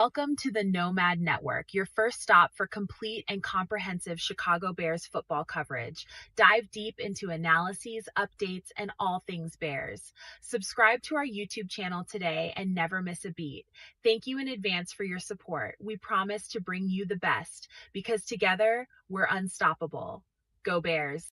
Welcome to the Nomad Network, your first stop for complete and comprehensive Chicago Bears football coverage. Dive deep into analyses, updates, and all things Bears. Subscribe to our YouTube channel today and never miss a beat. Thank you in advance for your support. We promise to bring you the best because together we're unstoppable. Go Bears!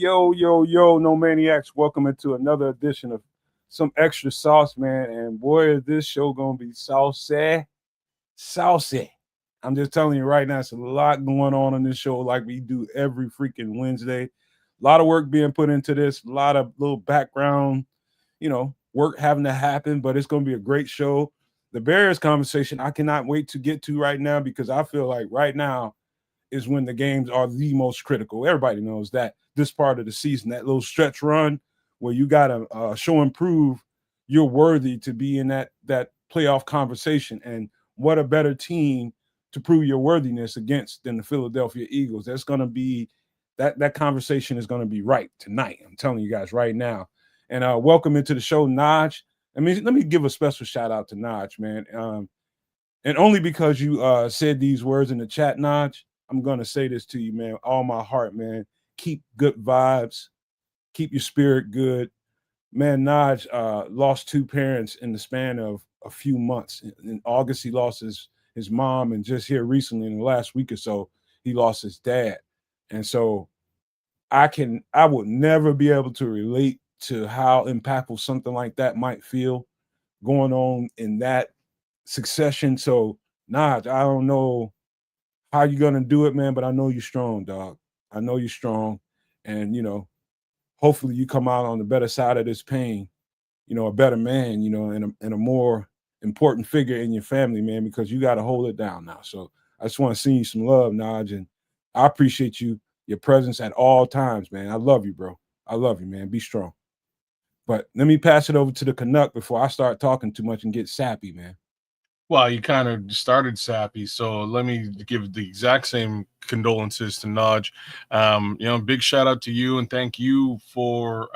Yo, no maniacs. Welcome into another edition of Some Extra Sauce, man. And boy, is this show gonna be saucy. I'm just telling you right now, it's a lot going on this show, like we do every freaking Wednesday. A lot of work being put into this, a lot of little background, work having to happen, but it's gonna be a great show. The Bears conversation, I cannot wait to get to right now because I feel like right now is when the games are the most critical. Everybody knows that this part of the season, that little stretch run where you got to show and prove you're worthy to be in that playoff conversation. And what a better team to prove your worthiness against than the Philadelphia Eagles. That's going to be that conversation is going to be right tonight. I'm telling you guys right now. And welcome into the show, Naj. I mean, let me give a special shout out to Naj, man. And only because you said these words in the chat, Naj, I'm going to say this to you, man, all my heart, man. Keep good vibes. Keep your spirit good. Man, Naj lost two parents in the span of a few months. In August, he lost his mom, and just here recently in the last week or so, he lost his dad. And so I would never be able to relate to how impactful something like that might feel going on in that succession. So, Naj, I don't know how you gonna do it, man, but I know you're strong, dog. I know you're strong, and hopefully you come out on the better side of this pain, a better man, and a more important figure in your family, man, because you got to hold it down now. So I just want to send you some love, Naj, and I appreciate your presence at all times, man. I love you, bro. I love you, man. Be strong. But let me pass it over to the Canuck before I start talking too much and get sappy, man. Well, you kind of started sappy, so let me give the exact same condolences to Naj. Big shout out to you and thank you for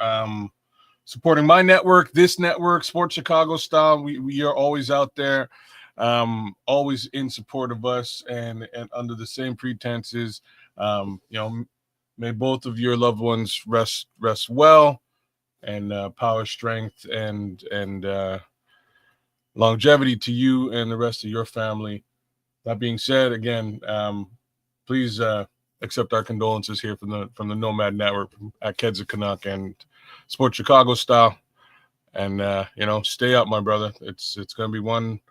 supporting my network, this network, Sports Chicago Style. We are always out there, always in support of us and under the same pretenses. May both of your loved ones rest well and power, strength, and longevity to you and the rest of your family. That being said, again, please accept our condolences here from the Nomad Network at Kedza Canuck and Sports Chicago Style. And stay up, my brother. It's going to be one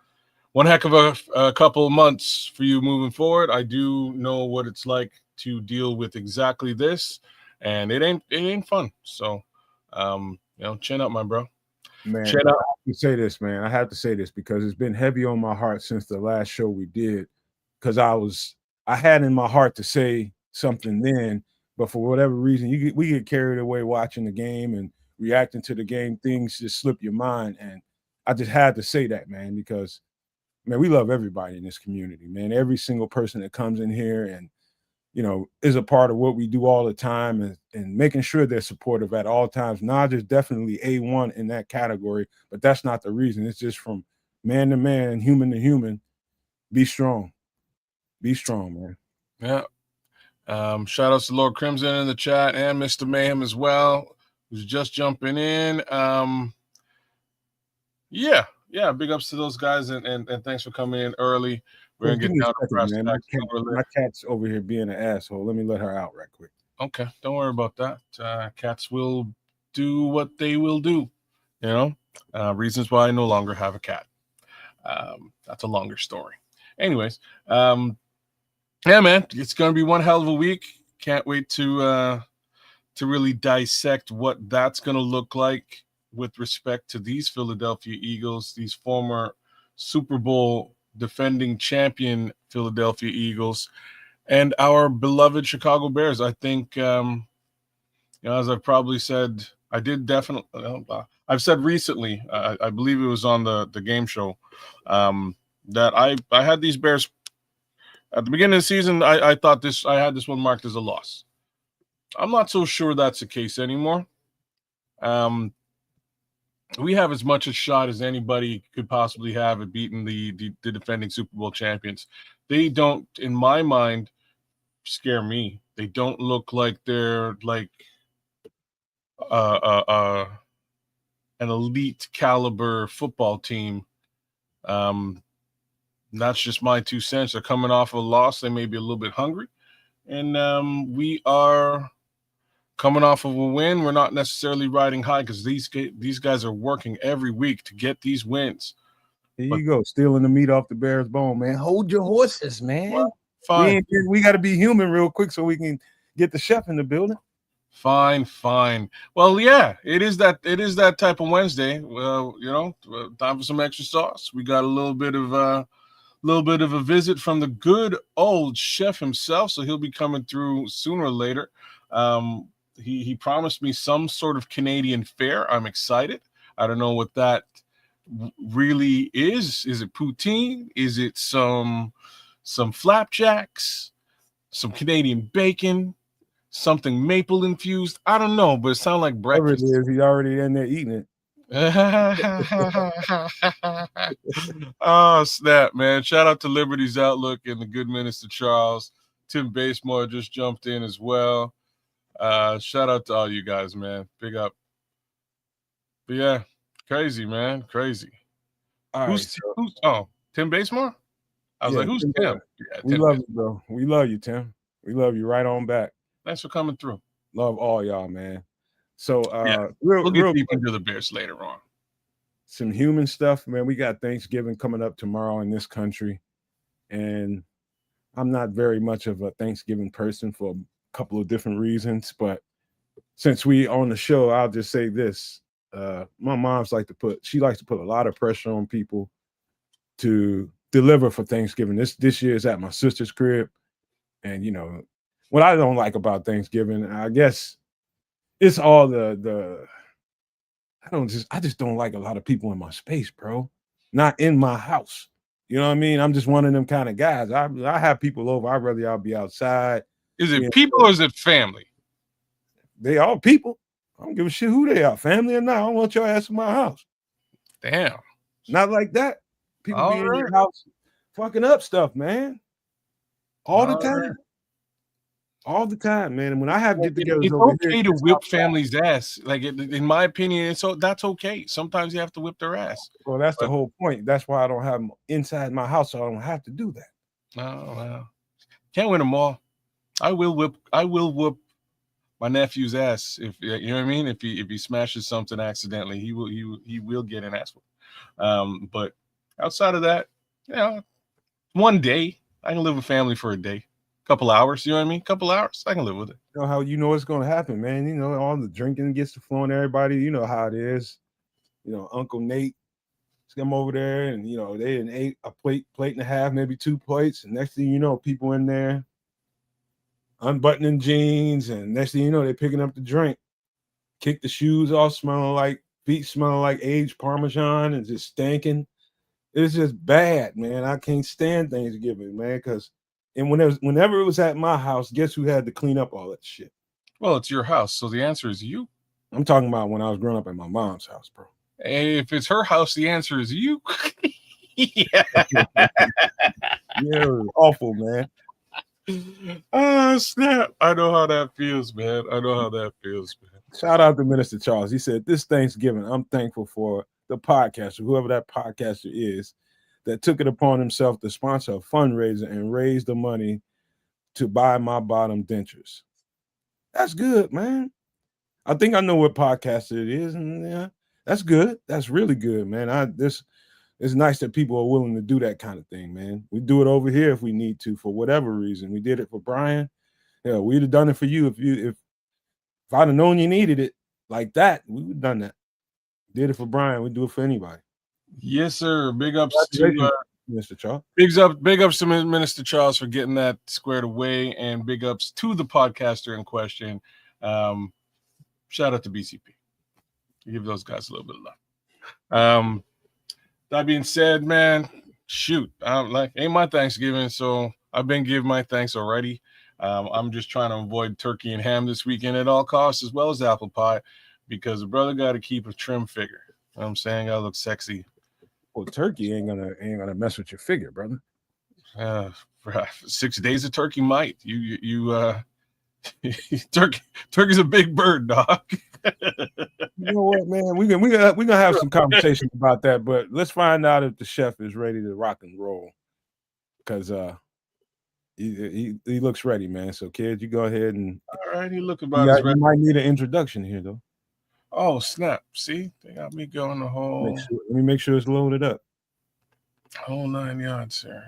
heck of a couple of months for you moving forward. I do know what it's like to deal with exactly this, and it ain't fun. So, chin up, my bro. Man, I have to say this, man. I have to say this because it's been heavy on my heart since the last show we did. Because I had in my heart to say something then, but for whatever reason, we get carried away watching the game and reacting to the game. Things just slip your mind, and I just had to say that, man, because man, we love everybody in this community, man. Every single person that comes in here and is a part of what we do all the time and making sure they're supportive at all times. Naj is definitely A1 in that category, but that's not the reason. It's just from man to man, human to human. Be strong. Be strong, man. Yeah. Shout outs to Lord Crimson in the chat and Mr. Mayhem as well, who's just jumping in. Yeah. Big ups to those guys and thanks for coming in early. We're going to get down to man. My cat's over here being an asshole. Let me let her out right quick. Okay. Don't worry about that. Cats will do what they will do. Reasons why I no longer have a cat. That's a longer story. Anyways, yeah, man, it's going to be one hell of a week. Can't wait to really dissect what that's going to look like with respect to these Philadelphia Eagles, these former Super Bowl defending champion Philadelphia Eagles, and our beloved Chicago Bears. I think, as I've probably said, I did definitely, I've said recently, I believe it was on the game show, that I had these Bears at the beginning of the season. I thought I had this one marked as a loss. I'm not so sure that's the case anymore. We have as much a shot as anybody could possibly have at beating the defending Super Bowl champions. They don't, in my mind, scare me. They don't look like they're like an elite caliber football team. That's just my 2 cents. They're coming off a loss. They may be a little bit hungry, and we are coming off of a win. We're not necessarily riding high because these guys are working every week to get these wins. Here you go, stealing the meat off the Bears' bone, man. Hold your horses, man. Well, fine. We got to be human real quick so we can get the chef in the building. Fine. Well, yeah, it is that type of Wednesday. Well, time for some extra sauce. We got a little bit of a visit from the good old chef himself, so he'll be coming through sooner or later. He promised me some sort of Canadian fare. I'm excited. I don't know what that really is. Is it poutine? Is it some flapjacks? Some Canadian bacon? Something maple infused? I don't know, but it sounds like breakfast. Whatever it is, he's already in there eating it. Oh, snap, man. Shout out to Liberty's Outlook and the good Minister Charles. Tim Basemore just jumped in as well. Shout out to all you guys, man. Big up. But yeah, crazy, man. Crazy. Who's Tim Basemore? I was like, who's Tim? Yeah, we Tim love you, bro. We love you, Tim. We love you right on back. Thanks for coming through. Love all y'all, man. So we'll get deep into the Bears later on. Some human stuff, man. We got Thanksgiving coming up tomorrow in this country. And I'm not very much of a Thanksgiving person for a couple of different reasons. But since we on the show, I'll just say this. My mom's likes to put a lot of pressure on people to deliver for Thanksgiving. This year is at my sister's crib. And what I don't like about Thanksgiving, I guess it's all I just don't like a lot of people in my space, bro. Not in my house. You know what I mean? I'm just one of them kind of guys. I have people over. I'd rather y'all be outside. Is it people or is it family? They all people. I don't give a shit who they are, family or not. I don't want your ass in my house. Damn. Not like that. People be in your house fucking up stuff, man. All the time. All the time, man. And when I have get-togethers, it's okay to whip family's ass. Like in my opinion, that's okay. Sometimes you have to whip their ass. Well, that's the whole point. That's why I don't have them inside my house, so I don't have to do that. Oh well, can't win them all. I will whoop my nephew's ass if you know what I mean. If he smashes something accidentally, he will get an ass whoop. But outside of that, one day I can live with family for a day. Couple hours, you know what I mean? Couple hours, I can live with it. You know how it's going to happen, man. All the drinking gets to flowing. Everybody, you know how it is. Uncle Nate, come over there, and they didn't ate a plate and a half, maybe 2 plates. And next thing you know, people in there unbuttoning jeans, and next thing you know, they're picking up the drink, kick the shoes off, feet smelling like aged Parmesan, and just stinking. It's just bad, man. I can't stand Thanksgiving, man, because. And whenever it was at my house, guess who had to clean up all that shit? Well, it's your house, so the answer is you. I'm talking about when I was growing up at my mom's house, bro. Hey, if it's her house, the answer is you. Yeah, it was awful, man. Oh, snap. I know how that feels, man. Shout out to Minister Charles. He said, this Thanksgiving, I'm thankful for the podcaster, whoever that podcaster is, that took it upon himself to sponsor a fundraiser and raise the money to buy my bottom dentures. That's good, man. I think I know what podcaster it is, and yeah, that's good. That's really good, man. It's nice that people are willing to do that kind of thing, man. We do it over here if we need to, for whatever reason. We did it for Brian. Yeah, we'd have done it for you if I'd have known you needed it like that. We would have done that. Did it for Brian. We do it for anybody. Yes, sir. Big ups to Mr. Charles. Big ups to Minister Charles for getting that squared away, and big ups to the podcaster in question. Shout out to BCP. Give those guys a little bit of love. That being said, man, shoot, ain't my Thanksgiving, so I've been giving my thanks already. I'm just trying to avoid turkey and ham this weekend at all costs, as well as apple pie, because the brother got to keep a trim figure. You know what I'm saying? Gotta look sexy. Well, turkey ain't gonna mess with your figure, brother. 6 days of turkey might. Turkey's a big bird, dog. You know what, man? We're gonna have some conversation about that, but let's find out if the chef is ready to rock and roll. Because he looks ready, man. So kids, you go ahead and all right, he look about as ready. You might need an introduction here though. Oh snap. See, they got me going the whole let me make sure it's loaded up. Whole 9 yards, sir.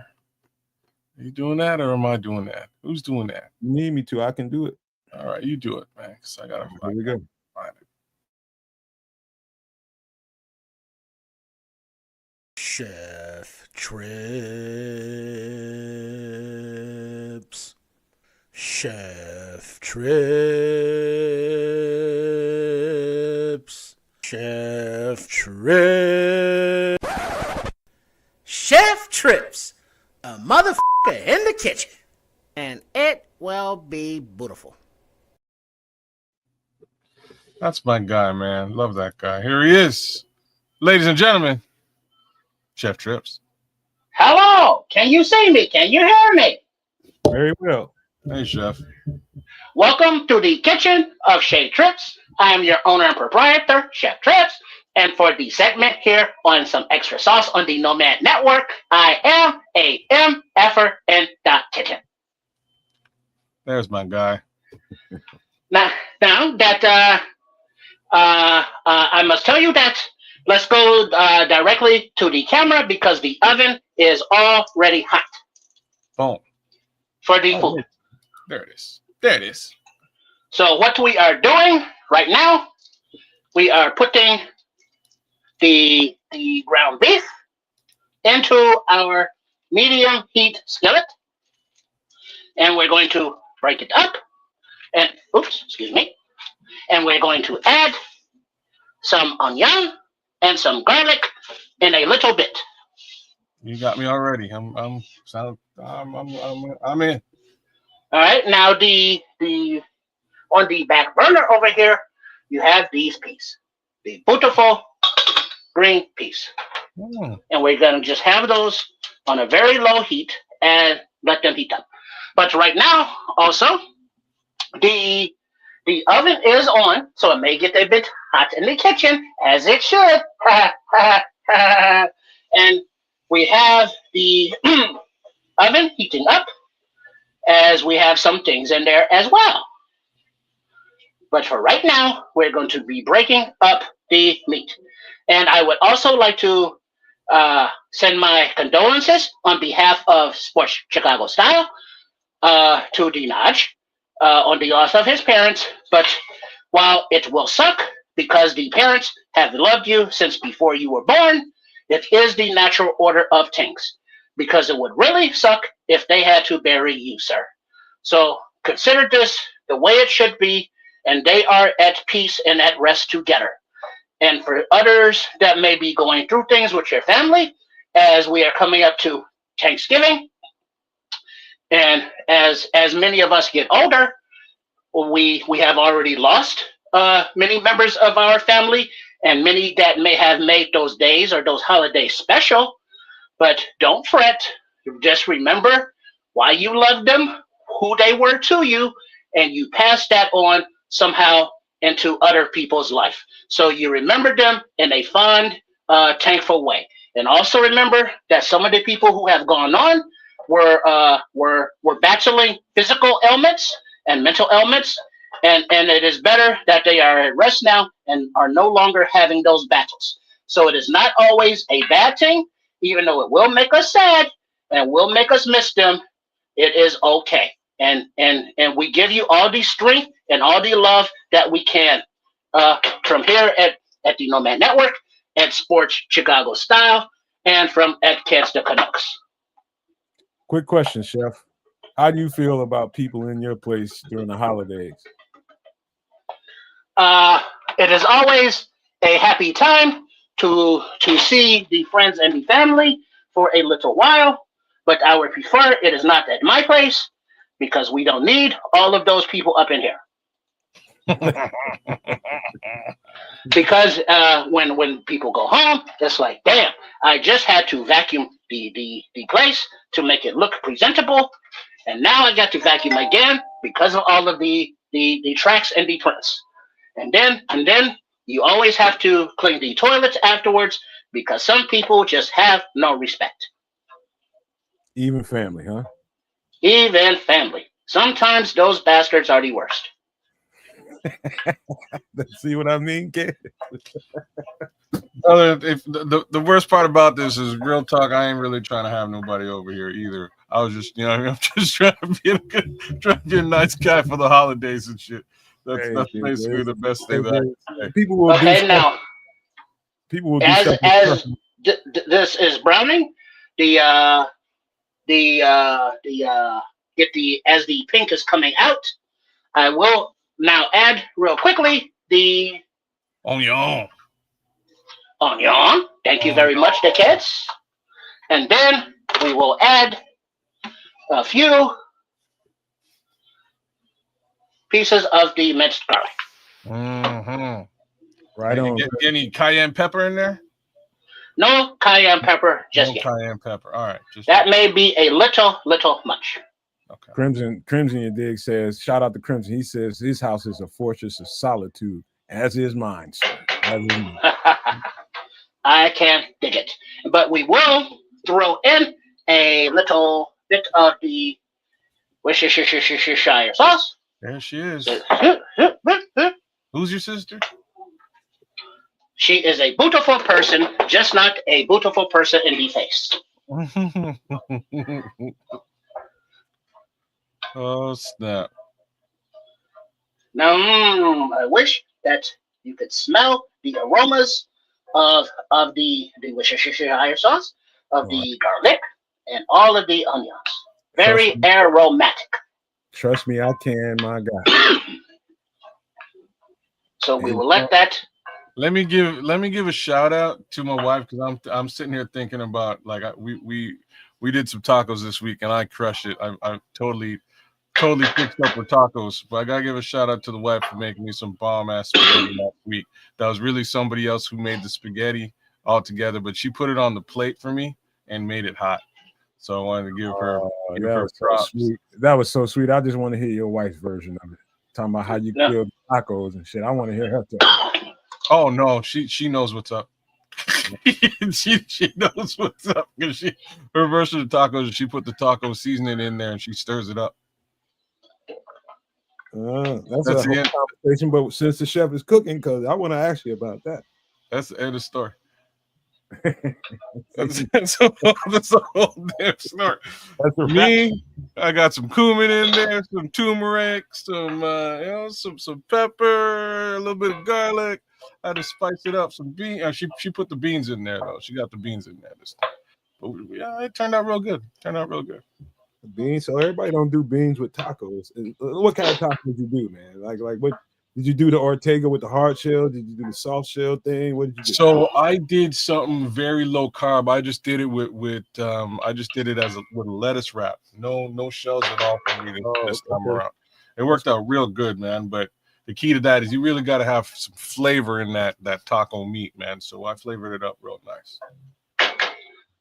Are you doing that or am I doing that? Who's doing that? You need me to, I can do it. All right, you do it, man. Because I gotta Here we go. Find it. Chef Trips. Chef Trips. Chef Trips. Chef Trips. A motherfucker in the kitchen. And it will be beautiful. That's my guy, man. Love that guy. Here he is. Ladies and gentlemen, Chef Trips. Hello, can you see me? Can you hear me? Very well. Hey, Chef. Welcome to the kitchen of Chef Trips. I am your owner and proprietor, Chef Trips. And for the segment here on some extra sauce on the Nomad Network, I am a MFer in the kitchen. There's my guy. Now that I must tell you that let's go directly to the camera because the oven is already hot. Boom. For the food. There it is. There it is. So what we are doing right now, we are putting the ground beef into our medium heat skillet. And we're going to break it up. And And we're going to add some onion and some garlic in a little bit. You got me already. I'm in. All right. Now the on the back burner over here, you have these peas, the beautiful green peas, and we're gonna just have those on a very low heat and let them heat up. But right now, also, the oven is on, so it may get a bit hot in the kitchen, as it should. And we have the oven heating up, as we have some things in there as well. But for right now, we're going to be breaking up the meat. And I would also like to send my condolences on behalf of Sports Chicago Style to Dinaj on the loss of his parents. But while it will suck because the parents have loved you since before you were born, it is the natural order of things. Because it would really suck if they had to bury you, sir. So consider this the way it should be, and they are at peace and at rest together. And for others that may be going through things with your family, as we are coming up to Thanksgiving, and as many of us get older, we have already lost many members of our family, and many that may have made those days or those holidays special. But don't fret. Just remember why you loved them, who they were to you, and you pass that on somehow into other people's life. So you remember them in a fond, thankful way. And also remember that some of the people who have gone on were battling physical ailments and mental ailments, and it is better that they are at rest now and are no longer having those battles. So it is not always a bad thing. Even though it will make us sad and will make us miss them, it is okay. And we give you all the strength and all the love that we can from here at the Nomad Network, at Sports Chicago Style, and from at Catch the Canucks. Quick question, Chef. How do you feel about people in your place during the holidays? It is always a happy time to see the friends and the family for a little while, but I would prefer it is not at my place because we don't need all of those people up in here. Because when people go home, it's like, damn, I just had to vacuum the place to make it look presentable, and now I got to vacuum again because of all of the tracks and the prints. And then you always have to clean the toilets afterwards because some people just have no respect. Even family, huh? Even family. Sometimes those bastards are the worst. See what I mean, kid? If the worst part about this is real talk, I ain't really trying to have nobody over here either. I was just, I'm just trying to be a nice guy for the holidays and shit. That's basically the best thing that I can say. People will okay, do now people will do as stuff. this is browning, the get the as the pink is coming out, I will now add real quickly the Onion. onion. Thank you very much, the kids. And then we will add a few pieces of the minced garlic. Mm-hmm. Right on. Get any cayenne pepper in there? No cayenne pepper just yet. Cayenne pepper. All right. That may be a little much. Okay. Crimson your dig says, shout out to Crimson. He says his house is a fortress of solitude, as is mine, sir. As is mine. I can't dig it. But we will throw in a little bit of the Worcestershire sauce. There she is. Who's your sister? She is a beautiful person, just not a beautiful person in the face. Oh, snap. Now, I wish that you could smell the aromas of the Worcestershire sauce, of the garlic, and all of the onions. Very aromatic. Trust me, I can, my God. So we will let that. Let me give a shout out to my wife because I'm sitting here thinking about we did some tacos this week and I crushed it. I totally fixed up with tacos, but I gotta give a shout out to the wife for making me some bomb ass spaghetti last week. That was really somebody else who made the spaghetti all together, but she put it on the plate for me and made it hot. So I wanted to give her props. So sweet. That was so sweet. I just want to hear your wife's version of it. Talking about how you kill tacos and shit. I want to hear her talk. Oh no, she knows what's up. she knows what's up because her version of tacos. She put the taco seasoning in there and she stirs it up. That's a whole conversation. But since the chef is cooking, because I want to ask you about that. That's the end of the story. that's a whole damn story. Me, I got some cumin in there, some turmeric, some pepper, a little bit of garlic. I had to spice it up. Some beans. She put the beans in there though. She got the beans in there this time. But yeah, it turned out real good. Beans. So everybody don't do beans with tacos. What kind of tacos did you do, man? Like what did you do? The Ortega with the hard shell? Did you do the soft shell thing? What did you do? So I did something very low carb. I just did it with I just did it with a lettuce wrap. No shells at all for me this time around. It worked out real good, man. But the key to that is you really got to have some flavor in that taco meat, man. So I flavored it up real nice.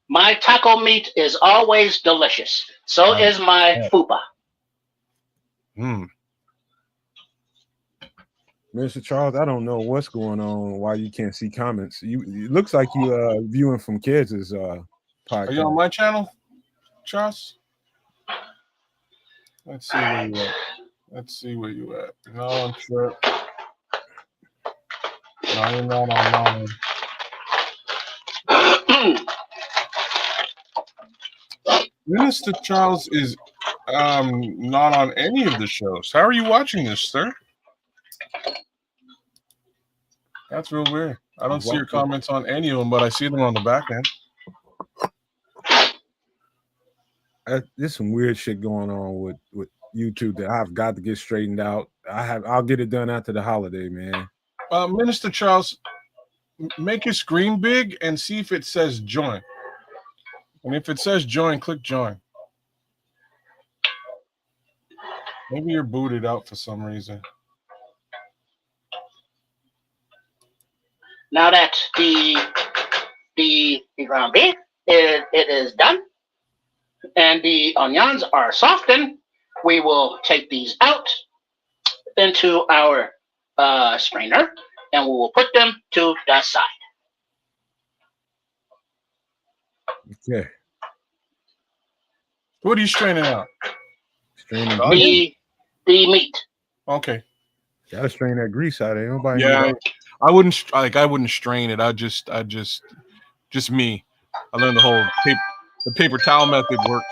My taco meat is always delicious. So is my fupa. Mr. Charles, I don't know what's going on, why you can't see comments. It looks like you viewing from kids' podcast. Are you on my channel, Charles? Let's see where you at. No, I'm sure. No, you're not on mine. Minister Charles is not on any of the shows. How are you watching this, sir? That's real weird. I don't see your comments on any of them, but I see them on the back end. There's some weird shit going on with YouTube that I've got to get straightened out. I'll get it done after the holiday, man. Minister Charles, make your screen big and see if it says join. And if it says join, click join. Maybe you're booted out for some reason. Now that the ground beef it is done, and the onions are softened, we will take these out into our strainer, and we will put them to the side. Okay. What are you straining out? Straining The meat. Okay. Gotta strain that grease out of there. Nobody Yeah, I wouldn't strain it. I just me. I learned the paper towel method works.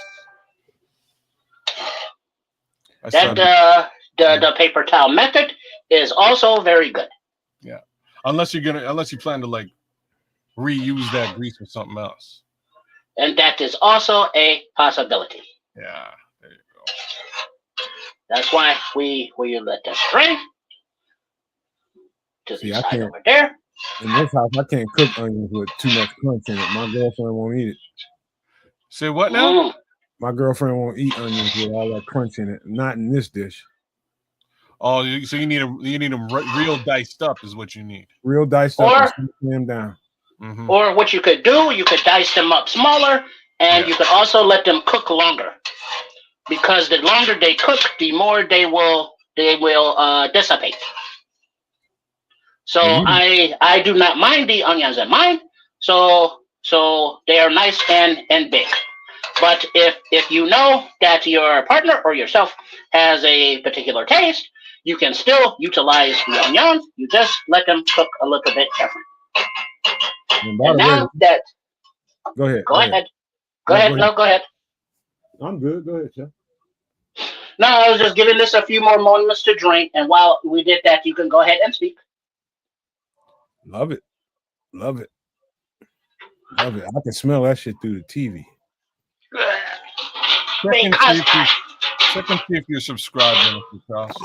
The paper towel method is also very good. Yeah, unless you plan to like reuse that grease for something else. And that is also a possibility. Yeah, there you go. That's why we let that strain to the side over there. In this house, I can't cook onions with too much crunch in it. My girlfriend won't eat it. Say what now? My girlfriend won't eat onions with all that crunch in it. Not in this dish. Oh, so you need them real diced up is what you need. Real diced up and them down. Mm-hmm. Or what you could do, you could dice them up smaller, and you could also let them cook longer. Because the longer they cook, the more they will dissipate. So I do not mind the onions in mine. So they are nice and big. But if you know that your partner or yourself has a particular taste, you can still utilize the onions. You just let them cook a little bit different. And now that go ahead. Go ahead. No, go ahead. I'm good. Go ahead, Chef. No, I was just giving this a few more moments to drink, and while we did that, you can go ahead and speak. Love it. Love it. Love it. I can smell that shit through the TV. Check and see if you're subscribed, Charles.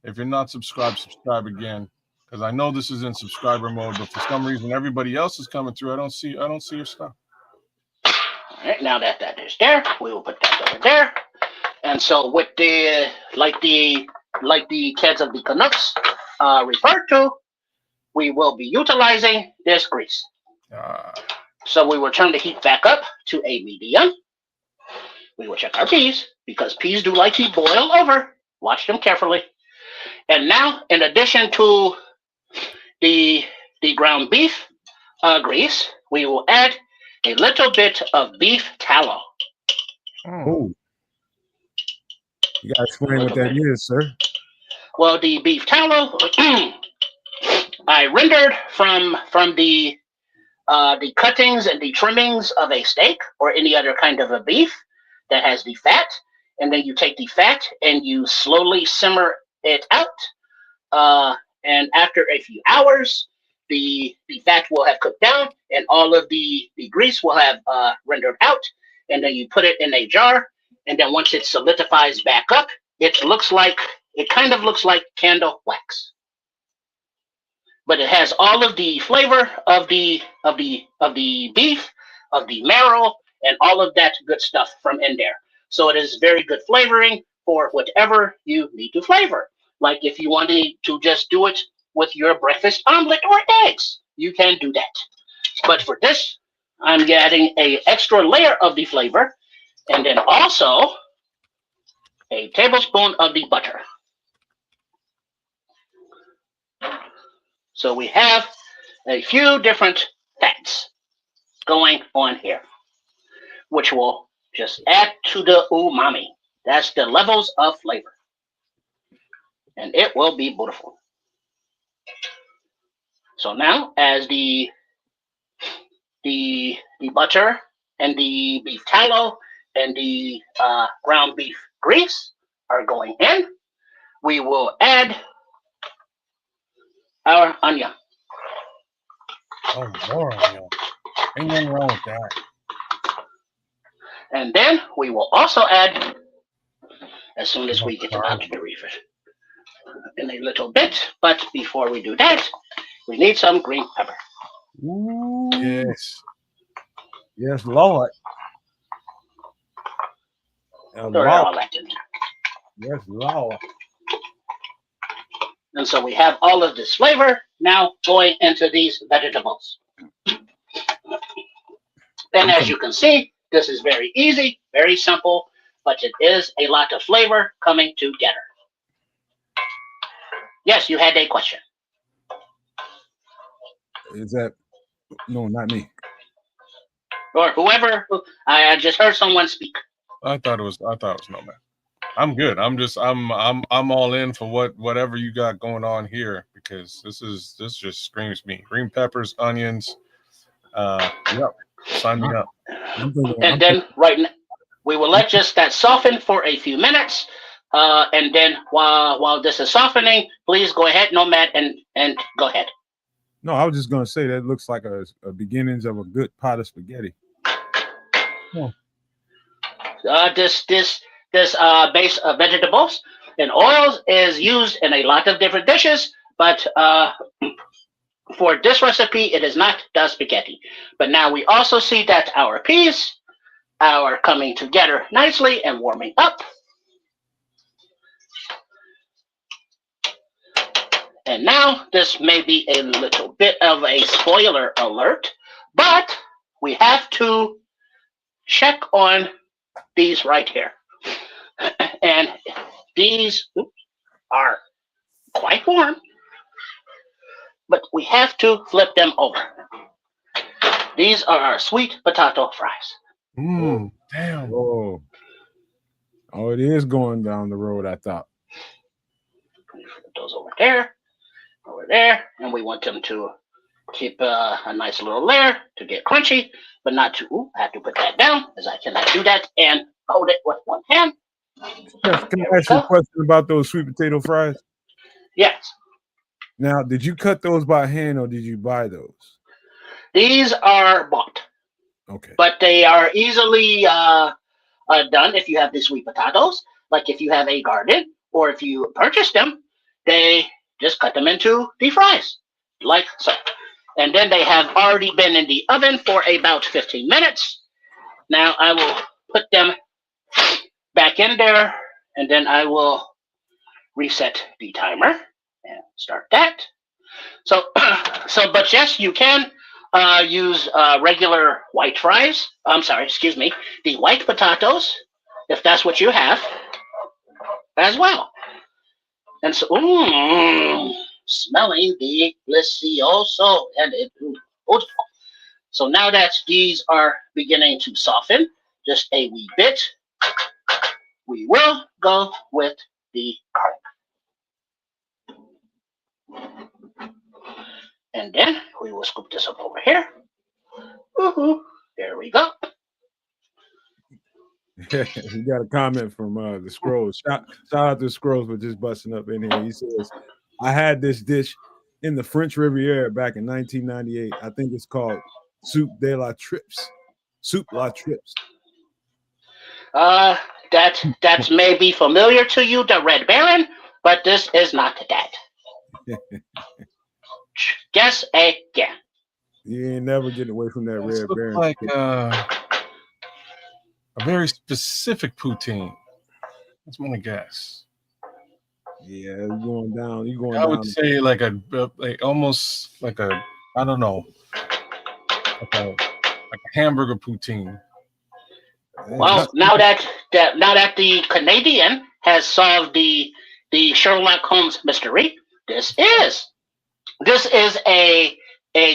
If you're not subscribed, subscribe again. Because I know this is in subscriber mode, but for some reason everybody else is coming through. I don't see your stuff. All right, now that is there, we will put that over there. And so with the like the kids of the Canucks referred to, we will be utilizing this grease. So we will turn the heat back up to a medium. We will check our peas, because peas do like to boil over. Watch them carefully. And now, in addition to the ground beef grease, we will add a little bit of beef tallow. Oh. You gotta explain what that is, sir. Well, the beef tallow, I rendered from the cuttings and the trimmings of a steak or any other kind of a beef that has the fat, and then you take the fat and you slowly simmer it out. And after a few hours, the fat will have cooked down, and all of the grease will have rendered out. And then you put it in a jar, and then once it solidifies back up, it kind of looks like candle wax. But it has all of the flavor of the beef, of the marrow, and all of that good stuff from in there. So it is very good flavoring for whatever you need to flavor. Like if you wanted to just do it with your breakfast omelet or eggs, you can do that. But for this, I'm adding an extra layer of the flavor, and then also a tablespoon of the butter. So we have a few different fats going on here, which will just add to the umami. That's the levels of flavor. And it will be beautiful. So now, as the butter and the beef tallow and the ground beef grease are going in, we will add our onion. Oh, more onion. Ain't nothing wrong with that. And then we will also add, as soon as we get them out of the reefer, in a little bit. But before we do that, we need some green pepper. Ooh. Yes. Yes, Lord. They're all elected. Yes, Lord. And so we have all of this flavor now going into these vegetables. And as you can see, this is very easy, very simple, but it is a lot of flavor coming together. Yes, you had a question. Is that no, not me. Or whoever, I just heard someone speak. I thought it was no man. I'm good. I'm all in for whatever you got going on here, because this just screams me. Green peppers, onions. Yep. Sign me up. And then right now, we will let just that soften for a few minutes. And then while this is softening, please go ahead, Nomad, and go ahead. No, I was just gonna say that looks like a beginnings of a good pot of spaghetti. Oh. This base of vegetables and oils is used in a lot of different dishes, but for this recipe, it is not the spaghetti. But now we also see that our peas are coming together nicely and warming up. And now this may be a little bit of a spoiler alert, but we have to check on these right here. And these are quite warm, but we have to flip them over. These are our sweet potato fries. Damn. Oh, it is going down the road, I thought. Flip those over there, and we want them to keep a nice little layer to get crunchy, but not too. Ooh, I have to put that down, as I cannot do that and hold it with one hand. Chef, can I ask you a question about those sweet potato fries? Yes. Now, did you cut those by hand or did you buy those? These are bought. Okay. But they are easily done if you have the sweet potatoes. Like if you have a garden or if you purchase them, they just cut them into the fries, like so. And then they have already been in the oven for about 15 minutes. Now I will put them back in there, and then I will reset the timer and start that. So, but yes, you can use regular white fries. I'm sorry, excuse me, the white potatoes, if that's what you have, as well. And so, smelling delicioso, and it. So now that these are beginning to soften just a wee bit, we will go with the garlic. And then we will scoop this up over here. Woohoo! There we go. We got a comment from the Scrolls. Shout out to Scrolls for just busting up in here. He says, I had this dish in the French Riviera back in 1998. I think it's called Soup de la Trips. Soup la Trips. That may be familiar to you, the Red Baron, but this is not that. Guess again. You ain't never getting away from that Red Baron. Like a very specific poutine. That's my guess. Yeah, you're going down. You're going I down. would say like almost like a, I don't know, like a hamburger poutine. Well, now that the Canadian has solved the Sherlock Holmes mystery, this is a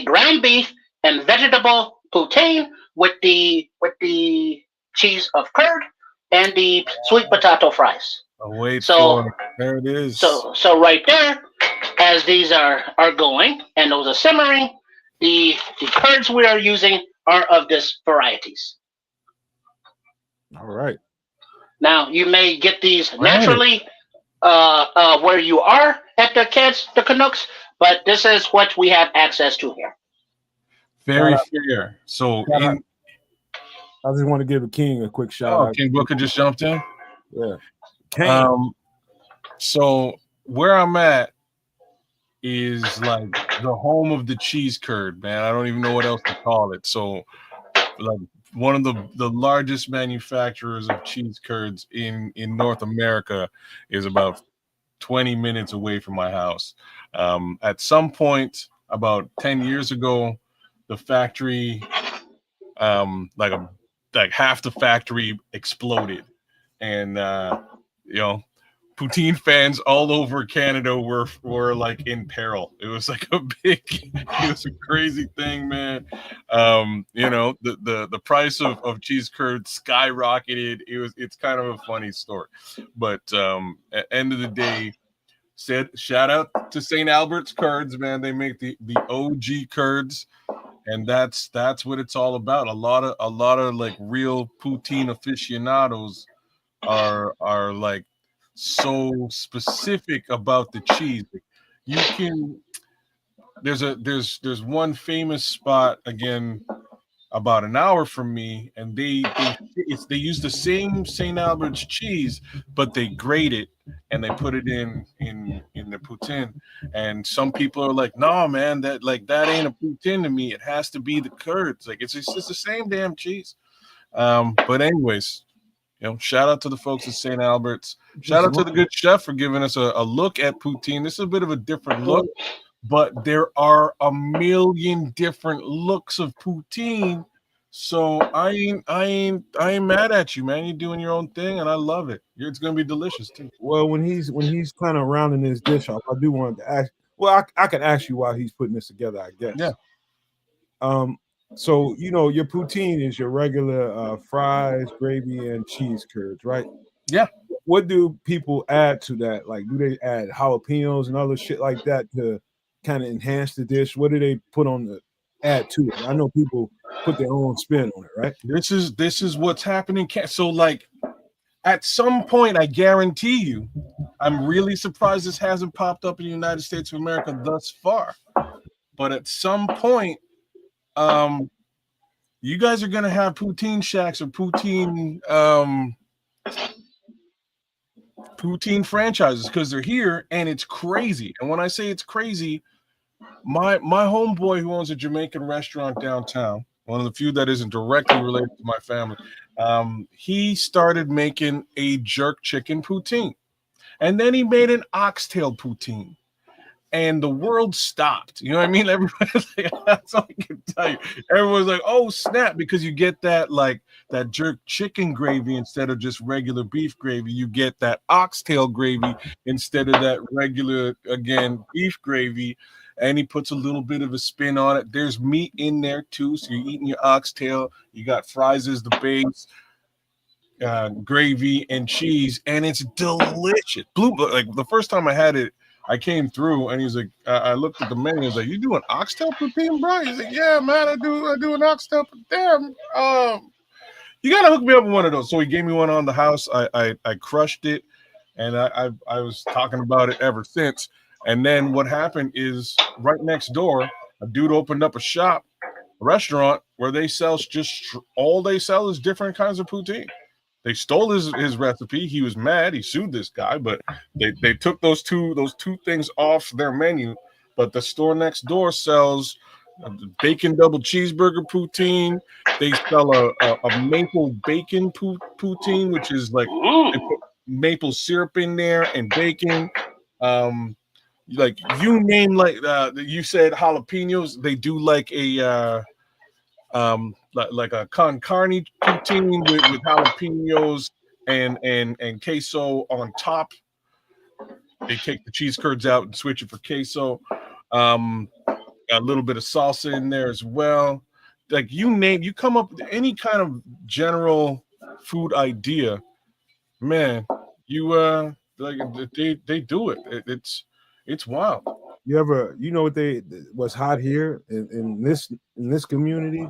ground beef and vegetable poutine with the cheese of curd and the sweet potato fries. Wait, so there it is. So right there, as these are going and those are simmering, the curds we are using are of this varieties. All right. Now you may get these naturally where you are at the Canucks, but this is what we have access to here. Very fair. So I just want to give King a quick shout out. King Booker just jumped in. Yeah. King. So where I'm at, is like the home of the cheese curd, man. I don't even know what else to call it. So, like, one of the largest manufacturers of cheese curds in North America is about 20 minutes away from my house. At some point about 10 years ago, the factory, like half the factory exploded, and you know, poutine fans all over Canada were like in peril. It was like a big, it was a crazy thing, man. You know, the price of cheese curd skyrocketed. It's kind of a funny story, but at the end of the day, said shout out to St. Albert's Curds, man. They make the OG curds, and that's what it's all about. A lot of like real poutine aficionados are like so specific about the cheese. You can there's one famous spot again about an hour from me, and they use the same St. Albert's cheese, but they grate it and they put it in the poutine. And some people are like, "No, man, that ain't a poutine to me. It has to be the curds. Like it's just the same damn cheese." But anyways, shout out to the folks at St. Albert's. Shout out to the good chef for giving us a look at poutine. This is a bit of a different look, but there are a million different looks of poutine. So I ain't mad at you, man. You're doing your own thing, and I love it. It's gonna be delicious too. Well, when he's kind of rounding this dish off, I do want to ask. Well, I can ask you why he's putting this together, I guess. Yeah. So your poutine is your regular fries, gravy, and cheese curds, right? Yeah. What do people add to that? Like, do they add jalapenos and other shit like that to kind of enhance the dish? What do they put on the add to it? I know people put their own spin on it, right? This is what's happening. So like at some point, I guarantee you, I'm really surprised this hasn't popped up in the United States of America thus far. But at some point, you guys are gonna have poutine shacks or poutine franchises because they're here and it's crazy. And when I say it's crazy, my homeboy who owns a Jamaican restaurant downtown, one of the few that isn't directly related to my family, he started making a jerk chicken poutine, and then he made an oxtail poutine, and the world stopped. You know what I mean? Everybody's like, that's all I can tell you. Everyone's like, oh snap, because you get that jerk chicken gravy instead of just regular beef gravy. You get that oxtail gravy instead of that regular, again, beef gravy. And he puts a little bit of a spin on it. There's meat in there too. So you're eating your oxtail. You got fries as the base, gravy and cheese, and it's delicious. Like the first time I had it, I came through and he's like, I looked at the menu. He's like, "You doing oxtail poutine, bro?" He's like, "Yeah, man, I do an oxtail poutine. You gotta hook me up with one of those." So he gave me one on the house. I crushed it, and I was talking about it ever since. And then what happened is right next door, a dude opened up a restaurant where they sell all they sell is different kinds of poutine. They stole his recipe. He was mad. He sued this guy, but they took those two things off their menu. But the store next door sells bacon double cheeseburger poutine. They sell a maple bacon poutine, which is like they put maple syrup in there and bacon. Like you name, like you said jalapenos. They do like a like a con carne poutine with jalapenos and queso on top. They take the cheese curds out and switch it for queso. A little bit of salsa in there as well. Like you come up with any kind of general food idea, man. You like they do it. It's wild. You know what's hot here in this community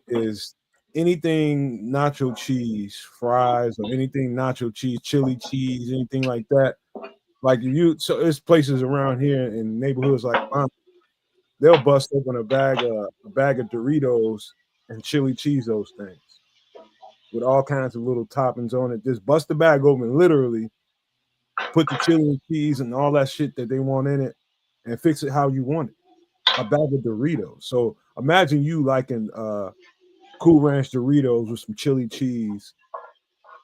is anything nacho cheese, fries, or anything nacho cheese, chili cheese, anything like that. Like so there's places around here in neighborhoods like mine, they'll bust open a bag of Doritos and chili cheese those things with all kinds of little toppings on it. Just bust the bag open, literally put the chili and cheese and all that shit that they want in it, and fix it how you want it. A bag of Doritos. So imagine you liking Cool Ranch Doritos with some chili cheese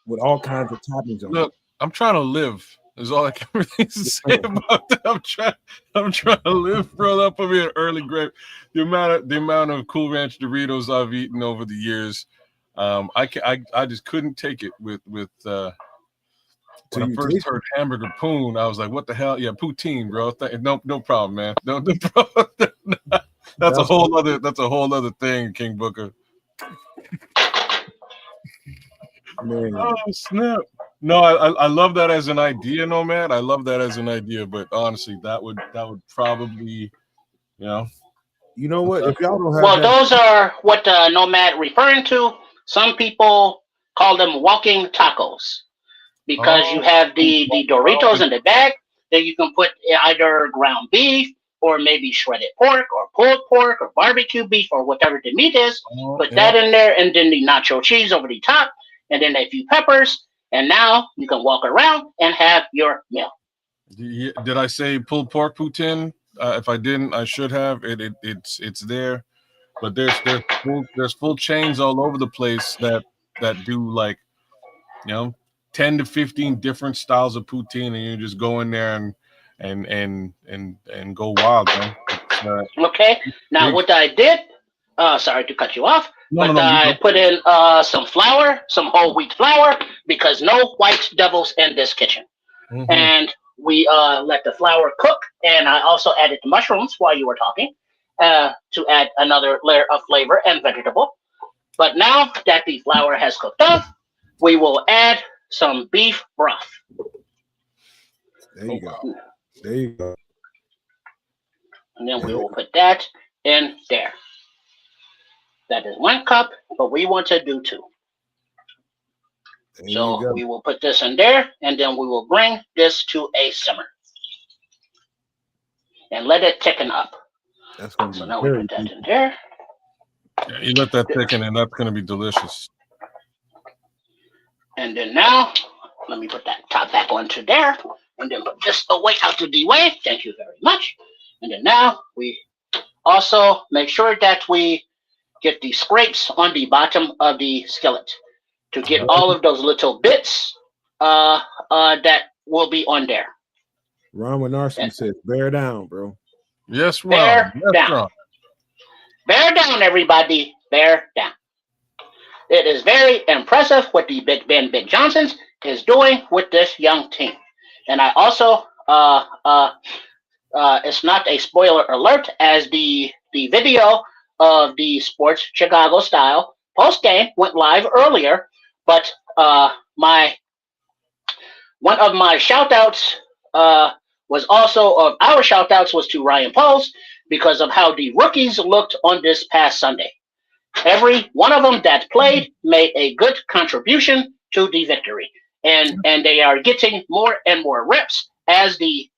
with all kinds of toppings on Look, I'm trying to live. Is all I can really say about that. I'm trying to live, bro. Up for me an early grave. The amount of Cool Ranch Doritos I've eaten over the years, I just couldn't take it with when I first heard hamburger poon. I was like, what the hell? Yeah, poutine, bro. No problem, man. No problem. That's a whole other thing, King Booker. Man. Oh snap! No, I love that as an idea, Nomad. I love that as an idea, but honestly, that would probably, You know what? If y'all don't have well, those are what Nomad referring to. Some people call them walking tacos because you have the Doritos in the bag. Then you can put either ground beef or maybe shredded pork or pulled pork or barbecue beef or whatever the meat is. Put that in there, and then the nacho cheese over the top, and then a few peppers, and now you can walk around and have your meal. Did I say pulled pork poutine? If I didn't, I should have. It's there, but there's full chains all over the place that do like 10 to 15 different styles of poutine, and you just go in there and go wild, man. Okay. Now what I did, sorry to cut you off, I put in some flour, some whole wheat flour, because no white devils in this kitchen. Mm-hmm. And we let the flour cook, and I also added the mushrooms while you were talking to add another layer of flavor and vegetable. But now that the flour has cooked up, we will add some beef broth. There you go. There you go. And then we will put that in there. That is 1 cup, but we want to do 2. So we will put this in there, and then we will bring this to a simmer and let it thicken up. That's going to be now we put that in there. Yeah, you let that thicken, and that's going to be delicious. And then now, let me put that top back onto there, and then put this away out of the way. Thank you very much. And then now we also make sure that we get the scrapes on the bottom of the skillet to get all of those little bits that will be on there. Ron Winarski says, bear down, bro. Yes, Ron. Bear down. Ron. Bear down, everybody. Bear down. It is very impressive what the Big Ben Big Johnsons is doing with this young team. And I also, it's not a spoiler alert, as the video of the Sports Chicago Style post game went live earlier, but one of my shout outs was to Ryan Poles because of how the rookies looked on this past Sunday. Every one of them that played made a good contribution to the victory, and they are getting more and more reps as the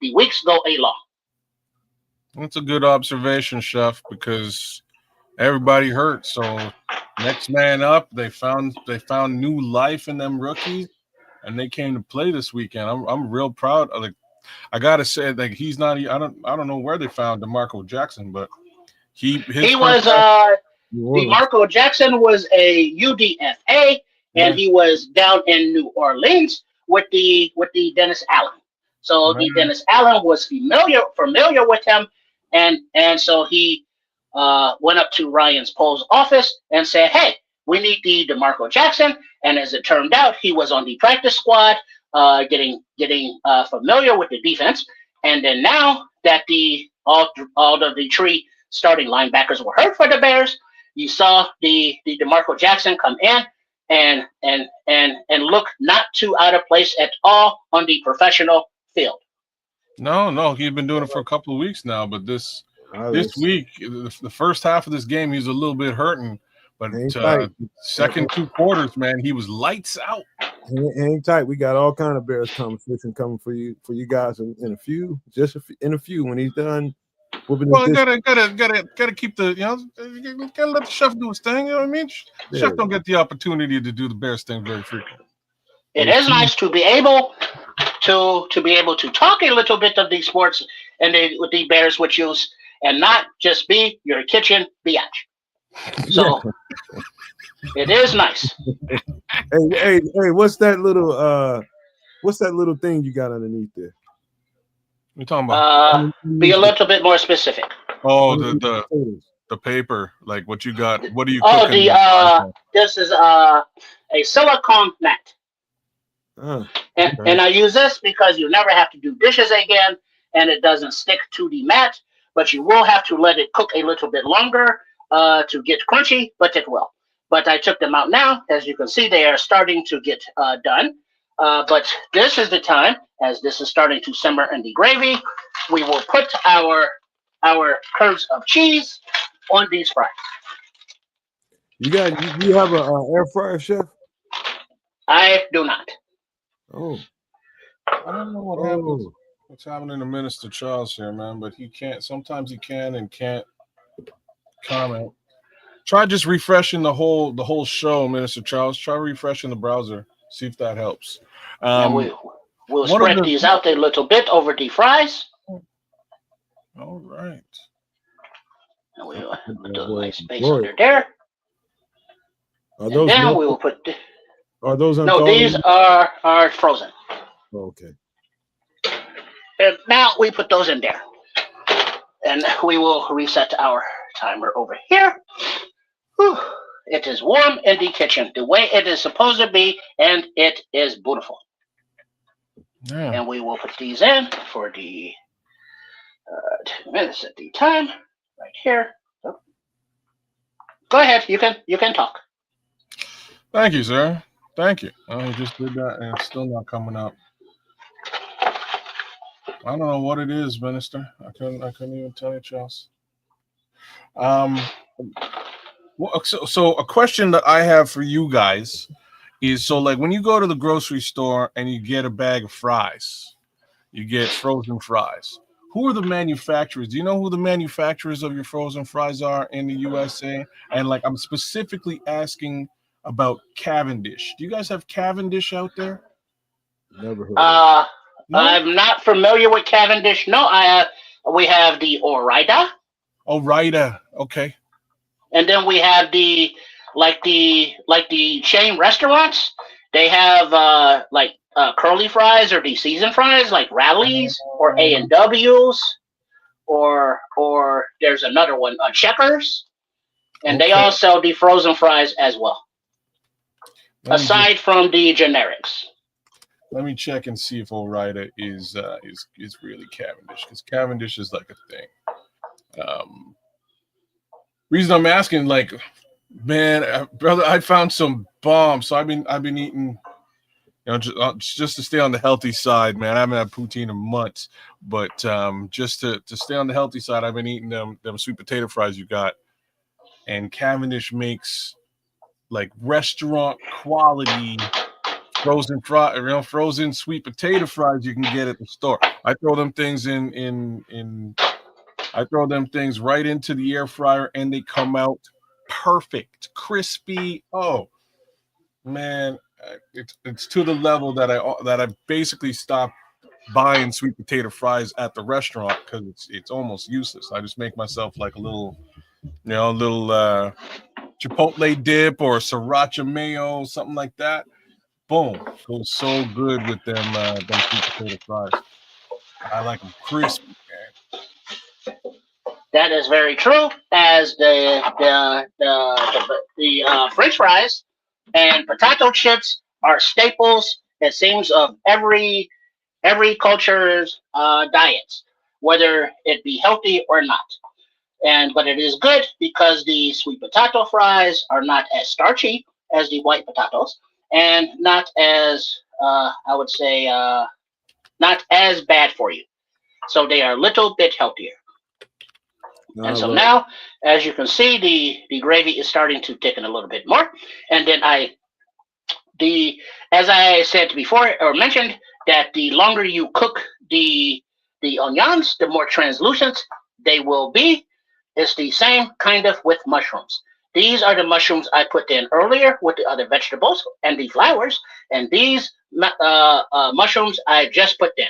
weeks go along. That's a good observation, Chef, because everybody hurt. So next man up, they found new life in them rookies, and they came to play this weekend. I'm real proud. I gotta say, like, he's not. I don't know where they found DeMarco Jackson, but DeMarco Jackson was a UDFA, and he was down in New Orleans with the Dennis Allen. So the Dennis Allen was familiar with him, and so he went up to Ryan's Poles office and said, "Hey, we need the DeMarco Jackson." And as it turned out, he was on the practice squad, getting familiar with the defense. And then now that all of the three starting linebackers were hurt for the Bears, you saw the DeMarco Jackson come in and look not too out of place at all on the professional field. No, he's been doing it for a couple of weeks now, but this week, the first half of this game, he's a little bit hurting, but second 2 quarters, man, he was lights out. Hang tight. We got all kind of Bears conversation coming for you guys in a few when he's done. Well, gotta keep the gotta let the chef do his thing. You know what I mean? Yeah. Chef don't get the opportunity to do the Bears thing very frequently. It is nice to be able to talk a little bit of these sports and the bears would use, and not just be your kitchen biatch. So it is nice. Hey, what's that little thing you got underneath there? What you talking about? Be a little bit more specific. Oh, the paper. Like what you got? What are you Oh, cooking? this is a silicone mat. And I use this because you never have to do dishes again, and it doesn't stick to the mat, but you will have to let it cook a little bit longer to get crunchy, but it will. But I took them out now. As you can see, they are starting to get done. But this is the time, as this is starting to simmer in the gravy, we will put our curds of cheese on these fries. You have an air fryer, chef? I do not. Oh, I don't know what happens. What's happening to Minister Charles here, man? But he can't. Sometimes he can and can't comment. Try just refreshing the whole show, Minister Charles. Try refreshing the browser. See if that helps. And we'll spread these out a little bit over the fries. All right. And we'll put a nice space under there. Are those and then we will put. Are those no? These are frozen. Oh, okay. And now we put those in there, and we will reset our timer over here. Whew. It is warm in the kitchen, the way it is supposed to be, and it is beautiful. Yeah. And we will put these in for the 2 minutes at the time, right here. So, go ahead, you can talk. Thank you, sir. Thank you. Oh, he just did that, and it's still not coming up. I don't know what it is, Minister. I couldn't even tell you, Charles. So a question that I have for you guys is, so like when you go to the grocery store and you get a bag of fries, you get frozen fries. Who are the manufacturers? Do you know who the manufacturers of your frozen fries are in the USA? And like, I'm specifically asking about Cavendish. Do you guys have Cavendish out there? Never heard of it. No? I'm not familiar with Cavendish. No, we have the Ore-Ida. Ore-Ida, okay. And then we have the chain restaurants. They have curly fries or the seasoned fries, like Rallies or A&W's, or there's another one, Checkers, and they all sell the frozen fries as well. Aside from the generics. Let me check and see if Ore-Ida is really Cavendish, because Cavendish is like a thing. Reason I'm asking, like, man, brother, I found some bomb. So I've been eating, just to stay on the healthy side, man. I haven't had poutine in months, but just to stay on the healthy side, I've been eating them sweet potato fries you got, and Cavendish makes like restaurant quality frozen frozen sweet potato fries you can get at the store. I throw them things I throw them things right into the air fryer, and they come out perfect, crispy. Oh man, it's to the level that I basically stopped buying sweet potato fries at the restaurant because it's almost useless. I just make myself like a little chipotle dip or sriracha mayo, something like that. Boom, goes so good with them sweet potato fries. I like them crispy, man. That is very true. As the French fries and potato chips are staples, it seems, of every culture's diets, whether it be healthy or not. But it is good because the sweet potato fries are not as starchy as the white potatoes, and not as I would say not as bad for you. So they are a little bit healthier. And so now, as you can see, the gravy is starting to thicken a little bit more. And then as I said before or mentioned, that the longer you cook the onions, the more translucent they will be. It's the same kind of with mushrooms. These are the mushrooms I put in earlier with the other vegetables and the flowers, and these mushrooms I just put in.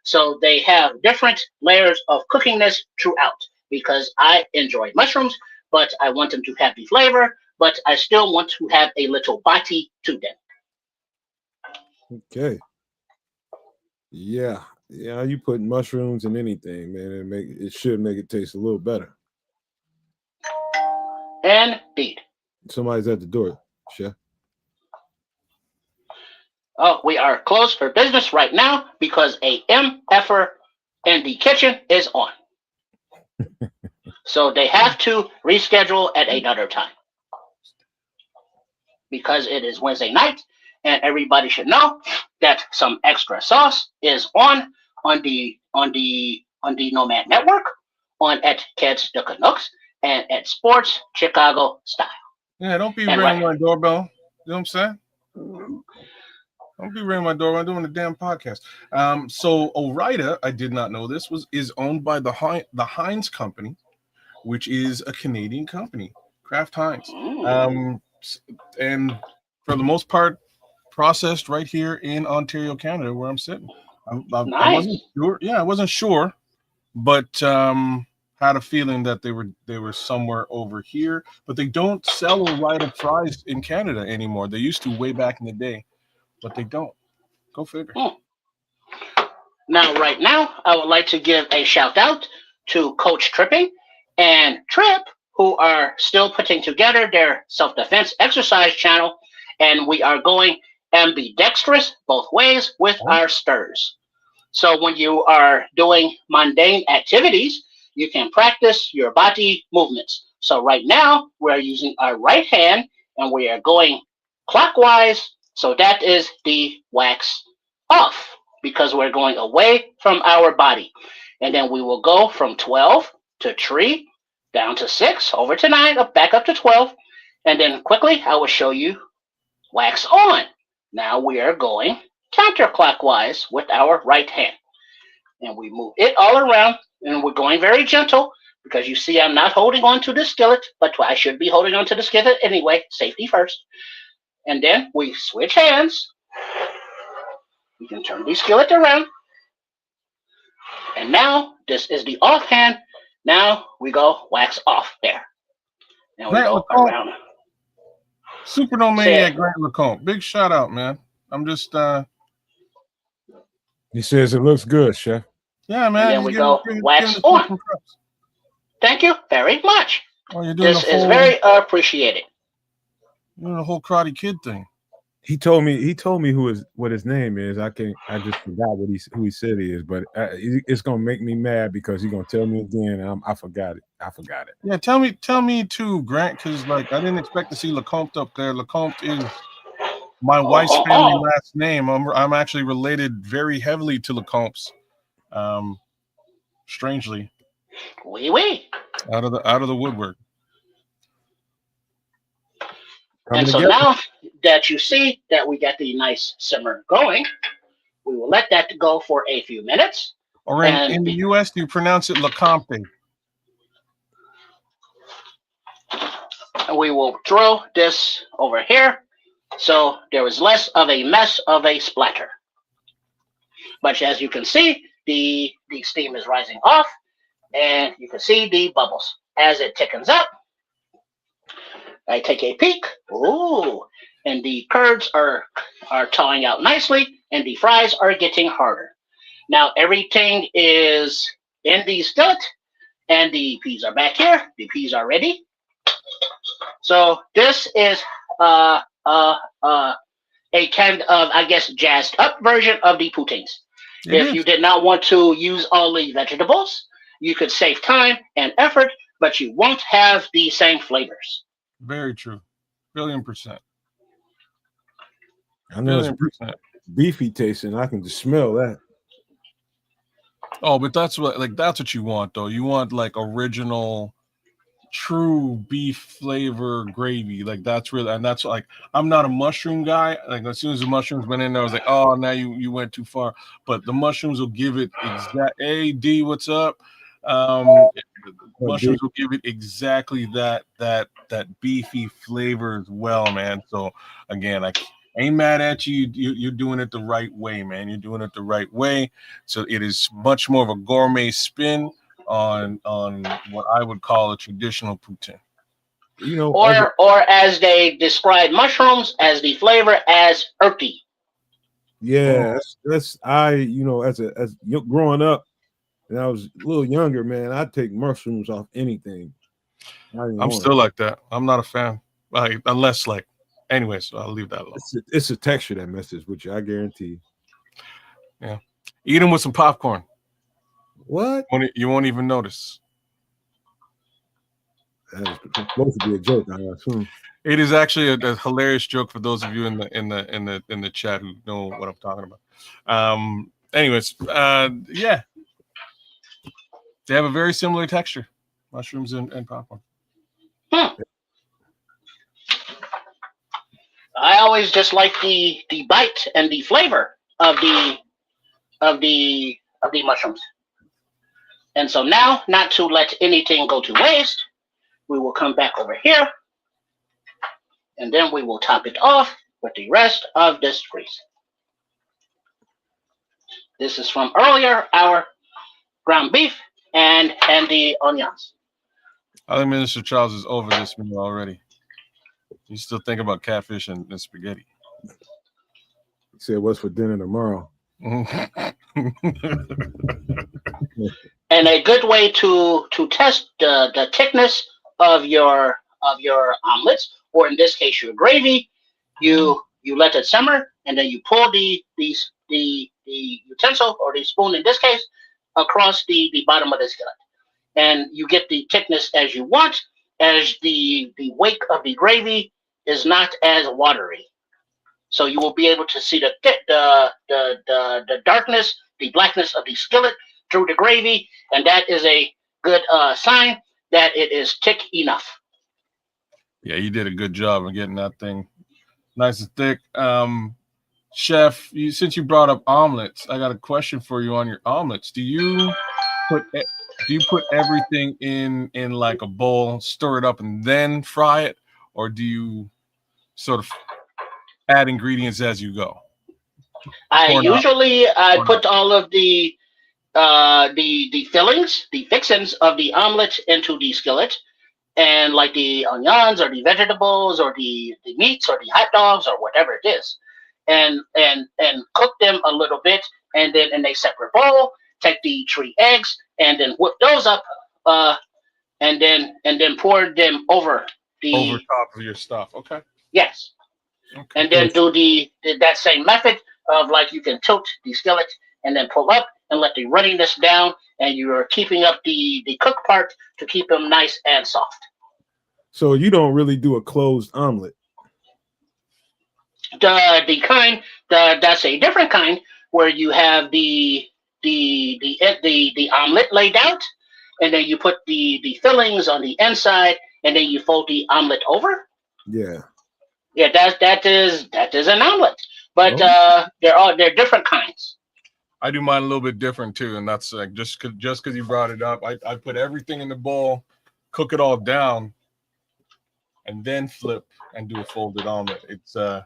So they have different layers of cooking this throughout because I enjoy mushrooms, but I want them to have the flavor, but I still want to have a little body to them. Okay. Yeah. Yeah, you put mushrooms in anything, man. It should make it taste a little better. Indeed. Somebody's at the door, chef. Oh, we are closed for business right now because a MFer in the kitchen is on. So they have to reschedule at another time because it is Wednesday night, and everybody should know that some extra sauce is on the Nomad Network, on at Kids the Canucks, and at Sports Chicago Style. Yeah, don't be And ringing right. my doorbell. You know what I'm saying? Don't be ringing my doorbell. I'm doing a damn podcast. So Orida, I did not know this, is owned by the Heinz Company, which is a Canadian company, Kraft Heinz. And for the most part, processed right here in Ontario, Canada, where I'm sitting. I Nice. wasn't sure. Yeah, I wasn't sure, but had a feeling that they were somewhere over here. But they don't sell Orida fries in Canada anymore. They used to way back in the day, but they don't. Go figure. Now, right now, I would like to give a shout out to Coach Tripping and Trip, who are still putting together their self-defense exercise channel, and we are going ambidextrous both ways with our stirs. So when you are doing mundane activities, you can practice your body movements. So right now, we're using our right hand, and we are going clockwise. So that is the wax off, because we're going away from our body. And then we will go from 12 to 3, down to 6, over to 9, back up to 12. And then quickly, I will show you wax on. Now we are going counterclockwise with our right hand. And we move it all around, and we're going very gentle because you see I'm not holding on to the skillet, but I should be holding on to the skillet anyway, safety first. And then we switch hands. We can turn the skillet around. And now this is the off hand. Now we go wax off there. Now we go around. Supernomaniac Grant LeCompte. Big shout out, man. I'm just He says it looks good, chef. Yeah, man. And then we go wax on. Thank you very much. Oh, this is very appreciated. You're doing the whole Karate Kid thing. He told me what his name is. I just forgot who he said he is, but it's gonna make me mad because he's gonna tell me again. And I forgot it. Yeah, tell me too, Grant, because like I didn't expect to see LeCompte up there. LeCompte is my wife's family last name. I'm actually related very heavily to LeCompte's. Strangely. Oui. Out of the woodwork. And so now that you see that we got the nice simmer going, we will let that go for a few minutes. Or in the U.S., do you pronounce it LeCompte? And we will throw this over here so there is less of a mess of a splatter. But as you can see, the steam is rising off, and you can see the bubbles. As it thickens up, I take a peek. Ooh, and the curds are thawing out nicely, and the fries are getting harder. Now everything is in the skillet, and the peas are back here. The peas are ready. So this is a kind of, I guess, jazzed up version of the poutines. If you did not want to use all the vegetables, you could save time and effort, but you won't have the same flavors. Very true. $1,000,000,000%. I know it's beefy tasting. I can just smell that. Oh, but that's what you want, though. You want like original, true beef flavor gravy. Like that's really, and that's like, I'm not a mushroom guy. Like as soon as the mushrooms went in there, I was like, oh, now you went too far. But the mushrooms will give it exact. Hey, D, what's up? Mushrooms will give it exactly that beefy flavor as well, man. So again, Ain't mad at you. You're doing it the right way, man. You're doing it the right way. So it is much more of a gourmet spin on what I would call a traditional poutine. You know, Or as they describe mushrooms, as the flavor as earthy. yeah, that's you know, as growing up, and I was a little younger, man, I'd take mushrooms off anything. I'm still like that. I'm not a fan, like unless like. Anyway, so I'll leave that alone. It's a texture that messes with you, I guarantee. Yeah, eat them with some popcorn. What? You won't even notice. That is supposed to be a joke, I assume. It is actually a hilarious joke for those of you in the chat who know what I'm talking about. Anyways, yeah, they have a very similar texture, mushrooms and popcorn. I always just like the bite and the flavor of the mushrooms. And so now, not to let anything go to waste, we will come back over here, and then we will top it off with the rest of this grease. This is from earlier, our ground beef and the onions. I think Minister Charles is over this meal already. You still think about catfish and spaghetti. He said, "What's for dinner tomorrow?" And a good way to test the thickness of your omelets, or in this case your gravy, you let it simmer, and then you pull the utensil, or the spoon in this case, across the bottom of the skillet, and you get the thickness as you want, as the wake of the gravy is not as watery. So you will be able to see the darkness, the blackness of the skillet through the gravy, and that is a good sign that it is thick enough. Yeah, you did a good job of getting that thing nice and thick. Chef, since you brought up omelets, I got a question for you on your omelets. Do you put everything in like a bowl, stir it up, and then fry it, or do you sort of add ingredients as you go? I usually put all of the fillings, the fixings of the omelet into the skillet, and like the onions or the vegetables or the meats or the hot dogs or whatever it is, and cook them a little bit, and then in a separate bowl, take the 3 eggs and then whip those up, and then pour them over top of your stuff. Okay. Yes. Okay. And then do that same method of, like, you can tilt the skillet and then pull up and let the runniness down, and you're keeping up the cooked part to keep them nice and soft. So you don't really do a closed omelet. The kind that's a different kind, where you have the omelet laid out, and then you put the fillings on the inside, and then you fold the omelet over. Yeah. Yeah, that is an omelet, but they're different kinds. I do mine a little bit different too, and that's like just because you brought it up, I put everything in the bowl, cook it all down, and then flip and do a folded omelet. It's I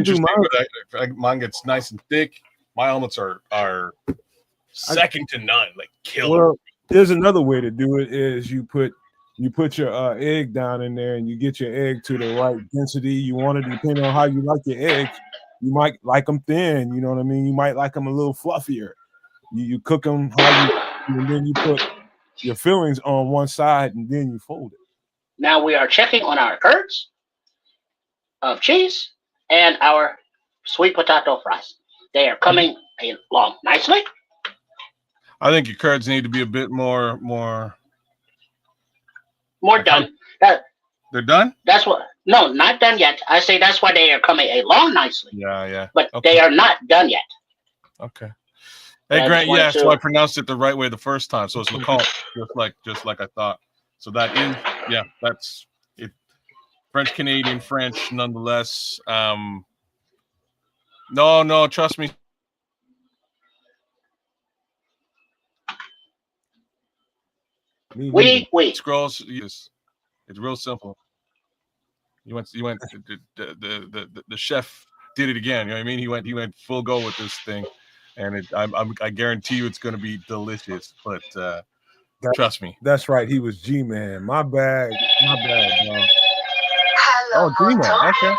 do mine. Mine gets nice and thick. My omelets are second to none, like killer. Well, there's another way to do it. Is you put your egg down in there, and you get your egg to the right density you want it. Depending on how you like your eggs, you might like them thin. You know what I mean? You might like them a little fluffier. You cook them and then you put your fillings on one side, and then you fold it. Now we are checking on our curds of cheese and our sweet potato fries. They are coming along nicely. I think your curds need to be a bit more done. They're done? That's what. No, not done yet. I say that's why they are coming along nicely. Yeah. But they are not done yet. Okay. Hey, Grant. Yeah, so I pronounced it the right way the first time. So it's Lacombe, just like I thought. So that is, yeah, that's it. French Canadian French, nonetheless. No, trust me. We scrolls. Yes, it's real simple. You went the chef did it again. You know what I mean? He went full go with this thing, and I guarantee you it's going to be delicious. But trust me. That's right. He was G-Man. My bad, dog. Oh, G-Man. Okay.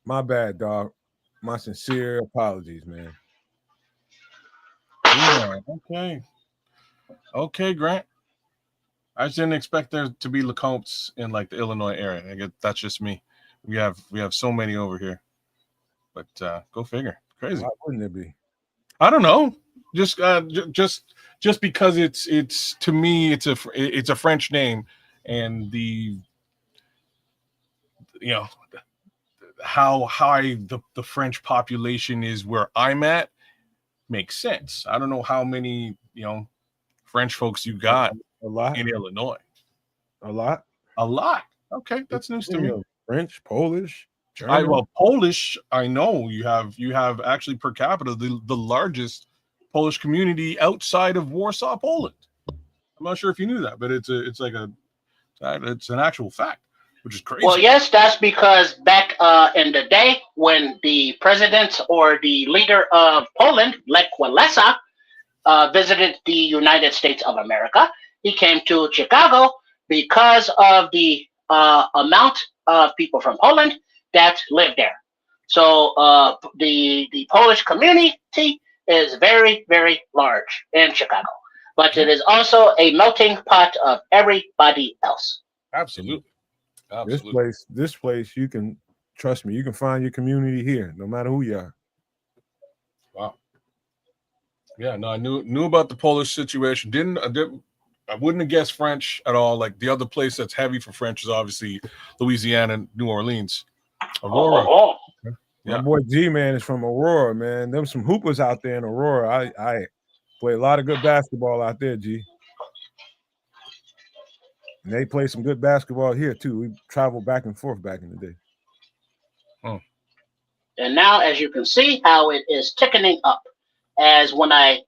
My bad, dog. My sincere apologies, man. Yeah, okay, Grant. I just didn't expect there to be Lecomptes in like the Illinois area. I guess that's just me. We have so many over here, but go figure. Crazy. Why wouldn't it be? I don't know. Just because it's to me it's a French name, and the how high the French population is where I'm at makes sense. I don't know how many French folks you got A lot in Illinois. A lot. Okay, that's news to me. French, Polish, German. Polish. I know you have actually per capita the largest Polish community outside of Warsaw, Poland. I'm not sure if you knew that, but it's an actual fact, which is crazy. Well, yes, that's because back in the day when the president or the leader of Poland, Lech Walesa, visited the United States of America, he came to Chicago because of the amount of people from Poland that lived there. So the Polish community is very, very large in Chicago, but it is also a melting pot of everybody else. Absolutely. This place, you can trust me. You can find your community here, no matter who you are. Wow. Yeah, no, I knew about the Polish situation. I wouldn't have guessed French at all. Like the other place that's heavy for French is obviously Louisiana, New Orleans, Aurora. My boy G-Man is from Aurora, man. Them some hoopers out there in Aurora. I play a lot of good basketball out there, G. And they play some good basketball here too. We traveled back and forth back in the day. And now, as you can see, how it is thickening up. As when I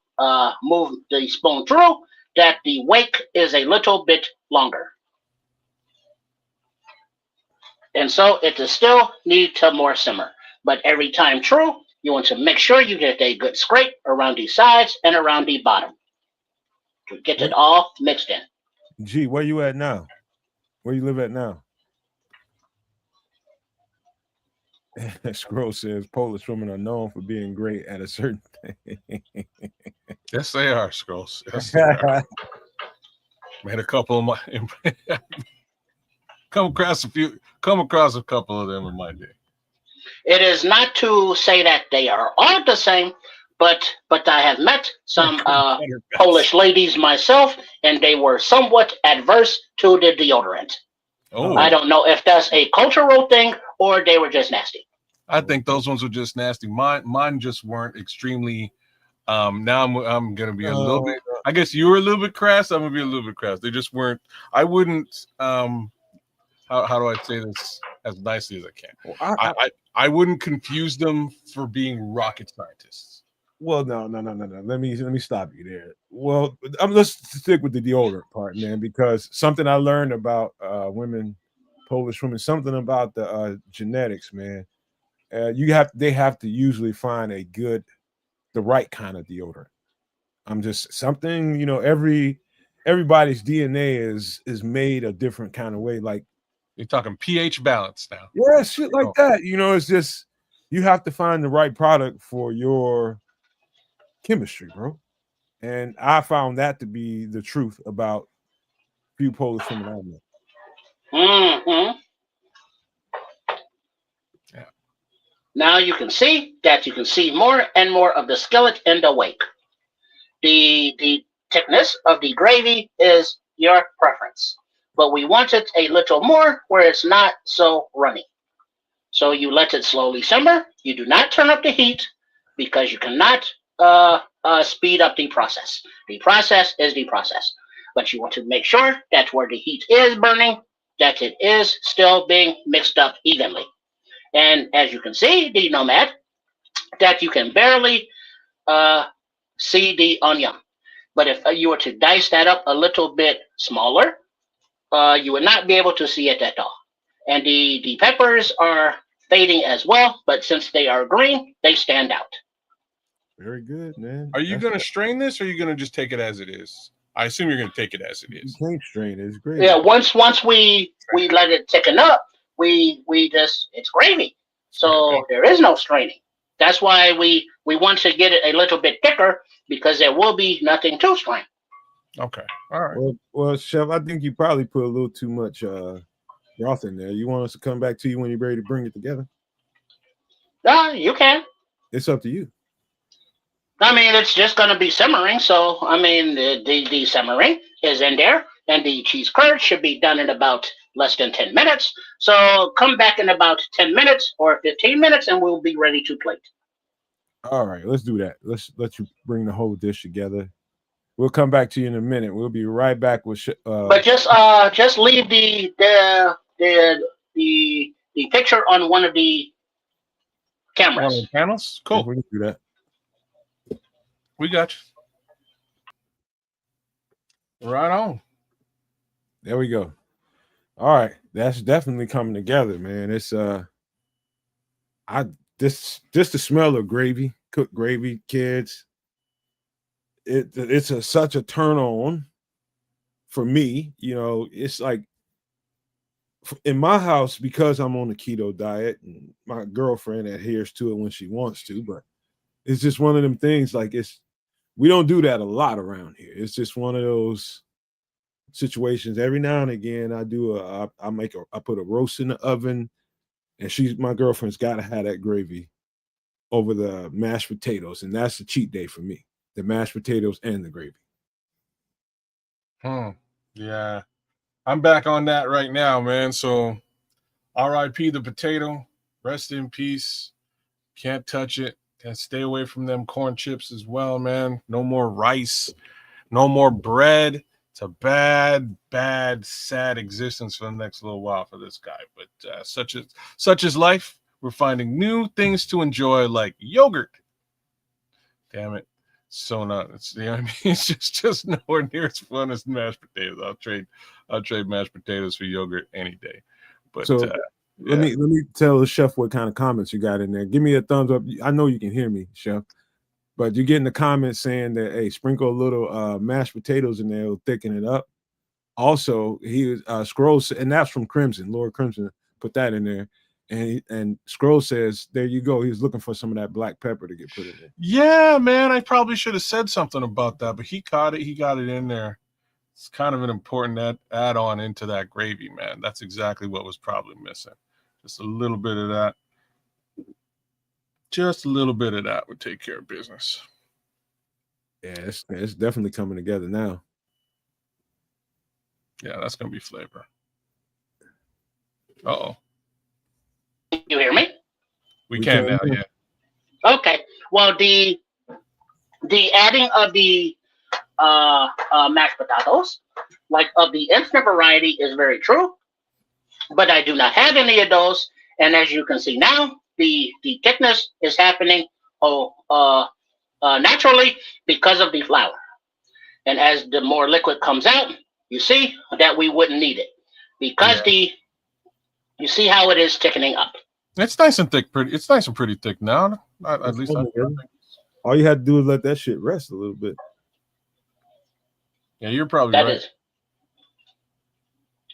move the spoon through, that the wake is a little bit longer. And so it will still need to more simmer. But every time through, you want to make sure you get a good scrape around the sides and around the bottom to get it all mixed in. Gee, where you at now? Where you live at now? Scroll says Polish women are known for being great at a certain thing. Yes, they are, Scrolls. Yes, they are. Made a couple of my come across a couple of them in my day. It is not to say that they are all the same, but I have met some Polish ladies myself, and they were somewhat adverse to the deodorant. Oh, I don't know if that's a cultural thing or they were just nasty. I think those ones were just nasty. Mine just weren't extremely. Now I'm gonna be a little bit. I guess you were a little bit crass. I'm gonna be a little bit crass. They just weren't. I wouldn't. How do I say this as nicely as I can? Well, I wouldn't confuse them for being rocket scientists. Well, no. Let me stop you there. Well, let's stick with the deodorant part, man, because something I learned about women, Polish women, something about the genetics, man. They have to usually find the right kind of deodorant. I'm just something, everybody's DNA is made a different kind of way. Like you're talking pH balance now. Yeah, shit like that. It's just you have to find the right product for your chemistry, bro. And I found that to be the truth about few Polish women I met. Mm-hmm. Yeah. Now you can see more and more of the skillet in the wake. The thickness of the gravy is your preference, but we want it a little more where it's not so runny. So you let it slowly simmer. You do not turn up the heat because you cannot speed up the process. The process is the process, but you want to make sure that where the heat is burning, that it is still being mixed up evenly. And as you can see, the Nomad, that you can barely see the onion. But if you were to dice that up a little bit smaller, you would not be able to see it at all. And the peppers are fading as well, but since they are green, they stand out. Very good, man. Are you going to strain this, or are you going to just take it as it is? I assume you're going to take it as it You is. can't strain it. It's great. Yeah, once we let it thicken up, we just it's gravy. So there is no straining. That's why we want to get it a little bit thicker because there will be nothing to strain. Okay. All right. Well, Chef, I think you probably put a little too much broth in there. You want us to come back to you when you're ready to bring it together? You can. It's up to you. I mean, it's just going to be simmering. So, I mean, the simmering is in there, and the cheese curd should be done in about less than 10 minutes. So, come back in about 10 minutes or 15 minutes, and we'll be ready to plate. All right, let's do that. Let's let you bring the whole dish together. We'll come back to you in a minute. We'll be right back with. But just leave the picture on one of the cameras. One of the panels? Cool. We can do that. We got you. Right on. There we go. All right, that's definitely coming together, man. It's just the smell of gravy, cooked gravy, kids. It's such a turn on for me. You know, it's like in my house, because I'm on the keto diet, and my girlfriend adheres to it when she wants to, but it's just one of them things. Like we don't do that a lot around here. It's just one of those situations. Every now and again, I put a roast in the oven, and my girlfriend's got to have that gravy over the mashed potatoes, and that's the cheat day for me. The mashed potatoes and the gravy. Yeah. I'm back on that right now, man. So RIP the potato. Rest in peace. Can't touch it. And stay away from them corn chips as well, man. No more rice. No more bread. It's a bad, sad existence for the next little while for this guy. But such is life. We're finding new things to enjoy, like yogurt. Damn it. So not, it's, you know what I mean? It's just nowhere near as fun as mashed potatoes. I'll trade mashed potatoes for yogurt any day. But so let me tell the chef what kind of comments you got in there. Give me a thumbs up. I know you can hear me, chef, but you're getting the comments saying that, hey, sprinkle a little mashed potatoes in there, it'll thicken it up. Also, he scrolls, and that's from Crimson. Lord Crimson put that in there. And Scroll says, there you go. He's looking for some of that black pepper to get put in there. Yeah, man. I probably should have said something about that, but he caught it. He got it in there. It's kind of an important add-on into that gravy, man. That's exactly what was probably missing. Just a little bit of that. Just a little bit of that would take care of business. Yeah, it's definitely coming together now. Yeah, that's going to be flavor. Uh-oh. You hear me? We can now, yeah. Okay. Well, the adding of the mashed potatoes, like of the instant variety, is very true. But I do not have any of those, and as you can see now, the thickness is happening naturally because of the flour. And as the more liquid comes out, you see that we wouldn't need it because you see how it is thickening up. It's nice and thick, it's nice and pretty thick now. At least all you had to do is let that shit rest a little bit. Yeah, you're probably right.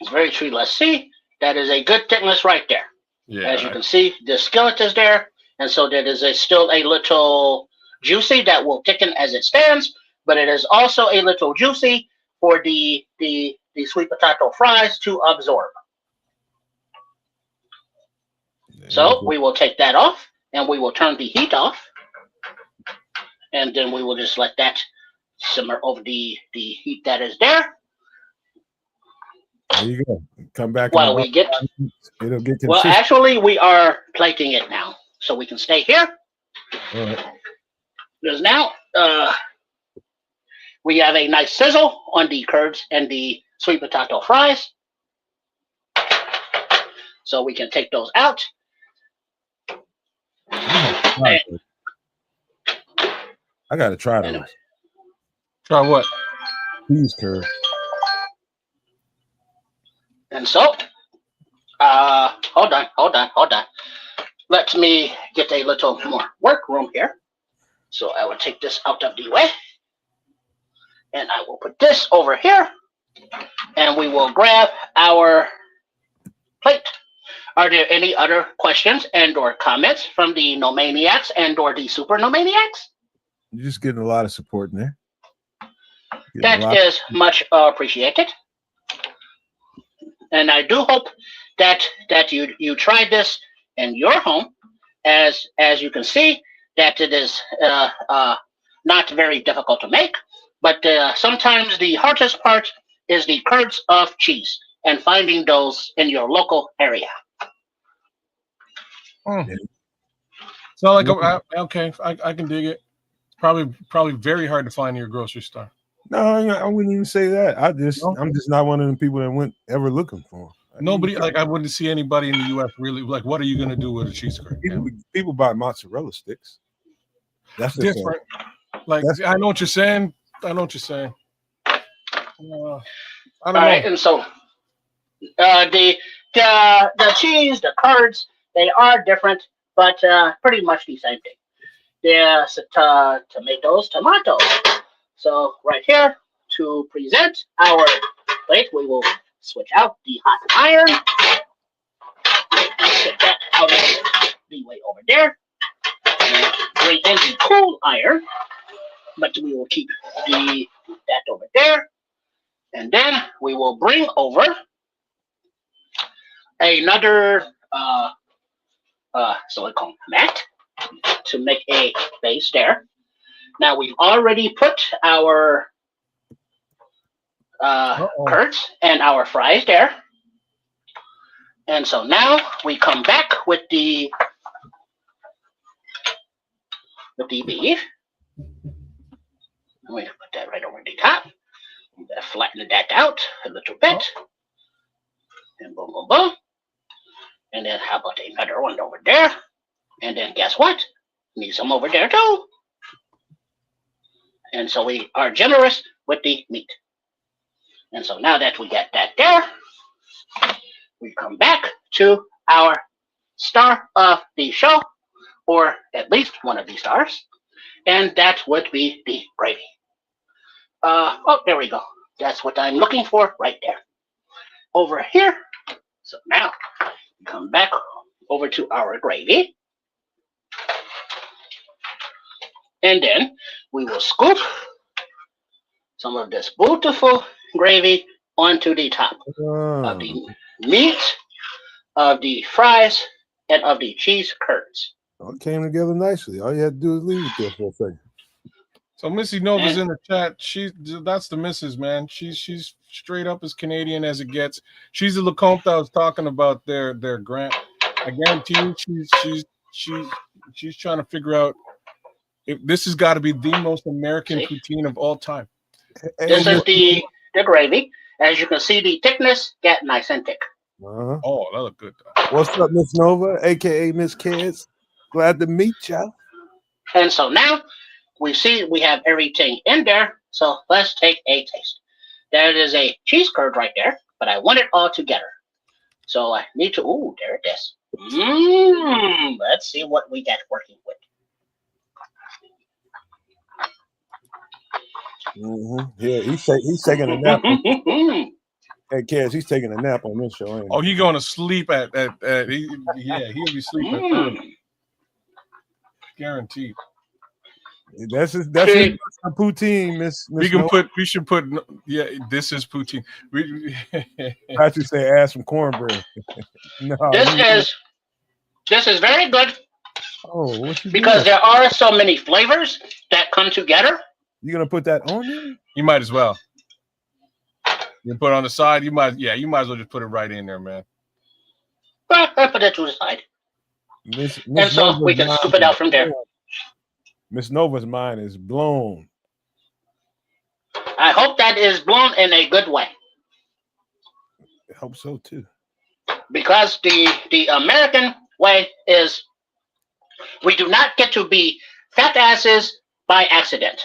It's very true. Let's see. That is a good thickness right there. Yeah. As you can see, the skillet is there, and so there is still a little juicy that will thicken as it stands, but it is also a little juicy for the sweet potato fries to absorb. So we will take that off, and we will turn the heat off, and then we will just let that simmer over the heat that is there. There you go. Come back. Well, it'll get consistent. Well, actually, we are plating it now, so we can stay here. All right. Because now we have a nice sizzle on the curds and the sweet potato fries. So we can take those out. I gotta try those. Anyway. Try what? Cheese curd. And so, hold on. let me get a little more work room here. So I will take this out of the way. And I will put this over here. And we will grab our plate. Are there any other questions and or comments from the Nomaniacs and or the Super Nomaniacs? You're just getting a lot of support in there. That is much appreciated. And I do hope that you try this in your home. As you can see, that it is not very difficult to make. But sometimes the hardest part is the curds of cheese and finding those in your local area. So like okay, I can dig it. It's probably very hard to find in your grocery store. No, I wouldn't even say that. I'm just not one of them people that went ever looking for them. Nobody, like, I wouldn't see anybody in the U.S. really like. What are you gonna do with a cheese curd? People buy mozzarella sticks. That's different. Like, I know what you're saying. I don't know. All right, and so the cheese, the curds, they are different, but pretty much the same thing. There's tomatoes. So right here, to present our plate, we will switch out the hot iron. Get that out of the way over there. And bring in the cool iron, but we will keep that over there. And then we will bring over another silicone mat to make a base there. Now we've already put our curds and our fries there. And so now we come back with the beef. I'm going to put that right over the top. I'm going to flatten that out a little bit. And boom, boom, boom. And then how about another one over there? And then guess what? Need some over there too. And so we are generous with the meat. And so now that we get that there, we come back to our star of the show, or at least one of the stars, and that would be the gravy. Oh, there we go. That's what I'm looking for right there. Over here. So now we come back over to our gravy. And then we will scoop some of this beautiful gravy onto the top of the meat, of the fries, and of the cheese curds. It came together nicely. All you had to do is leave it there for a second. So Missy Nova's in the chat. That's the missus, man. She's straight up as Canadian as it gets. She's the Lecomte I was talking about their grant. I guarantee you she's trying to figure out if this has got to be the most American poutine of all time. This is the gravy. As you can see, the thickness get nice and thick. Oh, that look good. What's up, Miss Nova, aka Miss Kids? Glad to meet y'all. And so now we see we have everything in there. So let's take a taste. There is a cheese curd right there, but I want it all together. So I need to. Ooh, there it is. Let's see what we get working with. Yeah, he's taking a nap. Hey, Kaz, he's taking a nap on this show. Oh, he's going to sleep at he'll be sleeping. Guaranteed. That's his poutine, Miss. We should put this is poutine. I should say add some cornbread. No, this is very good. Oh, what you because doing? there are so many flavors that come together. You gonna put that on there? You might as well. You put it on the side. You might as well just put it right in there, man. Well, I put it to the side. And so we can scoop it out from there. Miss Nova's mind is blown. I hope that is blown in a good way. I hope so too. Because the American way is we do not get to be fat asses by accident.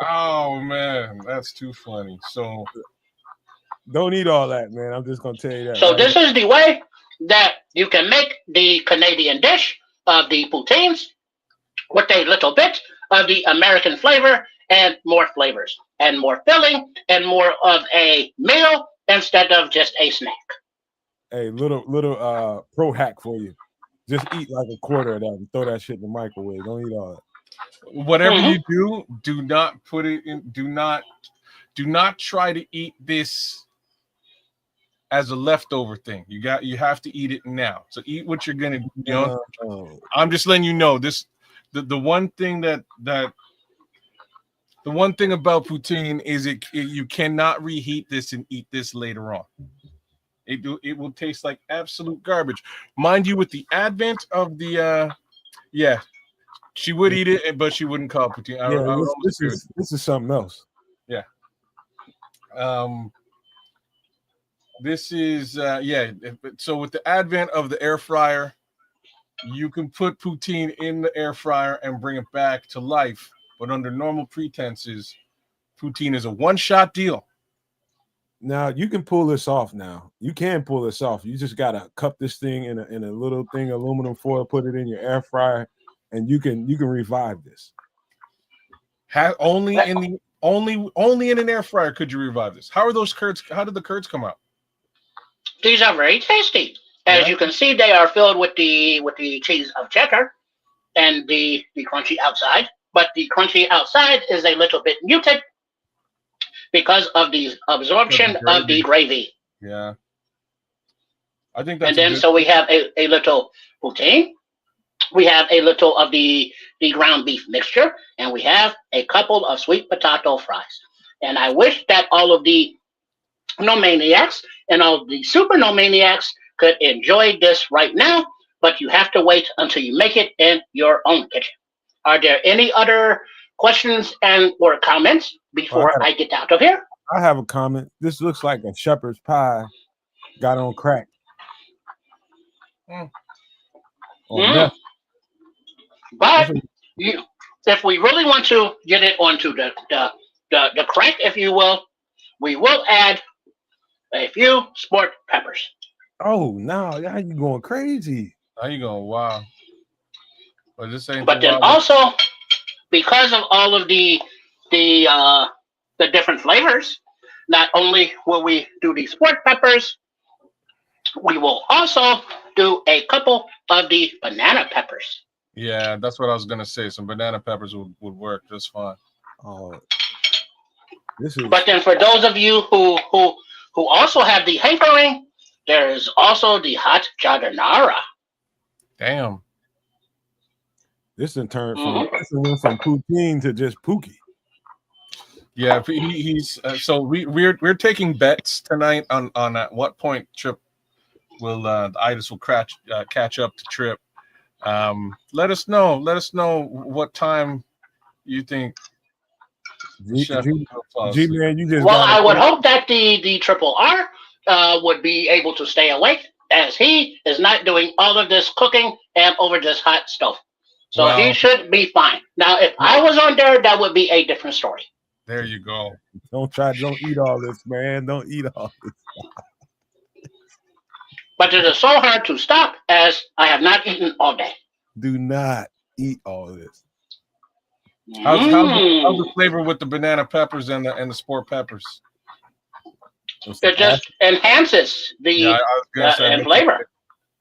Oh man, that's too funny. So Don't eat all that, man. I'm just gonna tell you that. So Right this is the way that you can make the Canadian dish of the poutines with a little bit of the American flavor and more flavors and more filling and more of a meal instead of just a snack. Hey, little pro hack for you. Just eat like a quarter of that and throw that shit in the microwave. Don't eat all that. Whatever you do not put it in. Do not try to eat this as a leftover thing. You have to eat it now. So eat what you're gonna. I'm just letting you know this. The one thing that the one thing about poutine is you cannot reheat this and eat this later on. It will taste like absolute garbage. Mind you, with the advent of the she would eat it, but she wouldn't call it poutine. This is something else. Yeah. This is So with the advent of the air fryer, you can put poutine in the air fryer and bring it back to life. But under normal pretenses, poutine is a one-shot deal. Now you can pull this off. You can pull this off. You just gotta cup this thing in a little thing, aluminum foil, put it in your air fryer, and you can revive this. Only in an air fryer could you revive this. How are those curds? How did the curds come out? These are very tasty. As you can see, they are filled with the cheese of cheddar and the crunchy outside. But the crunchy outside is a little bit muted because of the absorption of the gravy. Yeah. I think that's and then so we have a little poutine. We have a little of the ground beef mixture, and we have a couple of sweet potato fries. And I wish that all of the no-maniacs and all of the super no-maniacs could enjoy this right now, but you have to wait until you make it in your own kitchen. Are there any other questions or comments before I get out of here? I have a comment. This looks like a shepherd's pie got on crack. But if we really want to get it onto the crack, if you will, we will add a few sport peppers. Oh, now you going crazy. Now you going wow. But then also, because of all of the different flavors, not only will we do the sport peppers, we will also do a couple of the banana peppers. Yeah, that's what I was gonna say. Some banana peppers would work just fine. Oh, But then for those of you who also have the hankering, there is also the hot jardinara. Damn. This in turn from poutine to just pookie. Yeah, he's so we're taking bets tonight on at what point Trip will the itis will catch up to Trip. Let us know what time you think. G-Man, you just I would hope that the Triple R would be able to stay awake, as he is not doing all of this cooking and over this hot stove. So he should be fine. Now, if I was on there, that would be a different story. There you go. Don't eat all this, man. Don't eat all this. But it is so hard to stop, as I have not eaten all day. Do not eat all this. How's the flavor with the banana peppers and the sport peppers? It just enhances the flavor.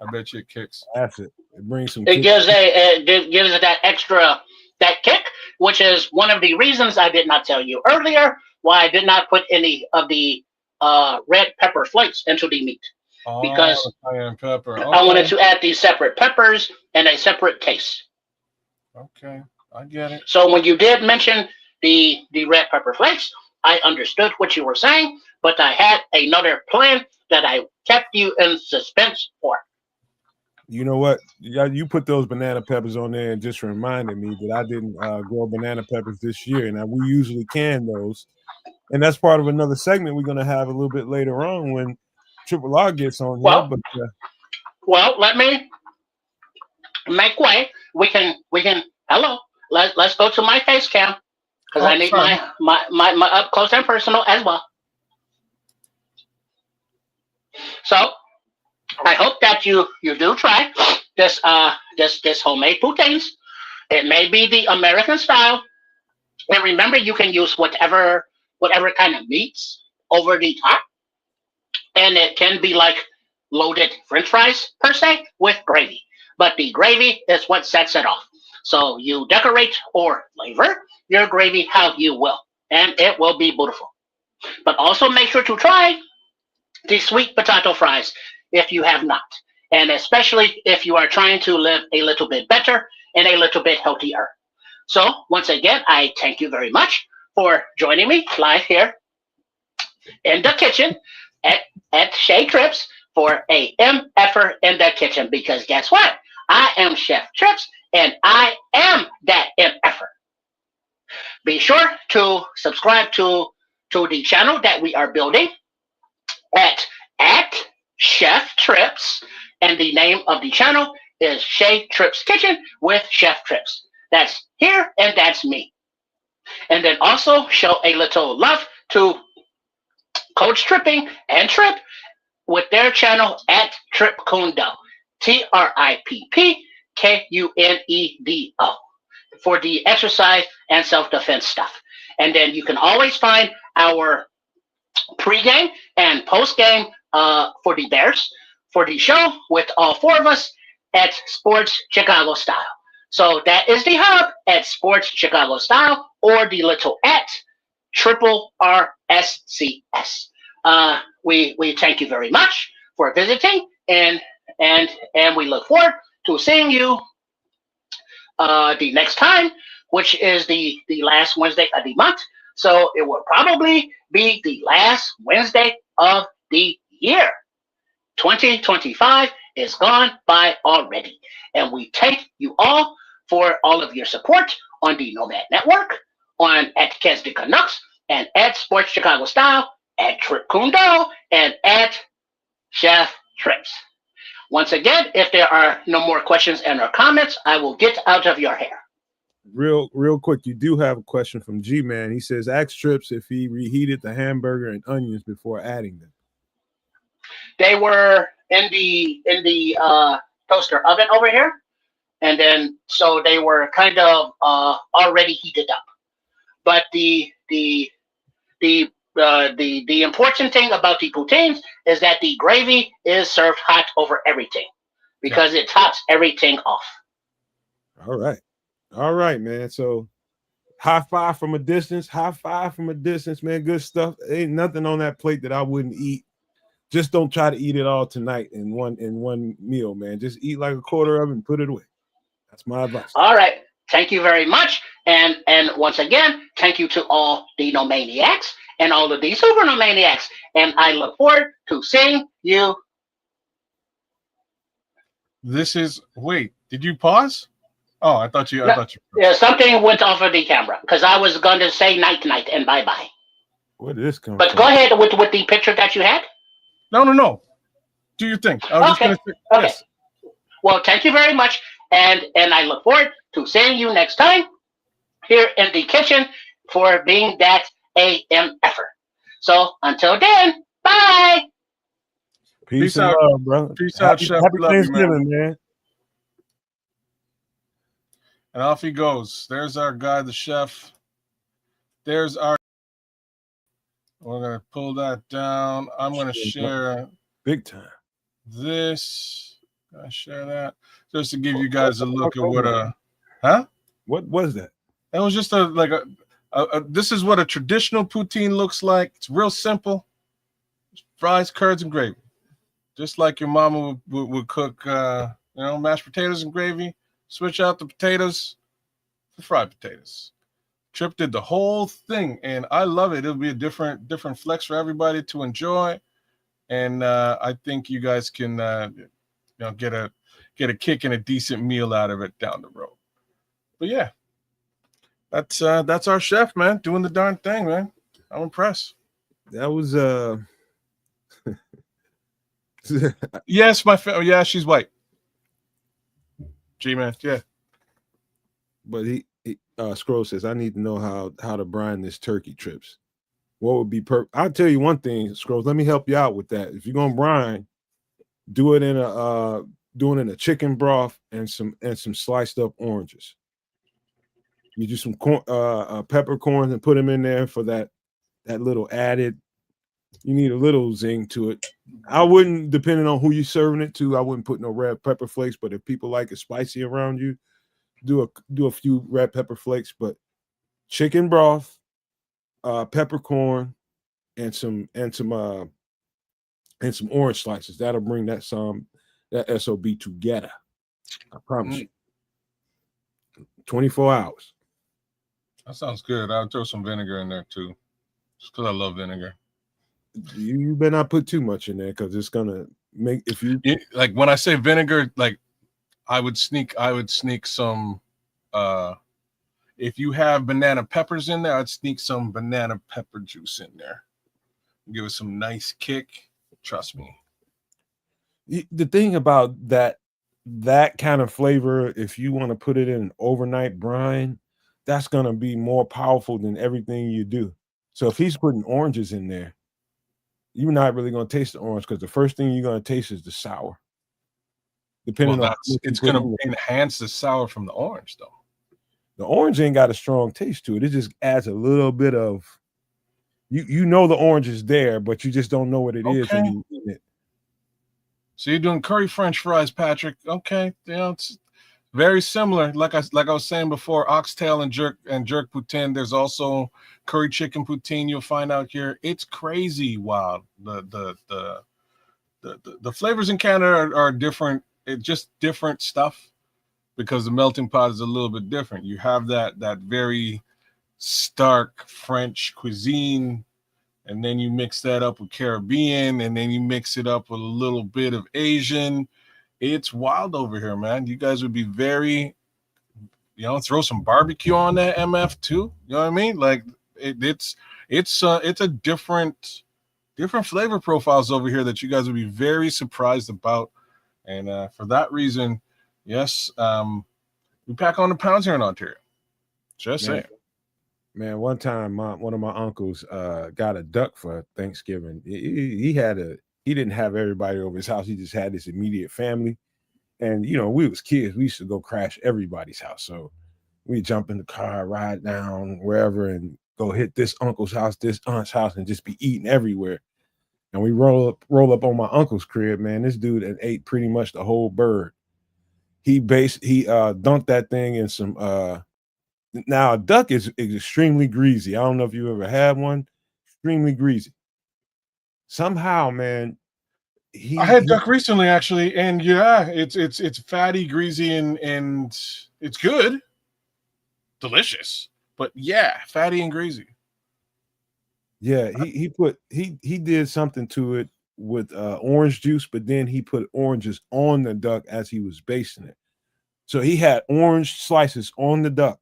I bet you it kicks. Acid. It brings some. It gives it that extra kick, which is one of the reasons I did not tell you earlier why I did not put any of the red pepper flakes into the meat. Because cayenne pepper. Okay. I wanted to add these separate peppers and a separate taste. Okay, I get it. So when you did mention the red pepper flakes, I understood what you were saying, but I had another plan that I kept you in suspense for. You know what? You put those banana peppers on there and just reminded me that I didn't grow banana peppers this year. Now, we usually can those. And that's part of another segment we're going to have a little bit later on when Triple R gets on here. Well, let me make way. We can. Hello. Let's go to my face cam because I need my up close and personal as well. that you do try this homemade poutines. It may be the American style, and remember, you can use whatever kind of meats over the top, and it can be like loaded French fries per se with gravy. But the gravy is what sets it off. So you decorate or flavor your gravy how you will, and it will be beautiful. But also make sure to try the sweet potato fries if you have not, and especially if you are trying to live a little bit better and a little bit healthier. So once again, I thank you very much for joining me live here in the kitchen at Shea Trips for a MFer in the kitchen, because guess what? I am Chef Trips and I am that MFer. Be sure to subscribe to the channel that we are building at Chef Trips, and the name of the channel is Shea Trips Kitchen with Chef Trips. That's here and that's me. And then also show a little love to Coach Tripping and Trip with their channel at Trip Kundo, TRIPPKUNEDO, for the exercise and self-defense stuff. And then you can always find our pregame and postgame for the Bears, for the show with all four of us at Sports Chicago Style. So that is the hub at Sports Chicago Style, or the little at triple RSCS. We thank you very much for visiting, and we look forward to seeing you the next time, which is the last Wednesday of the month. So it will probably be the last Wednesday of the year. 2025 is gone by already, and we thank you all for all of your support on the Nomad Network, on at Kesdi Canucks, and at Sports Chicago Style, at Trip Kundo, and at Chef Trips. Once again, if there are no more questions and or comments, I will get out of your hair. Real quick, you do have a question from G-Man. He says, ask Trips if he reheated the hamburger and onions before adding them. They were in the toaster oven over here, and then so they were kind of already heated up. But the important thing about the poutines is that the gravy is served hot over everything, because it tops everything off. All right, man. So high five from a distance, man. Good stuff. Ain't nothing on that plate that I wouldn't eat. Just don't try to eat it all tonight in one meal, man. Just eat like a quarter of it and put it away. That's my advice. All right. Thank you very much. And once again, thank you to all the Nomaniacs and all of the Super Nomaniacs. And I look forward to seeing you. Wait, did you pause? Oh, I thought you. Yeah, something went off of the camera because I was going to say night and bye. Where did this come from? But go ahead with the picture that you had. No. Do your thing. I was just going to say. Okay. Yes. Well, thank you very much, and I look forward to seeing you next time here in the kitchen for being that AMFer. So until then, bye. Peace out, love, brother. Peace out, Chef. Happy Love Thanksgiving, you, man. And off he goes. There's our guy, the chef. There's our. We're going to pull that down. I'm going to share. Big time. This. I share that just to give you guys a look at what huh? What was that? That was just this is what a traditional poutine looks like. It's real simple. Fries, curds, and gravy. Just like your mama would cook, mashed potatoes and gravy. Switch out the potatoes for fried potatoes. Trip did the whole thing, and I love it. It'll be a different flex for everybody to enjoy, and I think you guys can, get a kick and a decent meal out of it down the road. But yeah, that's our chef, man, doing the darn thing, man. I'm impressed. That was yes, yeah, she's white. G-man, yeah. But he Scroll says, I need to know how to brine this turkey, Trips. What would be I'll tell you one thing, Scrolls. Let me help you out with that. If you're gonna brine, Do it in a chicken broth and some sliced up oranges. You do some peppercorns and put them in there for that little added. You need a little zing to it. I wouldn't, depending on who you're serving it to, I wouldn't put no red pepper flakes. But if people like it spicy around you, do a few red pepper flakes. But chicken broth, peppercorn, and some orange slices. That'll bring that SOB together. I promise you. 24 hours. That sounds good. I'll throw some vinegar in there too, just because I love vinegar. You better not put too much in there because it's gonna make like when I say vinegar, like I would sneak some. If you have banana peppers in there, I'd sneak some banana pepper juice in there. Give it some nice kick. Trust me. The thing about that kind of flavor, if you want to put it in an overnight brine, that's gonna be more powerful than everything you do. So if he's putting oranges in there, you're not really going to taste the orange because the first thing you're going to taste is the sour. Depending on it's going to enhance the sour from the orange, though. The orange ain't got a strong taste to it. It just adds a little bit of you know the orange is there, but you just don't know what it is when you eat it. So you're doing curry French fries, Patrick. Okay, it's very similar. Like I was saying before, oxtail and jerk poutine. There's also curry chicken poutine. You'll find out here. It's crazy wild. The flavors in Canada are different. It's just different stuff because the melting pot is a little bit different. You have that very stark French cuisine, and then you mix that up with Caribbean, and then you mix it up with a little bit of Asian. It's wild over here, man. You guys would be very, throw some barbecue on that MF too. You know what I mean? Like it's a different flavor profiles over here that you guys would be very surprised about. And for that reason, yes, we pack on the pounds here in Ontario. Just saying. Man, one time one of my uncles got a duck for Thanksgiving. He didn't have everybody over his house. He just had his immediate family. And, we was kids. We used to go crash everybody's house. So we jump in the car, ride down wherever and go hit this uncle's house, this aunt's house, and just be eating everywhere. And we roll up on my uncle's crib, man. This dude had ate pretty much the whole bird. He dunked that thing in some now a duck is extremely greasy. I don't know if you ever had one. Extremely greasy. Somehow, man, I had duck recently, actually, and yeah, it's fatty, greasy, and it's good, delicious, but yeah, fatty and greasy. Yeah, he did something to it with orange juice, but then he put oranges on the duck as he was basting it. So he had orange slices on the duck,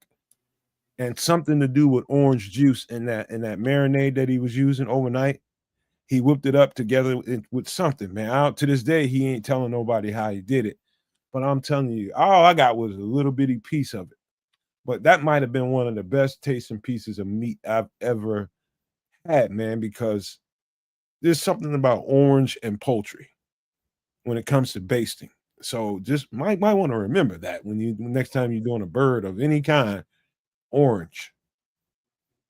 and something to do with orange juice in that marinade that he was using overnight. He whipped it up together with something, man. To this day, he ain't telling nobody how he did it. But I'm telling you, all I got was a little bitty piece of it. But that might have been one of the best tasting pieces of meat I've ever had, man, because there's something about orange and poultry when it comes to basting. So just might want to remember that when next time you're doing a bird of any kind, orange.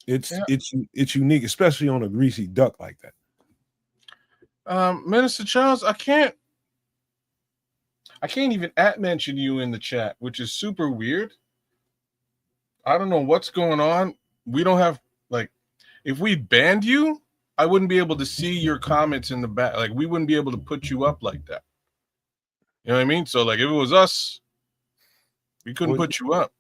It's unique, especially on a greasy duck like that. Minister Charles, I can't even mention you in the chat, which is super weird. I don't know what's going on. We don't have, like, if we banned you, I wouldn't be able to see your comments in the back. Like, we wouldn't be able to put you up like that. You know what I mean? So, like, if it was us, we couldn't put you up.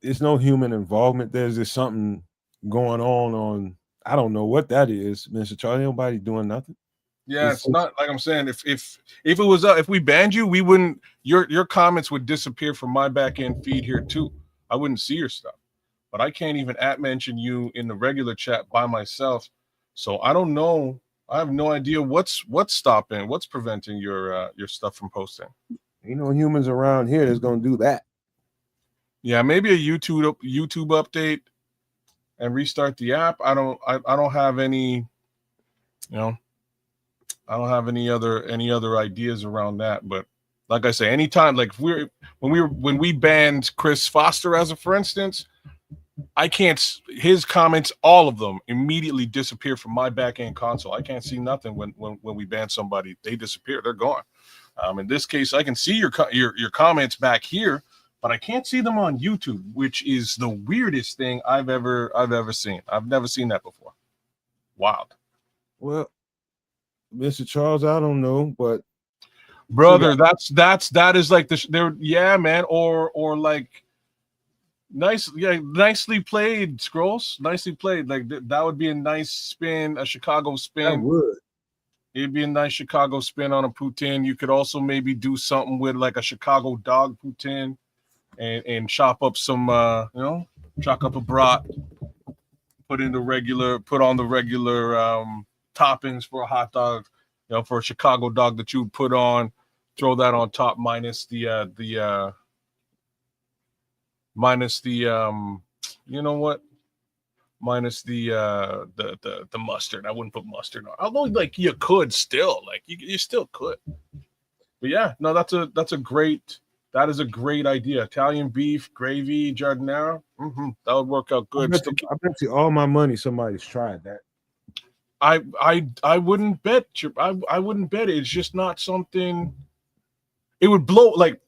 There's no human involvement. There's just something going on. I don't know what that is, Mr. Charlie. Nobody doing nothing. Yeah, it's not like I'm saying. If it was if we banned you, we wouldn't. Your comments would disappear from my back end feed here too. I wouldn't see your stuff, but I can't even mention you in the regular chat by myself. So I don't know. I have no idea what's stopping, what's preventing your stuff from posting. Humans around here that's gonna do that. Yeah, maybe a YouTube update and restart the app. I don't have any, I don't have any other ideas around that. But like I say, anytime, like when we banned Chris Foster as for instance, I can't. His comments, all of them, immediately disappear from my back end console. I can't see nothing when we ban somebody. They disappear. They're gone. In this case, I can see your comments back here, but I can't see them on YouTube, which is the weirdest thing I've ever seen. I've never seen that before. Wild. Well, Mr. Charles, I don't know, but brother, that is like there. Yeah, man. Or like nicely played, Scrolls. Nicely played. Like that would be a nice spin, a Chicago spin. That would. It'd be a nice Chicago spin on a poutine. You could also maybe do something with like a Chicago dog poutine and chop up some chop up a brat, put on the regular toppings for a hot dog, for a Chicago dog that you would put on, throw that on top minus the mustard. I wouldn't put mustard on. Although like you could still, like you still could. But yeah, no, that is a great idea. Italian beef, gravy, giardiniera. That would work out good. I bet you all my money somebody's tried that. I wouldn't bet I wouldn't bet it. It's just not something. It would blow, like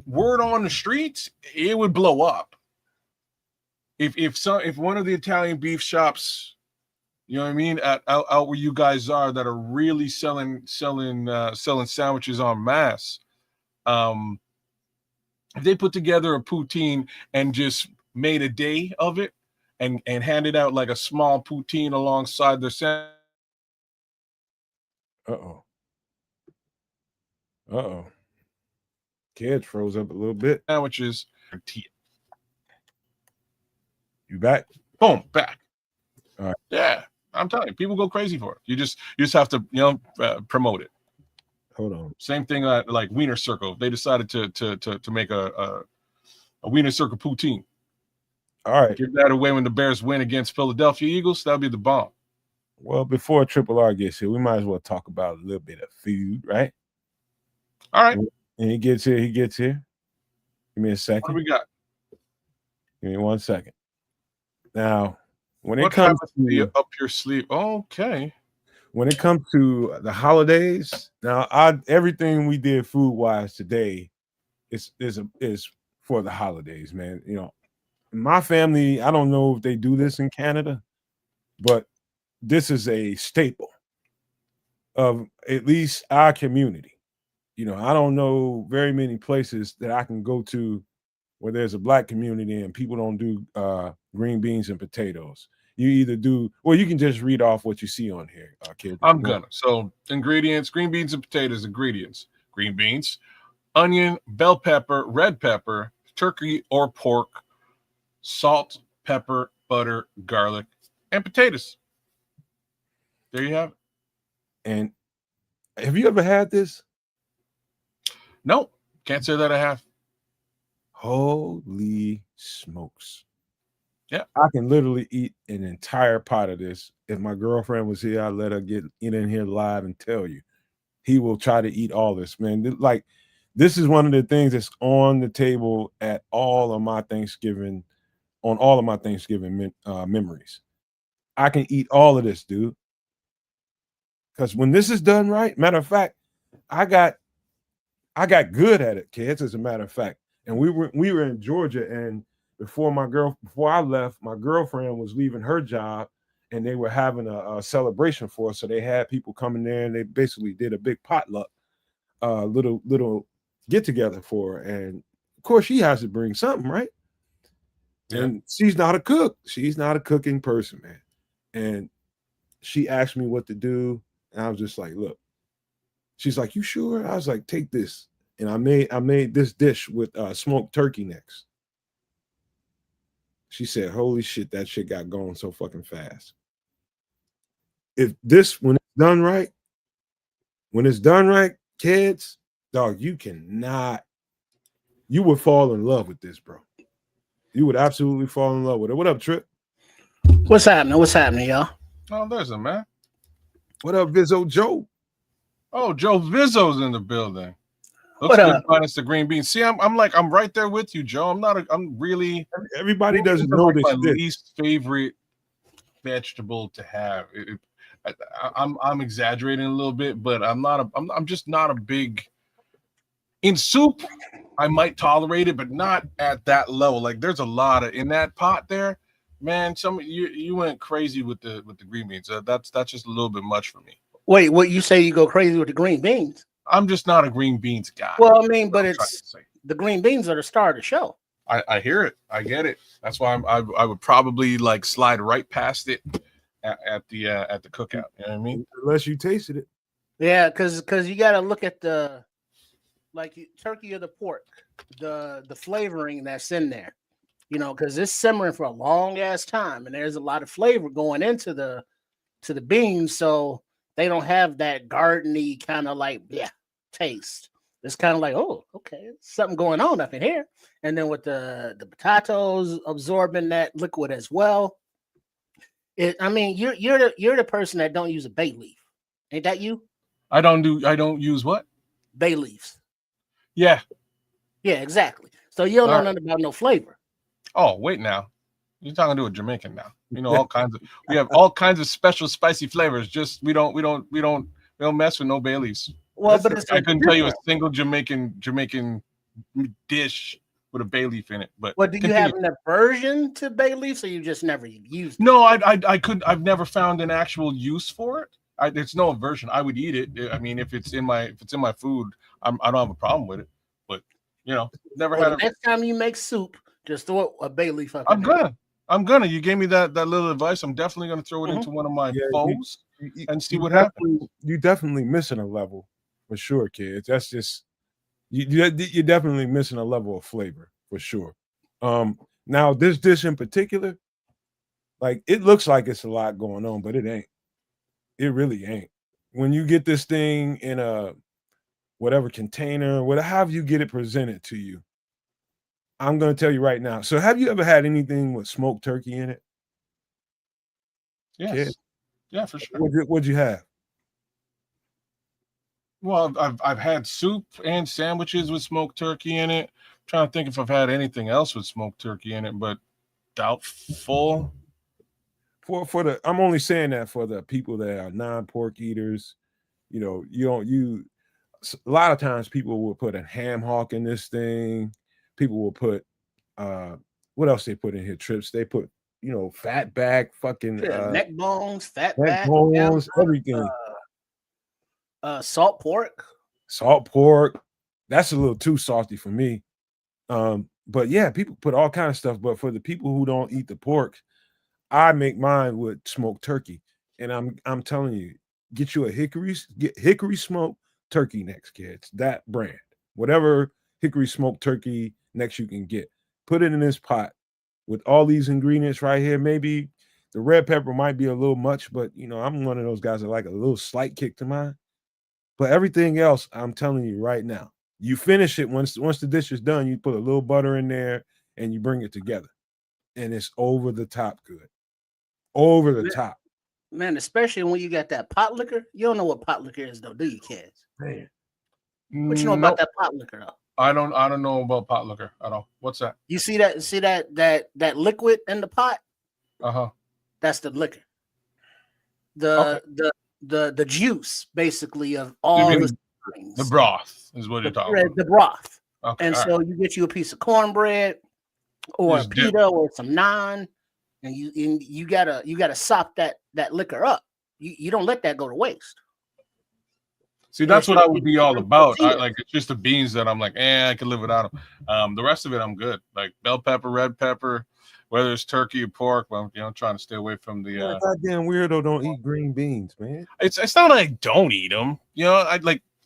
word on the streets, it would blow up. If one of the Italian beef shops, you know what I mean, out where you guys are, that are really selling sandwiches en masse, if they put together a poutine and just made a day of it and handed out like a small poutine alongside their sandwich. Kids froze up a little bit. Sandwiches. You back? Boom, back. All right. Yeah, I'm telling you, people go crazy for it. You just have to promote it. Hold on. Same thing like Wiener Circle. They decided to make a Wiener Circle poutine. All right. Give that away when the Bears win against Philadelphia Eagles. That'll be the bomb. Well, before Triple R gets here, we might as well talk about a little bit of food, right? All right. And he gets here. Give me a second. What do we got? Give me 1 second. Now, when it comes to up your sleeve, okay. When it comes to the holidays, now everything we did food wise today is for the holidays, man. My family, I don't know if they do this in Canada, but this is a staple of at least our community. I don't know very many places that I can go to where there's a black community and people don't do green beans and potatoes. You either do, well, you can just read off what you see on here, kid. I'm gonna. So ingredients: green beans and potatoes. Ingredients: green beans, onion, bell pepper, red pepper, turkey or pork, salt, pepper, butter, garlic, and potatoes. There you have it. And have you ever had this? No, can't say that I have. Holy smokes. Yeah. I can literally eat an entire pot of this. If my girlfriend was here, I'd let her get in here live and tell you. He will try to eat all this, man. Like, this is one of the things that's on the table at all of my Thanksgiving, memories. I can eat all of this, dude. Because when this is done right, matter of fact, I got good at it, kids, as a matter of fact. And we were in Georgia, and before I left, my girlfriend was leaving her job, and they were having a celebration for us. So they had people coming there, and they basically did a big potluck, little get together for her. And of course, she has to bring something, right? Yeah. And she's not a cook. She's not a cooking person, man. And she asked me what to do, and I was just like, look. She's like, you sure? I was like, take this. And I made this dish with smoked turkey necks. She said, holy shit, that shit got going so fucking fast. When it's done right, kids, dog, you would fall in love with this, bro. You would absolutely fall in love with it. What up, Trip? What's happening, y'all? Oh, there's a man. What up, Vizzo Joe? Oh, Joe Vizzo's in the building. Looks What good up? minus the green beans. See, I'm right there with you, Joe. I'm really Everybody doesn't know like this my shit. least favorite vegetable to have. I'm exaggerating a little bit, but I'm just not a big in soup. I might tolerate it, but not at that level. Like there's a lot of in that pot there, man. Some you went crazy with the green beans. That's just a little bit much for me. Wait, what you say? You go crazy with the green beans? I'm just not a green beans guy. Well, I mean, but I'm trying to it's say. the green beans are the star of the show. I hear it. I get it. That's why I would probably like slide right past it at the cookout. You know what I mean? Unless you tasted it. Yeah, because you got to look at the turkey or the pork, the flavoring that's in there. You know, because it's simmering for a long ass time, and there's a lot of flavor going into the beans, so they don't have that gardeny kind of like taste. It's kind of like, oh, okay, something going on up in here. And then with the potatoes absorbing that liquid as well. I mean, you're the person that don't use a bay leaf. Ain't that you? I don't use what? Bay leaves. Yeah. Yeah, exactly. So you don't know All right. nothing about no flavor. Oh, wait now. You're talking to a Jamaican now. You know, we have all kinds of special spicy flavors. Just we don't mess with no bay leaves. Well, but it's I couldn't tell you a single Jamaican dish with a bay leaf in it. But What do you have an aversion to bay leaves, or you just never used it? No, I've never found an actual use for it. There's no aversion. I would eat it. I mean, if it's in my food, I don't have a problem with it. But you know, never Well, had. next time you make soup, just throw a bay leaf up. I'm gonna. You gave me that little advice. I'm definitely gonna throw it into one of my foes and see what happens. You're definitely missing a level for sure, kids. That's just you're definitely missing a level of flavor for sure. Now this dish in particular, like it looks like it's a lot going on, but it ain't. It really ain't. When you get this thing in a whatever container, however you get it presented to you, I'm going to tell you right now. So, have you ever had anything with smoked turkey in it? Yes. Yeah, for sure. What'd you have? Well, I've had soup and sandwiches with smoked turkey in it. I'm trying to think if I've had anything else with smoked turkey in it, but doubtful. I'm only saying that for the people that are non-pork eaters. You know, a lot of times people will put a ham hock in this thing. People will put what else they put in here? Trips. They put, fat back, fucking neck bones, fat neck back, bones, everything. Salt pork. Salt pork. That's a little too salty for me. But yeah, people put all kind of stuff. But for the people who don't eat the pork, I make mine with smoked turkey, and I'm telling you, get you a hickory smoked turkey necks, kids. That brand, whatever hickory smoked turkey necks you can get, put it in this pot with all these ingredients right here. Maybe the red pepper might be a little much, but I'm one of those guys that like a little slight kick to mine. But everything else, I'm telling you right now, you finish it once the dish is done. You put a little butter in there and you bring it together, and it's over the top good. Over the top, man. Especially when you got that pot liquor. You don't know what pot liquor is, though, do you, kids? Man, what you know about that pot liquor, though? I don't know about pot liquor at all. What's that? You see that liquid in the pot? That's the liquor. The juice, basically, of all the things. The broth is what you're talking about. The broth. Okay, and so you get you a piece of cornbread or a pita or some naan. And you gotta sop that liquor up. You don't let that go to waste. See, that's what I would be all about. It's just the beans that I'm like, I can live without them. The rest of it, I'm good. Like bell pepper, red pepper, whether it's turkey or pork. Well, I'm trying to stay away from the. Goddamn weirdo don't eat green beans, man. It's not like I don't eat them.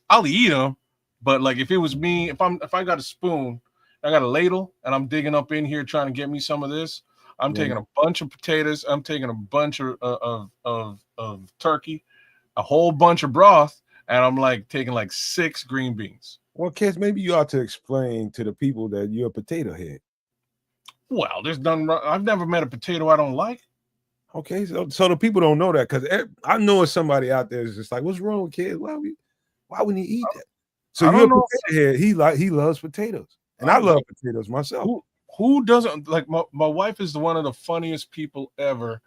I'll eat them, but like if it was me, if I got a spoon, I got a ladle, and I'm digging up in here trying to get me some of this. I'm taking a bunch of potatoes. I'm taking a bunch of turkey, a whole bunch of broth, and I'm like taking like 6 green beans. Well, kids, maybe you ought to explain to the people that you're a potato head. Well, there's none. I've never met a potato I don't like. Okay, so the people don't know that, because I know it's somebody out there is just like, what's wrong with kids? Why Why wouldn't he eat that? So I you're a don't know potato head. He loves potatoes, and I love potatoes myself. who doesn't like. My wife is one of the funniest people ever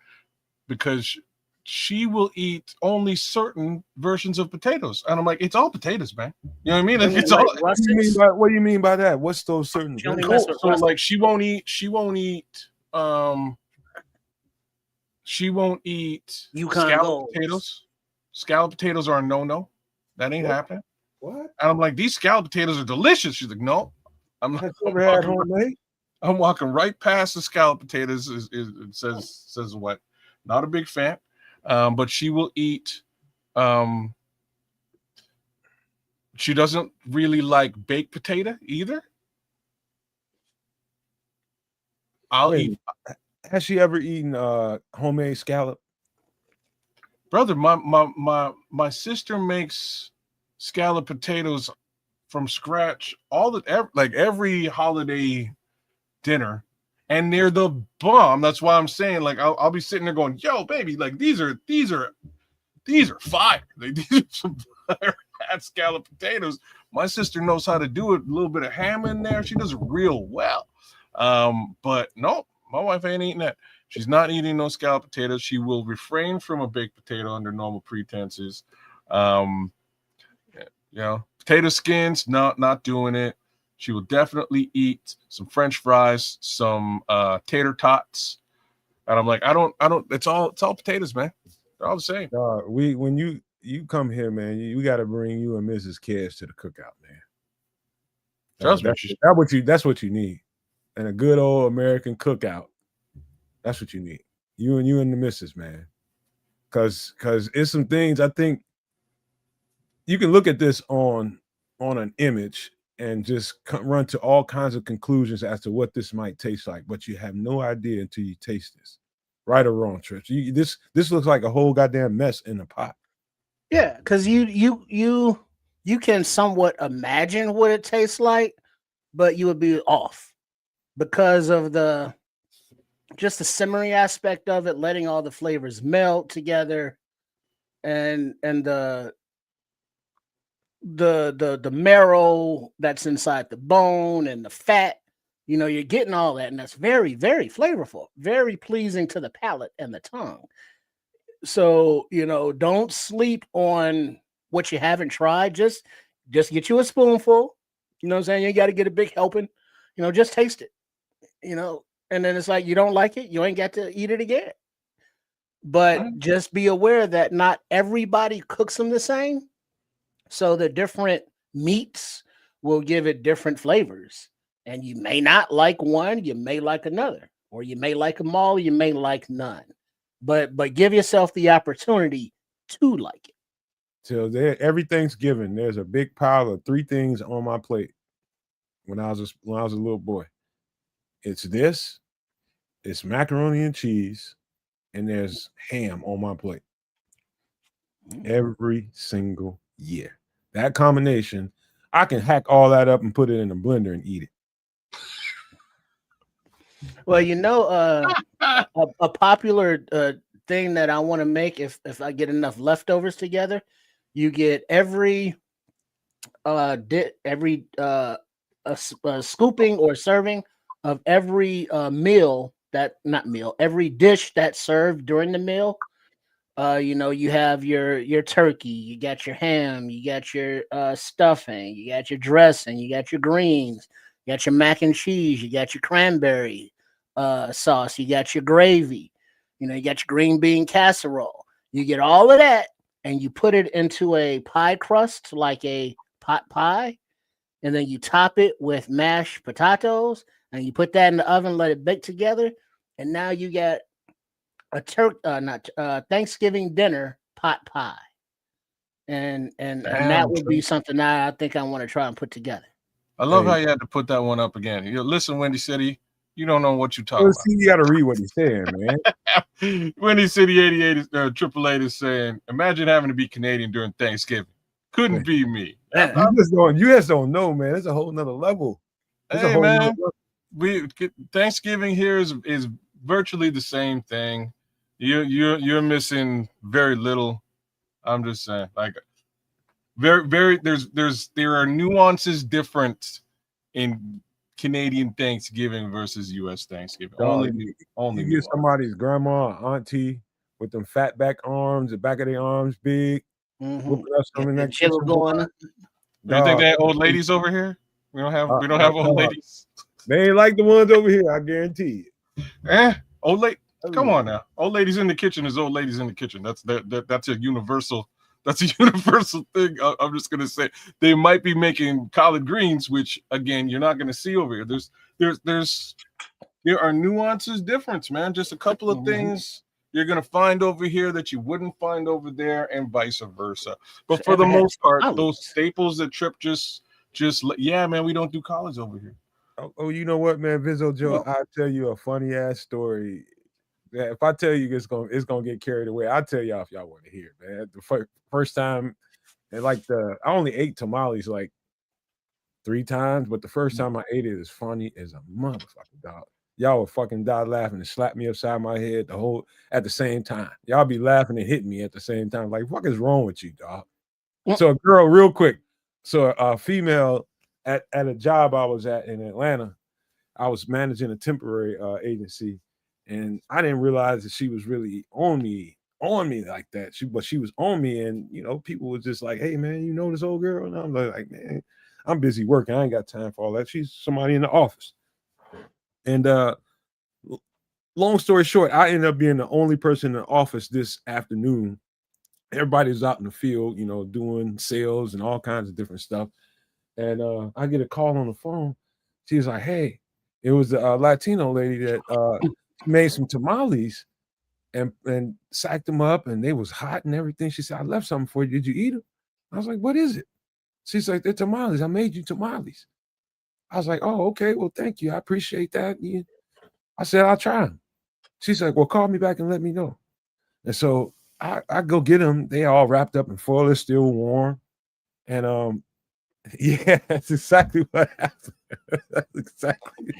because she will eat only certain versions of potatoes, and I'm like, it's all potatoes, man. You know what I mean? Like, it's all. What do you mean by that? What's those certain? She only mess with So rustics. like, she won't eat. She won't eat Yukon scalloped Gold. potatoes. Scalloped potatoes are a no. That ain't happening. What? And I'm like, these scalloped potatoes are delicious. She's like, no. I'm Ever had homemade? I'm walking right past the scalloped potatoes. It says what? Not a big fan. But she will eat. She doesn't really like baked potato either. I'll eat. Has she ever eaten homemade scallop? Brother, my sister makes scalloped potatoes from scratch every holiday dinner, and they're the bomb. That's why I'm saying, like, I'll be sitting there going, yo, baby, like these are fire. Like, these are some fire scalloped potatoes. My sister knows how to do it. A little bit of ham in there. She does it real well. But no, my wife ain't eating that. She's not eating no scalloped potatoes. She will refrain from a baked potato under normal pretenses. Potato skins, not doing it. She will definitely eat some French fries, some tater tots. And I'm like, I don't. It's all potatoes, man. They're all the same. When you come here, man, we got to bring you and Mrs. Cash to the cookout, man. Trust me. That's what you need. And a good old American cookout. That's what you need. You and the missus, man. Cause it's some things I think you can look at this on an image and just run to all kinds of conclusions as to what this might taste like, but you have no idea until you taste this. Right or wrong, Trish? This looks like a whole goddamn mess in a pot. Yeah, because you can somewhat imagine what it tastes like, but you would be off because of the simmering aspect of it, letting all the flavors melt together, and the marrow that's inside the bone and the fat. You're getting all that, and that's very, very flavorful, very pleasing to the palate and the tongue. So, don't sleep on what you haven't tried. Just get you a spoonful. You know what I'm saying? You got to get a big helping. Just taste it. And then it's like, you don't like it, you ain't got to eat it again. But just be aware that not everybody cooks them the same. So the different meats will give it different flavors. And you may not like one, you may like another, or you may like them all, you may like none. But give yourself the opportunity to like it. So every Thanksgiving, there's a big pile of 3 things on my plate. When I was a little boy, it's macaroni and cheese, and there's ham on my plate. Every single year. That combination, I can hack all that up and put it in a blender and eat it. Well, a popular thing that I want to make if I get enough leftovers together, you get every scooping or serving of every every dish that's served during the meal. You have your turkey, you got your ham, you got your stuffing, you got your dressing, you got your greens, you got your mac and cheese, you got your cranberry sauce, you got your gravy, you got your green bean casserole. You get all of that and you put it into a pie crust, like a pot pie, and then you top it with mashed potatoes, and you put that in the oven, let it bake together, and now you get a Thanksgiving dinner pot pie, and that would be something that I think I want to try and put together. I love how you had to put that one up again. Listen, Windy City, you don't know what you're talking about. See, you got to read what he's saying, man. Windy City 88 is 888 is saying, imagine having to be Canadian during Thanksgiving. Couldn't be me. You just don't know, man. It's a whole nother level. Hey, man, Thanksgiving here is virtually the same thing. You're missing very little. I'm just saying, like, very. There are nuances different in Canadian Thanksgiving versus U.S. Thanksgiving. Dog, Only you get nuance. somebody's grandma or auntie with them fat back arms, the back of their arms big, whooping up some in that Chill kitchen. going. Do you think Dog, they have old ladies over here? We don't have old dog, ladies. they ain't like the ones over here. I guarantee it. Old lady. Come Ooh. on now. Old ladies in the kitchen is old ladies in the kitchen. That's a universal. That's a universal thing. I'm just gonna say they might be making collard greens, which again you're not gonna see over here. There are nuances difference, man. Just a couple of things you're gonna find over here that you wouldn't find over there, and vice versa. But for the most part, those staples that Trip just yeah, man, we don't do collards over here. Oh, you know what, man, Vizzo Joe, I'll tell you a funny ass story. Yeah, if I tell you it's gonna get carried away, I'll tell y'all if y'all want to hear it, man. The first time, and I only ate tamales like 3 times, but the first time I ate it is funny as a motherfucker, dog. Y'all would fucking die laughing and slap me upside my head at the same time. Y'all be laughing and hitting me at the same time. Like, what is wrong with you, dog? So a girl, real quick. So a female at a job I was at in Atlanta, I was managing a temporary agency, and I didn't realize that she was really on me like that. But she was on me, and people was just like, "Hey, man, you know this old girl?" And I'm like, "Man, I'm busy working. I ain't got time for all that. She's somebody in the office." And long story short, I ended up being the only person in the office this afternoon. Everybody's out in the field, doing sales and all kinds of different stuff. And I get a call on the phone. She was like, "Hey," it was a Latino lady that made some tamales and sacked them up, and they was hot and everything. She said, "I left something for you. Did you eat them?" I was like, "What is it?" She's like, "They're tamales. I made you tamales." I was like, "Oh, okay. Well, thank you. I appreciate that." I said, "I'll try them." She's like, "Well, call me back and let me know." And so I go get them. They all wrapped up in foil. They're still warm. And yeah, that's exactly what happened. That's exactly.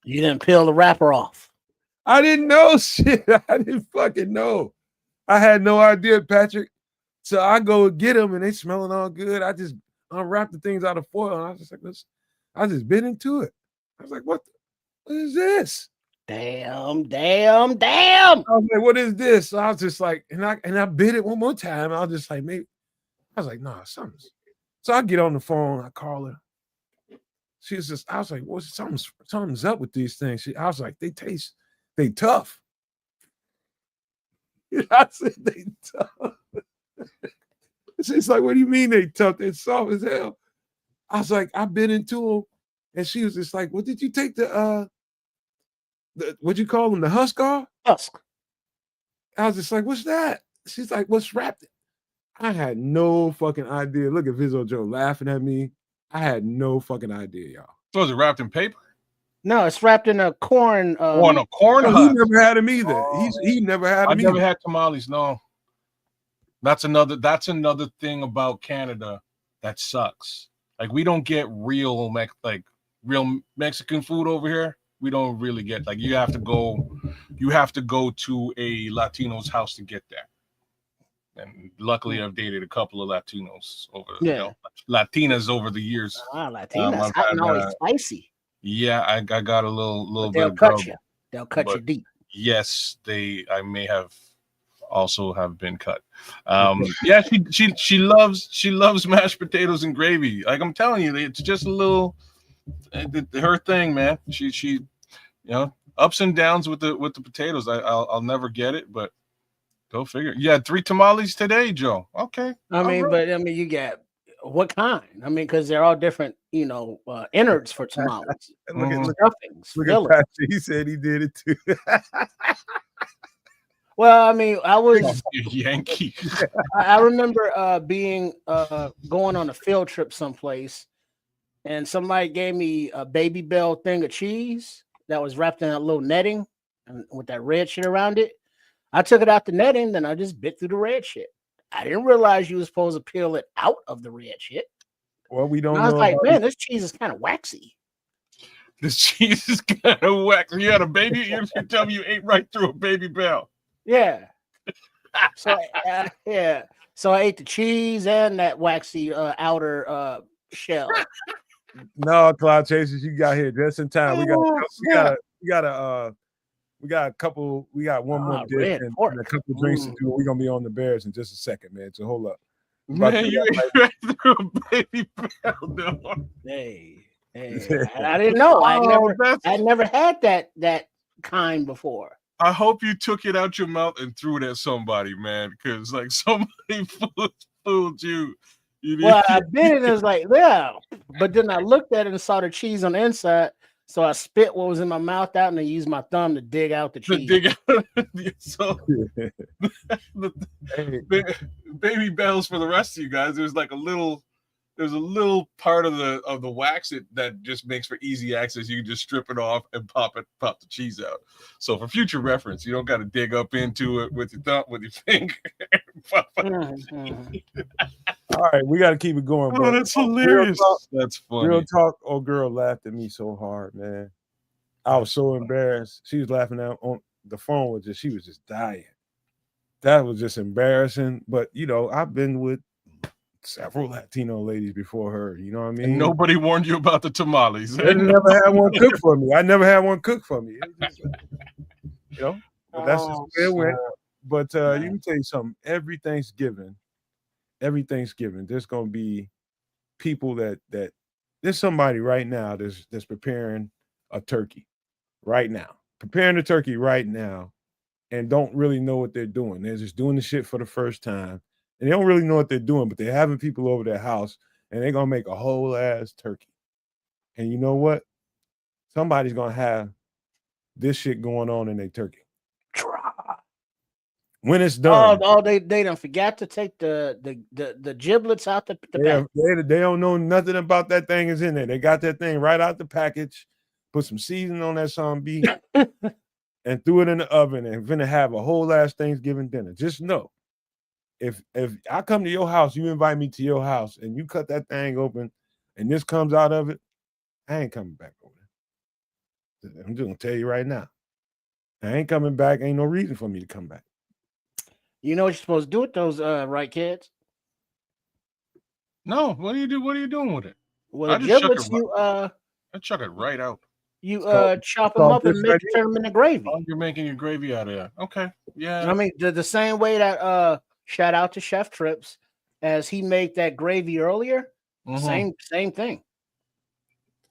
You didn't peel the wrapper off. I didn't know shit. I didn't fucking know. I had no idea, Patrick. So I go get them, and they smelling all good. I just unwrapped the things out of foil, and I was just like, I just bit into it. I was like, what is this? Damn. I was like, what is this? So I was just like, and I bit it one more time. I was just like, maybe. I was like, nah, something's. So I get on the phone. I call her. She was just. I was like, well, something's up with these things. I was like, they tough. I said they tough. She's like, what do you mean they tough? They're soft as hell. I was like, I bit into them, and she was just like, well, did you take the what you call them, the husk off? Husk. I was just like, what's that? She's like, what's wrapped? I had no fucking idea. Look at Vizzo Joe laughing at me. I had no fucking idea, y'all. So is it wrapped in paper? No, it's wrapped in a corn. On a corn He husk. never had him either. He never had him. I never had tamales. No, that's another thing about Canada that sucks. Like, we don't get real Mexican food over here. We don't really get, like, you have to go to a Latino's house to get that. And luckily, I've dated a couple of Latinos Latinas over the years. Latinas, hot and always spicy. Yeah, I got a little bit. They'll cut you deep. Yes, I may have also have been cut. Yeah, she loves mashed potatoes and gravy. Like, I'm telling you, it's just a little her thing, man. She ups and downs with the potatoes. I'll never get it, but go figure. You had 3 tamales today, Joe. Okay. You get what kind? Because they're all different, innards for tamales. Look at Patrick. He said he did it too. Well, I was Yankee. I remember going on a field trip someplace, and somebody gave me a Baby Bell thing of cheese that was wrapped in a little netting and with that red shit around it. I took it out the netting, then I just bit through the red shit. I didn't realize you were supposed to peel it out of the red shit. Well, we don't know. I was like, man, this cheese is kind of waxy. This cheese is kind of waxy. You had a baby. You tell me you ate right through a Baby Bell. Yeah. So yeah. So I ate the cheese and that waxy outer shell. No, Cloud Chasers, you got here just in time. We got a couple. We got one more dish red and pork. a couple drinks to do. We're gonna be on the Bears in just a second, man. So hold up. Man, you ate right through a baby bell door. Hey, I didn't know. I never had that kind before. I hope you took it out your mouth and threw it at somebody, man, because like somebody fooled you. Well, I bit it and it was like, yeah. But then I looked at it and saw the cheese on the inside. So I spit what was in my mouth out and I used my thumb to dig out the cheese. So baby bells for the rest of you guys. There's a little part of the wax that just makes for easy access. You can just strip it off and pop the cheese out. So for future reference, you don't got to dig up into it with your thumb, with your finger. All right, we got to keep it going. Oh, that's hilarious. That's funny. Real talk. Oh, girl laughed at me so hard, man. I was so embarrassed. She was laughing out on the phone. She was just dying. That was just embarrassing. But I've been with several Latino ladies before her. You know what I mean? And nobody warned you about the tamales. I never had one cook for me. I never had one cook for me. But that's just where it went. But you can tell you something. Every Thanksgiving, there's gonna be people that there's somebody right now that's preparing a turkey right now, and don't really know what they're doing. They're just doing the shit for the first time, and they don't really know what they're doing. But they're having people over their house, and they're gonna make a whole ass turkey. And you know what? Somebody's gonna have this shit going on in their turkey. When it's done, they don't forget to take the giblets out the package. They don't know nothing about that thing is in there. They got that thing right out the package, put some seasoning on that zombie, and threw it in the oven and finna have a whole ass Thanksgiving dinner. Just know, if I come to your house, you invite me to your house, and you cut that thing open, and this comes out of it, I ain't coming back over there. I'm just gonna tell you right now, I ain't coming back. Ain't no reason for me to come back. You know what you're supposed to do with those, right, kids? No, what do you do? What are you doing with it? Well, the giblets, I chuck it right out. You chop them up and turn them into gravy. Oh, you're making your gravy out of that. Okay, yeah. I mean, the same way that shout out to Chef Trips, as he made that gravy earlier. Same thing.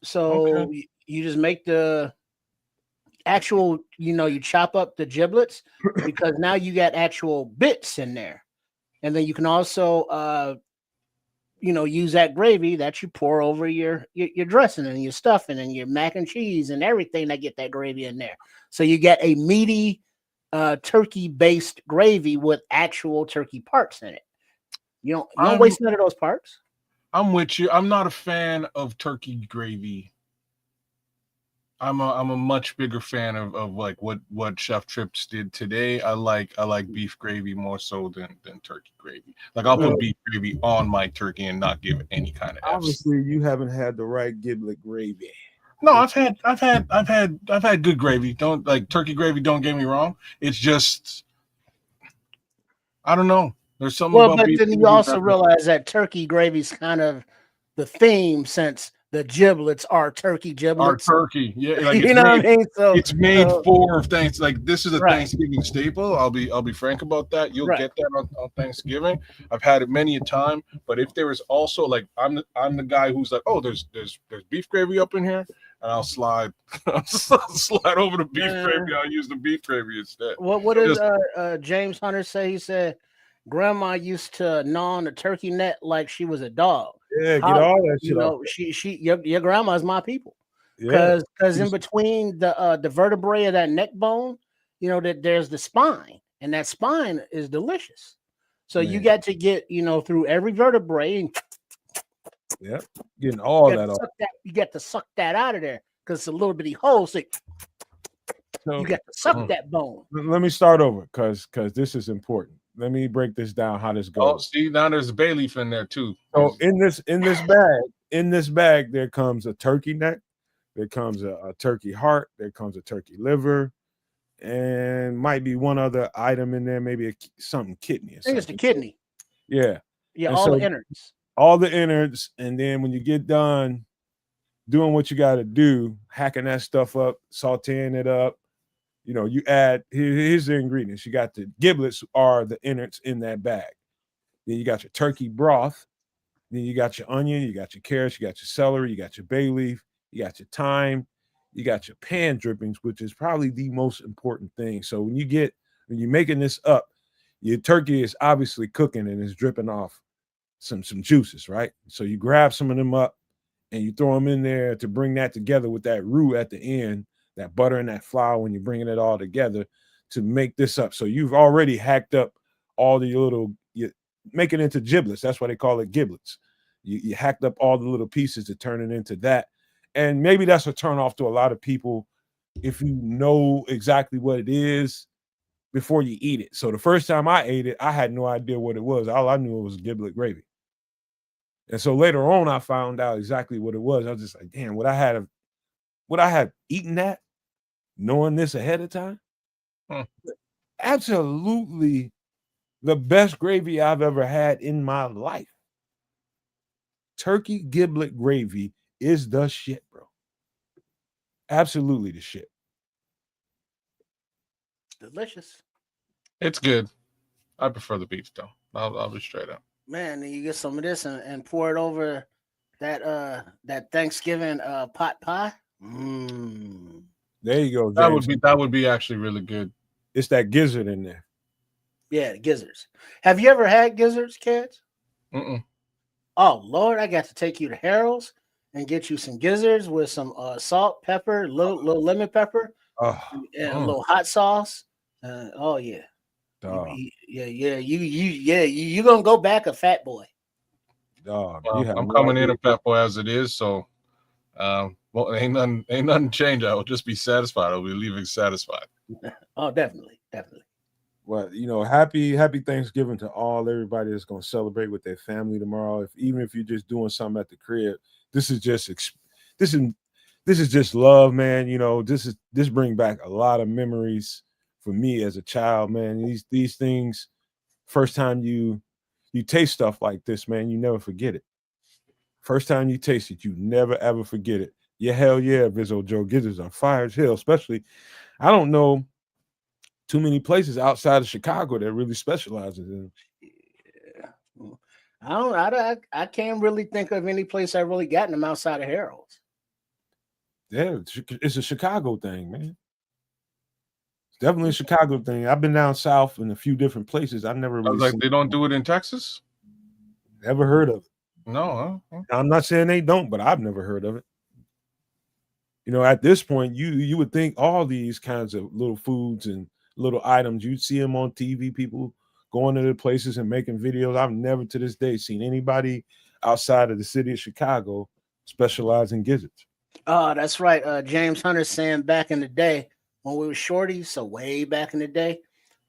So you just make the actual, you chop up the giblets because now you got actual bits in there, and then you can also use that gravy that you pour over your dressing and your stuffing and your mac and cheese and everything that get that gravy in there. So you get a meaty turkey based gravy with actual turkey parts in it. You don't waste none of those parts. I'm with you. I'm not a fan of turkey gravy. I'm a much bigger fan of like what Chef Trips did today. I like beef gravy more so than turkey gravy. Like I'll put beef gravy on my turkey and not give it any kind of. Obviously, you haven't had the right giblet gravy. No, I've had good gravy. Don't like turkey gravy. Don't get me wrong. It's just I don't know. There's something. Well, but then you also realize that turkey gravy is kind of the theme since the giblets are turkey giblets. Are turkey, yeah. Like you know what I mean? So it's made for Thanksgiving. Like this is a Thanksgiving staple. I'll be frank about that. You'll get that on Thanksgiving. I've had it many a time. But if there is also like I'm the guy who's like, oh, there's beef gravy up in here, and I'll slide over the beef gravy. I'll use the beef gravy instead. What does James Hunter say? He said, "Grandma used to gnaw on the turkey neck like she was a dog." Yeah, get all that shit off. Your grandma's my people. Because in between the vertebrae of that neck bone, that there's the spine, and that spine is delicious. So you got to get through every vertebrae. And getting all that off. You get to suck that out of there because it's a little bitty hole. So you got to suck that bone. Let me start over because this is important. Let me break this down. How this goes? Oh, see, now there's a bay leaf in there too. So in this bag, there comes a turkey neck, there comes a turkey heart, there comes a turkey liver, and might be one other item in there, maybe something kidney. I think it's the kidney. Yeah. Yeah, And all the so innards. all the innards, and then when you get done doing what you got to do, hacking that stuff up, sauteing it up, you add here's the ingredients. You got the giblets are the innards in that bag. Then you got your turkey broth. Then you got your onion, you got your carrots, you got your celery, you got your bay leaf, you got your thyme, you got your pan drippings, which is probably the most important thing. So when you're making this up, your turkey is obviously cooking and it's dripping off some juices, right? So you grab some of them up and you throw them in there to bring that together with that roux at the end, that butter and that flour when you're bringing it all together to make this up. So you've already hacked up all the you make it into giblets. That's why they call it giblets. You hacked up all the little pieces to turn it into that. And maybe that's a turn off to a lot of people if you know exactly what it is before you eat it. So the first time I ate it, I had no idea what it was. All I knew it was giblet gravy. And so later on, I found out exactly what it was. I was just like, damn, would I have eaten that, knowing this ahead of time? Hmm. Absolutely the best gravy I've ever had in my life. Turkey giblet gravy is the shit, bro. Absolutely the shit. Delicious. It's good. I prefer the beef though. I'll be straight up. Man, then you get some of this and pour it over that Thanksgiving pot pie. Mm. There you go, James. That would be actually really good. It's that gizzard in there. Yeah, the gizzards. Have you ever had gizzards, kids? Mm-mm. Oh Lord, I got to take you to Harold's and get you some gizzards with some salt, pepper, little lemon pepper, Oh, and a little hot sauce. Oh yeah. dog, You gonna go back a fat boy. dog. Well, You have I'm no coming idea. in a fat boy as it is, so well, ain't nothing change. I will just be satisfied. I'll be leaving satisfied. Oh, definitely. Well, happy Thanksgiving to everybody that's gonna celebrate with their family tomorrow. Even if you're just doing something at the crib, this is just this is just love, man. This bring back a lot of memories for me as a child, man. These things, first time you taste stuff like this, man, you never forget it. First time you taste it, you never ever forget it. Yeah, hell yeah, Vizzo Joe Gizzards are fire as hell. Especially, I don't know too many places outside of Chicago that really specializes in. Yeah. I can't really think of any place I really gotten them outside of Harold's. Yeah, it's a Chicago thing, man. It's definitely a Chicago thing. I've been down south in a few different places. I've never I really was like, seen they don't do it in Texas? never heard of it. No, huh? I'm not saying they don't, but I've never heard of it. At this point, you would think all these kinds of little foods and little items, you'd see them on TV, people going to the places and making videos. I've never to this day seen anybody outside of the city of Chicago specialize in gizzards. Oh, that's right. James Hunter saying back in the day when we were shorties, so way back in the day,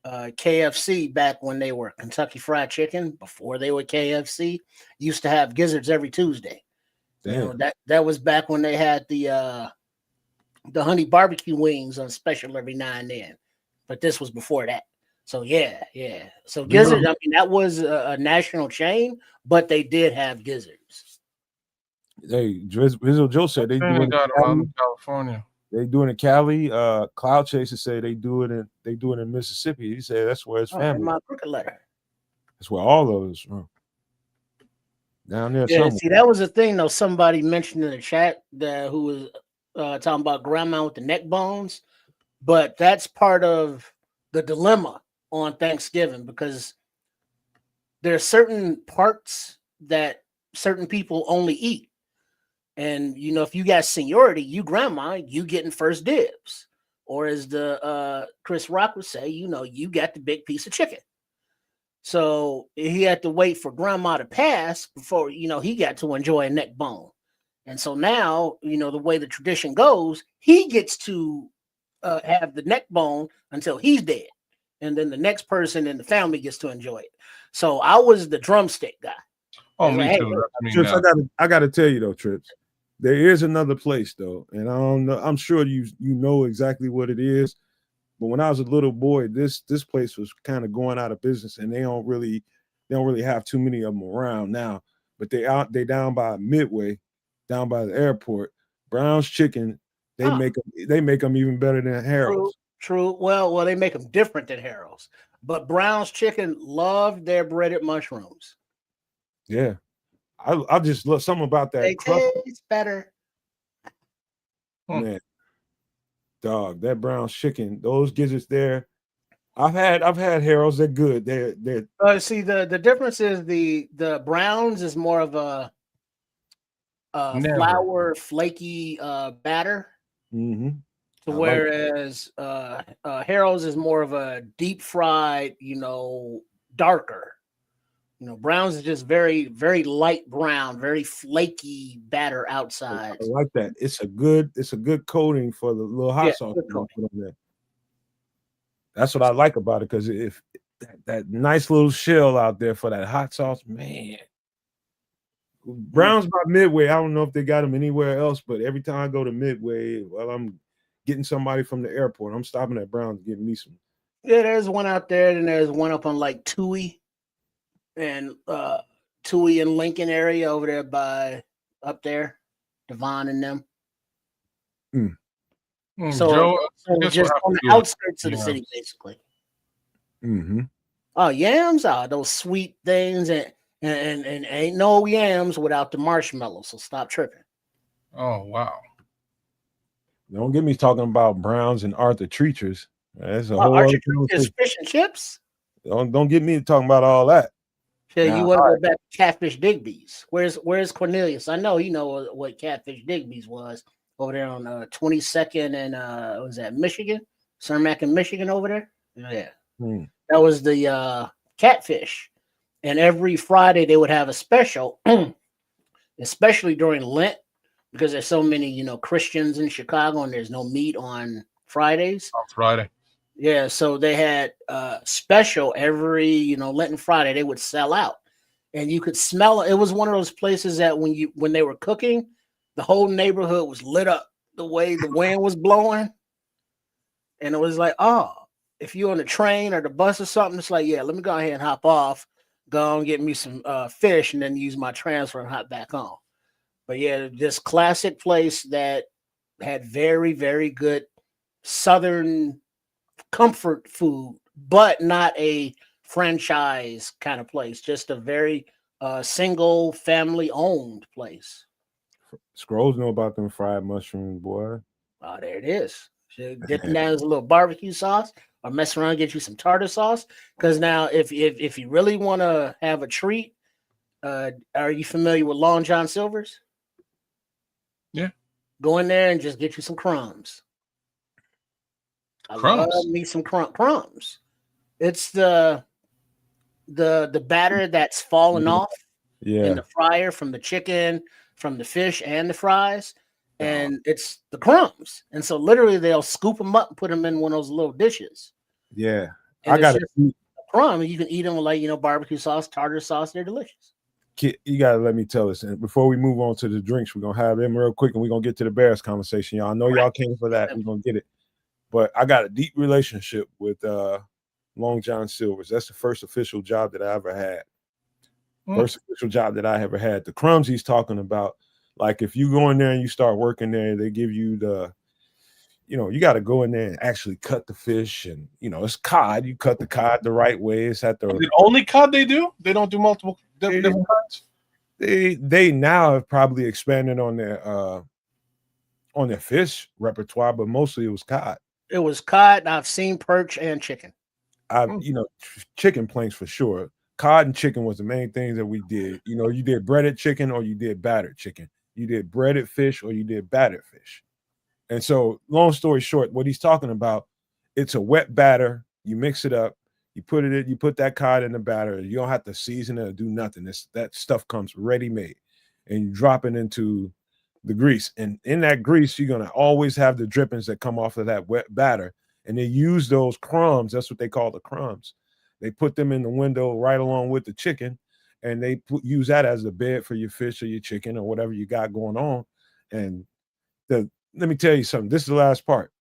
KFC back when they were Kentucky Fried Chicken, before they were KFC, used to have gizzards every Tuesday. Damn. That was back when they had the honey barbecue wings on special every now and then. But this was before that. So yeah. So gizzards, I mean, that was a national chain, but they did have gizzards. Hey, Vizzo Joe said they do it in California. They do it in Cali. Cloud Chasers say they do it in Mississippi. He said that's where his family. My crooked letter. That's where all of us from. Down there. Yeah, somewhere. see, that was a thing though. Somebody mentioned in the chat that who was talking about grandma with the neck bones, but that's part of the dilemma on Thanksgiving because there are certain parts that certain people only eat. And if you got seniority, you grandma, you getting first dibs. Or as the Chris Rock would say, you got the big piece of chicken. So he had to wait for grandma to pass before, he got to enjoy a neck bone. And so now, the way the tradition goes, he gets to have the neck bone until he's dead. And then the next person in the family gets to enjoy it. So I was the drumstick guy. Oh, me too. Trips, I got to tell you though, Trips, there is another place though, and I don't know. I'm sure you know exactly what it is. But when I was a little boy, this place was kind of going out of business, and they don't really they don't really have too many of them around now. But they down by Midway, down by the airport. Brown's Chicken, they make them even better than Harold's. True. Well, they make them different than Harold's. But Brown's Chicken love their breaded mushrooms. Yeah. I just love something about that. They taste better. Man, dog, that Brown's Chicken, those gizzards there. I've had Harold's. They're good. They're see the difference is the Browns is more of a flour flaky batter. Mm-hmm. Whereas Harold's is more of a deep fried, darker. Brown's is just very, very light brown, very flaky batter outside. I like that. It's a good coating for the little hot sauce. That's what I like about it, because if that nice little shell out there for that hot sauce, man. Brown's by Midway. I don't know if they got them anywhere else, but every time I go to Midway, while I'm getting somebody from the airport, I'm stopping at Brown's getting me some. Yeah, there's one out there, and there's one up on like Toohey and Lincoln area over there by up there, Devon and them. So just on the outskirts of the city, basically. Mm-hmm. Oh, yams are those sweet things, and ain't no yams without the marshmallows. So stop tripping. Oh wow! Don't get me talking about Browns and Arthur Treachers. That's a whole Arthur other Treachers fish and chips. Don't get me talking about all that. Yeah, you want to go back to Catfish Digby's? Where's Cornelius? I know you know what Catfish Digby's was over there on 22nd and was that Michigan, Cermak in Michigan over there. Yeah, that was the Catfish, and every Friday they would have a special, especially during Lent, because there's so many Christians in Chicago and there's no meat on Fridays. On Friday. Yeah, so they had special every Lenten Friday. They would sell out, and you could smell it. It was one of those places that when they were cooking, the whole neighborhood was lit up the way the wind was blowing, and it was like, oh, if you're on the train or the bus or something, it's like, yeah, let me go ahead and hop off, go and get me some fish, and then use my transfer and hop back on. But yeah, this classic place that had very, very good Southern comfort food, but not a franchise kind of place, just a very single family owned place. Scrolls know about them fried mushrooms, boy. Oh, there it is. Dip them down as a little barbecue sauce, or mess around and get you some tartar sauce. Because now, if you really want to have a treat, are you familiar with Long John Silver's? Yeah. Go in there and just get you some crumbs. I love me some crumbs. It's the batter that's fallen off in the fryer from the chicken, from the fish, and the fries, and it's the crumbs. And so literally they'll scoop them up and put them in one of those little dishes. Yeah, and I got a crumb. You can eat them with barbecue sauce, tartar sauce. They're delicious. You gotta let me tell this, and before we move on to the drinks, we're gonna have them real quick, and we're gonna get to the Bears conversation. Y'all, I know y'all came for that. We're gonna get it. But I got a deep relationship with Long John Silver's. That's the first official job that I ever had. First official job that I ever had. The crumbs he's talking about, like if you go in there and you start working there, they give you you got to go in there and actually cut the fish, and it's cod. You cut the cod the right way. It's at the only cod they do. They don't do multiple different kinds. They now have probably expanded on their fish repertoire, but mostly it was cod. It was cod. I've seen perch and chicken. Chicken planks for sure. Cod and chicken was the main things that we did. You did breaded chicken or you did battered chicken. You did breaded fish or you did battered fish. And so, long story short, what he's talking about, it's a wet batter. You mix it up. You put it in. You put that cod in the batter. You don't have to season it or do nothing. That stuff comes ready made, and you drop it into the grease. And in that grease, you're gonna always have the drippings that come off of that wet batter. And they use those crumbs. That's what they call the crumbs. They put them in the window right along with the chicken, and they use that as a bed for your fish or your chicken or whatever you got going on. And let me tell you something. This is the last part.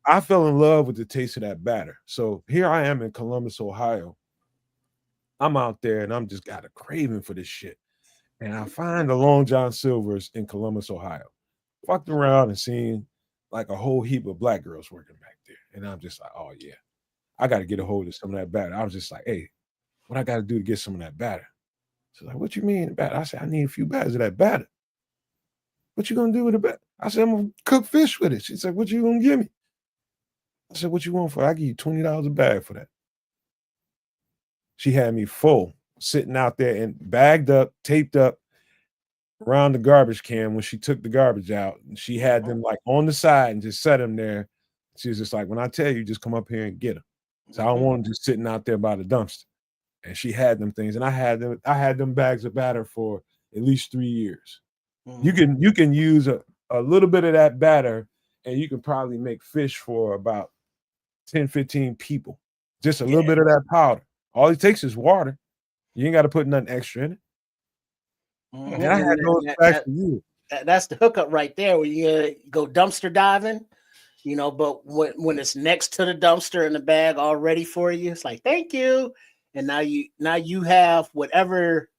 I fell in love with the taste of that batter. So here I am in Columbus, Ohio. I'm out there and I'm just got a craving for this shit. And I find the Long John Silver's in Columbus, Ohio. Fucked around and seen like a whole heap of black girls working back there. And I'm just like, oh yeah, I got to get a hold of some of that batter. I was just like, hey, what I got to do to get some of that batter? She's like, what you mean batter? I said, I need a few batters of that batter. What you gonna do with the batter? I said, I'm gonna cook fish with it. She said, what you gonna give me? I said, what you want for it? I give you $20 a bag for that. She had me full, sitting out there and bagged up, taped up around the garbage can when she took the garbage out. And she had them like on the side and just set them there. She was just like, when I tell you, just come up here and get them. So I don't want them just sitting out there by the dumpster. And she had them things, and I had them bags of batter for at least 3 years. You can use a little bit of that batter, and you can probably make fish for about 10, 15 people. Just a little bit of that powder. All it takes is water. You ain't got to put nothing extra in it. And I had those bags for you. That's the hookup right there where you go dumpster diving, you know, but when it's next to the dumpster and the bag all ready for you, it's like, thank you. And now you have whatever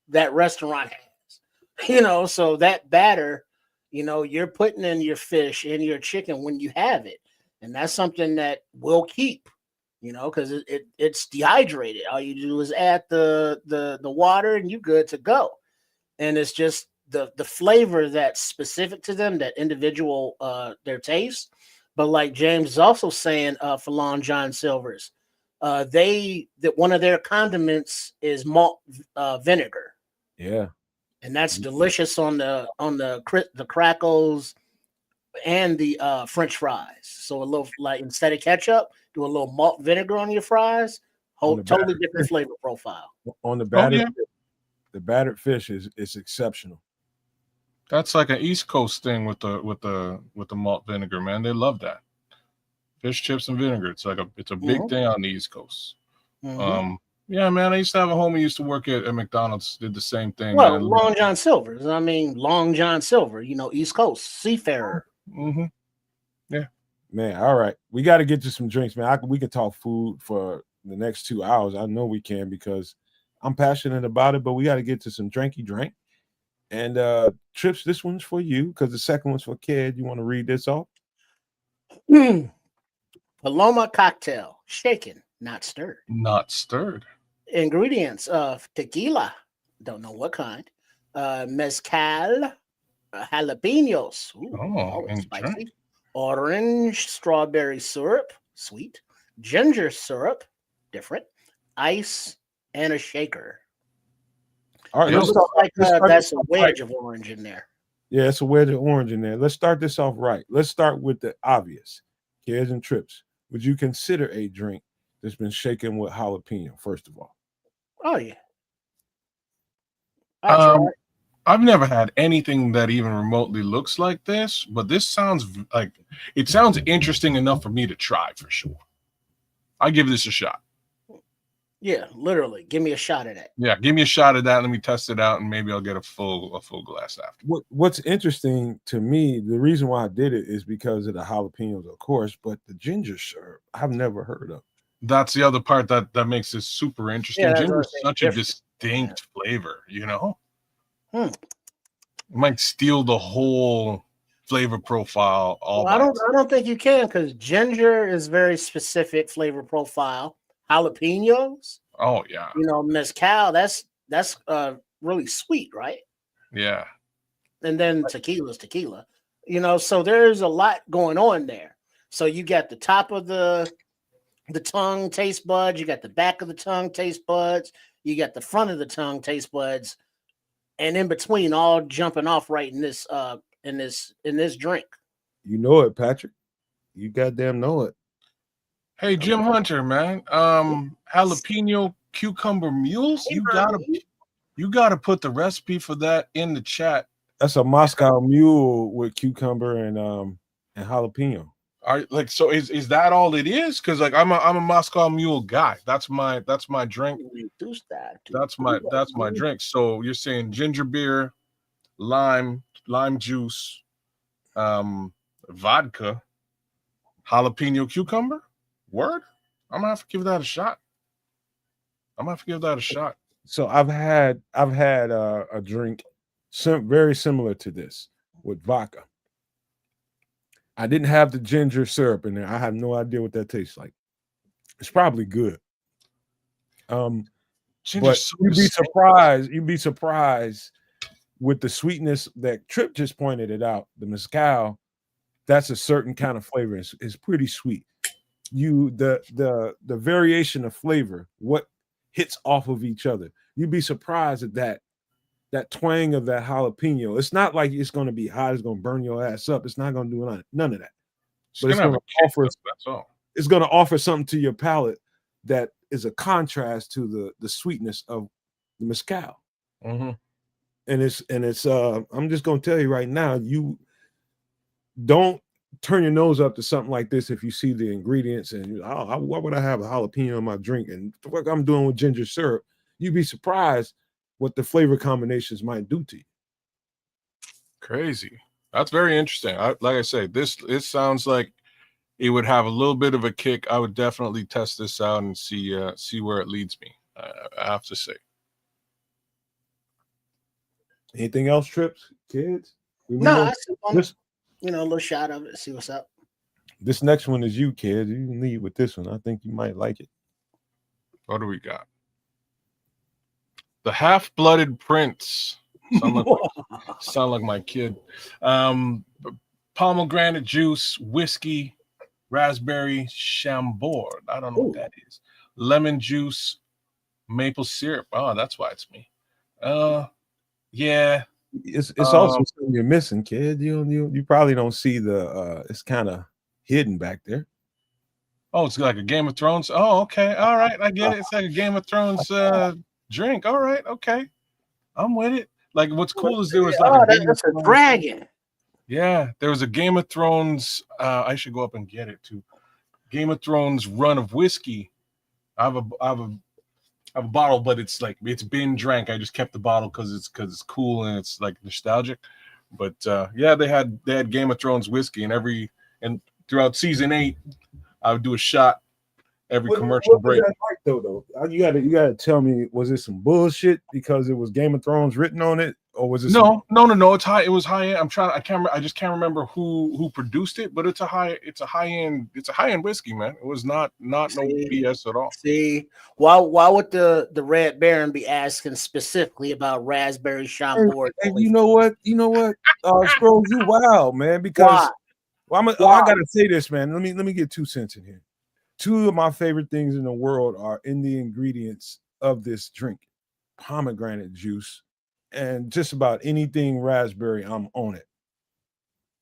that restaurant has, you know, so that batter, you know, you're putting in your fish and your chicken when you have it. And that's something that will keep, you know, because it's dehydrated. All you do is add the water and you're good to go. And it's just the flavor that's specific to them, that individual their taste. But like James is also saying for Long John Silver's, that one of their condiments is malt vinegar. Yeah. And that's delicious on the crackles and the French fries. So a little, like, instead of ketchup, do a little malt vinegar on your fries. Totally different flavor profile. On the battered, the battered fish is exceptional. That's like an East Coast thing with the malt vinegar, man. They love that. Fish chips and vinegar. It's a big thing on the East Coast. Yeah, man. I used to have a homie who used to work at McDonald's. Did the same thing. Well, man. Long John Silver's. I mean, Long John Silver. You know, East Coast seafarer. Yeah, man. All right, we got to get to some drinks, man. We can talk food for the next 2 hours. I know we can because I'm passionate about it. But we got to get to some drinky drink. And Trips, this one's for you because the second one's for Kid. You want to read this off? Paloma cocktail, shaken, not stirred. Not stirred. Ingredients of tequila, don't know what kind. Mezcal, jalapenos, spicy. Orange strawberry syrup, sweet. Ginger syrup, different. Ice and a shaker. All right, looks like that's a wedge of orange in there. Yeah, it's a wedge of orange in there. Let's start this off right. Let's start with the obvious. Kids and Trips. Would you consider a drink that's been shaken with jalapeno, first of all? Oh, yeah. I've never had anything that even remotely looks like this, but this sounds interesting enough for me to try for sure. I give this a shot. Yeah, literally. Give me a shot of that. Yeah, give me a shot of that. Let me test it out, and maybe I'll get a full glass after. What's interesting to me, the reason why I did it is because of the jalapenos, of course, but the ginger syrup I've never heard of. That's the other part that makes this super interesting. Yeah, ginger is such a distinct flavor, you know? It might steal the whole flavor profile. I don't think you can, because ginger is very specific flavor profile. Jalapenos. Oh yeah. You know, mezcal, that's really sweet, right? Yeah. And then tequila's tequila. You know, so there's a lot going on there. So you got the top of the tongue taste buds, you got the back of the tongue taste buds, you got the front of the tongue taste buds, and in between all jumping off right in this drink. You know it, Patrick. You goddamn know it. Hey, Jim Hunter, man. Jalapeno cucumber mules. You gotta put the recipe for that in the chat. That's a Moscow mule with cucumber and jalapeno. So is that all it is? Because like I'm a Moscow mule guy. That's my drink. That's my drink. So you're saying ginger beer, lime juice, vodka, jalapeno cucumber. Word? I'm gonna have to give that a shot. I'm gonna have to give that a shot. So I've had a drink very similar to this with vodka. I didn't have the ginger syrup in there. I have no idea what that tastes like. It's probably good. Ginger But syrup you'd be is surprised. You'd be surprised with the sweetness that Trip just pointed it out. The mezcal, that's a certain kind of flavor. It's pretty sweet. The variation of flavor, what hits off of each other. You'd be surprised at that twang of that jalapeno. It's not like it's going to be hot. It's going to burn your ass up. It's not going to do none of that. But it's going to offer. That's all. It's going to offer something to your palate that is a contrast to the sweetness of the mezcal. Mm-hmm. And it's I'm just going to tell you right now, you don't turn your nose up to something like this if you see the ingredients and why would I have a jalapeno in my drink and what I'm doing with ginger syrup. You'd be surprised what the flavor combinations might do to you. Crazy. That's very interesting. Like I say, it sounds like it would have a little bit of a kick. I would definitely test this out and see where it leads me. I have to say. Anything else, Trips, kids? No, I just a little shot of it. See what's up. This next one is you, kid. You can lead with this one. I think you might like it. What do we got? The Half-Blooded Prince. Sound like my kid. Pomegranate juice, whiskey, raspberry chambord. I don't know what that is. Lemon juice, maple syrup. Oh, that's why it's me. Yeah. It's also something you're missing, kid. You probably don't see the it's kind of hidden back there. Oh, it's like a Game of Thrones. Oh, okay. All right. I get it. It's like a Game of Thrones drink. All right. Okay. I'm with it. Like what's cool is there was like that's a dragon. Yeah, there was a Game of Thrones. I should go up and get it too. Game of Thrones run of whiskey. I have a bottle, but it's been drank. I just kept the bottle because it's cool and it's like nostalgic. But yeah, they had Game of Thrones whiskey and throughout season 8, I would do a shot every commercial break. Was that like, though? You gotta tell me, was it some bullshit because it was Game of Thrones written on it, or was it No? It's high. It was high end. I just can't remember who produced it, but it's a high end whiskey, man. It was not no BS at all. See, why would the Red Baron be asking specifically about raspberry chambord? And you know what? Scrolls, you wild, man. Because I gotta say this, man. Let me get 2 cents in here. 2 of my favorite things in the world are in the ingredients of this drink: pomegranate juice and just about anything raspberry. I'm on it.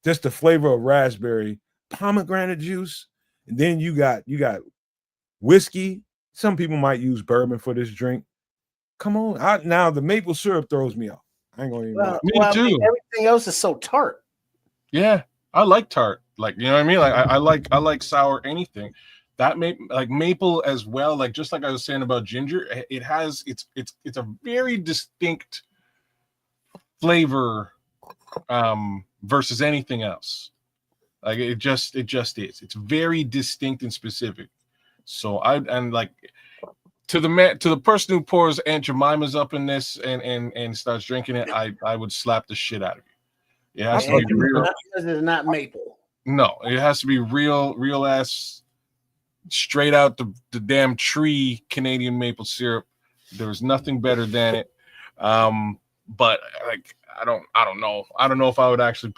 Just the flavor of raspberry, pomegranate juice, and then you got whiskey. Some people might use bourbon for this drink. Come on, now the maple syrup throws me off. I ain't gonna even lie. Me too. I mean, everything else is so tart. Yeah, I like tart. Like, you know what I mean? Like I like sour anything. That maple as well. Like just like I was saying about ginger, it's a very distinct flavor versus anything else. Like it just is. It's very distinct and specific. So to the person who pours Aunt Jemima's up in this and starts drinking it, I would slap the shit out of you. It has to be real. Because it's not maple. No, it has to be real ass, straight out the damn tree Canadian maple syrup. There's nothing better than it. But like I don't know. I don't know if I would actually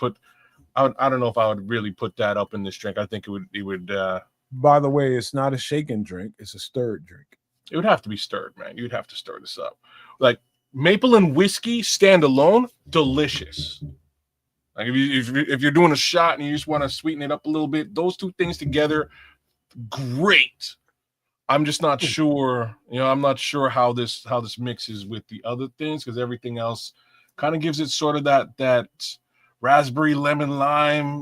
I don't know if I would really put that up in this drink. I think it would. By the way, it's not a shaken drink; it's a stirred drink. It would have to be stirred, man. You'd have to stir this up. Like maple and whiskey stand alone, delicious. Like if you're doing a shot and you just want to sweeten it up a little bit, those 2 things together, great. I'm just not sure. I'm not sure how this mixes with the other things because everything else kind of gives it sort of that raspberry lemon lime,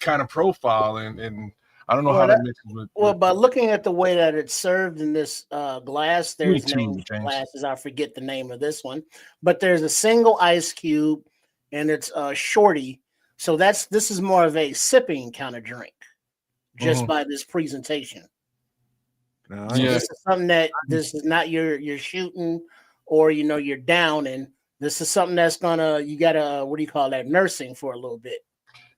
kind of profile, and I don't know how that mixes with. Well, by looking at the way that it's served in this glass, there's glasses. I forget the name of this one, but there's a single ice cube, and it's shorty. So this is more of a sipping kind of drink, just by this presentation. Nah, So Yeah. this is something that this is not your shooting or you're down, and this is something that's you gotta what do you call that, nursing for a little bit.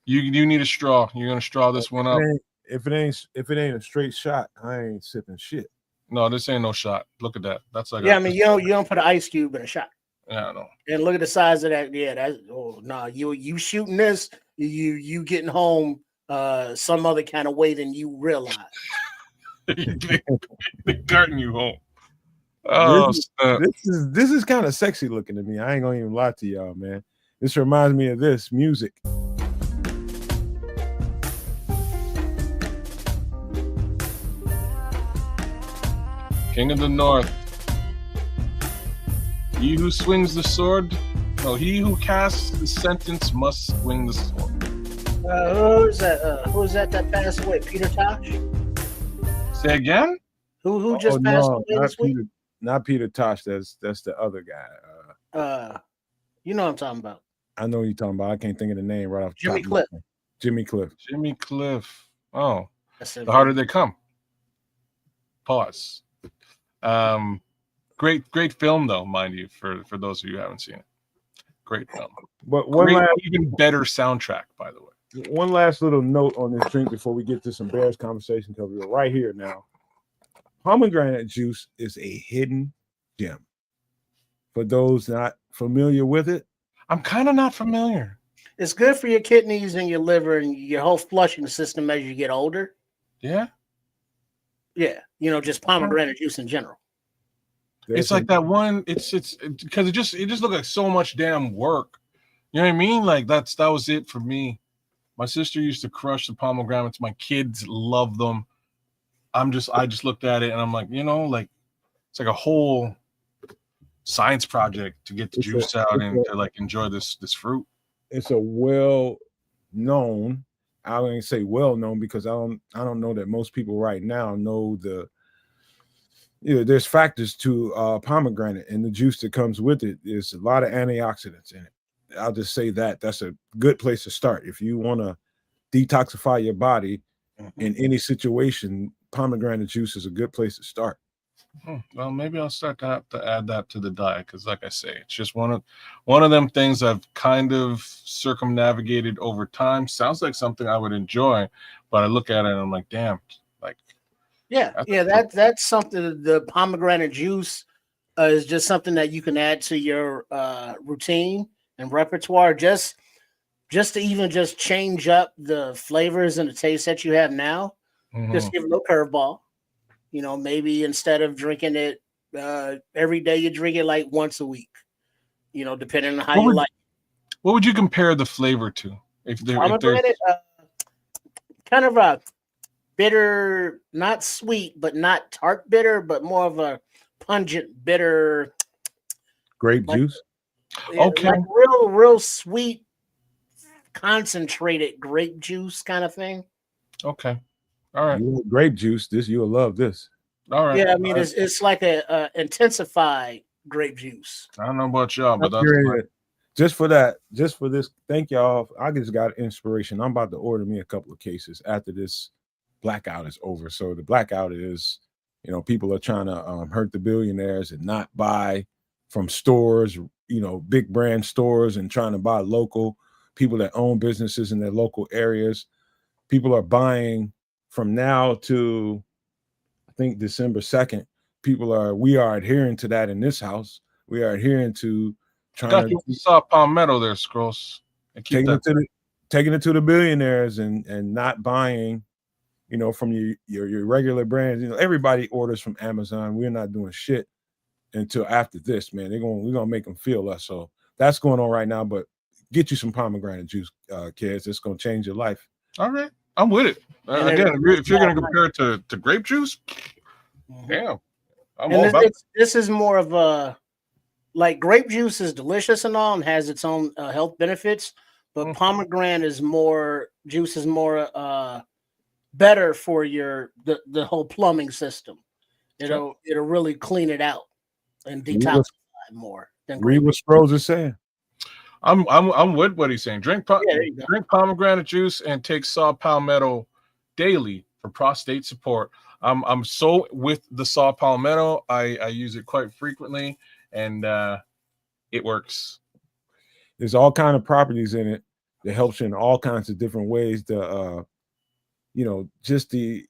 You need a straw. You're gonna straw this one up. If it ain't a straight shot, I ain't sipping shit. No, this ain't no shot. Look at that. That's like Yeah, I mean you don't put an ice cube in a shot. yeah, I know. And look at the size of that. Yeah, that's you shooting this, you getting home some other kind of way than you realize. They carting you home. Oh, this is kind of sexy looking to me. I ain't gonna even lie to y'all, man. This reminds me of this music. King of the North. He who swings the sword, no, he who casts the sentence must swing the sword. Who's that? Who's that passed away? Peter Tosh? Say again? Who just passed away this week? Not Peter Tosh. That's the other guy. You know what I'm talking about. I know what you're talking about. I can't think of the name right off the Jimmy top. Cliff. Jimmy Cliff. Jimmy Cliff. Oh, the harder they come. Pause. Great film though, mind you, for those of you who haven't seen it. Great film. But even better soundtrack, by the way. One last little note on this drink before we get to some Bears conversation, because we're right here now. Pomegranate juice is a hidden gem. For those not familiar with it, I'm kind of not familiar. It's good for your kidneys and your liver and your whole flushing system as you get older. Yeah. Yeah, just pomegranate juice in general. It's like that one. It's because it just looked like so much damn work. You know what I mean? Like that was it for me. My sister used to crush the pomegranates. My kids love them. I just looked at it and I'm like, like it's like a whole science project to get the juice out and to like enjoy this fruit. It's a well-known. I wouldn't say well-known because I don't know that most people right now know there's factors to pomegranate, and the juice that comes with it is a lot of antioxidants in it. I'll just say that's a good place to start. If you want to detoxify your body in any situation, pomegranate juice is a good place to start. Well, maybe I'll start to have to add that to the diet because, like I say, it's just one of them things I've kind of circumnavigated over time. Sounds like something I would enjoy, but I look at it and I'm like, damn, like. That's something. The pomegranate juice is just something that you can add to your routine and repertoire, just to even just change up the flavors and the taste that you have now. Just give a little curveball. Maybe instead of drinking it every day, you drink it like once a week. Depending on how you like. What would you compare the flavor to? If there's kind of a bitter, not sweet, but not tart bitter, but more of a pungent bitter grape juice. Okay, like real sweet, concentrated grape juice kind of thing. Okay, all right. Grape juice. You'll love this. All right. Yeah, I mean it's like a intensified grape juice. I don't know about y'all, but that's just for this. Thank y'all. I just got inspiration. I'm about to order me a couple of cases after this blackout is over. So the blackout is, people are trying to hurt the billionaires and not buy from stores, big brand stores, and trying to buy local. People that own businesses in their local areas. People are buying from now to, I think, December 2nd. We are adhering to that in this house. We are adhering to trying to saw palmetto there, Scrolls. Taking it to the billionaires and not buying, from your regular brands. Everybody orders from Amazon. We're not doing shit until after this, man. We're gonna make them feel us. So that's going on right now. But get you some pomegranate juice, kids. It's gonna change your life. All right, I'm with it. Again, if you're gonna compare it to grape juice, damn, I'm all about it. This is more of a like grape juice is delicious and all and has its own health benefits, but pomegranate is more better for the whole plumbing system. It'll really clean it out and detoxify more. Read what Sproles is saying. I'm with what he's saying. Drink pomegranate juice and take saw palmetto daily for prostate support. I'm so with the saw palmetto. I use it quite frequently, and it works. There's all kind of properties in it that helps you in all kinds of different ways to just to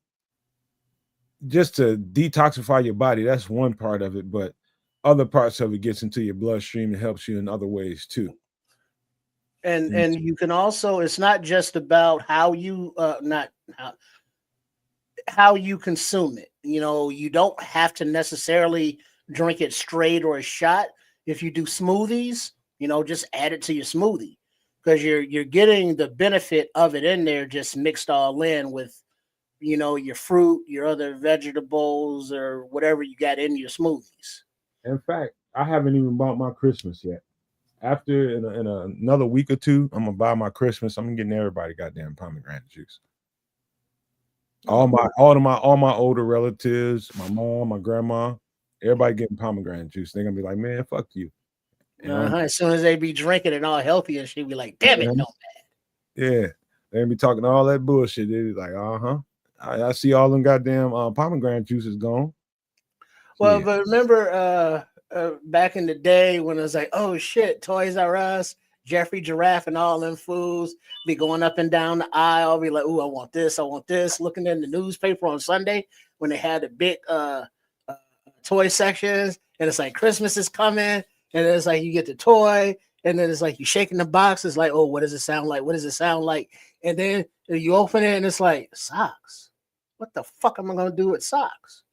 detoxify your body. That's one part of it, but other parts of it gets into your bloodstream and helps you in other ways too. And you can also, it's not just about how you how you consume it. You don't have to necessarily drink it straight or a shot. If you do smoothies, just add it to your smoothie, because you're getting the benefit of it in there, just mixed all in with your fruit, your other vegetables, or whatever you got in your smoothies. In fact, I haven't even bought my Christmas yet. After in another week or two, I'm gonna buy my Christmas. I'm getting everybody goddamn pomegranate juice. All my older relatives, my mom, my grandma, everybody getting pomegranate juice. They're gonna be like, man, fuck you. As soon as they be drinking it all healthy and she'll be like, damn it, no bad. Yeah, they be talking all that bullshit. They be like, I see all them goddamn pomegranate juices gone. Well, but remember back in the day when it was like, oh shit, Toys R Us, Jeffrey Giraffe, and all them fools be going up and down the aisle, be like, ooh, I want this. Looking in the newspaper on Sunday when they had the big toy sections, and it's like Christmas is coming, and it's like you get the toy, and then it's like you shaking the box. It's like, oh, what does it sound like? What does it sound like? And then you open it, and it's like socks. What the fuck am I gonna do with socks?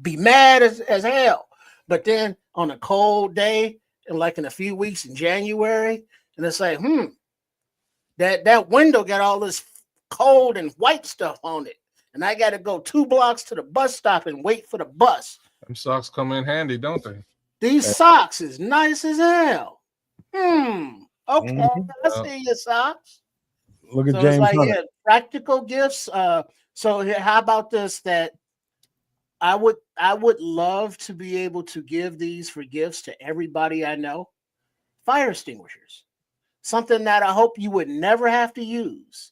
Be mad as hell. But then on a cold day, and like in a few weeks in January, and it's like, that window got all this cold and white stuff on it, and I got to go 2 blocks to the bus stop and wait for the bus. Them socks come in handy, don't they? These socks is nice as hell. Okay, I see your socks. Look at So James it's like, Hunter. practical gifts. So here, how about this? That I would love to be able to give these for gifts to everybody I know. Fire extinguishers, something that I hope you would never have to use,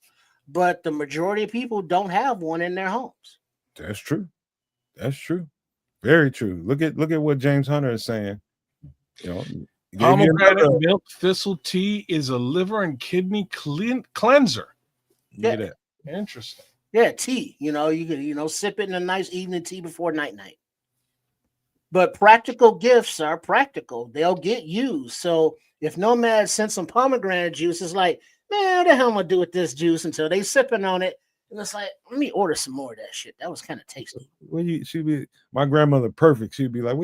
but the majority of people don't have one in their homes. That's true. That's true. Very true. Look at what James Hunter is saying. Pomegranate milk thistle tea is a liver and kidney cleanser. Look at that. Interesting. Yeah, tea. You can sip it in a nice evening tea before night. But practical gifts are practical. They'll get used. So if Nomad sent some pomegranate juice, it's like, man, what the hell am I gonna do with this juice until they sipping on it? And it's like, let me order some more of that shit. That was kind of tasty. She'd be my grandmother perfect. She'd be like,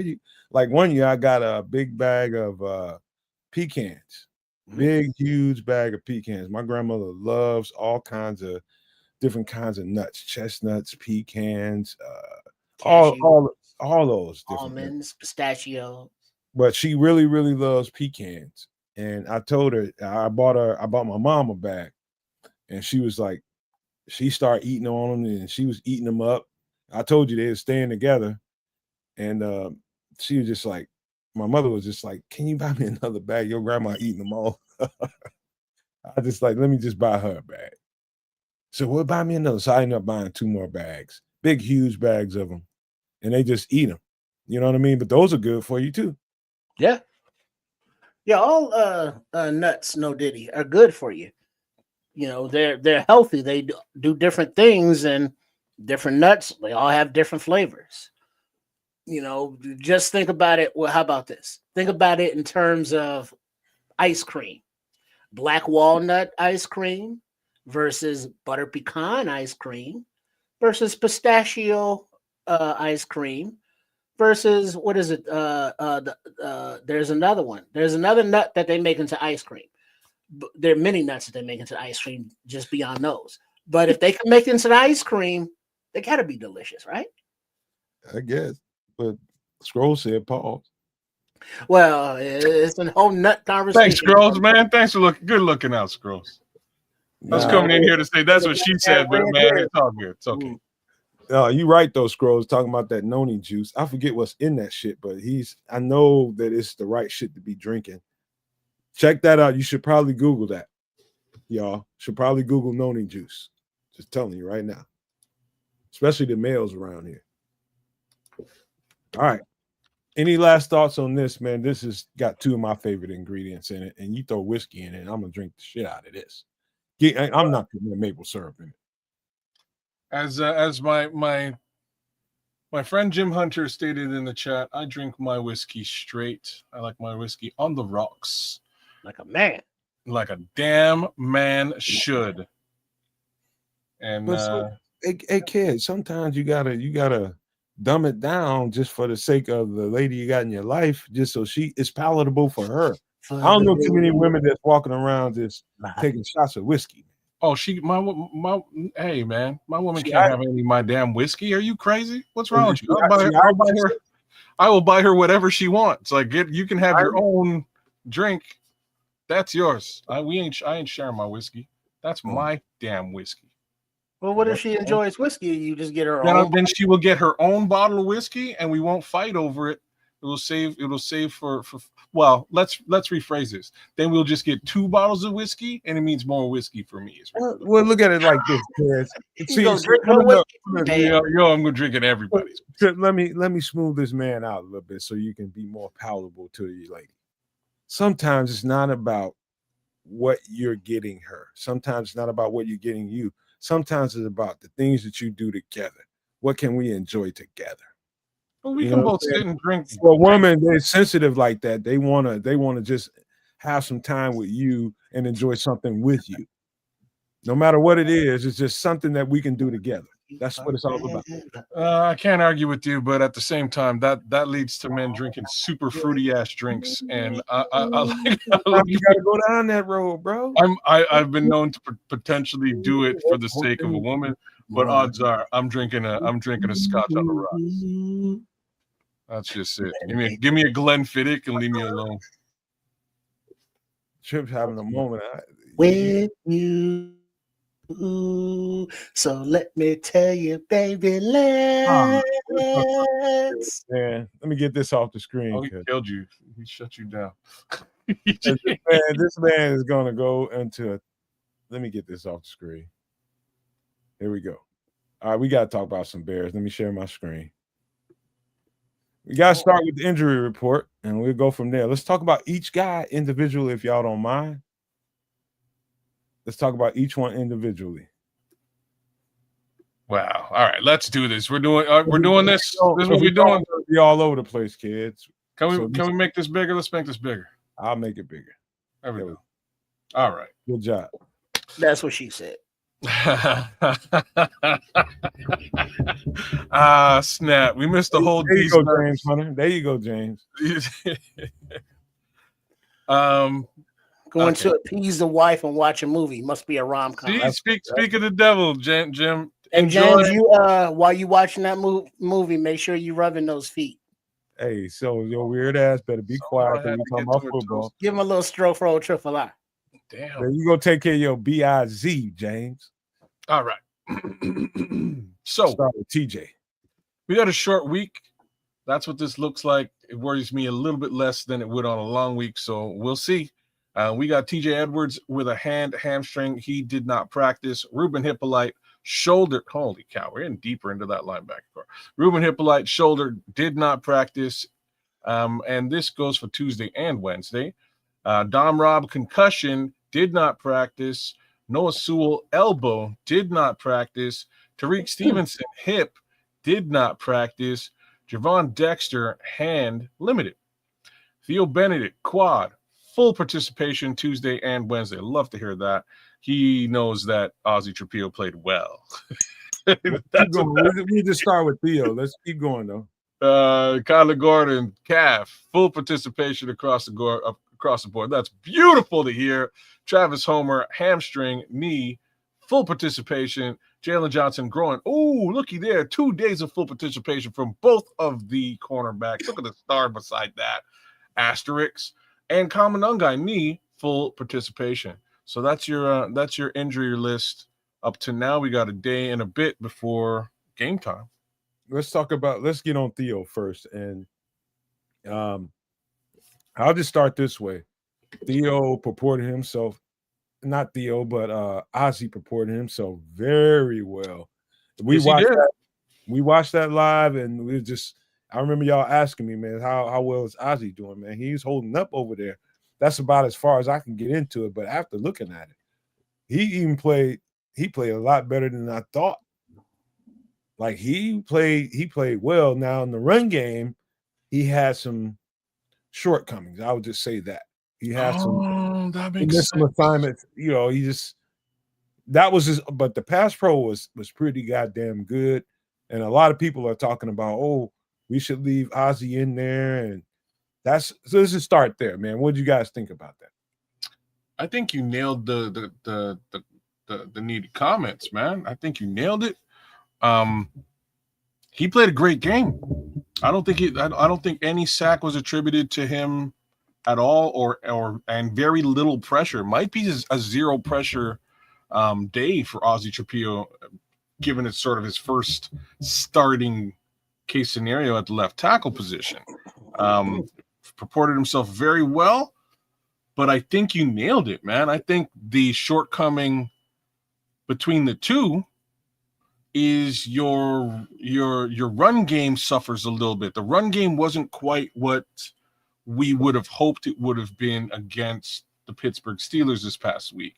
like one year I got a big bag of pecans. Big, huge bag of pecans. My grandmother loves all kinds of different kinds of nuts, chestnuts, pecans, all those different almonds, nuts. pistachios. But she really, really loves pecans. And I told her, I bought my mom a bag, and she was like, she started eating on them, and she was eating them up. I told you they were staying together, and she was just like, my mother was just like, can you buy me another bag? Your grandma eating them all. I just like, let me just buy her a bag. So we'll buy me another. So I ended up buying 2 more bags, big, huge bags of them, and they just eat them. You know what I mean? But those are good for you too. Yeah. Yeah, all nuts, no diddy, are good for you. They're healthy. They do different things, and different nuts, they all have different flavors. Just think about it. Well, how about this? Think about it in terms of ice cream. Black walnut ice cream versus butter pecan ice cream versus pistachio ice cream versus what is it? There's another one. There's another nut that they make into ice cream. There are many nuts that they make into ice cream just beyond those. But if they can make it into the ice cream, they gotta be delicious, right? I guess. But Scroll said pause. Well, it's a whole nut conversation. Thanks, Scrolls, man. Thanks for good looking out, Scrolls. I was coming in here to say that's what she said, but man, it's all good. It's okay. You right though, Scrolls, talking about that noni juice. I forget what's in that shit, but I know that it's the right shit to be drinking. Check that out. You should probably Google that. Y'all should probably Google noni juice. Just telling you right now. Especially the males around here. All right. Any last thoughts on this, man? This has got two of my favorite ingredients in it, and you throw whiskey in it, and I'm gonna drink the shit out of this. I'm not putting maple syrup in it. As my friend Jim Hunter stated in the chat, I drink my whiskey straight. I like my whiskey on the rocks, Like a man. like a damn man should. And But hey, kid, sometimes you gotta dumb it down just for the sake of the lady you got in your life, just so she is palatable for her. I don't know too many women that's walking around just taking shots of whiskey. oh, hey man, my woman can't have any of my damn whiskey. Are you crazy? What's wrong with you? I will buy her whatever she wants. Like, you can have your own drink. That's yours. I ain't sharing my whiskey. That's my damn whiskey. Well, what if she enjoys whiskey? You just get her Then, own. then she will get her own bottle of whiskey, and we won't fight over it. It will save for well, let's rephrase this. Then we'll just get 2 bottles of whiskey, and it means more whiskey for me. Well, look at it like this, kids. Yo, I'm gonna drink it everybody's. Let me smooth this man out a little bit so you can be more palatable to you. Like, sometimes it's not about what you're getting her. Sometimes it's not about what you're getting you. Sometimes it's about the things that you do together. What can we enjoy together? Well, we can both sit and drink. For a woman, they're sensitive like that. They wanna just have some time with you and enjoy something with you. No matter what it is, it's just something that we can do together. That's what it's all about. I can't argue with you, but at the same time, that leads to men drinking super fruity ass drinks, and I like. You gotta go down that road, bro. I've been known to potentially do it for the sake of a woman, but odds are I'm drinking a scotch on the rocks. That's just it. Give me a Glenfiddich and leave me alone. Trip's having a moment. With you. So let me tell you, baby, let's. Man, let me get this off the screen. Oh, he killed you. He shut you down. This man is gonna go into. Let me get this off the screen. Here we go. All right, we gotta talk about some Bears. Let me share my screen. We gotta start with the injury report, and we'll go from there. Let's talk about each guy individually, if y'all don't mind. Let's talk about each one individually. Wow. All right, let's do this. We're doing this. This is what we're doing. Be all over the place, kids. Can we make this bigger? Let's make this bigger. I'll make it bigger. There we go. All right. Good job. That's what she said. Snap. We missed the whole There you go, James Hunter. There you go, James. Going to appease the wife and watch a movie must be a rom-com. Speak of the devil, Jim. And James, you while you watching that movie, make sure you rubbing those feet. Hey, so your weird ass better be quiet when we talking about football. Give him a little stroke for old triple I. Damn. Then you go take care of your BIZ, James. All right. So start with TJ. We got a short week. That's what this looks like. It worries me a little bit less than it would on a long week. So we'll see. We got TJ Edwards with a hamstring. He did not practice. Ruben Hippolyte shoulder. Holy cow, we're in deeper into that linebacker core. Ruben Hippolyte shoulder did not practice. And this goes for Tuesday and Wednesday. Dom Robb concussion did not practice. Noah Sewell elbow did not practice. Tariq Stevenson hip did not practice. Javon Dexter hand limited. Theo Benedet quad full participation Tuesday and Wednesday. Love to hear that. He knows that Ozzy Trapilo played well. We just start with Theo. Let's keep going though. Kyler Gordon calf full participation across the board. That's beautiful to hear. Travis Homer hamstring knee full participation. Jaylon Johnson growing. Oh, looky there. 2 days of full participation from both of the cornerbacks. Look at the star beside that asterisk. And Kamanungai knee full participation. So that's your injury list up to now. We got a day and a bit before game time. Let's get on Theo first. And I'll just start this way. Theo purported himself, not Theo, but Ozzy purported himself very well. We watched that live, and we just I remember y'all asking me, man, how well is Ozzy doing, man? He's holding up over there. That's about as far as I can get into it. But after looking at it, he played a lot better than I thought. Like he played well. Now in the run game, he had some shortcomings. I would just say that. He had that he makes missed some sense. assignments. You know, he just that was his. But the pass pro was pretty goddamn good. And a lot of people are talking about, oh, we should leave Ozzy in there, and that's so. Let's just start there, man. What do you guys think about that? I think you nailed the needed comments, man. I think you nailed it. He played a great game. I don't think any sack was attributed to him at all, and very little pressure. Might be a zero pressure day for Ozzy Trapilo, given it's sort of his first starting case scenario at the left tackle position. Purported himself very well, but I think you nailed it, man. I think the shortcoming between the two is your run game suffers a little bit. The run game wasn't quite what we would have hoped it would have been against the Pittsburgh Steelers this past week.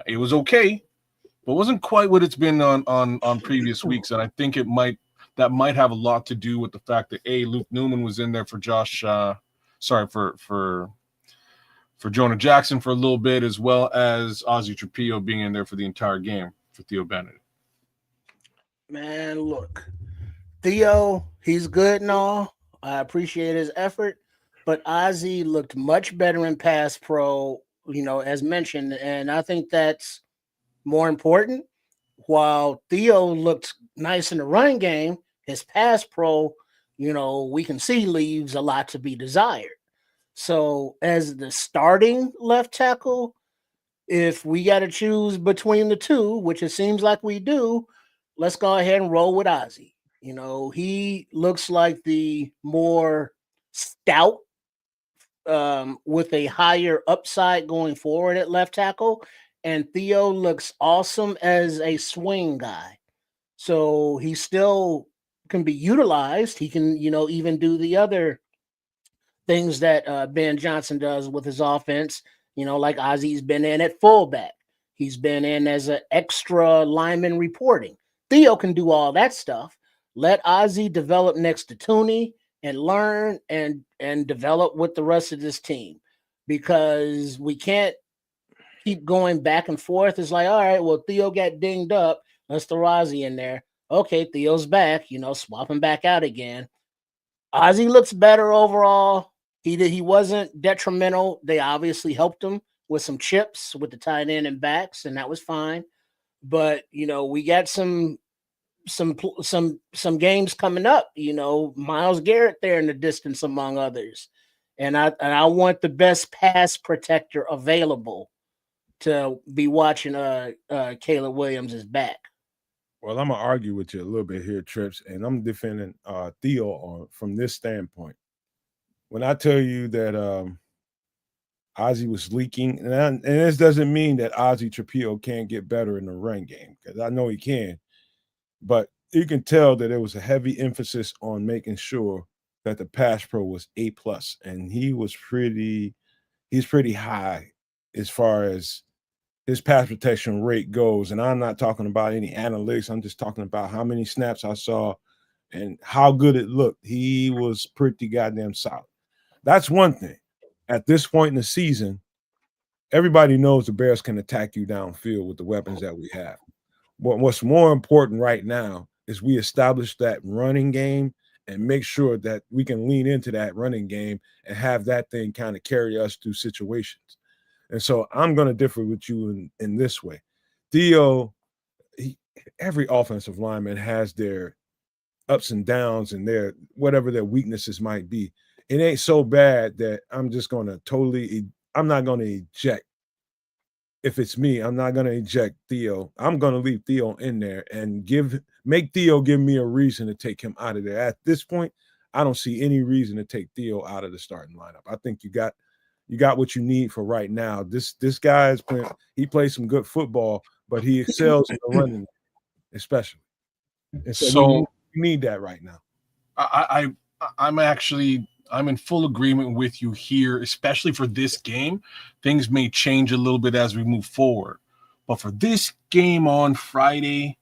It was okay, but wasn't quite what it's been on previous weeks. And I think that might have a lot to do with the fact that Luke Newman was in there for for Jonah Jackson for a little bit, as well as Ozzy Trapilo being in there for the entire game for Theo Benedet. Man, look, Theo, he's good and all. I appreciate his effort, but Ozzy looked much better in pass pro, as mentioned, and I think that's more important. While Theo looked nice in the run game, his pass pro, we can see leaves a lot to be desired. So as the starting left tackle, if we got to choose between the two, which it seems like we do, let's go ahead and roll with Ozzy. He looks like the more stout, with a higher upside going forward at left tackle. And Theo looks awesome as a swing guy. So he still can be utilized. He can, even do the other things that Ben Johnson does with his offense. Like Ozzy's been in at fullback. He's been in as an extra lineman reporting. Theo can do all that stuff. Let Ozzy develop next to Tooney and learn and develop with the rest of this team, because we can't keep going back and forth. It's like, all right, well, Theo got dinged up. Let's throw Ozzy in there. Okay, Theo's back, swap him back out again. Ozzy looks better overall. He wasn't detrimental. They obviously helped him with some chips with the tight end and backs, and that was fine. But we got some games coming up. Myles Garrett there in the distance, among others, and I want the best pass protector available to be watching. Caleb Williams is back. Well, I'm gonna argue with you a little bit here, Trips, and I'm defending Theo from this standpoint. When I tell you that Ozzy was leaking, and this doesn't mean that Ozzy Trapilo can't get better in the run game, because I know he can, but you can tell that there was a heavy emphasis on making sure that the pass pro was A+, and he's pretty high as far as his pass protection rate goes. And I'm not talking about any analytics. I'm just talking about how many snaps I saw and how good it looked. He was pretty goddamn solid. That's one thing. At this point in the season, everybody knows the Bears can attack you downfield with the weapons that we have. What's more important right now is we establish that running game and make sure that we can lean into that running game and have that thing kind of carry us through situations. And so I'm going to differ with you in this way. Theo, every offensive lineman has their ups and downs and their whatever their weaknesses might be. It ain't so bad that I'm just going to I'm not going to eject. If it's me, I'm not going to eject Theo. I'm going to leave Theo in there and make Theo give me a reason to take him out of there. At this point, I don't see any reason to take Theo out of the starting lineup. I think you got what you need for right now. This guy is playing. He plays some good football, but he excels in the running, especially. And so we need that right now. I I'm in full agreement with you here, especially for this game. Things may change a little bit as we move forward, but for this game on Friday,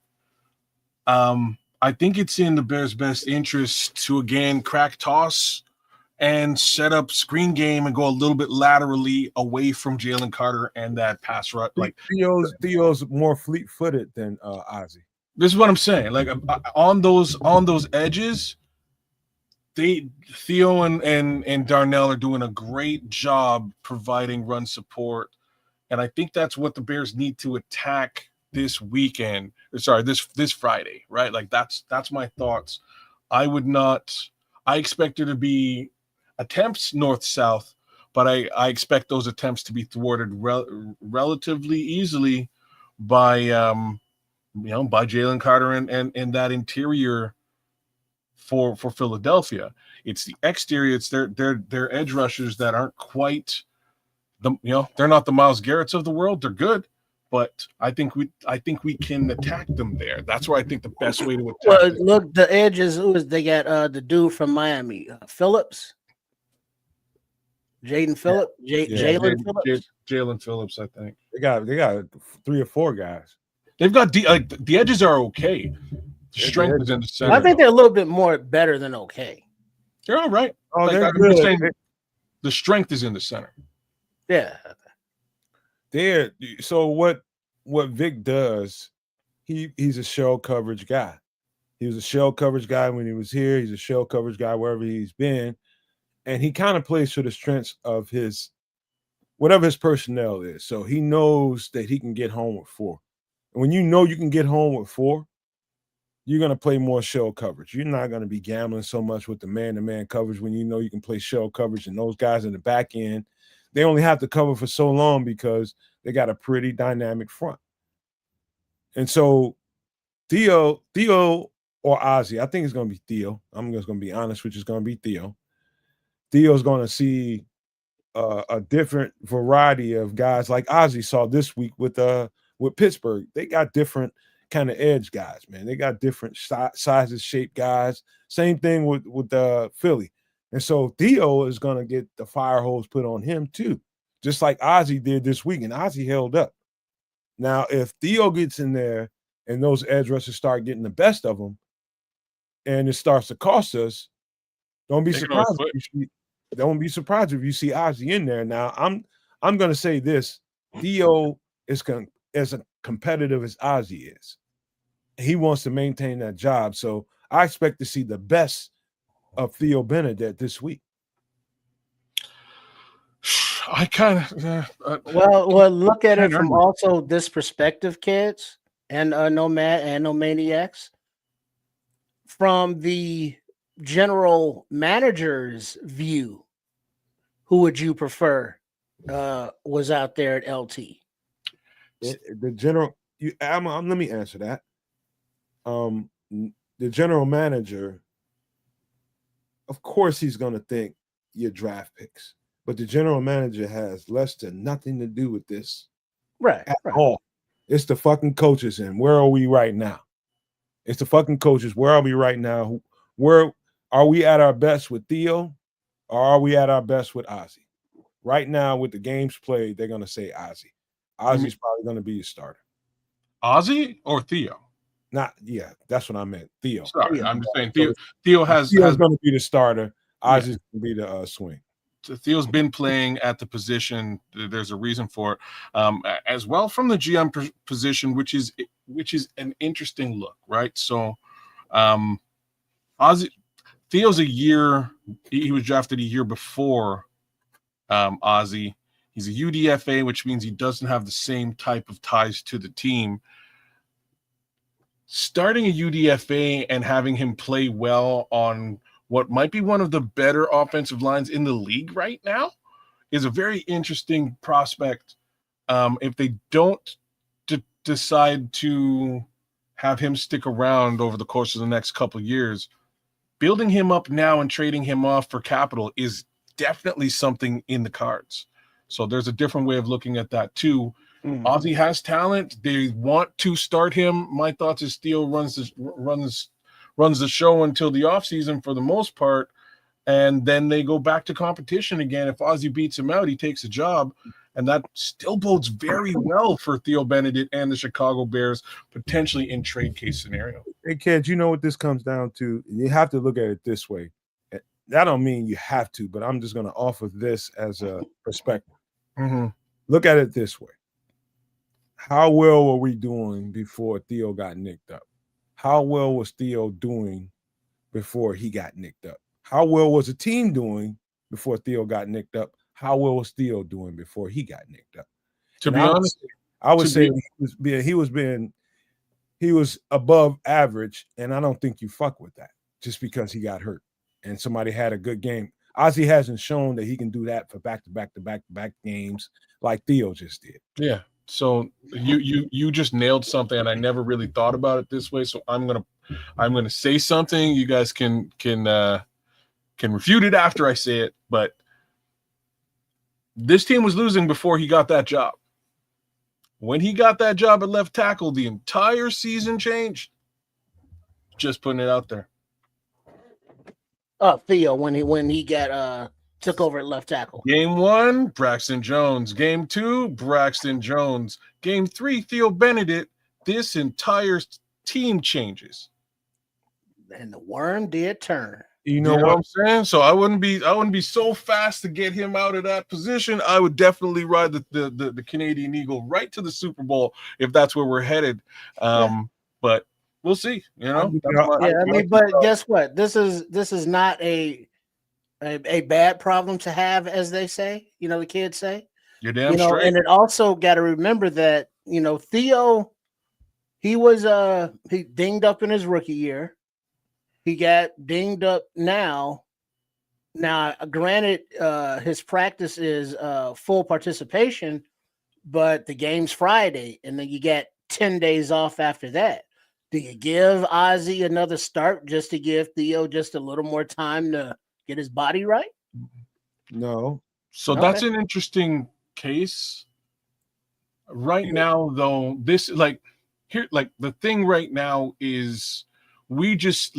I think it's in the Bears' best interest to again crack toss and set up screen game and go a little bit laterally away from Jalen Carter and that pass rush. Like Theo's more fleet-footed than Ozzy. this is what I'm saying. Like on those edges, Theo and Darnell are doing a great job providing run support, and I think that's what the Bears need to attack this weekend. Sorry, this Friday, right? Like that's my thoughts. I expect there to be attempts north-south, but I expect those attempts to be thwarted relatively easily by by Jalen Carter and that interior for Philadelphia. It's the exterior, it's their edge rushers that aren't quite they're not the Myles Garretts of the world. They're good, but I think we can attack them there. That's where I think the best way to attack Well, them. look, the edges. Who is they got? The dude from Miami, Phillips, Jaden Phillips, Jalen Phillips. Jalen Phillips, I think. They got 3 or 4 guys. They've got the edges are okay. The strength is in the center. I think they're a little bit more better than okay. They're all right. Oh, they're I'm good. just saying, the strength is in the center. Yeah. So what Vic does, he's a shell coverage guy. He was a shell coverage guy when he was here. He's a shell coverage guy wherever he's been. And he kind of plays to the strengths of whatever his personnel is. So he knows that he can get home with 4. And when you know you can get home with 4, you're going to play more shell coverage. You're not going to be gambling so much with the man-to-man coverage when you know you can play shell coverage. And those guys in the back end, they only have to cover for so long because they got a pretty dynamic front. And so Theo or Ozzy, I think it's going to be Theo. I'm just going to be honest, which is going to be Theo. Theo's going to see a different variety of guys like Ozzy saw this week with Pittsburgh. They got different kind of edge guys, man. They got different sizes, shape guys. Same thing with Philly. And so Theo is going to get the fire hose put on him too, just like Ozzy did this week. And Ozzy held up. Now, if Theo gets in there and those edge rushers start getting the best of them and it starts to cost us, don't be surprised if you see Ozzy in there. Now, I'm going to say this. Theo is as competitive as Ozzy is. He wants to maintain that job. So I expect to see the best of Theo Benedet this week. I kind of well, look at it from also this perspective, kids, and no maniacs. From the general manager's view, who would you prefer was out there at LT? The general, let me answer that. The general manager, of course, he's going to think your draft picks, but the general manager has less to nothing to do with this, right? At all. It's the fucking coaches, and where are we right now? It's the fucking coaches. Where are we right now? Where are we at our best with Theo, or are we at our best with Ozzy? Right now, with the games played, they're going to say Ozzy. Ozzy's probably going to be your starter. Ozzy or Theo? That's what I meant. Theo. Sorry, I'm just saying Theo's going to be the starter. Ozzy's going to be the swing. Theo's been playing at the position. There's a reason for it, as well from the GM position, which is an interesting look, right? So, Theo's a year. He was drafted a year before Ozzy. He's a UDFA, which means he doesn't have the same type of ties to the team. Starting a UDFA and having him play well on what might be one of the better offensive lines in the league right now is a very interesting prospect. If they don't decide to have him stick around over the course of the next couple of years, building him up now and trading him off for capital is definitely something in the cards. So there's a different way of looking at that too. Ozzy has talent. They want to start him. My thoughts is Theo runs the show until the offseason for the most part. and then they go back to competition again. If Ozzy beats him out, he takes a job, and that still bodes very well for Theo Benedet and the Chicago Bears, potentially in trade case scenario. Hey, kids, you know what this comes down to? You have to look at it this way. That don't mean you have to, but I'm just going to offer this as a perspective. Mm-hmm. Look at it this way. How well were we doing before Theo got nicked up? How well was Theo doing before he got nicked up? How well was the team doing before Theo got nicked up? How well was Theo doing before he got nicked up? To be honest, I would say he was above average, and I don't think you fuck with that just because he got hurt and somebody had a good game. Ozzy hasn't shown that he can do that for back-to-back games like Theo just did. Yeah. So you just nailed something, and I never really thought about it this way. So I'm gonna say something. You guys can refute it after I say it. But this team was losing before he got that job. When he got that job at left tackle, the entire season changed. Just putting it out there. Theo, when he got took over at left tackle. Game 1, Braxton Jones. Game 2, Braxton Jones. Game 3, Theo Benedet. This entire team changes. And the worm did turn. You know what I'm saying? So I wouldn't be so fast to get him out of that position. I would definitely ride the Canadian Eagle right to the Super Bowl if that's where we're headed. But we'll see. You know, but guess what? This is not a bad problem to have, as they say. You know, the kids say. You're damn straight. And it also got to remember that Theo, he was he dinged up in his rookie year. He got dinged up now. Now, granted, his practice is full participation, but the game's Friday, and then you get 10 days off after that. Do you give Ozzy another start just to give Theo just a little more time to get his body right? No. So that's an interesting case. Right now, though, the thing right now is we just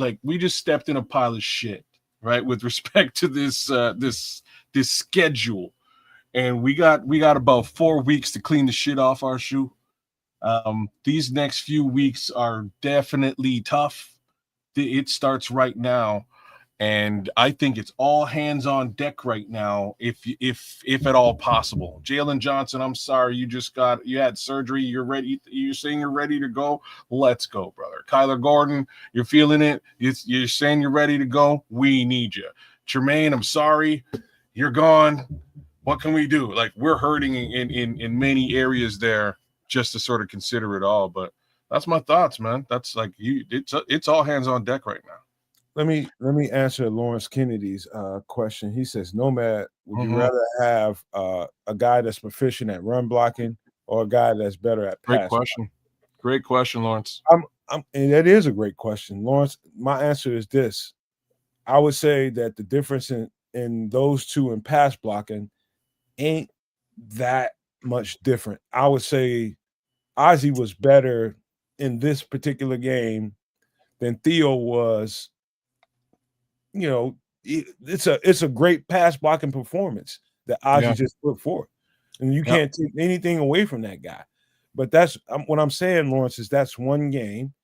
stepped in a pile of shit, right? With respect to this schedule. And we got about 4 weeks to clean the shit off our shoe. These next few weeks are definitely tough. It starts right now, and I think it's all hands on deck right now, if at all possible. Jaylon Johnson, I'm sorry, you had surgery. You're ready. You're saying you're ready to go. Let's go, brother. Kyler Gordon, you're feeling it. You're saying you're ready to go. We need you. Tremaine, I'm sorry, you're gone. What can we do? Like, we're hurting in many areas there, just to sort of consider it all. But that's my thoughts, man. That's like it's all hands on deck right now. Let me answer Lawrence Kennedy's question. He says, Nomad, would you rather have a guy that's proficient at run blocking or a guy that's better at pass? Great question, Lawrence. And that is a great question, Lawrence. My answer is this. I would say that the difference in those two in pass blocking ain't that much different. I would say Ozzy was better in this particular game than Theo was. You know, it's a great pass blocking performance that Ozzy just put forth, and you can't take anything away from that guy. But that's what I'm saying, Lawrence, is that's one game,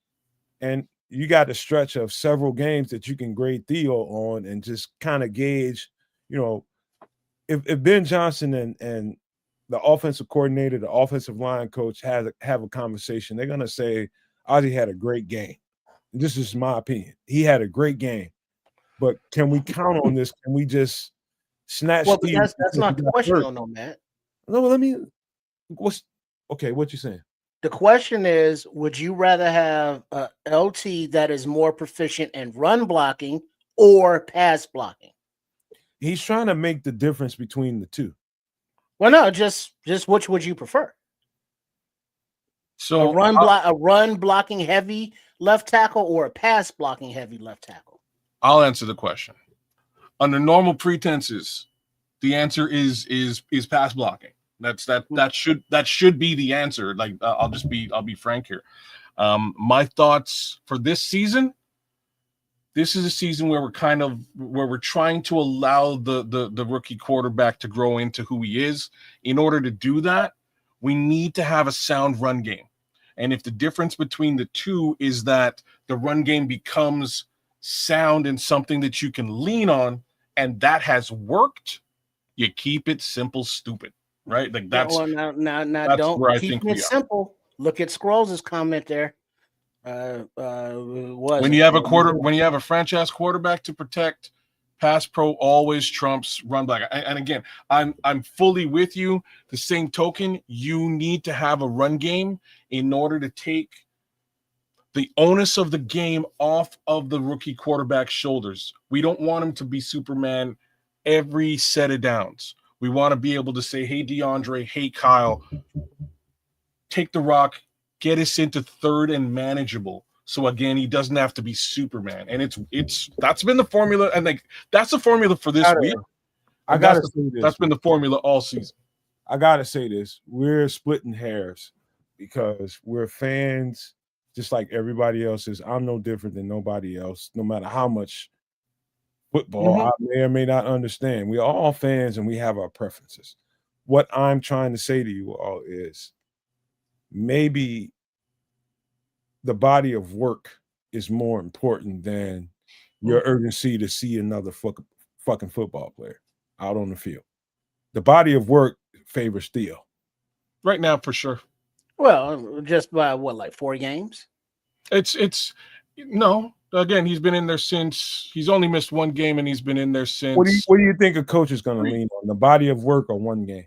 and you got a stretch of several games that you can grade Theo on and just kind of gauge, you know, if Ben Johnson and the offensive coordinator, the offensive line coach have a conversation, they're gonna say Ozzy had a great game. This is my opinion. He had a great game. But can we count on this? Can we just snatch? Well, but that's not the question, though, Matt. No, let me. What you saying? The question is: would you rather have a LT that is more proficient in run blocking or pass blocking? He's trying to make the difference between the two. Well, no, just which would you prefer? So a run blocking heavy left tackle or a pass blocking heavy left tackle? I'll answer the question. Under normal pretenses, the answer is pass blocking. That should be the answer. Like I'll be frank here. My thoughts for this season, this is a season where we're trying to allow the rookie quarterback to grow into who he is. In order to do that, we need to have a sound run game. And if the difference between the two is that the run game becomes sound and something that you can lean on, and that has worked, you keep it simple, stupid, right? Like that's now don't where I keep think it we are. simple. Look at Scrolls' comment there. When you have a franchise quarterback to protect, pass pro always trumps run back. And again, I'm fully with you. The same token, you need to have a run game in order to take the onus of the game off of the rookie quarterback's shoulders. We don't want him to be Superman every set of downs. We want to be able to say, hey, DeAndre, hey, Kyle, take the rock, get us into third and manageable. So again, he doesn't have to be Superman. And that's been the formula. And like that's the formula for this week. That's been the formula all season. I gotta say this. We're splitting hairs because we're fans just like everybody else is. I'm no different than nobody else, no matter how much football I may or may not understand. We're all fans and we have our preferences. What I'm trying to say to you all is maybe the body of work is more important than your urgency to see another fucking football player out on the field. The body of work favors Theo. Right now, for sure. Well, just by what, like 4 games? It's no. Again, he's been in there since he's only missed 1 game, and he's been in there since. What do you think a coach is going to lean on? The body of work or 1 game?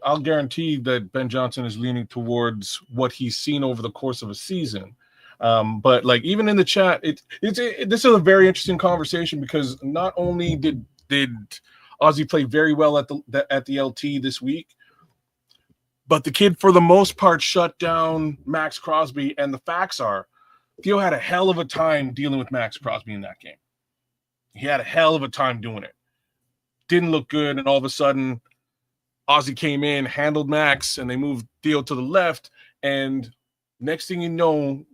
I'll guarantee that Ben Johnson is leaning towards what he's seen over the course of a season. But like even in the chat, this is a very interesting conversation because not only did Ozzy play very well at the LT this week, but the kid for the most part shut down Max Crosby. And the facts are, Theo had a hell of a time dealing with Max Crosby in that game. He had a hell of a time doing it. Didn't look good, and all of a sudden, Ozzy came in, handled Max, and they moved Theo to the left. And next thing you know,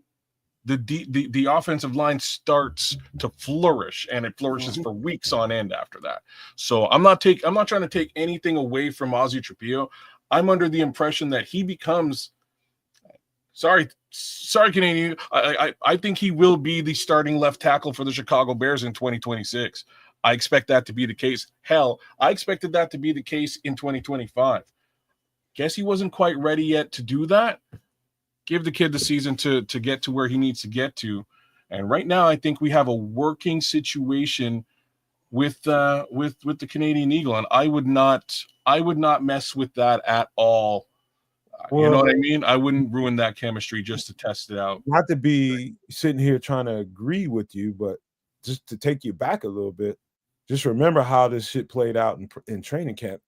the offensive line starts to flourish, and it flourishes for weeks on end after that. So I'm not trying to take anything away from Ozzy Trapilo. I'm under the impression that he becomes. Sorry, Canadian. I think he will be the starting left tackle for the Chicago Bears in 2026. I expect that to be the case. Hell, I expected that to be the case in 2025. Guess he wasn't quite ready yet to do that. Give the kid the season to get to where he needs to get to. And right now, I think we have a working situation with the Canadian Eagle, and I would not mess with that at all. You know what I mean? I wouldn't ruin that chemistry just to test it out. Not to be sitting here trying to agree with you, but just to take you back a little bit, just remember how this shit played out in training camp.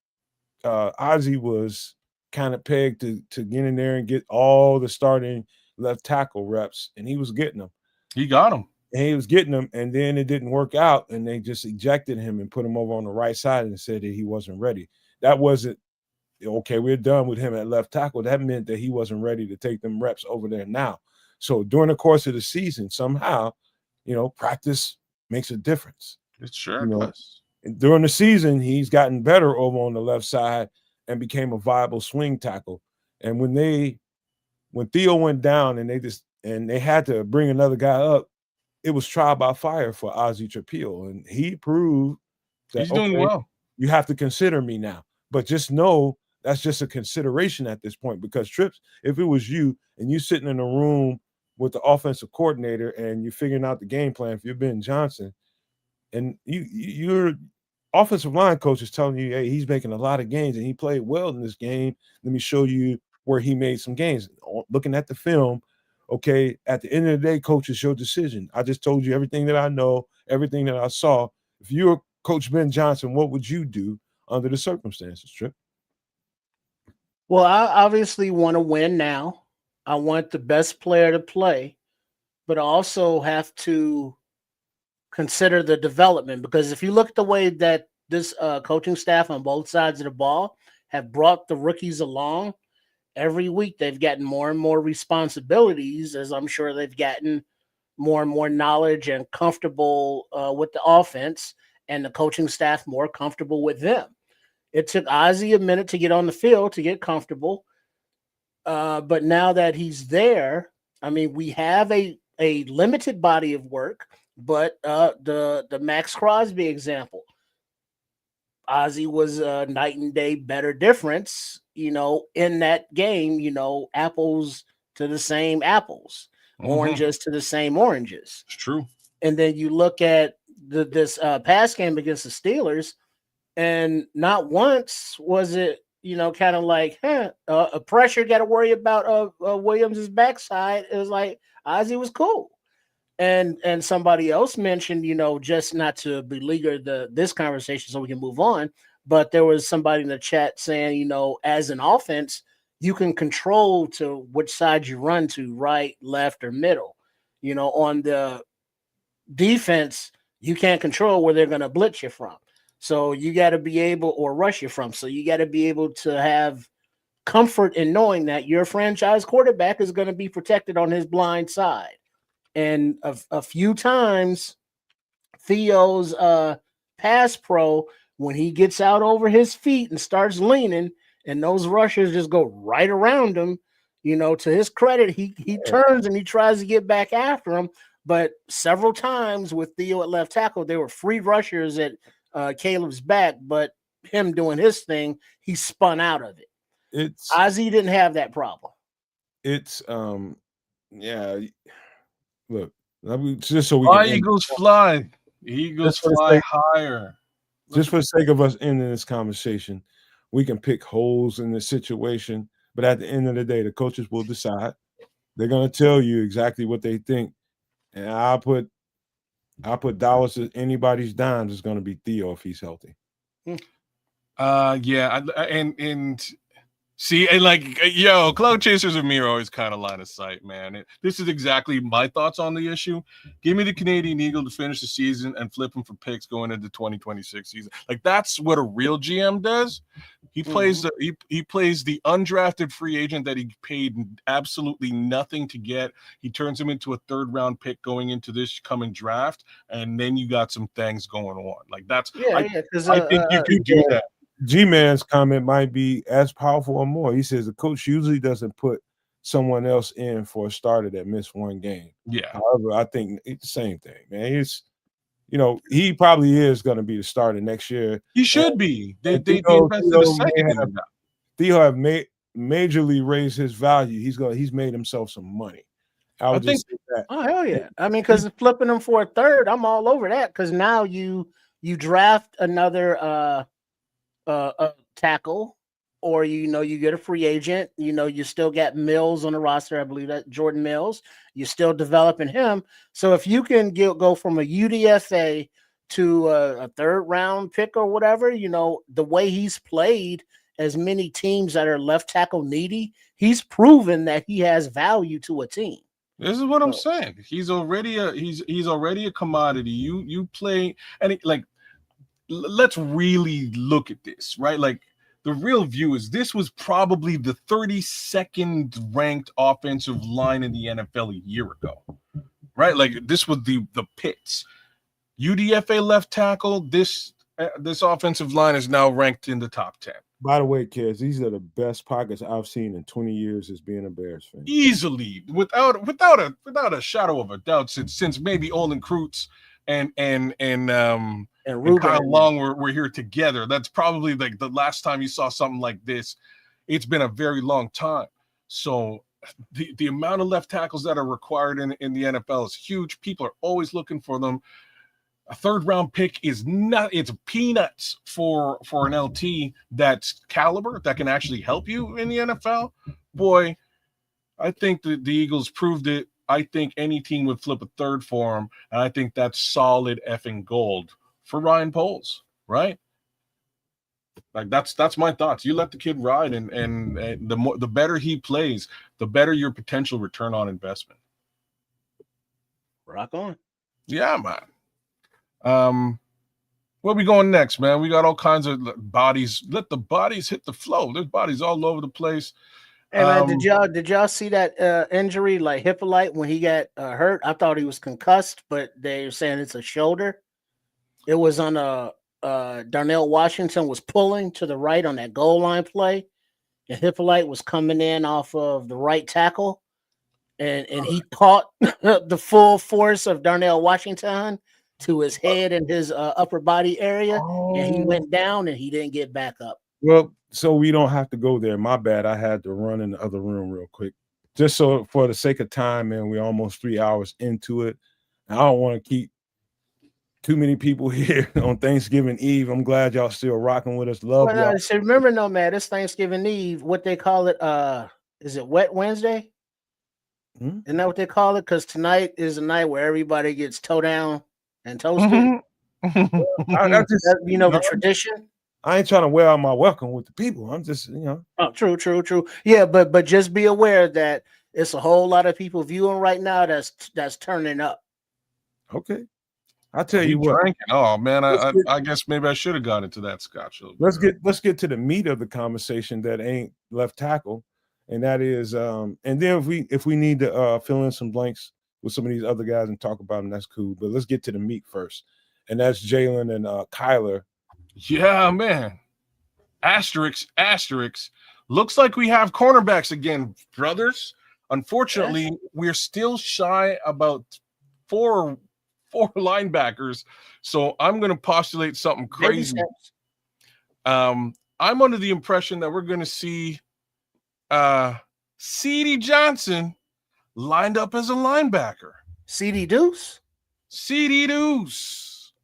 Ozzy was kind of pegged to get in there and get all the starting left tackle reps, and he was getting them. He got them. And he was getting them, and then it didn't work out, and they just ejected him and put him over on the right side and said that he wasn't ready. That wasn't okay. We're done with him at left tackle. That meant that he wasn't ready to take them reps over there now. So during the course of the season, somehow, practice makes a difference. It sure does. During the season, he's gotten better over on the left side and became a viable swing tackle. And when Theo went down and they had to bring another guy up, it was trial by fire for Ozzy Trapilo, and he proved that he's doing well. You have to consider me now, but just know that's just a consideration at this point. Because Trips, if it was you and you sitting in a room with the offensive coordinator and you're figuring out the game plan, if you're Ben Johnson, and your offensive line coach is telling you, hey, he's making a lot of gains and he played well in this game. Let me show you where he made some gains. Looking at the film, okay, at the end of the day, coach, it's your decision. I just told you everything that I know, everything that I saw. If you're Coach Ben Johnson, what would you do under the circumstances, Trip? Well, I obviously want to win now. I want the best player to play, but I also have to consider the development, because if you look at the way that this coaching staff on both sides of the ball have brought the rookies along, every week they've gotten more and more responsibilities, as I'm sure they've gotten more and more knowledge and comfortable with the offense, and the coaching staff more comfortable with them. It took Ozzy a minute to get on the field to get comfortable, but now that he's there, I mean, we have a limited body of work. But the Max Crosby example, Ozzy was a night and day better difference, in that game. Apples to the same apples, oranges to the same oranges. It's true. And then you look at this pass game against the Steelers, and not once was it, kind of like, a pressure got to worry about Williams's backside. It was like Ozzy was cool. And somebody else mentioned, just not to beleaguer this conversation so we can move on, but there was somebody in the chat saying, as an offense, you can control to which side you run to, right, left, or middle. On the defense, you can't control where they're going to blitz you from. So you got to be able, or rush you from. So you got to be able to have comfort in knowing that your franchise quarterback is going to be protected on his blind side. And a few times, Theo's pass pro, when he gets out over his feet and starts leaning, and those rushers just go right around him, to his credit, he turns and he tries to get back after him. But several times with Theo at left tackle, there were free rushers at Caleb's back, but him doing his thing, he spun out of it. Ozzy didn't have that problem. Yeah. Look, just so we can Eagles fly. Eagles fly higher. Just for the sake of us ending this conversation, we can pick holes in the situation, but at the end of the day, the coaches will decide. They're going to tell you exactly what they think, and I'll put dollars at anybody's dimes is going to be Theo if he's healthy. Yeah, and see, and like, Cloud Chasers and me are always kind of line of sight, man. This is exactly my thoughts on the issue. Give me the Canadian Eagle to finish the season and flip him for picks going into 2026 season. Like, that's what a real GM does. He plays he plays the undrafted free agent that he paid absolutely nothing to get. He turns him into a 3rd round pick going into this coming draft, and then you got some things going on. Like, that's I think you could do that. G-Man's comment might be as powerful or more. He says the coach usually doesn't put someone else in for a starter that missed one game. Yeah. However, I think it's the same thing, man. He probably is going to be the starter next year. He should be. They invested a second in that. Theo have majorly raised his value. He's made himself some money. I think that. Oh, hell yeah. I mean, because flipping him for a 3rd, I'm all over that, because now you draft another a tackle, or you get a free agent. You still got Mills on the roster. I believe that Jordan Mills. You're still developing him. So if you can go from a UDFA to a 3rd round pick or whatever, the way he's played as many teams that are left tackle needy, he's proven that he has value to a team. This is what I'm saying. He's already a commodity. You play, and let's really look at this, right? Like, the real view is this was probably the 32nd ranked offensive line in the NFL a year ago, right? Like, this was the pits. UDFA left tackle, this offensive line is now ranked in the top 10. By the way, kids, these are the best pockets I've seen in 20 years as being a Bears fan. Easily, without a shadow of a doubt, since maybe Olin Kreutz and Kyle Long were here together. That's probably like the last time you saw something like this. It's been a very long time. So the amount of left tackles that are required in the NFL is huge. People are always looking for them. A 3rd round pick is it's peanuts for an LT that's caliber, that can actually help you in the NFL. Boy, I think the Eagles proved it. I think any team would flip a 3rd for him, and I think that's solid effing gold for Ryan Poles, right? Like, that's my thoughts. You let the kid ride, and the better he plays, the better your potential return on investment. Rock on. Yeah, man. Where we going next, man? We got all kinds of bodies. Let the bodies hit the flow. There's bodies all over the place. Hey man, did y'all see that injury like Hippolyte when he got hurt? I thought he was concussed, but they're saying it's a shoulder. It was on a Darnell Washington was pulling to the right on that goal line play, and Hippolyte was coming in off of the right tackle, and he caught the full force of Darnell Washington to his head and his upper body area, and he went down and he didn't get back up. Well, so we don't have to go there. My bad. I had to run in the other room real quick. Just so for the sake of time, man, we're almost 3 hours into it. I don't want to keep too many people here on Thanksgiving Eve. I'm glad y'all still rocking with us. Love Well, y'all. no, so remember, Nomad, it's Thanksgiving Eve. What they call it? Is it Wet Wednesday? Isn't that what they call it? Because tonight is a night where everybody gets toe down and toasted. I just, the tradition. I ain't trying to wear out my welcome with the people. I'm just, Oh, true. Yeah, but just be aware that it's a whole lot of people viewing right now that's turning up. Okay. I'll tell you what. Drinking. Oh man, I guess maybe I should have got into that scotch. Let's get to the meat of the conversation that ain't left tackle, and that is and then if we need to fill in some blanks with some of these other guys and talk about them, that's cool. But let's get to the meat first, and that's Jaylon and Kyler. Yeah, man. Asterisk. Looks like we have cornerbacks again, brothers. Unfortunately, we're still shy about four linebackers. So I'm going to postulate something crazy. I'm under the impression that we're going to see C.D. Johnson lined up as a linebacker. C.D. Deuce.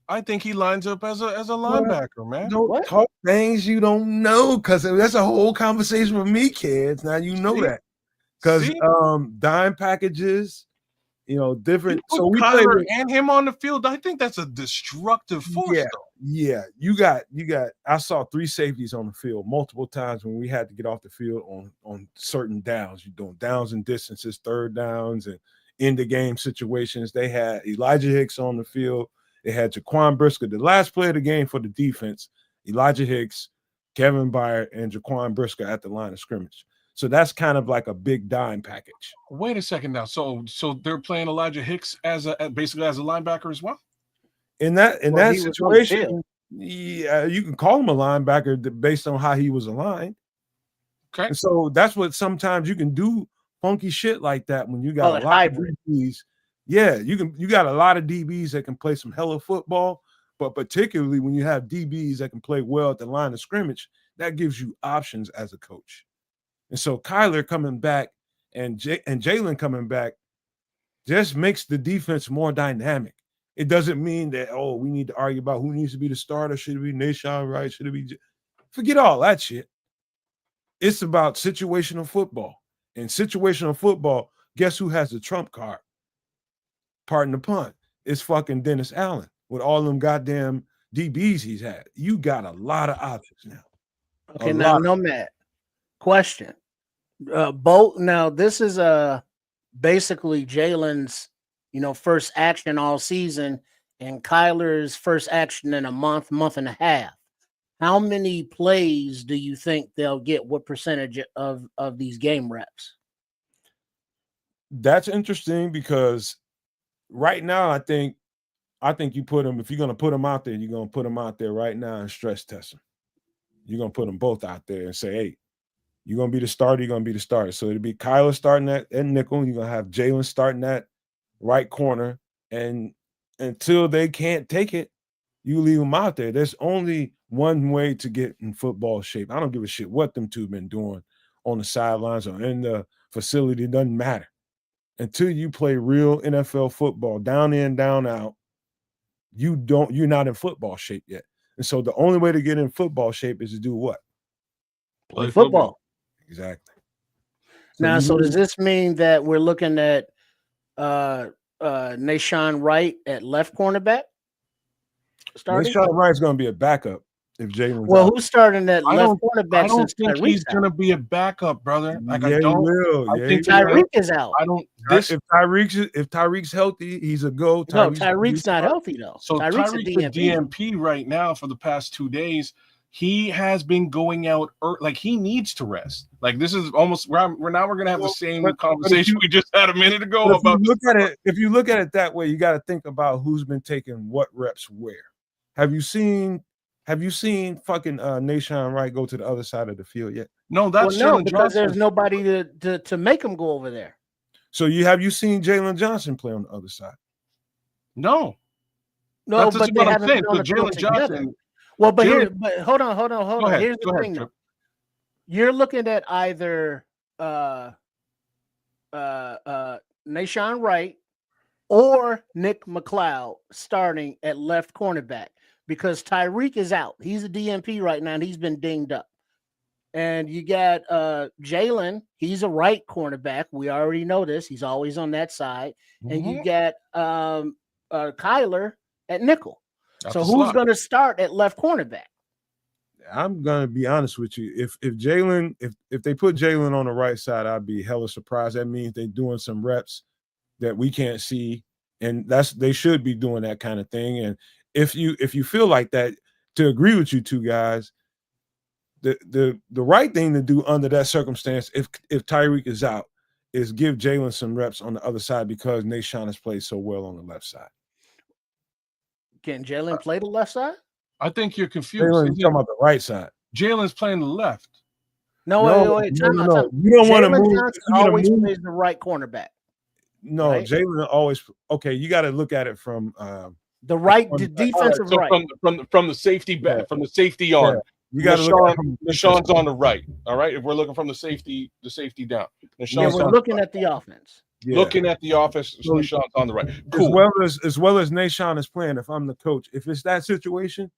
I think he lines up as a linebacker, man. Don't talk things you don't know, because that's a whole conversation with me, kids. Now you know that. Because dime packages, different. So we play and him on the field. I think that's a destructive force. Yeah. You got. I saw 3 safeties on the field multiple times when we had to get off the field on certain downs. You're doing downs and distances, third downs, and in the game situations. They had Elijah Hicks on the field. They had Jaquan Brisker, the last play of the game for the defense. Elijah Hicks, Kevin Byrd, and Jaquan Brisker at the line of scrimmage. So that's kind of like a big dime package. Wait a second now. So they're playing Elijah Hicks basically as a linebacker as well? In that situation, yeah, you can call him a linebacker based on how he was aligned. Okay. And so that's what sometimes you can do funky shit like that when you got a lot of DBs. Yeah, you got a lot of DBs that can play some hella football, but particularly when you have DBs that can play well at the line of scrimmage, that gives you options as a coach. And so Kyler coming back and Jaylon coming back just makes the defense more dynamic. It doesn't mean that, we need to argue about who needs to be the starter. Should it be Nashon Wright? Should it be forget all that shit. It's about situational football. And situational football, guess who has the trump card? Pardon the pun. It's fucking Dennis Allen with all them goddamn DBs he's had. You got a lot of options now. Okay, now Nomad. Question. Both now this is basically Jaylon's first action all season and Kyler's first action in a month and a half. How many plays do you think they'll get? What percentage of these game reps? That's interesting because right now I think you put them, if you're going to put them out there, you're going to put them out there right now and stress test them. You're going to put them both out there and say, hey, you're going to be the starter, you're going to be the starter. So it'll be Kyler starting at nickel. You're going to have Jaylon starting at right corner. And until they can't take it, you leave them out there. There's only one way to get in football shape. I don't give a shit what them two been doing on the sidelines or in the facility. It doesn't matter. Until you play real NFL football, down in, down out, you're not in football shape yet. And so the only way to get in football shape is to do what? Play football. Exactly. So does this mean that we're looking at Nashon Wright at left cornerback? Nashon Wright's going to be a backup if Jaylon's who's starting at left cornerback? I don't think he's going to be a backup, brother. Like, yeah, I don't. He will. I think Tyreek is out. I don't. If Tyreek's healthy, he's a go. Tyreek's not healthy though. So Tyreek's a DMP right now for the past 2 days. he has been going out like he needs to rest. Like this is almost we're going to have the same conversation we just had a minute ago about. If you look at it that way, you got to think about who's been taking what reps where. Have you seen fucking Nation Wright go to the other side of the field yet? No, that's no, because there's nobody to make him go over there. So have you seen Jaylon Johnson play on the other side? No, but they haven't been on the field together. Well, but hold on. Here's the thing, though. You're looking at either Nation Wright or Nick McLeod starting at left cornerback because Tyreek is out. He's a DNP right now, and he's been dinged up. And you got Jaylon. He's a right cornerback. We already know this. He's always on that side. And you got Kyler at nickel. So who's going to start at left cornerback? I'm going to be honest with you. If Jaylon, if they put Jaylon on the right side, I'd be hella surprised. That means they're doing some reps that we can't see, and they should be doing that kind of thing. And if you feel like that, to agree with you two guys, the right thing to do under that circumstance, if Tyreek is out, is give Jaylon some reps on the other side because Nation has played so well on the left side. Can Jaylon play the left side? I think you're confused. Jaylon's talking about the right side. Jaylon's playing the left. No. You don't want to move. Johnson always plays the right cornerback. No, right? Jaylon always. Okay, you got to look at it from the right defensive so right. From the safety back, from the safety on. Yeah. You got to look at Deshaun's on the right. All right, if we're looking from the safety down. We're looking at the offense. Yeah. Looking at the offense, Deshaun's on the right. Cool. As well as Nation is playing, if I'm the coach, if it's that situation,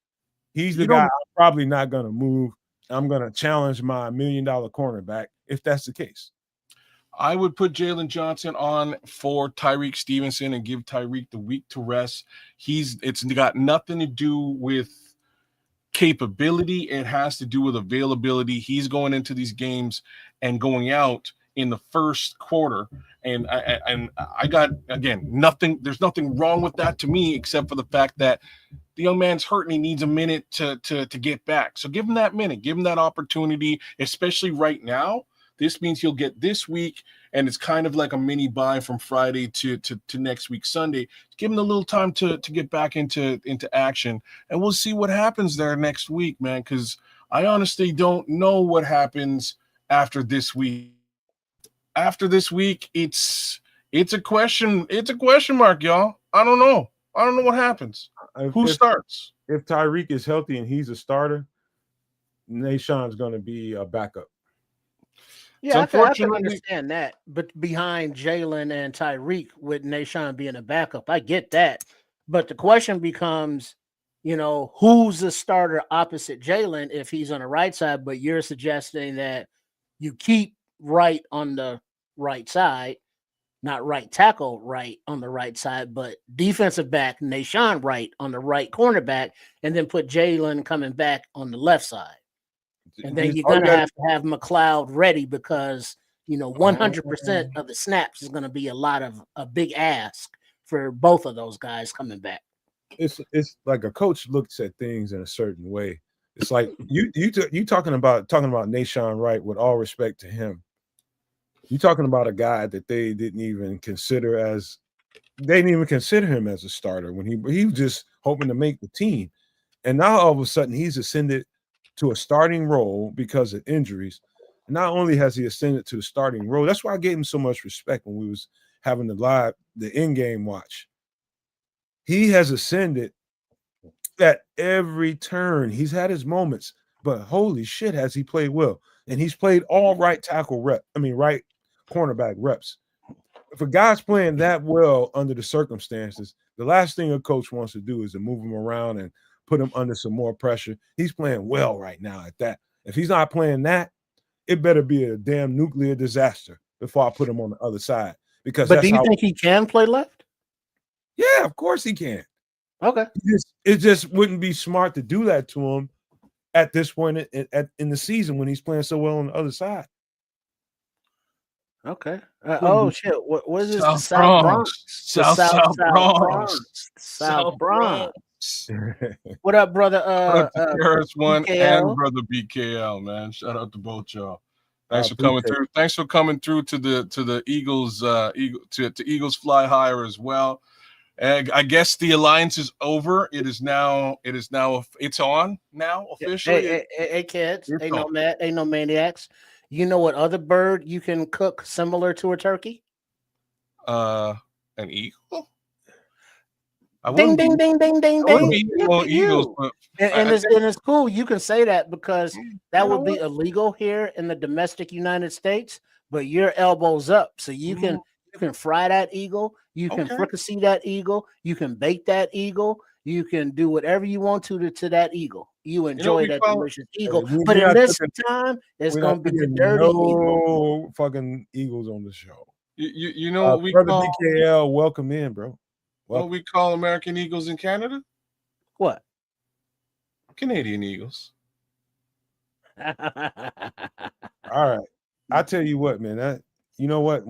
he's the guy I'm probably not going to move. I'm going to challenge my $1 million cornerback if that's the case. I would put Jaylon Johnson on for Tyreek Stevenson and give Tyreek the week to rest. It's got nothing to do with capability. It has to do with availability. He's going into these games and going out in the first quarter. And I got, again, nothing. There's nothing wrong with that to me, except for the fact that the young man's hurt and he needs a minute to get back. So give him that minute, give him that opportunity, especially right now. This means he'll get this week, and it's kind of like a mini bye from Friday to next week Sunday. Give him a little time to get back into action, and we'll see what happens there next week, man. Because I honestly don't know what happens after this week. After this week, it's a question. It's a question mark, y'all. I don't know what happens. Who starts? If Tyreek is healthy and he's a starter, Nation's going to be a backup. Yeah, I can understand that. But behind Jaylon and Tyreek, with Nation being a backup, I get that. But the question becomes, who's the starter opposite Jaylon if he's on the right side? But you're suggesting that you keep Wright on the right side, not right tackle Wright on the right side, but defensive back Nation Wright on the right cornerback, and then put Jaylon coming back on the left side. And then you're going to have McLeod ready because, 100% of the snaps is going to be a big ask for both of those guys coming back. It's like a coach looks at things in a certain way. It's like you talking about Nation Wright, with all respect to him. You're talking about a guy that they didn't even consider him as a starter when he was just hoping to make the team. And now all of a sudden he's ascended to a starting role because of injuries. Not only has he ascended to the starting role, that's why I gave him so much respect when we was having the in-game watch. He has ascended at every turn. He's had his moments, but holy shit, has he played well. And he's played all right cornerback reps. If a guy's playing that well under the circumstances, the last thing a coach wants to do is to move him around and put him under some more pressure. He's playing well right now at that. If he's not playing that, it better be a damn nuclear disaster before I put him on the other side. But do you think he can play left? Yeah, of course he can. Okay. It just wouldn't be smart to do that to him at this point in the season when he's playing so well on the other side. Okay. Shit. What is this? South Bronx. South Bronx. South Bronx. Yes. What up, brother? Shout out to KRS-One and BKL. brother BKL, man. Shout out to both y'all. I Thanks for coming appreciate through. Thanks for coming through to the Eagles, to Eagles Fly Higher as well. And I guess the alliance is over. It's on now officially. Hey, kids, It's ain't on. no maniacs. You know what other bird you can cook similar to a turkey? An eagle. I Ding, wouldn't ding, be. ding, ding, ding, I wouldn't ding. be eating Look no at eagles, you. but And I think it's cool. You can say that because that you know would be what? illegal here in the domestic United States. But your elbows up, so you can fry that eagle. You can Okay. fricassee that eagle. You can bake that eagle. You can do whatever you want to that eagle. You You know what enjoy we that call it? delicious eagle. we- But we're in not this cooking- time, it's We're not gonna be the cooking dirty eagle. no fucking Eagles on the show. You know what we Brother call BKL, welcome in, bro. what Welcome. we call American Eagles in Canada? What? Canadian Eagles. All right. I tell you what, man. You know what?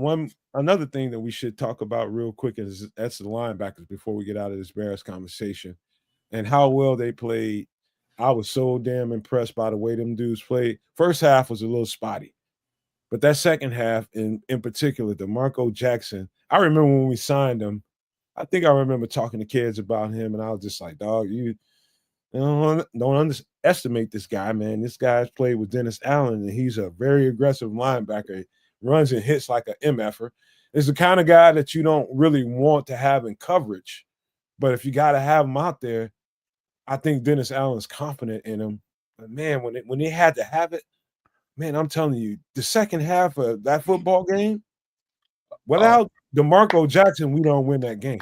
Another thing that we should talk about real quick is that's the linebackers before we get out of this Bears conversation and how well they played. I was so damn impressed by the way them dudes played. First half was a little spotty, but that second half, in particular, DeMarco Jackson. I remember when we signed him. I think I remember talking to kids about him, and I was just like, "Dog, you don't underestimate this guy, man. This guy's played with Dennis Allen, and he's a very aggressive linebacker. Runs and hits like an MFer. Is the kind of guy that you don't really want to have in coverage, but if you got to have him out there, I think Dennis Allen's confident in him. But man, when they had to have it, man, I'm telling you, the second half of that football game, without DeMarco Jackson, we don't win that game.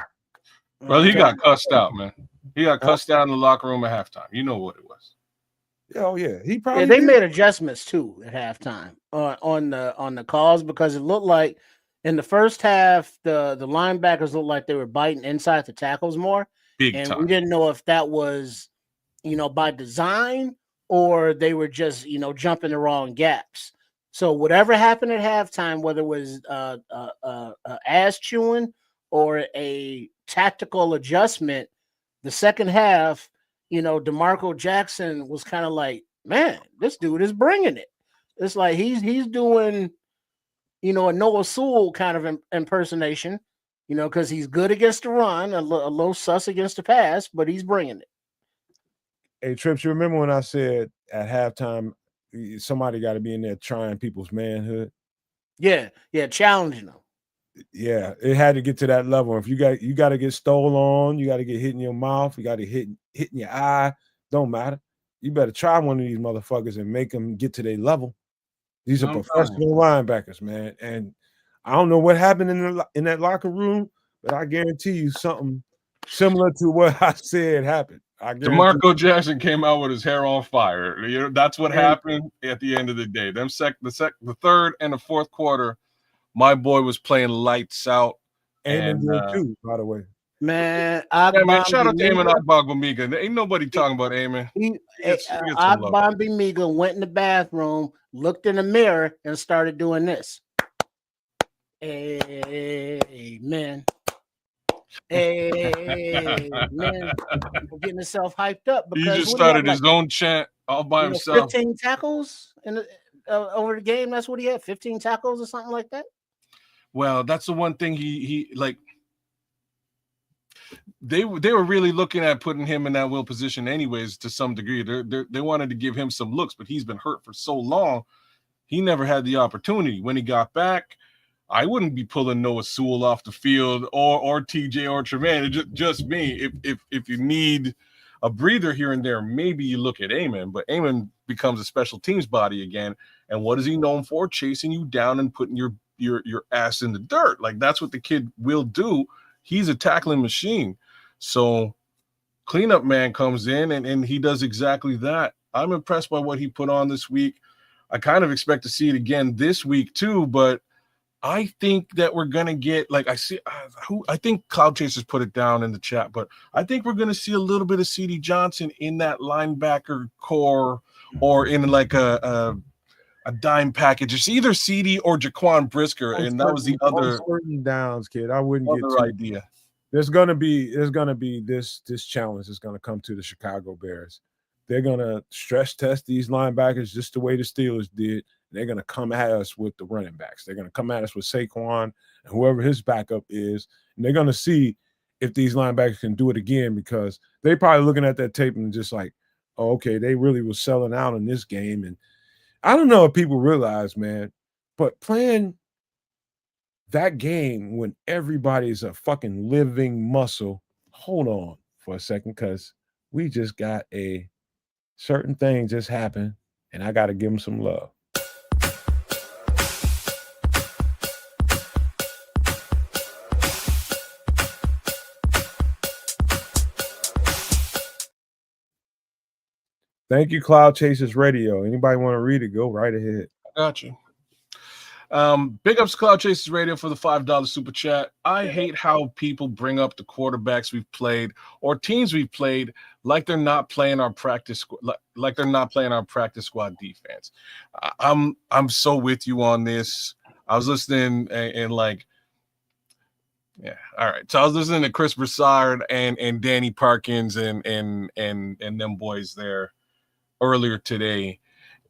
Well, he got cussed out, man. He got cussed out in the locker room at halftime. You know what it was. Oh yeah, he probably they did. made adjustments too at halftime on the calls because it looked like in the first half the linebackers looked like they were biting inside the tackles more, Big and time. we didn't know if that was by design or they were just jumping the wrong gaps. So whatever happened at halftime, whether it was ass chewing or a tactical adjustment, the second half, DeMarco Jackson was kind of like, man, this dude is bringing it. It's like he's doing, a Noah Sewell kind of impersonation, because he's good against the run, a little sus against the pass, but he's bringing it. Hey, Trips, you remember when I said at halftime, somebody got to be in there trying people's manhood? Yeah, challenging them. Yeah, it had to get to that level. If you got to get stole on, you got to get hit in your mouth, you got to hit in your eye. Don't matter. You better try one of these motherfuckers and make them get to their level. These are professional linebackers, man. And I don't know what happened in that locker room, but I guarantee you something similar to what I said happened. DeMarco Jackson came out with his hair on fire. That's what happened at the end of the day. The third and the fourth quarter, my boy was playing lights out. And did too, by the way. Man, shout out to Eamon Agbagbamiga. Ain't nobody talking about Eamon. Agbagbamiga went in the bathroom, looked in the mirror, and started doing this. Amen. Amen. Getting himself hyped up because he just started his own chant all by himself. 15 tackles over the game. That's what he had. 15 tackles or something like that. Well, that's the one thing he like. They were really looking at putting him in that will position anyways to some degree. They wanted to give him some looks, but he's been hurt for so long. He never had the opportunity. When he got back, I wouldn't be pulling Noah Sewell off the field or TJ or Tremaine. It's just me. If you need a breather here and there, maybe you look at Eamon, but Eamon becomes a special teams body again. And what is he known for? Chasing you down and putting your ass in the dirt. Like that's what the kid will do. He's a tackling machine. So cleanup man comes in and he does exactly that. I'm impressed by what he put on this week. I kind of expect to see it again this week too, but I think that we're going to get, like I think Cloud Chasers put it down in the chat, but I think we're going to see a little bit of C.D. Johnson in that linebacker core or in like a dime package. It's either CD or Jaquan Brisker, and that was the other certain downs, kid. I wouldn't get other idea. there's gonna be this challenge that's gonna come to the Chicago Bears. They're gonna stress test these linebackers just the way the Steelers did. They're gonna come at us with the running backs. They're gonna come at us with Saquon and whoever his backup is, and they're gonna see if these linebackers can do it again, because they probably looking at that tape and just like, oh, okay, they really was selling out in this game. And I don't know if people realize, man, but playing that game when everybody's a fucking living muscle. Hold on for a second, because we just got a certain thing just happened, and I got to give them some love. Thank you, Cloud Chasers Radio. Anybody want to read it? Go right ahead. I got you. Big ups to Cloud Chasers Radio for the $5 super chat. I hate how people bring up the quarterbacks we've played or teams we've played like they're not playing our practice, like they're not playing our practice squad defense. I'm so with you on this. I was listening and like, yeah, all right. So I was listening to Chris Broussard and Danny Parkins and them boys there earlier today.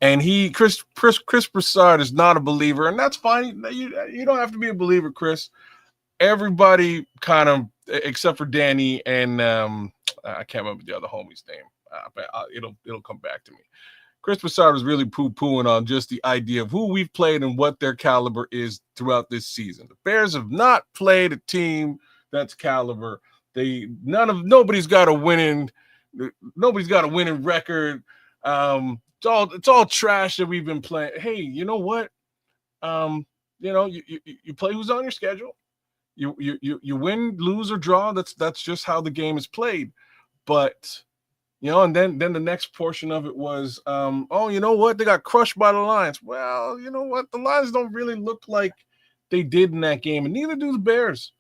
And Chris Broussard is not a believer, and that's fine. You don't have to be a believer, Chris. Everybody kind of, except for Danny and I can't remember the other homie's name, but it'll come back to me. Chris Broussard was really poo-pooing on just the idea of who we've played and what their caliber is throughout this season. The Bears have not played a team that's caliber. Nobody's got a winning record. It's all trash that we've been playing. Hey, you know what? You play who's on your schedule. You win, lose, or draw. That's just how the game is played. But and then the next portion of it was, you know what? They got crushed by the Lions. Well, you know what? The Lions don't really look like they did in that game, and neither do the Bears.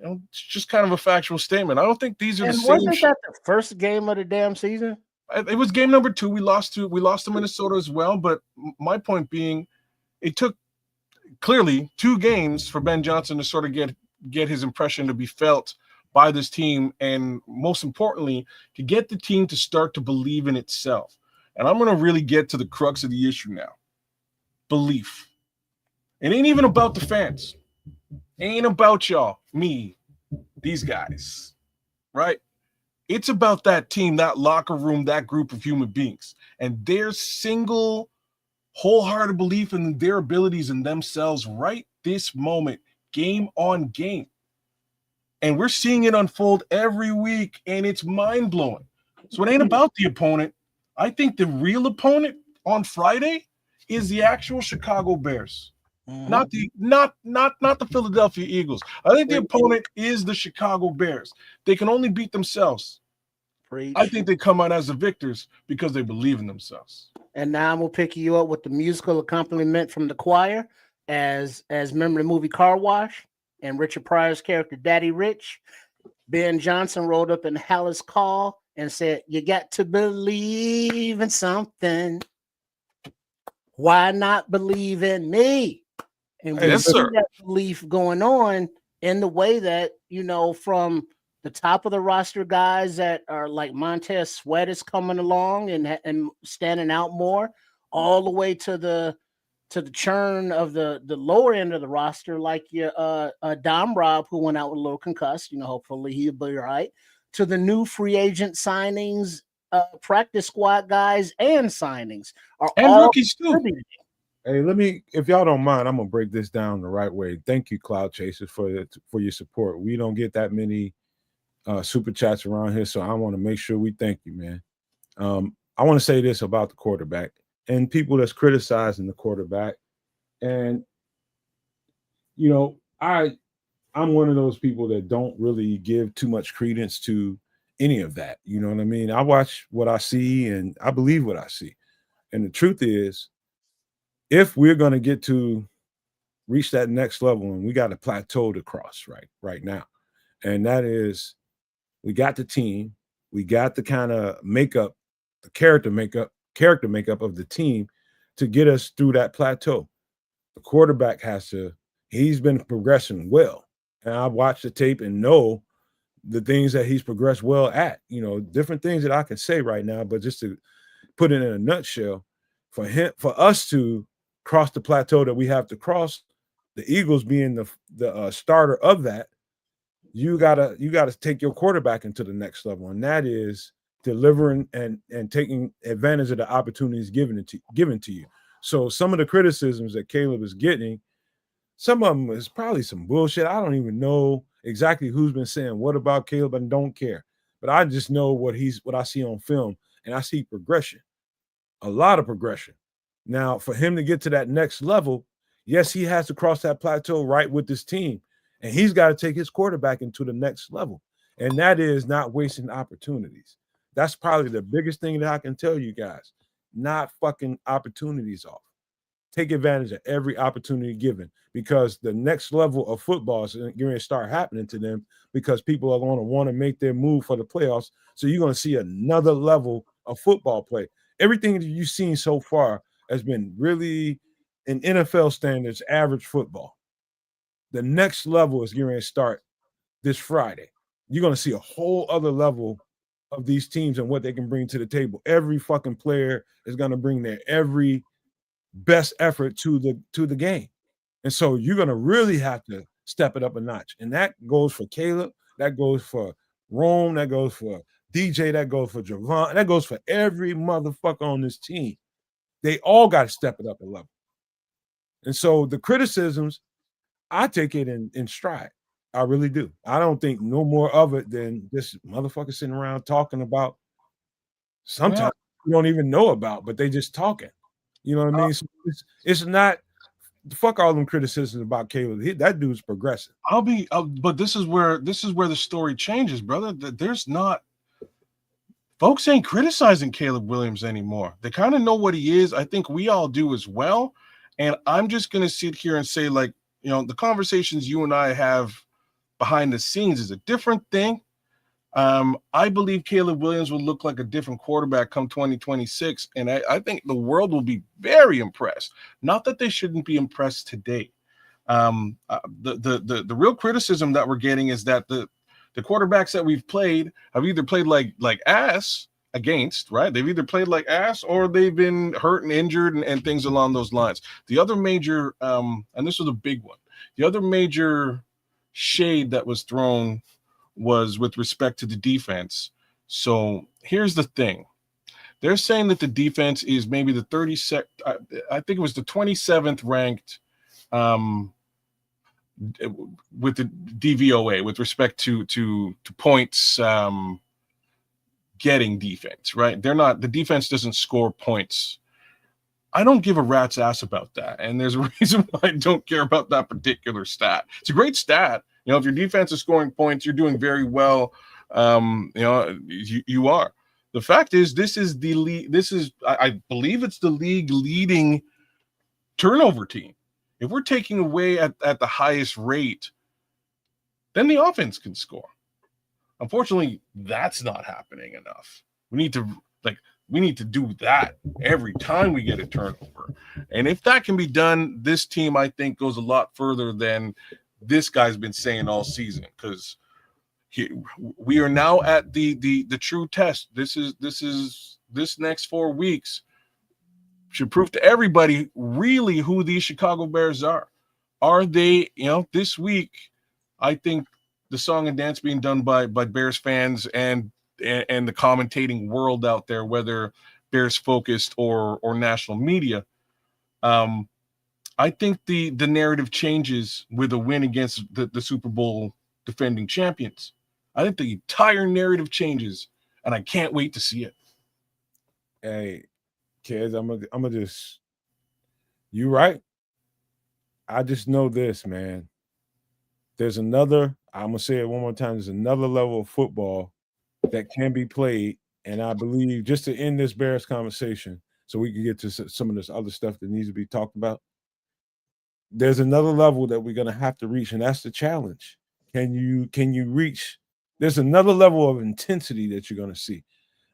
It's just kind of a factual statement. I don't think these are the same. Wasn't that the first game of the damn season? It was game number 2. We lost to Minnesota as well. But my point being, it took clearly 2 games for Ben Johnson to sort of get his impression to be felt by this team, and most importantly, to get the team to start to believe in itself. And I'm going to really get to the crux of the issue now. Belief. It ain't even about the fans. It ain't about y'all, me, these guys, right? It's about that team, that locker room, that group of human beings, and their single, wholehearted belief in their abilities and themselves right this moment, game on game. And we're seeing it unfold every week, and it's mind-blowing. So it ain't about the opponent. I think the real opponent on Friday is the actual Chicago Bears, not the Philadelphia Eagles. I think the opponent is the Chicago Bears. They can only beat themselves. Preach. I think they come out as the victors because they believe in themselves. And now I'm gonna pick you up with the musical accompaniment from the choir, as remember the movie Car Wash and Richard Pryor's character Daddy Rich. Ben Johnson rolled up in Hallis Call and said, "You got to believe in something. Why not believe in me?" And we see that belief going on in the way that, from the top of the roster guys that are like Montez Sweat is coming along and standing out more, all the way to the churn of the lower end of the roster, like your Dom Rob, who went out with a little concussed. Hopefully he'll be all right. To the new free agent signings, practice squad guys and signings and all rookies too. Hey, if y'all don't mind, I'm gonna break this down the right way. Thank you, Cloud Chasers, for your support. We don't get that many super chats around here, so I want to make sure we thank you, man. I want to say this about the quarterback and people that's criticizing the quarterback. And I'm one of those people that don't really give too much credence to any of that. You know what I mean? I watch what I see and I believe what I see. And the truth is, if we're going to get to reach that next level, and we got a plateau to cross right now, and that is, we got the team, we got the kind of makeup, the character makeup of the team to get us through that plateau. The quarterback he's been progressing well. and I watch the tape and know the things that he's progressed well at. Different things that I can say right now, but just to put it in a nutshell, for us to cross the plateau that we have to cross, the Eagles being the starter of that, you gotta take your quarterback into the next level, and that is delivering and taking advantage of the opportunities given to you. So some of the criticisms that Caleb is getting, some of them is probably some bullshit. I don't even know exactly who's been saying what about Caleb, and don't care. But I just know what I see on film, and I see progression, a lot of progression. Now, for him to get to that next level, yes, he has to cross that plateau right with this team, and he's got to take his quarterback into the next level, and that is not wasting opportunities. That's probably the biggest thing that I can tell you guys. Not fucking opportunities off. Take advantage of every opportunity given, because the next level of football is going to start happening to them, because people are going to want to make their move for the playoffs. So you're going to see another level of football play. Everything that you've seen so far has been really, in NFL standards, average football. The next level is going to start this Friday. You're going to see a whole other level of these teams and what they can bring to the table. Every fucking player is going to bring their every best effort to the game. And so you're going to really have to step it up a notch. And that goes for Caleb, that goes for Rome, that goes for DJ, that goes for Javon, that goes for every motherfucker on this team. They all got to step it up a level. And so the criticisms, I take it in stride. I really do. I don't think no more of it than this motherfucker sitting around talking about sometimes you don't even know about, but they just talking. You know what I mean? So it's not, fuck all them criticisms about Caleb. That dude's progressing. But this is where the story changes, brother. There's not, folks ain't criticizing Caleb Williams anymore. They kind of know what he is. I think we all do as well. And I'm just gonna sit here and say, like, the conversations you and I have behind the scenes is a different thing. I believe Caleb Williams will look like a different quarterback come 2026, and I think the world will be very impressed. Not that they shouldn't be impressed today. The real criticism that we're getting is that the quarterbacks that we've played have either played like ass against, right? They've either played like ass or they've been hurt and injured and things along those lines. The other major, and this was a big one, the other major shade that was thrown was with respect to the defense. So here's the thing. They're saying that the defense is maybe the 32nd, I think it was the 27th ranked with the DVOA with respect to points getting defense, right? The defense doesn't score points. I don't give a rat's ass about that. And there's a reason why I don't care about that particular stat. It's a great stat. If your defense is scoring points, you're doing very well. You are. The fact is, this is the league. I believe it's the league leading turnover team. If we're taking away at the highest rate, then the offense can score. Unfortunately, that's not happening enough. We need to do that every time we get a turnover. And if that can be done, this team, I think, goes a lot further than this guy's been saying all season, because we are now at the true test. This next 4 weeks should prove to everybody really who these Chicago Bears are. Are they, this week, I think the song and dance being done by Bears fans and the commentating world out there, whether Bears focused or national media, I think the narrative changes with a win against the Super Bowl defending champions. I think the entire narrative changes, and I can't wait to see it. Hey, kids, I'm gonna just, you right. I just know this, man. There's another, I'm gonna say it one more time, there's another level of football that can be played. And I believe, just to end this Bears conversation so we can get to some of this other stuff that needs to be talked about, there's another level that we're going to have to reach, and that's the challenge. Can you reach? There's another level of intensity that you're going to see.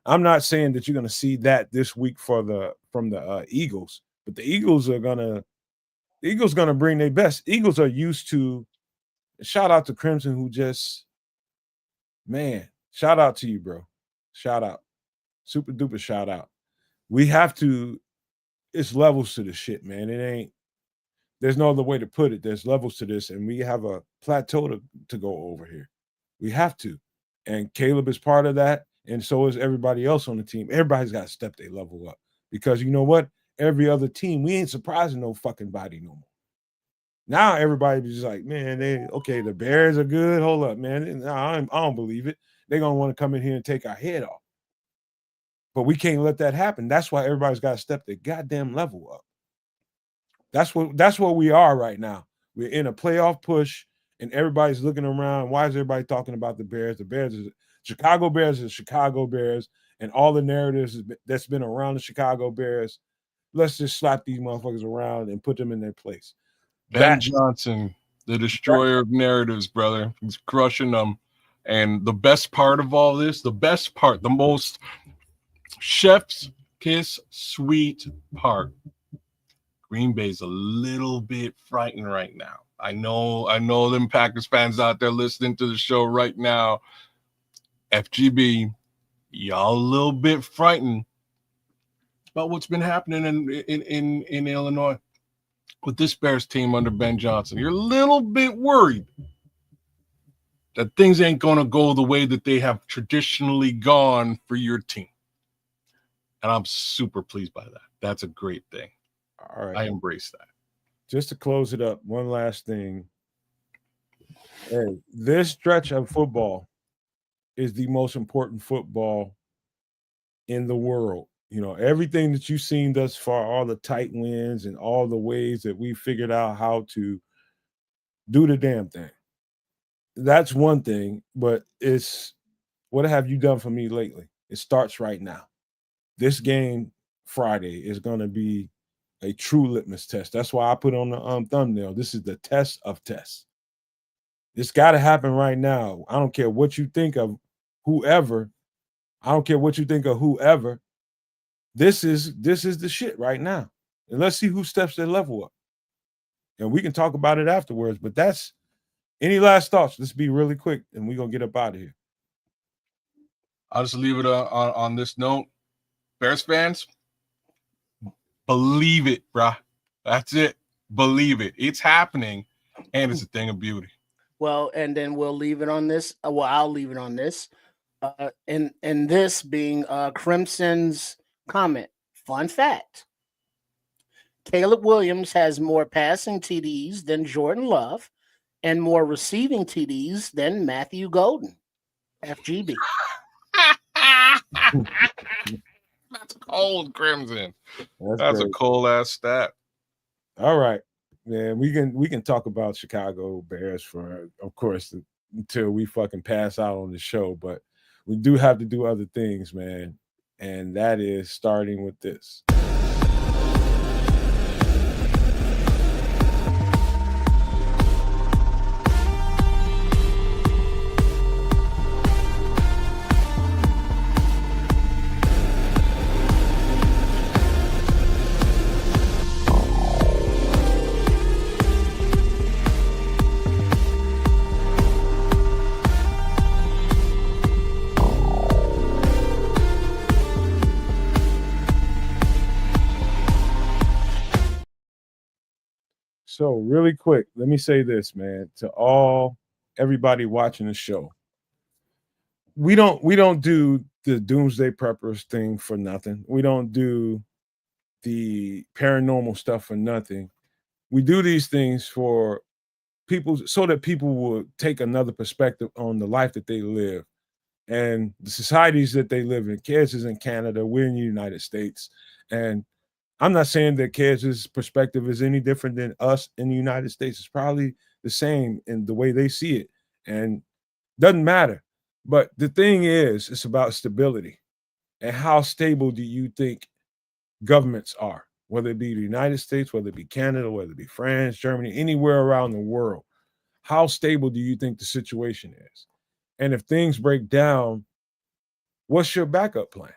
I'm not saying that you're going to see that this week from the Eagles, but the Eagles are going to bring their best. Eagles are used to Shout out to Crimson, who just, man, shout out to you, bro. Shout out. Super duper shout out. We have to, it's levels to the shit, man. It ain't, there's no other way to put it. There's levels to this, and we have a plateau to go over here. We have to. And Caleb is part of that, and so is everybody else on the team. Everybody's got to step their level up, because you know what? Every other team, we ain't surprising no fucking body no more. Now everybody's just like, man, the Bears are good. Hold up, man. I don't believe it. They're gonna want to come in here and take our head off. But we can't let that happen. That's why everybody's got to step their goddamn level up. That's what we are right now. We're in a playoff push, and everybody's looking around. Why is everybody talking about the Bears? The Bears is Chicago Bears, and all the narratives that's been around the Chicago Bears. Let's just slap these motherfuckers around and put them in their place. Ben Johnson, the destroyer of narratives, brother. He's crushing them. And the best part of all this, the most chef's kiss sweet part. Green Bay's a little bit frightened right now. I know them Packers fans out there listening to the show right now. FGB, y'all a little bit frightened about what's been happening in Illinois with this Bears team under Ben Johnson. You're a little bit worried that things ain't going to go the way that they have traditionally gone for your team. And I'm super pleased by that. That's a great thing. All right. I embrace that. Just to close it up, one last thing. Hey, this stretch of football is the most important football in the world. You know, everything that you've seen thus far, all the tight wins and all the ways that we figured out how to do the damn thing. That's one thing, but it's, what have you done for me lately? It starts right now. This game Friday is going to be a true litmus test. That's why I put on the thumbnail. This is the test of tests. It's got to happen right now. I don't care what you think of whoever. This is the shit right now. And let's see who steps their level up. And we can talk about it afterwards. But that's, any last thoughts? Let's be really quick, and we're going to get up out of here. I'll just leave it on this note. Bears fans, believe it, bruh. That's it. Believe it. It's happening, and it's a thing of beauty. Well, and then we'll leave it on this. Well, I'll leave it on this. And this being Crimson's comment. Fun fact. Caleb Williams has more passing TDs than Jordan Love and more receiving TDs than Matthew Golden. FGB. That's cold, Crimson. That's a cold ass stat. All right, man. We can talk about Chicago Bears for, of course, until we fucking pass out on the show. But we do have to do other things, man, and that is starting with this. So really quick, let me say this, man, to everybody watching the show. We don't do the doomsday preppers thing for nothing. We don't do the paranormal stuff for nothing. We do these things for people, so that people will take another perspective on the life that they live and the societies that they live in. Kez is in Canada, we're in the United States, and I'm not saying that Kez's perspective is any different than us in the United States. It's probably the same in the way they see it, and doesn't matter. But the thing is, it's about stability. And how stable do you think governments are? Whether it be the United States, whether it be Canada, whether it be France, Germany, anywhere around the world. How stable do you think the situation is? And if things break down, what's your backup plan?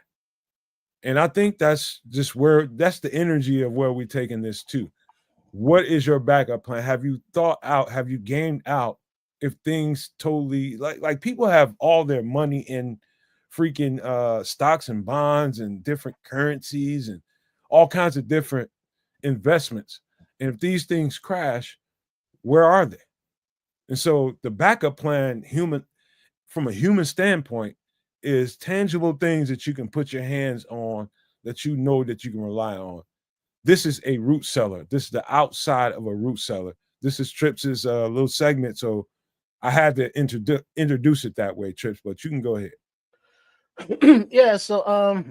And I think that's just that's the energy of where we're taking this to. What is your backup plan? Have you thought out, have you gamed out if things totally like people have all their money in freaking stocks and bonds and different currencies and all kinds of different investments. And if these things crash, where are they? And so the backup plan, from a human standpoint, is tangible things that you can put your hands on that you know that you can rely on. This is a root cellar. This is the outside of a root cellar. This is Trips's little segment. So I had to introduce it that way, Trips, but you can go ahead. Yeah, so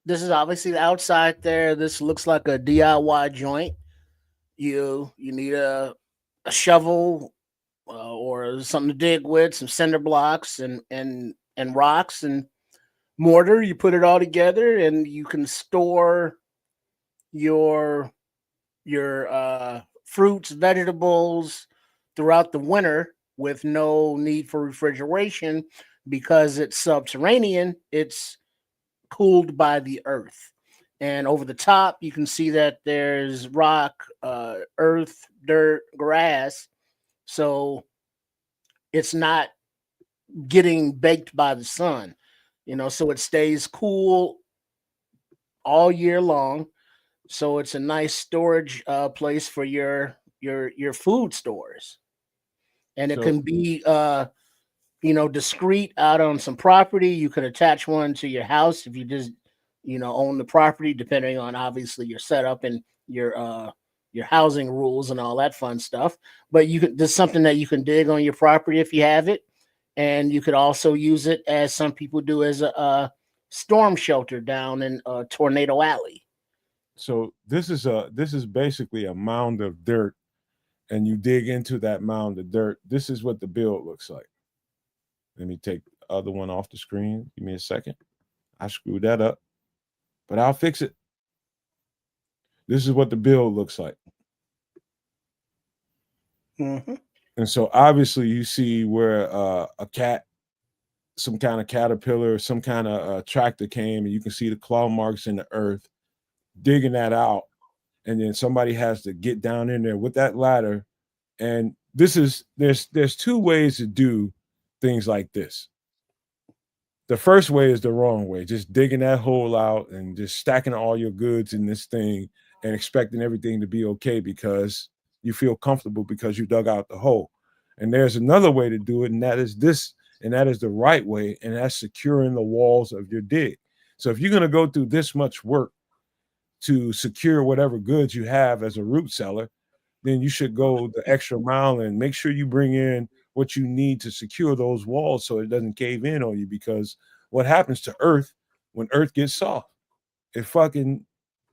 this is obviously the outside there. This looks like a DIY joint. You need a shovel or something to dig with, some cinder blocks and rocks and mortar. You put it all together, and you can store your fruits, vegetables throughout the winter with no need for refrigeration because it's subterranean. It's cooled by the earth. And over the top, you can see that there's rock, earth, dirt, grass. So it's not getting baked by the sun, so it stays cool all year long. So it's a nice storage place for your food stores. And it So can be discreet out on some property. You could attach one to your house if you just own the property, depending on obviously your setup and your housing rules and all that fun stuff. But there's something that you can dig on your property if you have it, and you could also use it, as some people do, as a storm shelter down in Tornado Alley. so this is basically a mound of dirt, and you dig into that mound of dirt. This is what the build looks like. Let me take the other one off the screen. Give me a second. I screwed that up, but I'll fix it. This is what the build looks like. Mm-hmm. And so obviously you see where a cat, some kind of caterpillar, some kind of tractor came, and you can see the claw marks in the earth, digging that out. And then somebody has to get down in there with that ladder. And there's two ways to do things like this. The first way is the wrong way, just digging that hole out and just stacking all your goods in this thing and expecting everything to be okay because you feel comfortable because you dug out the hole. And there's another way to do it, and that is this, and that is the right way, and that's securing the walls of your dig. So if you're going to go through this much work to secure whatever goods you have as a root cellar, then you should go the extra mile and make sure you bring in what you need to secure those walls so it doesn't cave in on you. Because what happens to earth when earth gets soft, it fucking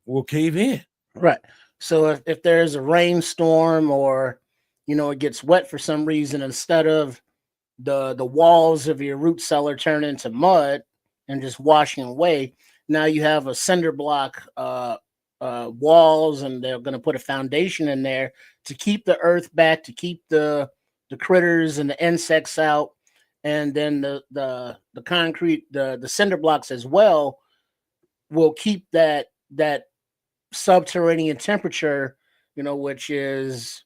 will cave in. Right. So if there's a rainstorm or it gets wet for some reason, instead of the walls of your root cellar turn into mud and just washing away, now you have a cinder block walls, and they're going to put a foundation in there to keep the earth back, to keep the critters and the insects out, and then the concrete, the cinder blocks as well, will keep that subterranean temperature, which is,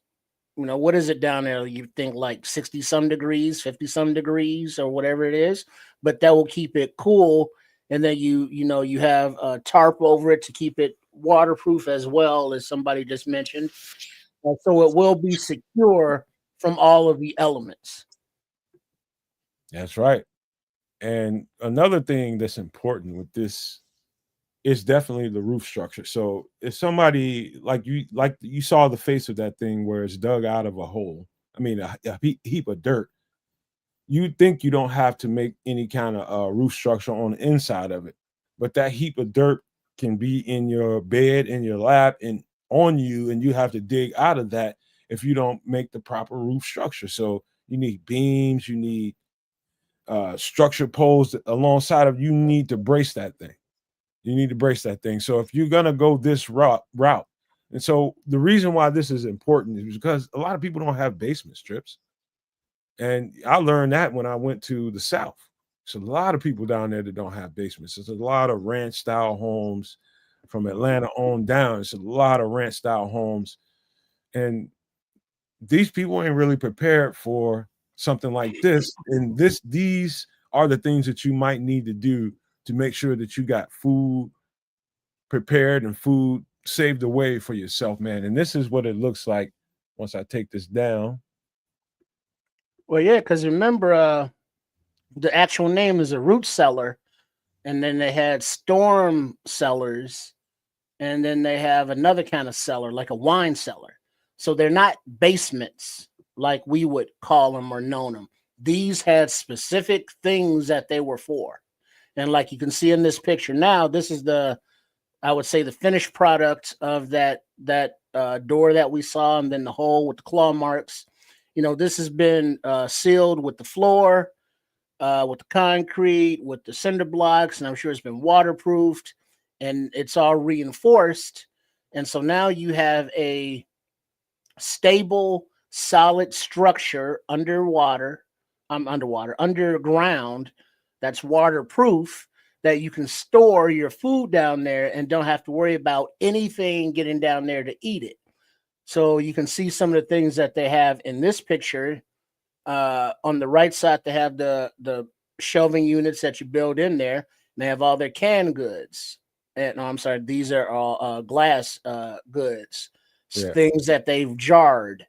what is it down there? You think like 60 some degrees, 50 some degrees, or whatever it is, but that will keep it cool. And then you have a tarp over it to keep it waterproof as well, as somebody just mentioned. So it will be secure from all of the elements. That's right. And another thing that's important with this is definitely the roof structure. So if somebody like you saw the face of that thing where it's dug out of a hole, I mean a heap of dirt, you think you don't have to make any kind of roof structure on the inside of it, but that heap of dirt can be in your bed, in your lap, and on you, and you have to dig out of that if you don't make the proper roof structure. So you need beams, you need structure poles alongside of you. Need to brace that thing. You need to brace that thing. So if you're gonna go this route, and so the reason why this is important is because a lot of people don't have basement strips. And I learned that when I went to the South. There's a lot of people down there that don't have basements. There's a lot of ranch style homes from Atlanta on down. It's a lot of ranch style homes. And these people ain't really prepared for something like this. And these are the things that you might need to do to make sure that you got food prepared and food saved away for yourself, man. And this is what it looks like once I take this down. Well, yeah, because remember, the actual name is a root cellar, and then they had storm cellars, and then they have another kind of cellar, like a wine cellar. So they're not basements like we would call them or know them. These had specific things that they were for. And like you can see in this picture now, this is I would say the finished product of that door that we saw, and then the hole with the claw marks. This has been sealed with the floor, with the concrete, with the cinder blocks, and I'm sure it's been waterproofed, and it's all reinforced. And so now you have a stable, solid structure underground, that's waterproof, that you can store your food down there and don't have to worry about anything getting down there to eat it. So you can see some of the things that they have in this picture. On the right side, they have the shelving units that you build in there. And they have all their canned goods. No, I'm sorry, these are all glass goods, things that they've jarred,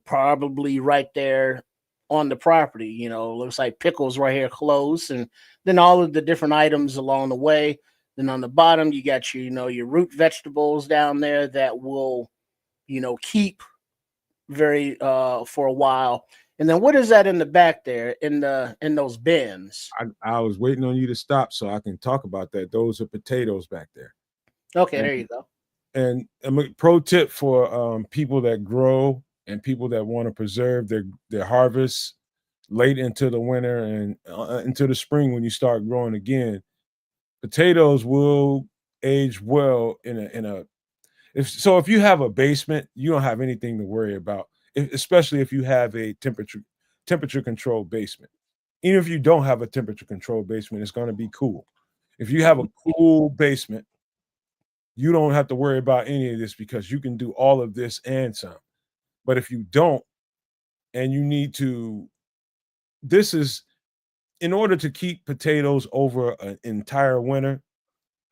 probably right there on the property. Looks like pickles right here close, and then all of the different items along the way. Then on the bottom, you got your root vegetables down there that will keep very for a while. And then what is that in the back there in those bins? I was waiting on you to stop so I can talk about that. Those are potatoes back there. Okay, there you go. And a pro tip for people that grow and people that want to preserve their harvest late into the winter and into the spring when you start growing again, potatoes will age well if you have a basement, you don't have anything to worry about, especially if you have a temperature controlled basement. Even if you don't have a temperature controlled basement, it's going to be cool. If you have a cool basement, you don't have to worry about any of this because you can do all of this and some. But if you don't, and you need to, this is in order to keep potatoes over an entire winter,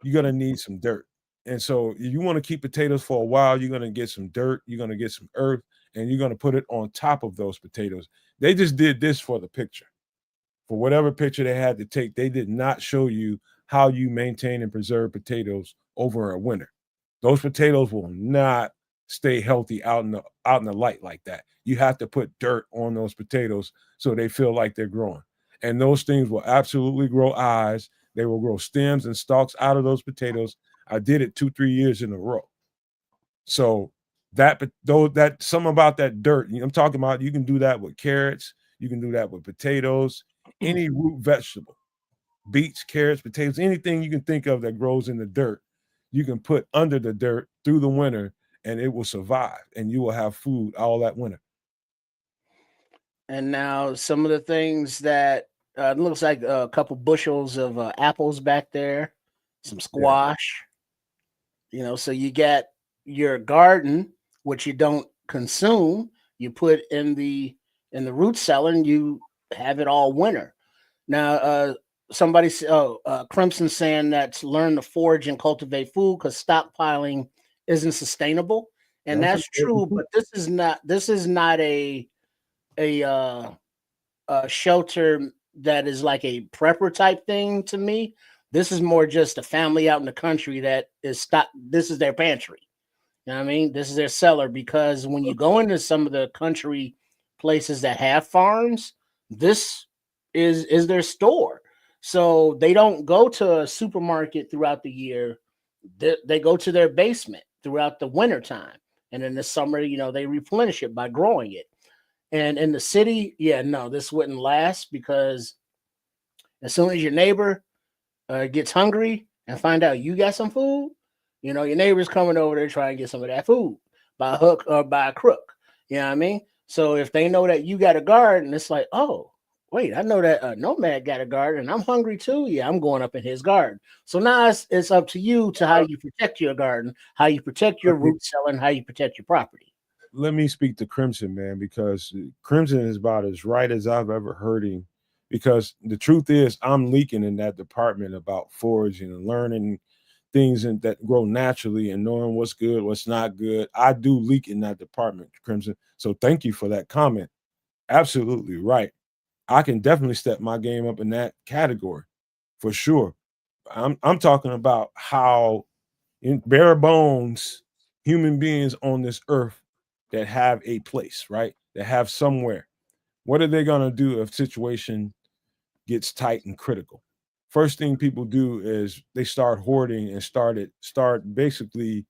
you're going to need some dirt. And so if you want to keep potatoes for a while, you're going to get some dirt, you're going to get some earth, and you're going to put it on top of those potatoes. They just did this for the picture. For whatever picture they had to take, they did not show you how you maintain and preserve potatoes over a winter. Those potatoes will not stay healthy out in the light like that. You have to put dirt on those potatoes so they feel like they're growing. And those things will absolutely grow eyes. They will grow stems and stalks out of those potatoes. I did it 2-3 years in a row. So that some about that dirt, I'm talking about, you can do that with carrots, you can do that with potatoes, any root vegetable, beets, carrots, potatoes, anything you can think of that grows in the dirt, you can put under the dirt through the winter and it will survive and you will have food all that winter. And now some of the things that it looks like a couple bushels of apples back there, some squash. So you got your garden, which you don't consume, you put in the root cellar, and you have it all winter. Now, somebody, Crimson saying that's learn to forage and cultivate food because stockpiling isn't sustainable, and that's true. But this is not a shelter that is like a prepper type thing to me. This is more just a family out in the country that is stock. This is their pantry. You know what I mean? This is their cellar, because when you go into some of the country places that have farms, this is their store. So they don't go to a supermarket throughout the year. They go to their basement throughout the winter time. And in the summer, they replenish it by growing it. And in the city, this wouldn't last, because as soon as your neighbor gets hungry and find out you got some food, your neighbor's coming over there trying to get some of that food by hook or by crook. You know what I mean? So if they know that you got a garden, it's like, oh, wait, I know that Nomad got a garden and I'm hungry too. Yeah, I'm going up in his garden. So now it's up to you to how you protect your garden, how you protect your root cellar, and how you protect your property. let me speak to Crimson, man, because Crimson is about as right as I've ever heard him. Because the truth is, I'm leaking in that department about foraging and learning things that grow naturally and knowing what's good, what's not good. I do leak in that department, Crimson. So thank you for that comment. Absolutely right. I can definitely step my game up in that category for sure. I'm talking about how in bare bones human beings on this earth that have a place, right? That have somewhere. What are they gonna do if situation gets tight and critical? First thing people do is they start hoarding and start basically,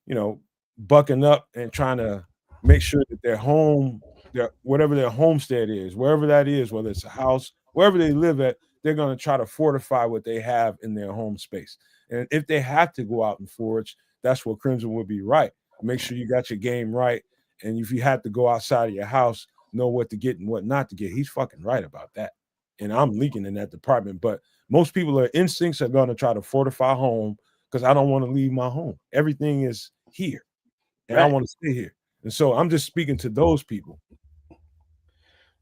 you know, bucking up and trying to make sure that their home, their whatever their homestead is, wherever that is, whether it's a house, wherever they live at, they're going to try to fortify what they have in their home space. And if they have to go out and forage, that's where Crimson would be right. Make sure you got your game right. And if you have to go outside of your house, know what to get and what not to get. He's fucking right about that. And I'm leaking in that department. But most people, their instincts are going to try to fortify home because I don't want to leave my home. Everything is here and I Right. want to stay here. And so I'm just speaking to those people.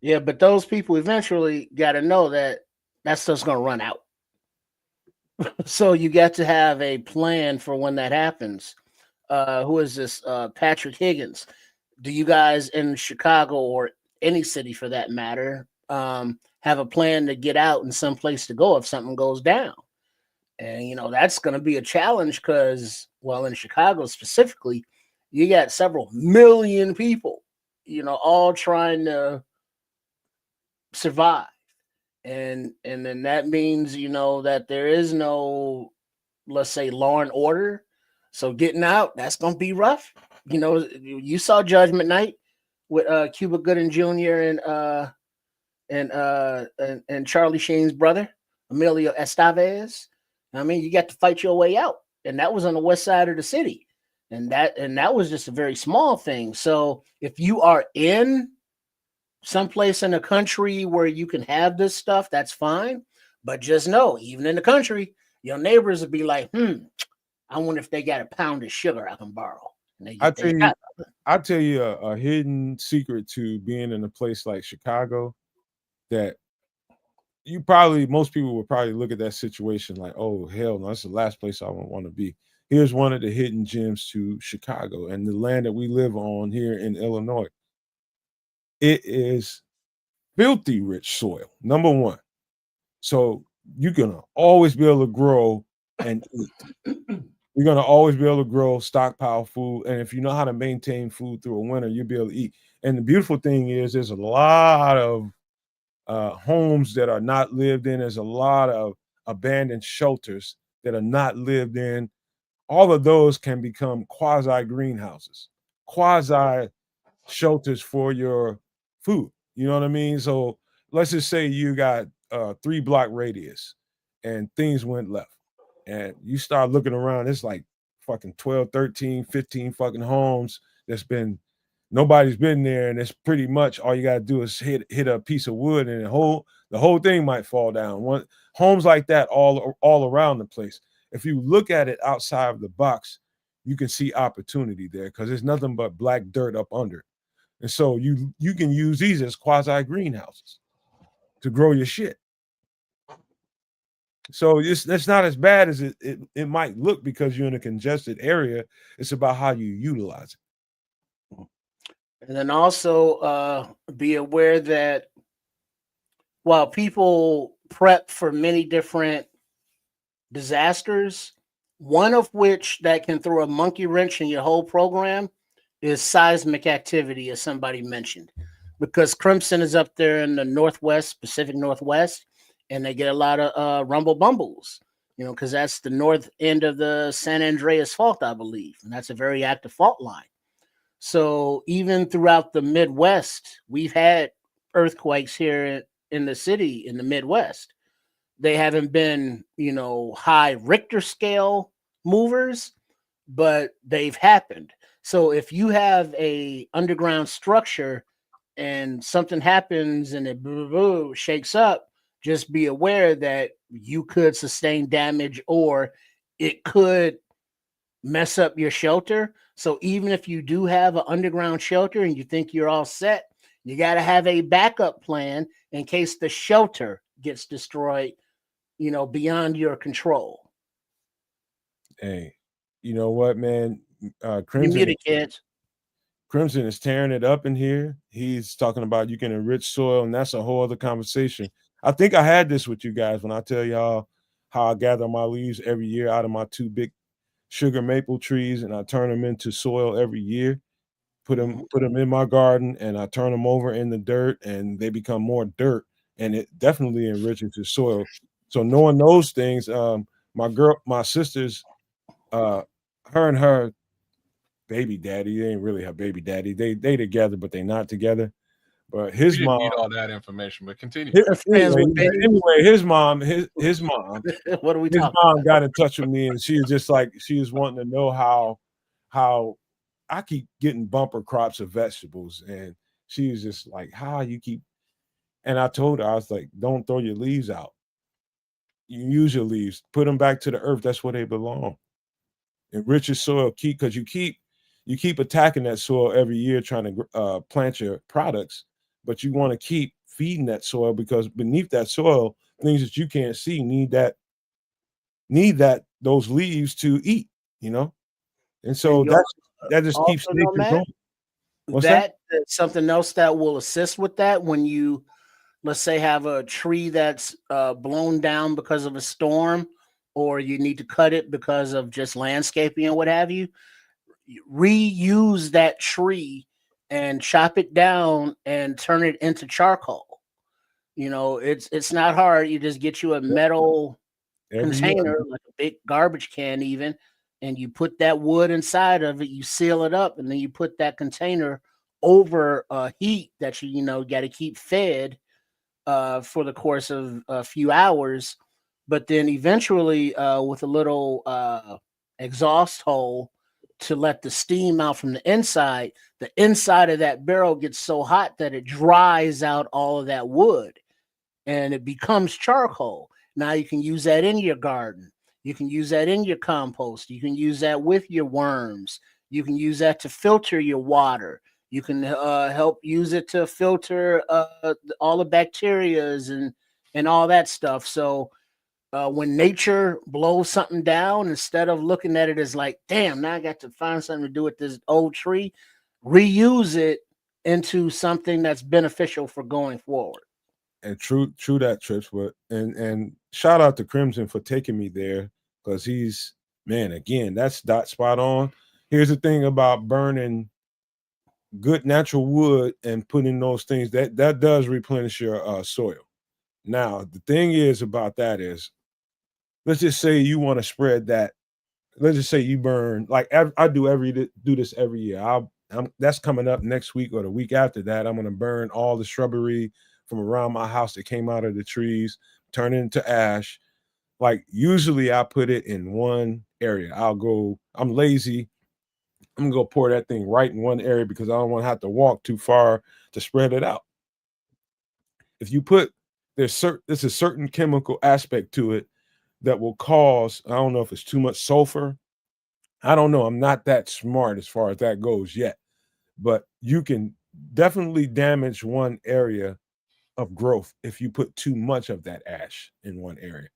Yeah, but those people eventually got to know that that stuff's going to run out. So you got to have a plan for when that happens. Who is this? Patrick Higgins. Do you guys in Chicago or any city for that matter have a plan to get out and some place to go if something goes down? And, you know, that's going to be a challenge because, well, in Chicago specifically, you got several million people, you know, all trying to survive. And then that means, you know, that there is no, let's say, law and order. So getting out, that's going to be rough. You know, you saw Judgment Night with Cuba Gooding Jr. and Charlie Sheen's brother, Emilio Estevez. I mean, you got to fight your way out, and that was on the west side of the city, and that was just a very small thing. So if you are in someplace in the country where you can have this stuff, that's fine. But just know, even in the country, your neighbors will be like, I wonder if they got a pound of sugar I can borrow. And they I get tell their you, I tell you a hidden secret to being in a place like Chicago that most people would probably look at that situation like, oh hell no, that's the last place I would want to be. Here's one of the hidden gems to Chicago and the land that we live on here in Illinois. It is filthy rich soil, number one. So you're gonna always be able to grow and eat. You're gonna always be able to grow, stockpile food, and if you know how to maintain food through a winter, you'll be able to eat. And the beautiful thing is, there's a lot of homes that are not lived in. There's a lot of abandoned shelters that are not lived in. All of those can become quasi greenhouses, quasi shelters for your food. You know what I mean? So let's just say you got 3 block radius and things went left. And you start looking around, it's like fucking 12, 13, 15 fucking homes that's been nobody's been there, and it's pretty much all you gotta do is hit a piece of wood and the whole thing might fall down. One homes like that all around the place. If you look at it outside of the box, you can see opportunity there because there's nothing but black dirt up under. And so you can use these as quasi greenhouses to grow your shit. So that's not as bad as it might look because you're in a congested area. It's about how you utilize it. And then also be aware that while people prep for many different disasters, one of which that can throw a monkey wrench in your whole program is seismic activity, as somebody mentioned, because Crimson is up there in the Northwest, Pacific Northwest, and they get a lot of rumble bumbles, you know, because that's the north end of the San Andreas Fault, I believe, and that's a very active fault line. So even throughout the Midwest, we've had earthquakes here in the city in the Midwest. They haven't been, you know, high Richter scale movers, but they've happened. So if you have a underground structure and something happens and it shakes up, just be aware that you could sustain damage or it could mess up your shelter. So even if you do have an underground shelter and you think you're all set, you got to have a backup plan in case the shelter gets destroyed, beyond your control. Hey, you know what, man? You Crimson muted, kids. Crimson is tearing it up in here. He's talking about you can enrich soil, and that's a whole other conversation. I think I had this with you guys when I tell y'all how I gather my leaves every year out of my 2 big sugar maple trees, and I turn them into soil every year. Put them in my garden, and I turn them over in the dirt, and they become more dirt, and it definitely enriches the soil. So knowing those things, my sister's, her and her baby daddy. They ain't really her baby daddy. They together, but they not together. But We his didn't mom, need all that information, but continue. They're friends with baby. anyway, his mom, What are we his talking mom got in touch with me, and she was just like she was wanting to know how I keep getting bumper crops of vegetables, and she was just like, how you keep. And I told her, I was like, don't throw your leaves out. You use your leaves, put them back to the earth. That's where they belong. Enrich your soil, because you keep attacking that soil every year trying to plant your products, but you want to keep feeding that soil because beneath that soil, things that you can't see need that those leaves to eat, you know. And so And you that just keeps also know, nature Matt, going. What's that? that's something else that will assist with that when you, let's say, have a tree that's blown down because of a storm, or you need to cut it because of just landscaping and what have you. Reuse that tree and chop it down and turn it into charcoal. It's not hard. You just get you a metal Every year, container, like a big garbage can even, and you put that wood inside of it, you seal it up, and then you put that container over heat that you got to keep fed for the course of a few hours. But then eventually, with a little exhaust hole to let the steam out from the inside of that barrel gets so hot that it dries out all of that wood and it becomes charcoal. Now you can use that in your garden. You can use that in your compost. You can use that with your worms. You can use that to filter your water. You can help use it to filter all the bacterias and all that stuff. So when nature blows something down, instead of looking at it as like, damn, now I got to find something to do with this old tree, reuse it into something that's beneficial for going forward. and true that, Trips. But and shout out to Crimson for taking me there because he's man again. That's dot spot on. Here's the thing about burning good natural wood and putting those things that does replenish your soil. Now the thing is about that is, let's just say you want to spread that. Let's just say you burn like I do this every year. That's coming up next week or the week after that. I'm gonna burn all the shrubbery from around my house that came out of the trees, turn it into ash. Like usually I put it in one area. I'm lazy. I'm gonna go pour that thing right in one area because I don't want to have to walk too far to spread it out. If you put there's a certain chemical aspect to it that will cause, I don't know if it's too much sulfur. I don't know. I'm not that smart as far as that goes yet, but you can definitely damage one area of growth if you put too much of that ash in one area.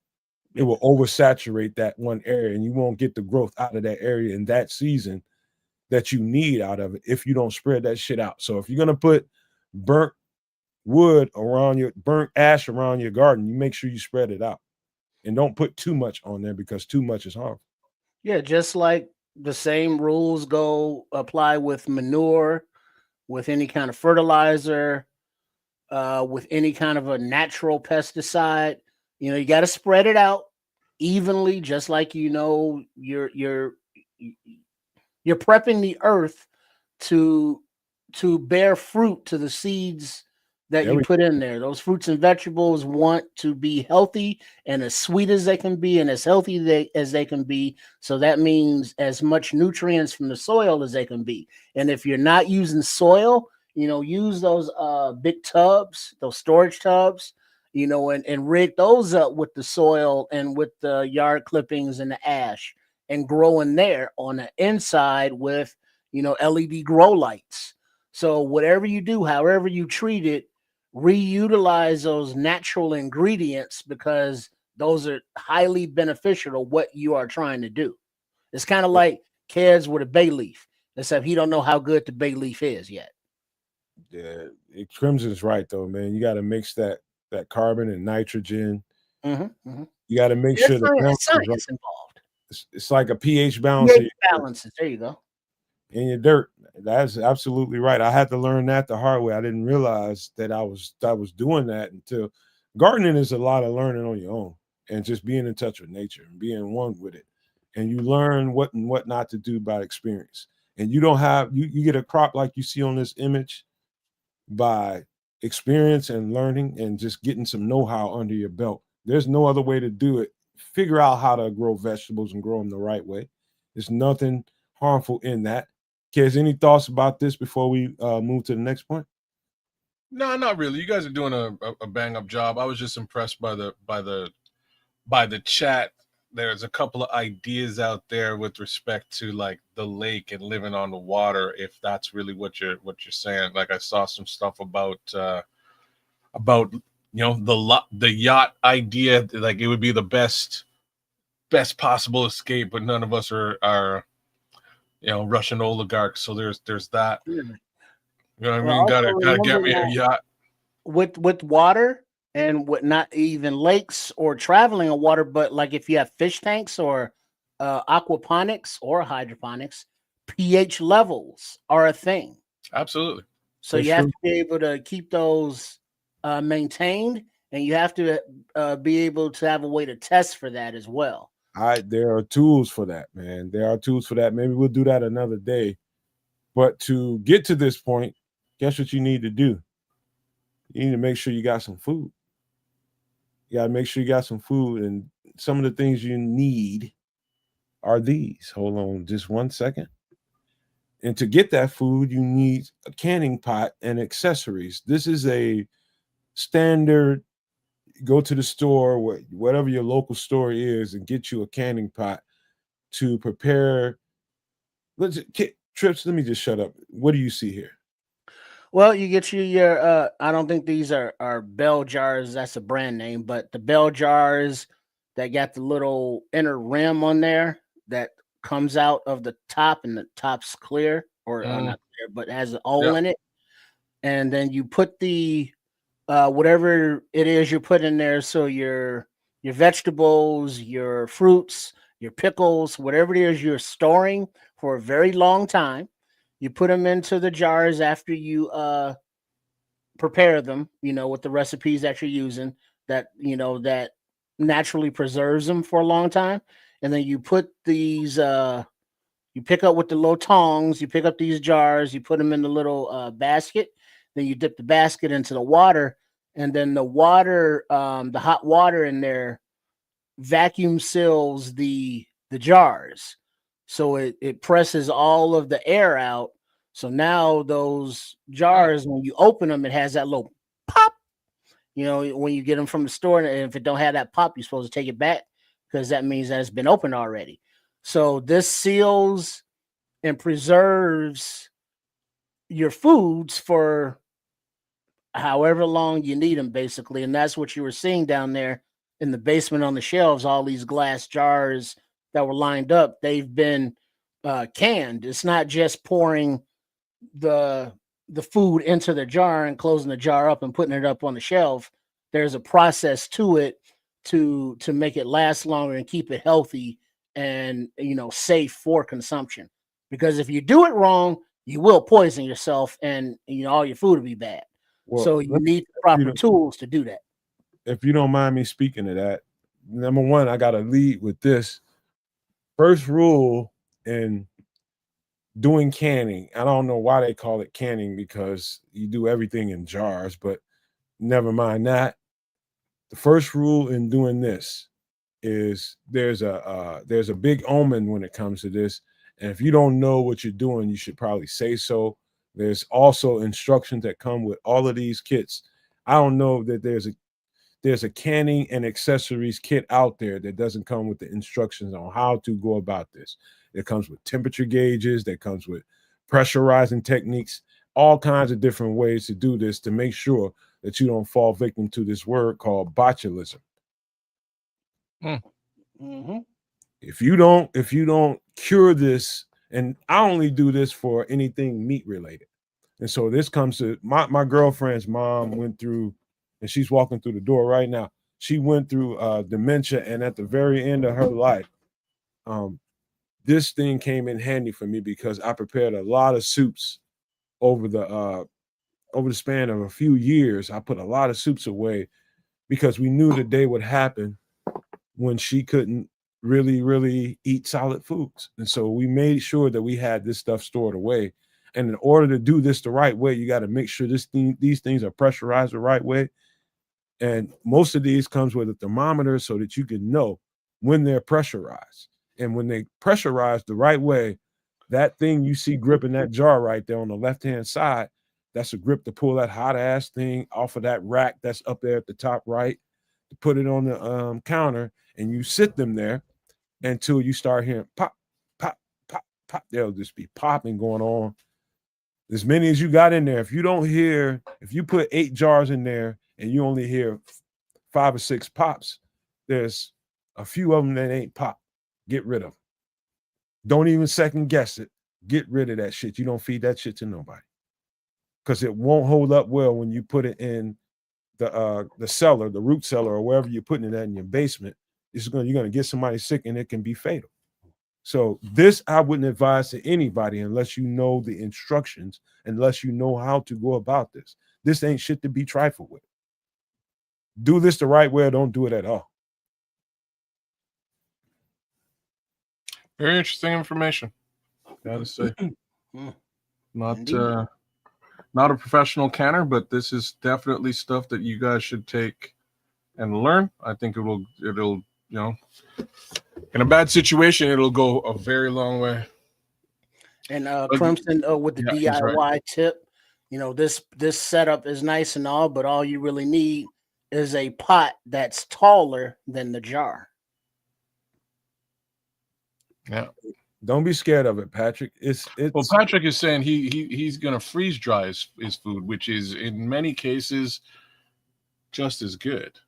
It will oversaturate that one area and you won't get the growth out of that area in that season that you need out of it if you don't spread that shit out. So if you're gonna put burnt burnt ash around your garden, you make sure you spread it out and don't put too much on there because too much is harmful. Yeah, just like the same rules apply with manure, with any kind of fertilizer, with any kind of a natural pesticide. You got to spread it out evenly, just like you're prepping the earth to bear fruit to the seeds that There you we put in there. Those fruits and vegetables want to be healthy and as sweet as they can be and as healthy as they can be. So that means as much nutrients from the soil as they can be. And if you're not using soil, use those big tubs, those storage tubs, and rig those up with the soil and with the yard clippings and the ash and grow in there on the inside with LED grow lights. So whatever you do, however you treat it, reutilize those natural ingredients because those are highly beneficial to what you are trying to do. It's kind of like kids with a bay leaf, except he don't know how good the bay leaf is yet. Yeah, Crimson's right though, man. You got to mix that carbon and nitrogen. You got to make There's sure the balance is right. science involved. It's like a pH balance pH balances. There you go. in your dirt. That's absolutely right. I had to learn that the hard way. I didn't realize that I was doing that until gardening is a lot of learning on your own and just being in touch with nature and being one with it. And you learn what and what not to do by experience. And you don't have you get a crop like you see on this image by experience and learning and just getting some know-how under your belt. There's no other way to do it. Figure out how to grow vegetables and grow them the right way. There's nothing harmful in that. Kids, any thoughts about this before we move to the next point? No, not really. You guys are doing a bang up job. I was just impressed by the chat. There's a couple of ideas out there with respect to like the lake and living on the water, if that's really what you're saying. Like I saw some stuff about the yacht idea, like it would be the best possible escape, but none of us are Russian oligarchs, so there's that. You know what I mean? Gotta get me a yacht. With water and what, not even lakes or traveling on water, but like if you have fish tanks or aquaponics or hydroponics, pH levels are a thing. Absolutely. So you have to be able to keep those maintained, and you have to be able to have a way to test for that as well. There are tools for that, man. There are tools for that. Maybe we'll do that another day. But to get to this point, guess what you need to do? You need to make sure you got some food. You got to make sure you got some food. And some of the things you need are these. Hold on just 1 second. And to get that food, you need a canning pot and accessories. This is a standard. Go to the store, whatever your local store is, and get you a canning pot to prepare. Trips, let me just shut up. What do you see here? Well, you get your I don't think these are bell jars, that's a brand name, but the bell jars that got the little inner rim on there that comes out of the top, and the top's clear or not clear, but has an hole in it. And then you put the whatever it is you put in there, so your vegetables, your fruits, your pickles, whatever it is you're storing for a very long time, you put them into the jars after you prepare them, with the recipes that you're using, that that naturally preserves them for a long time. And then you put these you pick up with the little tongs, you pick up these jars, you put them in the little basket, then you dip the basket into the water, and then the water, the hot water in there vacuum seals the jars. So it presses all of the air out. So now those jars, when you open them, it has that little pop. When you get them from the store, and if it don't have that pop, you're supposed to take it back because that means that it's been opened already. So this seals and preserves your foods for however long you need them, basically. And that's what you were seeing down there in the basement on the shelves, all these glass jars that were lined up. They've been canned. It's not just pouring the food into the jar and closing the jar up and putting it up on the shelf. There's a process to it to make it last longer and keep it healthy and safe for consumption. Because if you do it wrong, you will poison yourself, and all your food will be bad. Well, so you need the proper tools to do that. If you don't mind me speaking to that, number one, I got to lead with this. First rule in doing canning, I don't know why they call it canning, because you do everything in jars, but never mind that. The first rule in doing this is there's a big omen when it comes to this. And if you don't know what you're doing, you should probably say so. There's also instructions that come with all of these kits. I don't know that there's a canning and accessories kit out there that doesn't come with the instructions on how to go about this. It comes with temperature gauges, that comes with pressurizing techniques, all kinds of different ways to do this to make sure that you don't fall victim to this word called botulism. Mm-hmm. If you don't cure this, and I only do this for anything meat related. And so this comes to my girlfriend's mom went through, and she's walking through the door right now. She went through dementia, and at the very end of her life, this thing came in handy for me because I prepared a lot of soups over the span of a few years. I put a lot of soups away because we knew the day would happen when she couldn't really eat solid foods. And so we made sure that we had this stuff stored away. And in order to do this the right way, you got to make sure these things are pressurized the right way. And most of these comes with a thermometer so that you can know when they're pressurized. And when they pressurize the right way, that thing you see gripping that jar right there on the left-hand side, that's a grip to pull that hot ass thing off of that rack that's up there at the top right, to put it on the counter, and you sit them there until you start hearing pop, pop, pop, pop. There'll just be popping going on. As many as you got in there. If you put 8 jars in there and you only hear 5 or 6 pops, there's a few of them that ain't pop. Get rid of them. Don't even second guess it. Get rid of that shit. You don't feed that shit to nobody, because it won't hold up well when you put it in the cellar, the root cellar, or wherever you're putting it at in your basement. You're gonna get somebody sick, and it can be fatal. So this I wouldn't advise to anybody unless you know the instructions, unless you know how to go about this. This ain't shit to be trifled with. Do this the right way or don't do it at all. Very interesting information. Gotta say, not a professional canner, but this is definitely stuff that you guys should take and learn. I think it'll in a bad situation, it'll go a very long way. And Clemson, with the DIY right. tip, this setup is nice and all, but all you really need is a pot that's taller than the jar. Yeah. Don't be scared of it, Patrick. Well, Patrick is saying he's gonna freeze dry his food, which is in many cases just as good,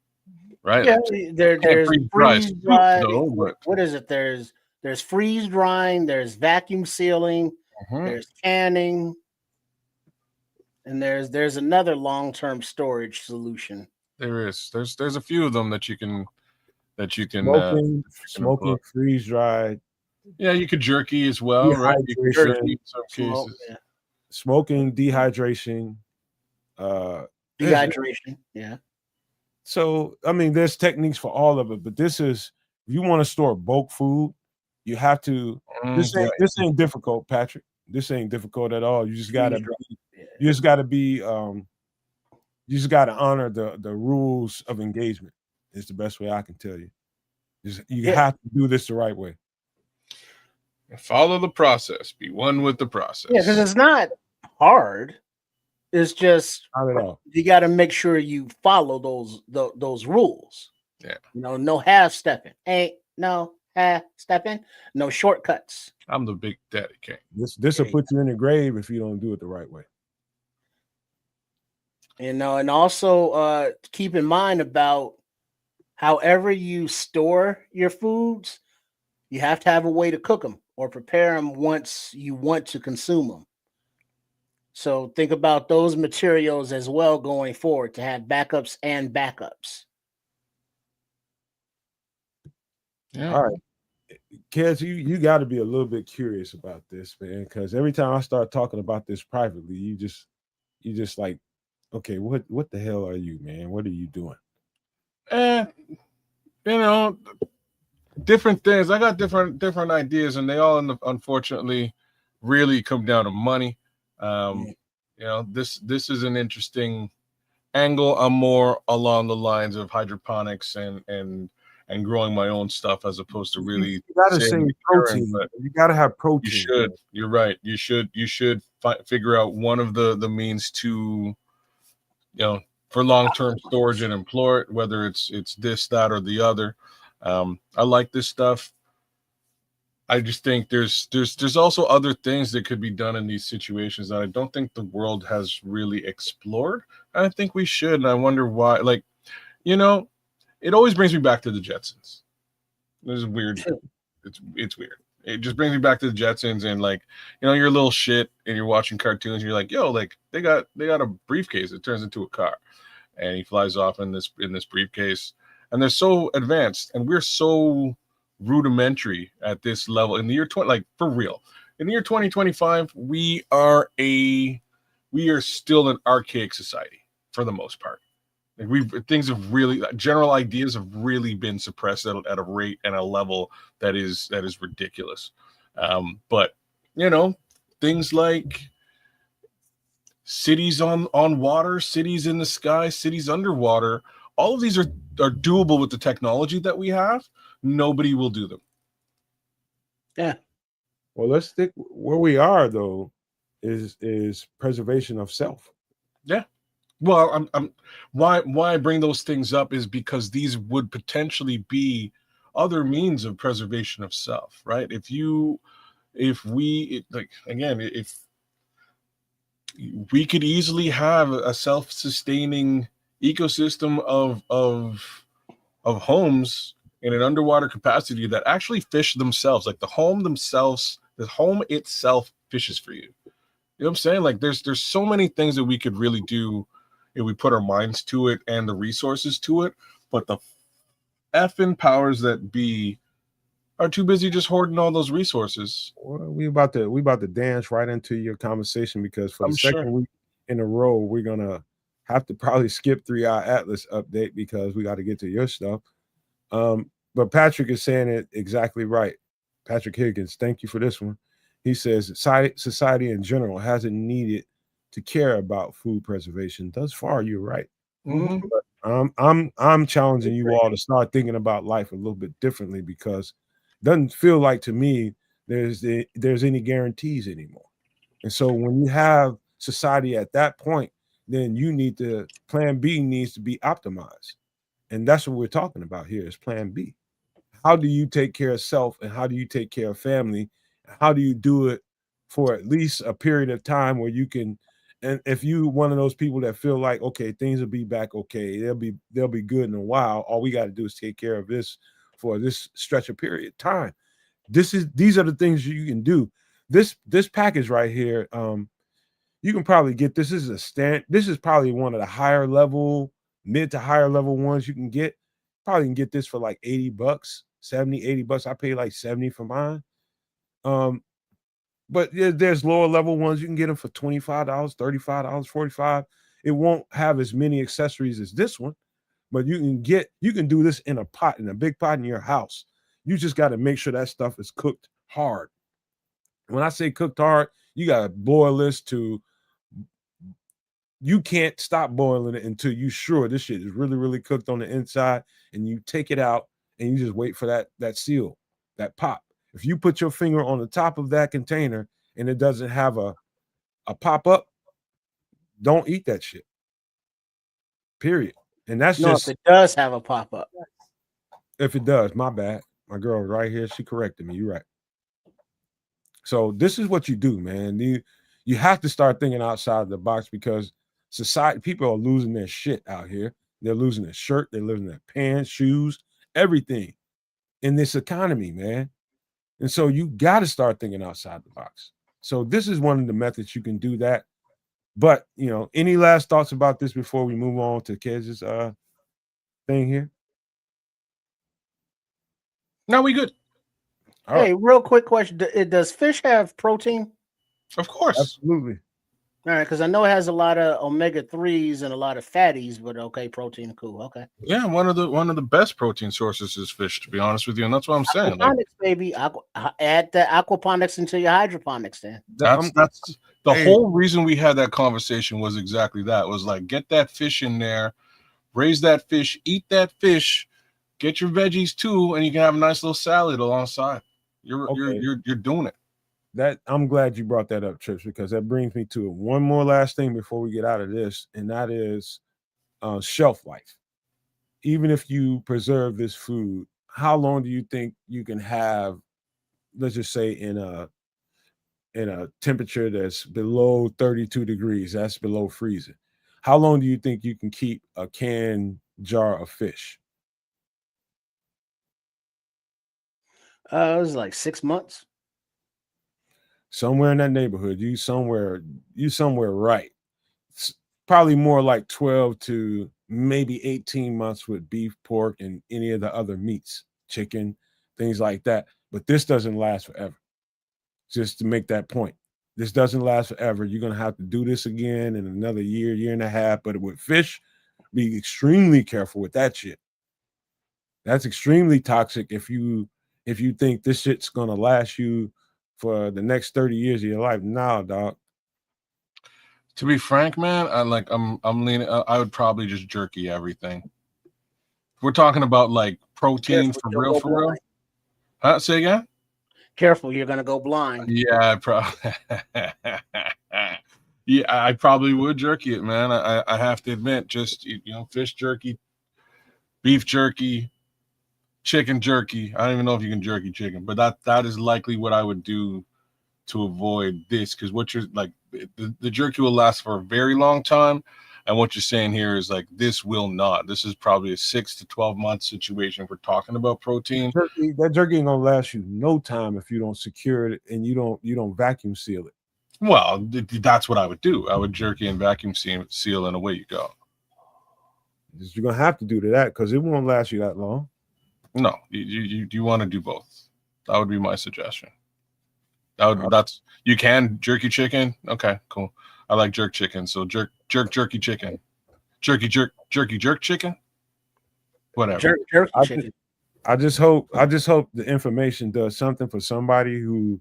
right? Yeah, there's freeze dry. What is it? There's freeze drying. There's vacuum sealing. There's canning, and there's another long-term storage solution. There is. There's a few of them that you can smoking freeze dried. Yeah, you could jerky as well, right? You could jerky in some cases. Yeah. Smoking, dehydration. Dehydration, yeah. So, I mean, there's techniques for all of it, but this is, if you want to store bulk food, you have to, this ain't difficult, Patrick. This ain't difficult at all. You just gotta honor the rules of engagement. Is the best way I can tell you. You have to do this the right way. Follow the process. Be one with the process. Yeah, because it's not hard. It's just not at all. You got to make sure you follow those rules. Yeah. No half stepping. Ain't no half stepping. No shortcuts. I'm the big daddy king. This will put you in the grave if you don't do it the right way. And also keep in mind about however you store your foods, you have to have a way to cook them or prepare them once you want to consume them. So think about those materials as well going forward to have backups and backups. Yeah. All right. Kids, you got to be a little bit curious about this, man, because every time I start talking about this privately, you just like, okay, what the hell are you, man? What are you doing? Different things. I got different ideas, and they all unfortunately really come down to money. This is an interesting angle. I'm more along the lines of hydroponics and growing my own stuff as opposed to really. You gotta say protein, but you gotta have protein. You should. You're right. You should figure out one of the means to, for long-term storage and employ it, whether it's this, that, or the other. I like this stuff. I just think there's also other things that could be done in these situations that I don't think the world has really explored. And I think we should. And I wonder why. Like, you know, it always brings me back to the Jetsons. This is weird. It's weird. It just brings me back to the Jetsons and like, you're a little shit and you're watching cartoons. And you're like, yo, like they got a briefcase that turns into a car, and he flies off in this briefcase. And they're so advanced, and we're so rudimentary at this level in the year 20, like for real. In the year 2025, we are still an archaic society for the most part. Like things have really, general ideas have really been suppressed at a rate and a level that is ridiculous. But things like cities on water, cities in the sky, cities underwater, all of these are doable with the technology that we have. Nobody will do them. Yeah. Well, let's stick where we are though. Is preservation of self. Yeah. Well, why I bring those things up is because these would potentially be other means of preservation of self, right? If we could easily have a self-sustaining ecosystem of homes in an underwater capacity that actually fish themselves, like the home itself fishes for you. You know what I'm saying? Like there's so many things that we could really do if we put our minds to it and the resources to it, but the effing powers that be are too busy just hoarding all those resources. Well, we about to dance right into your conversation because for the I'm second sure. week in a row, we're gonna have to probably skip 3-hour Atlas update because we got to get to your stuff. But Patrick is saying it exactly right. Patrick Higgins, thank you for this one. He says society in general hasn't needed to care about food preservation. Thus far, you're right. Mm-hmm. But I'm challenging you all to start thinking about life a little bit differently because it doesn't feel like to me there's any guarantees anymore. And so when you have society at that point, then plan B needs to be optimized. And that's what we're talking about here is plan B. How do you take care of self and how do you take care of family? How do you do it for at least a period of time where you can, and if you one of those people that feel like, okay, things will be back okay, they'll be good in a while. All we got to do is take care of this for this stretch of period of time. These are the things you can do. This package right here, you can probably get this is this is probably one of the higher level, mid to higher level ones you can get. Probably can get this for like $80, 70, $80. I paid like 70 for mine. But there's lower level ones. You can get them for $25, $35, $45. It won't have as many accessories as this one, but you can do this in a big pot in your house. You just got to make sure that stuff is cooked hard. When I say cooked hard, you got to boil this to you can't stop boiling it until you sure this shit is really, really cooked on the inside, and you take it out and you just wait for that seal, that pop. If you put your finger on the top of that container and it doesn't have a pop up, don't eat that shit. Period. And that's if it does have a pop up. If it does, my bad. My girl right here, she corrected me. You're right. So this is what you do, man. You have to start thinking outside the box because people are losing their shit out here. They're losing their shirt, they're losing their pants, shoes, everything in this economy, man. And so you got to start thinking outside the box. So this is one of the methods you can do that. But any last thoughts about this before we move on to Kez's thing here? No, we good. Hey, real quick question: does fish have protein? Of course, absolutely. All right, because I know it has a lot of omega-3s and a lot of fatties, but okay, protein, cool. Okay. Yeah, one of the best protein sources is fish, to be honest with you, and that's what I'm saying. Aquaponics, baby. Add the aquaponics into your hydroponics, then. That's the whole reason we had that conversation was exactly that. Was like, get that fish in there, raise that fish, eat that fish, get your veggies too, and you can have a nice little salad alongside. You're doing it. That I'm glad you brought that up, Trips, because that brings me to one more last thing before we get out of this, and that is shelf life. Even if you preserve this food, how long do you think you can have let's just say in a temperature that's below 32 degrees, that's below freezing. How long do you think you can keep a canned jar of fish? It was like 6 months. Somewhere in that neighborhood. You somewhere right. It's probably more like 12 to maybe 18 months with beef, pork, and any of the other meats, chicken, things like that. But this doesn't last forever. Just to make that point. This doesn't last forever. You're gonna have to do this again in another year and a half. But with fish, be extremely careful with that shit. That's extremely toxic if you think this shit's gonna last you for the next 30 years of your life. Nah, dog. To be frank, man, I'm leaning. I would probably just jerky everything. If we're talking about like protein Careful, for you'll real, go for real. blind. Huh? Say again? Careful, you're gonna go blind. Yeah, I probably would jerky it, man. I have to admit, just fish jerky, beef jerky, chicken jerky. I don't even know if you can jerky chicken, but that is likely what I would do to avoid this, because what you're like, the jerky will last for a very long time, and what you're saying here is like this will not. This is probably a 6 to 12 month situation if we're talking about protein. That jerky ain't gonna last you no time if you don't secure it and you don't vacuum seal it. Well, that's what I would do. I would jerky and vacuum seal, and away you go. You're gonna have to do that because it won't last you that long. No, you want to do both. That would be my suggestion. You can jerky chicken. Okay, cool. I like jerk chicken, so jerky chicken, jerk chicken, whatever. Jerky chicken. I just hope the information does something for somebody who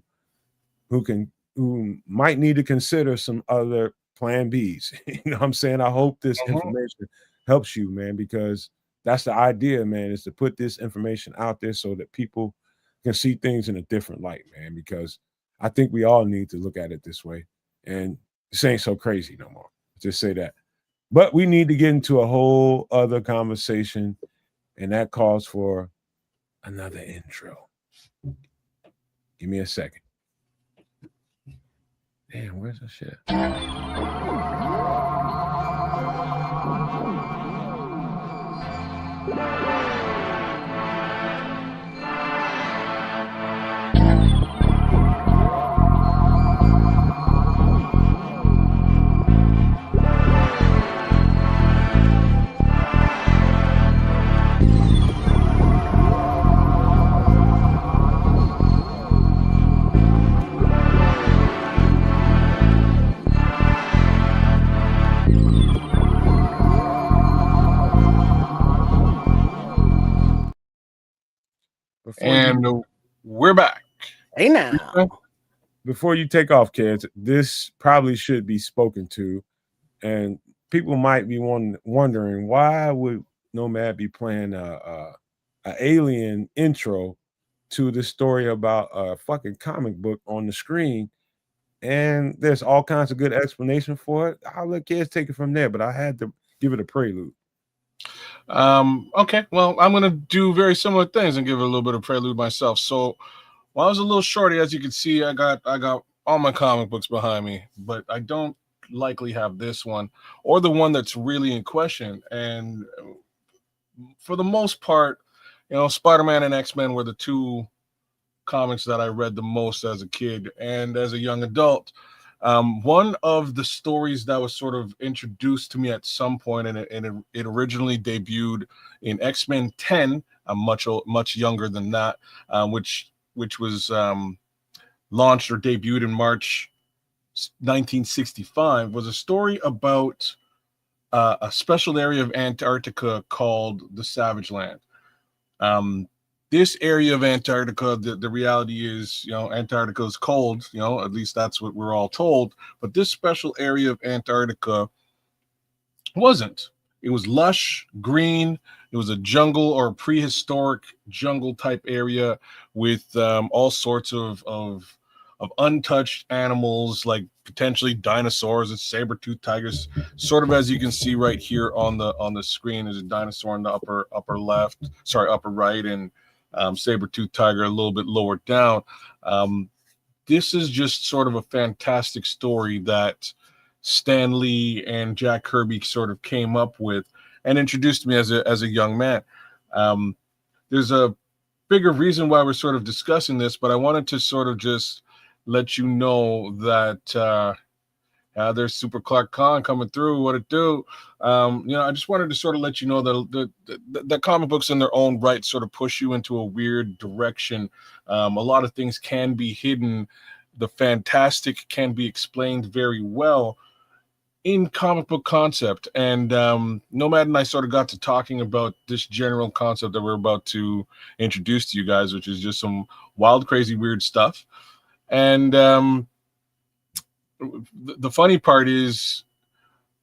might need to consider some other plan Bs. You know what I'm saying? I hope this information helps you, man, because that's the idea, man, is to put this information out there so that people can see things in a different light, man, because I think we all need to look at it this way. And this ain't so crazy no more. Just say that. But we need to get into a whole other conversation, and that calls for another intro. Give me a second. Damn, where's the shit? We're back. Hey now. Before you take off, kids, this probably should be spoken to, and people might be wondering why would Nomad be playing a alien intro to the story about a fucking comic book on the screen, and there's all kinds of good explanation for it. I'll let kids take it from there, but I had to give it a prelude. Okay, well, I'm gonna do very similar things and give it a little bit of prelude myself. So while I was a little shorty, as you can see, I got all my comic books behind me, but I don't likely have this one or the one that's really in question. And for the most part, Spider-Man and X-Men were the two comics that I read the most as a kid and as a young adult. One of the stories that was sort of introduced to me at some point, and it originally debuted in X-Men 10. I'm much younger than that, which was launched or debuted in March 1965, was a story about a special area of Antarctica called the Savage Land. This area of Antarctica, the reality is, Antarctica is cold, at least that's what we're all told. But this special area of Antarctica wasn't. It was lush, green. It was a jungle or a prehistoric jungle type area with all sorts of untouched animals, like potentially dinosaurs and saber-toothed tigers. Sort of as you can see right here on the screen, there's a dinosaur in the upper right, and saber-toothed tiger a little bit lower down. This is just sort of a fantastic story that Stan Lee and Jack Kirby sort of came up with and introduced me as a young man. There's a bigger reason why we're sort of discussing this, but I wanted to sort of just let you know that there's Super Clark Khan coming through. What it do? I just wanted to sort of let you know that comic books in their own right sort of push you into a weird direction. A lot of things can be hidden. The fantastic can be explained very well in comic book concept. And Nomad and I sort of got to talking about this general concept that we're about to introduce to you guys, which is just some wild, crazy, weird stuff. And the funny part is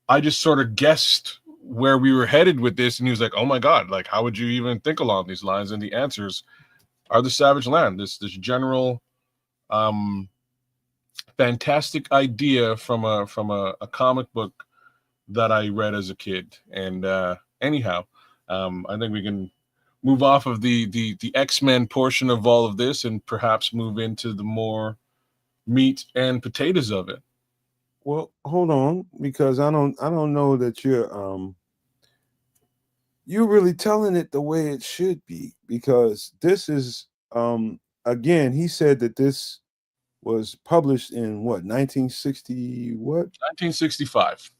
I just sort of guessed where we were headed with this, and he was like, oh my God, like, how would you even think along these lines? And the answers are the Savage Land, this general fantastic idea from a comic book that I read as a kid. And anyhow, I think we can move off of the X-Men portion of all of this and perhaps move into the more meat and potatoes of it. Well, hold on, because I don't know that you're really telling it the way it should be, because this is again, he said that this was published in what, 1960 what? 1965.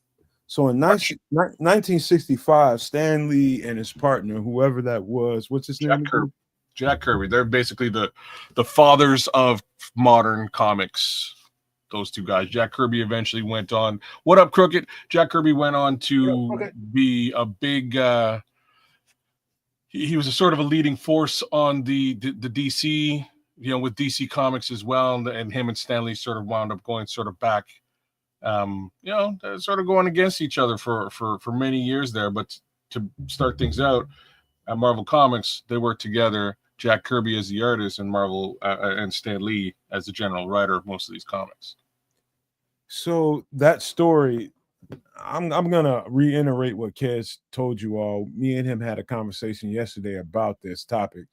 So in 1965, Stan Lee and his partner, whoever that was, what's his name? Jack Kirby. They're basically the fathers of modern comics. Those two guys. Jack Kirby eventually went on. What up, Crooked? Jack Kirby went on to be a big. He was a sort of a leading force on the DC, with DC Comics as well, and him and Stan Lee sort of wound up going sort of back, sort of going against each other for many years there. But to start things out at Marvel Comics, they worked together. Jack Kirby as the artist, and Marvel and Stan Lee as the general writer of most of these comics. So that story, I'm gonna reiterate what Kez told you all. Me and him had a conversation yesterday about this topic,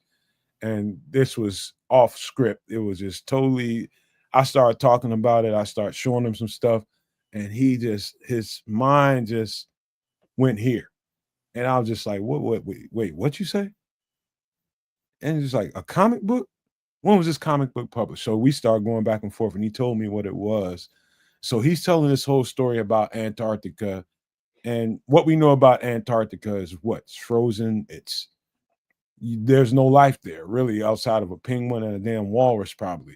and this was off script. It was just totally. I started talking about it. I started showing him some stuff, and his mind just went here, and I was just like, wait, what you say? And it's like, a comic book? When was this comic book published? So we started going back and forth, and he told me what it was. So he's telling this whole story about Antarctica, and what we know about Antarctica is what? It's frozen. There's no life there really, outside of a penguin and a damn walrus, probably.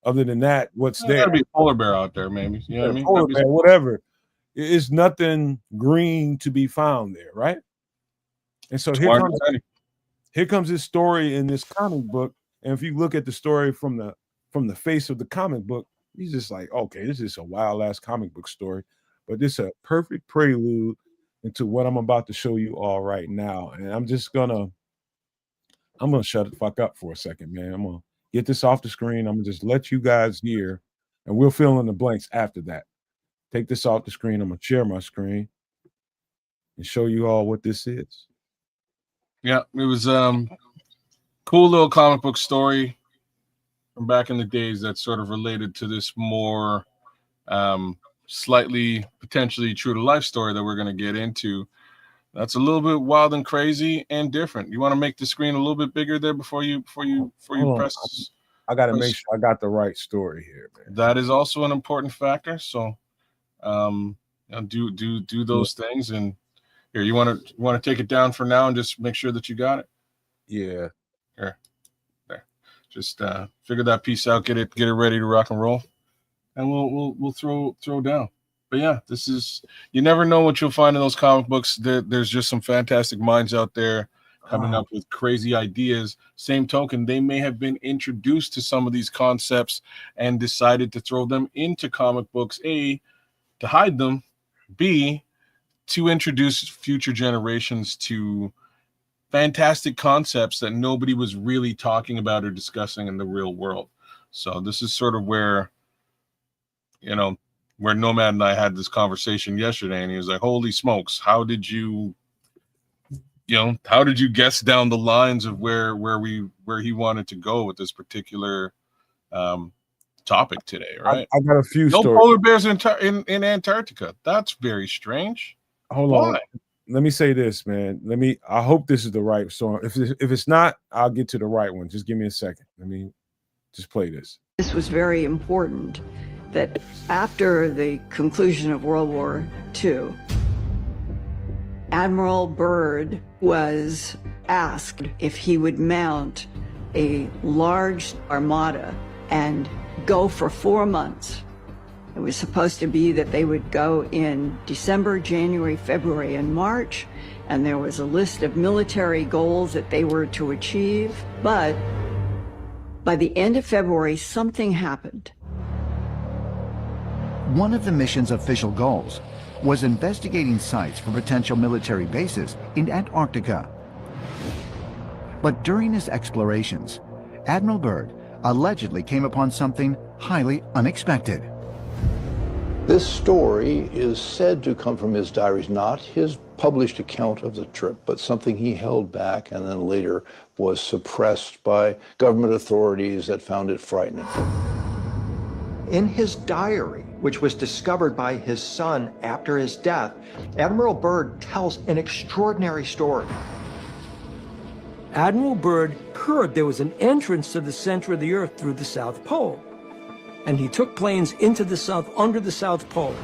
Other than that, what's there? Gotta be a polar bear out there, maybe. You know what I mean? Polar bear, whatever. It's nothing green to be found there, right? And so here comes this story in this comic book, and if you look at the story from the face of the comic book, he's just like, okay, this is a wild ass comic book story, but this is a perfect prelude into what I'm about to show you all right now. And I'm gonna shut the fuck up for a second, man. I'm gonna get this off the screen. I'm gonna just let you guys hear, and we'll fill in the blanks after that. Take this off the screen. I'm gonna share my screen and show you all what this is. Yeah, it was cool little comic book story from back in the days that's sort of related to this more slightly potentially true to life story that we're going to get into. That's a little bit wild and crazy and different. You want to make the screen a little bit bigger there before you press? I got to make sure I got the right story here, man. That is also an important factor. So do those things. And here, you want to take it down for now and just make sure that you got it. Yeah. Here. Just figure that piece out, get it ready to rock and roll, and we'll throw down. But yeah, this is, you never know what you'll find in those comic books. There's just some fantastic minds out there coming up with crazy ideas. Same token, they may have been introduced to some of these concepts and decided to throw them into comic books, A, to hide them, B, to introduce future generations to fantastic concepts that nobody was really talking about or discussing in the real world. So this is sort of where Nomad and I had this conversation yesterday, and he was like, holy smokes, how did you guess down the lines of where he wanted to go with this particular topic today, right? I got a few No stories. polar bears in Antarctica. That's very strange. Hold Why? on. Let me say this, man. I hope this is the right song. If it's not, I'll get to the right one. Just give me a second. Let me just play this. This was very important that after the conclusion of World War II, Admiral Byrd was asked if he would mount a large armada and go for 4 months. It was supposed to be that they would go in December, January, February, and March, and there was a list of military goals that they were to achieve. But by the end of February, something happened. One of the mission's official goals was investigating sites for potential military bases in Antarctica. But during his explorations, Admiral Byrd allegedly came upon something highly unexpected. This story is said to come from his diaries, not his published account of the trip, but something he held back and then later was suppressed by government authorities that found it frightening. In his diary, which was discovered by his son after his death, Admiral Byrd tells an extraordinary story. Admiral Byrd heard there was an entrance to the center of the Earth through the South Pole. And he took planes into the South, under the South Pole.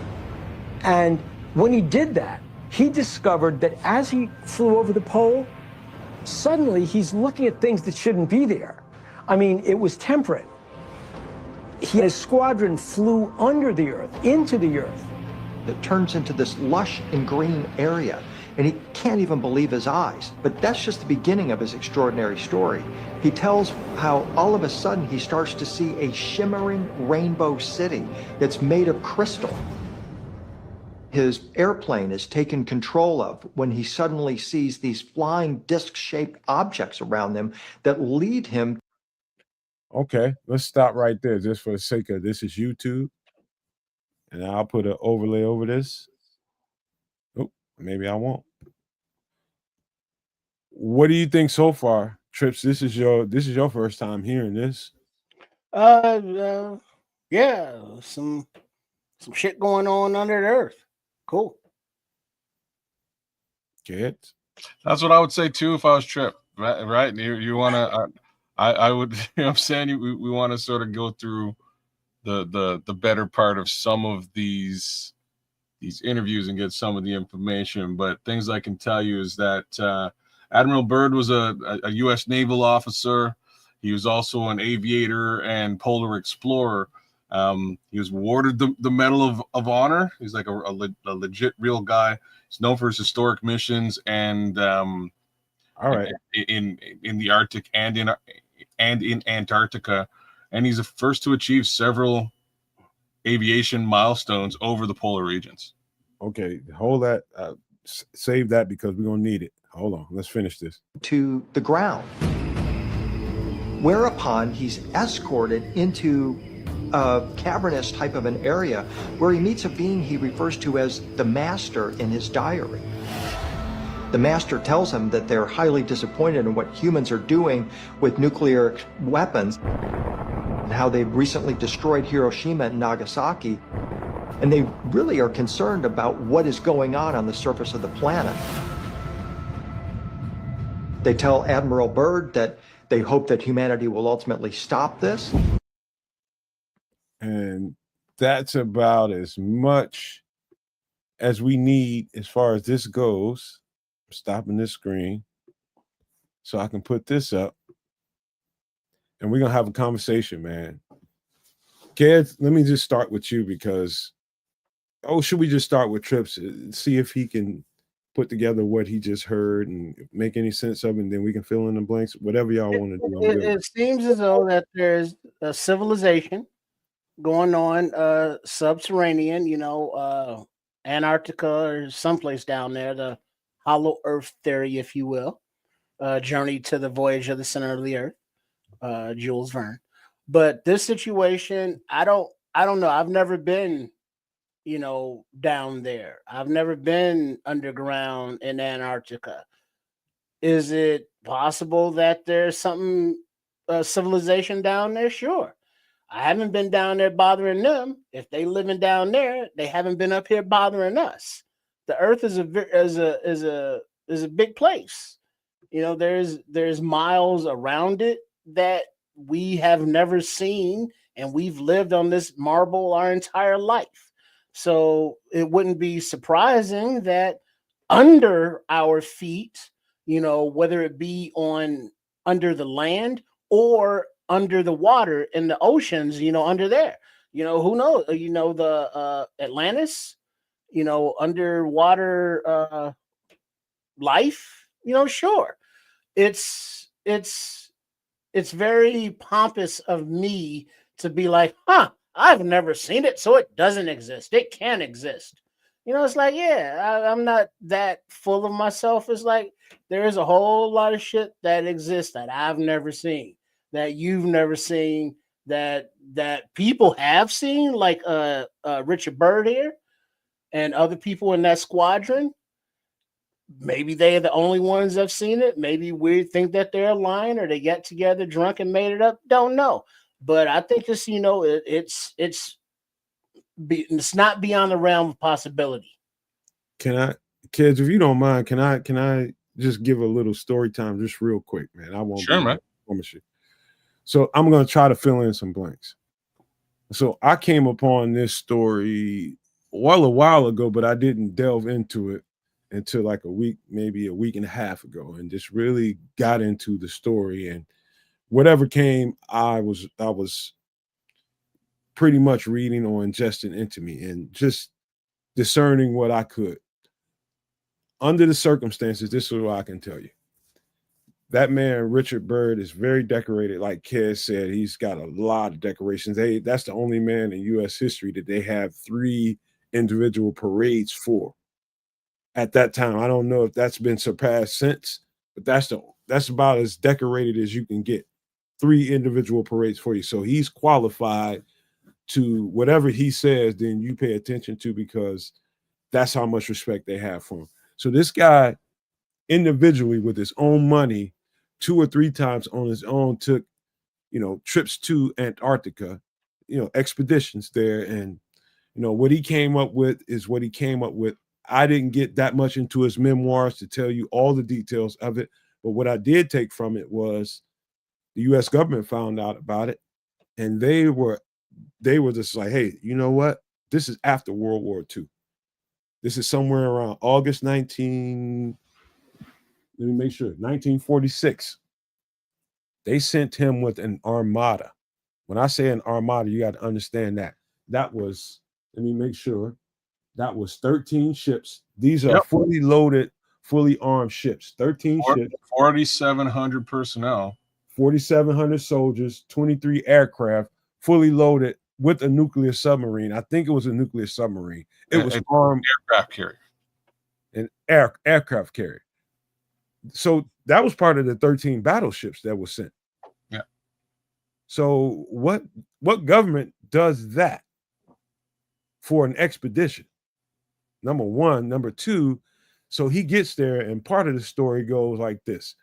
And when he did that, he discovered that as he flew over the pole, suddenly he's looking at things that shouldn't be there. I mean, it was temperate. His squadron flew under the Earth, into the Earth. It turns into this lush and green area, and he can't even believe his eyes. But that's just the beginning of his extraordinary story. He tells how all of a sudden he starts to see a shimmering rainbow city that's made of crystal. His airplane is taken control of when he suddenly sees these flying disc-shaped objects around him that lead him. Okay, let's stop right there just for the sake of this is YouTube. And I'll put an overlay over this. Oh, maybe I won't. What do you think so far, Trips? This is your first time hearing this. Yeah, some shit going on under the earth. Cool. Good. That's what I would say too if I was Trip. Right? You want to? I would. You know what I'm saying? We want to sort of go through the better part of some of these interviews and get some of the information. But things I can tell you is that Admiral Byrd was a U.S. naval officer. He was also an aviator and polar explorer. He was awarded the Medal of Honor. He's like a legit real guy. He's known for his historic missions and all right in the Arctic and in Antarctica. And he's the first to achieve several aviation milestones over the polar regions. Okay, hold that. Save that because we're going to need it. Hold on. Let's finish this. To the ground. Whereupon he's escorted into a cavernous type of an area where he meets a being he refers to as the Master in his diary. The Master tells him that they're highly disappointed in what humans are doing with nuclear weapons and how they've recently destroyed Hiroshima and Nagasaki. And they really are concerned about what is going on the surface of the planet. They tell Admiral Byrd that they hope that humanity will ultimately stop this. And that's about as much as we need as far as this goes. I'm stopping this screen so I can put this up. And we're going to have a conversation, man. Kids, let me just start with you because, should we just start with Trips? See if he can put together what he just heard and make any sense of it, and then we can fill in the blanks. Whatever y'all want to do. It seems as though that there's a civilization going on subterranean, Antarctica or someplace down there, the hollow earth theory, if you will, journey to the voyage of the center of the earth, Jules Verne. But this situation, I don't know. I've never been, down there. I've never been underground in Antarctica. Is it possible that there's civilization down there? Sure. I haven't been down there bothering them. If they living down there, they haven't been up here bothering us. The Earth is a big place. You know, there's miles around it that we have never seen, and we've lived on this marble our entire life. So it wouldn't be surprising that under our feet, you know, whether it be on under the land or under the water in the oceans, you know, under there, you know, who knows? You know, the Atlantis, you know, underwater life, you know, sure. It's it's very pompous of me to be like, huh, I've never seen it, so it doesn't exist. It can't exist. You know, it's like, yeah, I'm not that full of myself. It's like there is a whole lot of shit that exists that I've never seen, that you've never seen, that people have seen, like Richard Byrd here and other people in that squadron. Maybe they're the only ones that've seen it. Maybe we think that they're lying or they got together drunk and made it up. Don't know. But I think this, you know, it's not beyond the realm of possibility. Can I, kids, if you don't mind, can I just give a little story time just real quick, man? I won't Sure, be, man. I promise you. So I'm gonna try to fill in some blanks. So I came upon this story a while ago, but I didn't delve into it until like a week, maybe a week and a half ago, and just really got into the story. And whatever came, I was pretty much reading or ingesting into me and just discerning what I could. Under the circumstances, this is what I can tell you. That man, Richard Byrd, is very decorated. Like Kez said, he's got a lot of decorations. That's the only man in U.S. history that they have 3 individual parades for. At that time, I don't know if that's been surpassed since, but that's about as decorated as you can get. 3 individual parades for you. So he's qualified to whatever he says, then you pay attention to, because that's how much respect they have for him. So this guy individually with his own money 2 or 3 times on his own took, you know, trips to Antarctica, you know, expeditions there. And, you know, what he came up with is what he came up with. I didn't get that much into his memoirs to tell you all the details of it. But what I did take from it was the U.S. government found out about it. And they were just like, hey, you know what? This is after World War II. This is somewhere around August 19, let me make sure, 1946. They sent him with an armada. When I say an armada, you got to understand that. That was, let me make sure, that was 13 ships. These are fully loaded, fully armed ships. 13 ships. 4,700 personnel. 4,700 soldiers, 23 aircraft, fully loaded with a nuclear submarine. I think it was a nuclear submarine. It was armed. Aircraft carrier. An aircraft carrier. So that was part of the 13 battleships that were sent. Yeah. So what government does that for an expedition? Number one. Number two, so he gets there, and part of the story goes like this.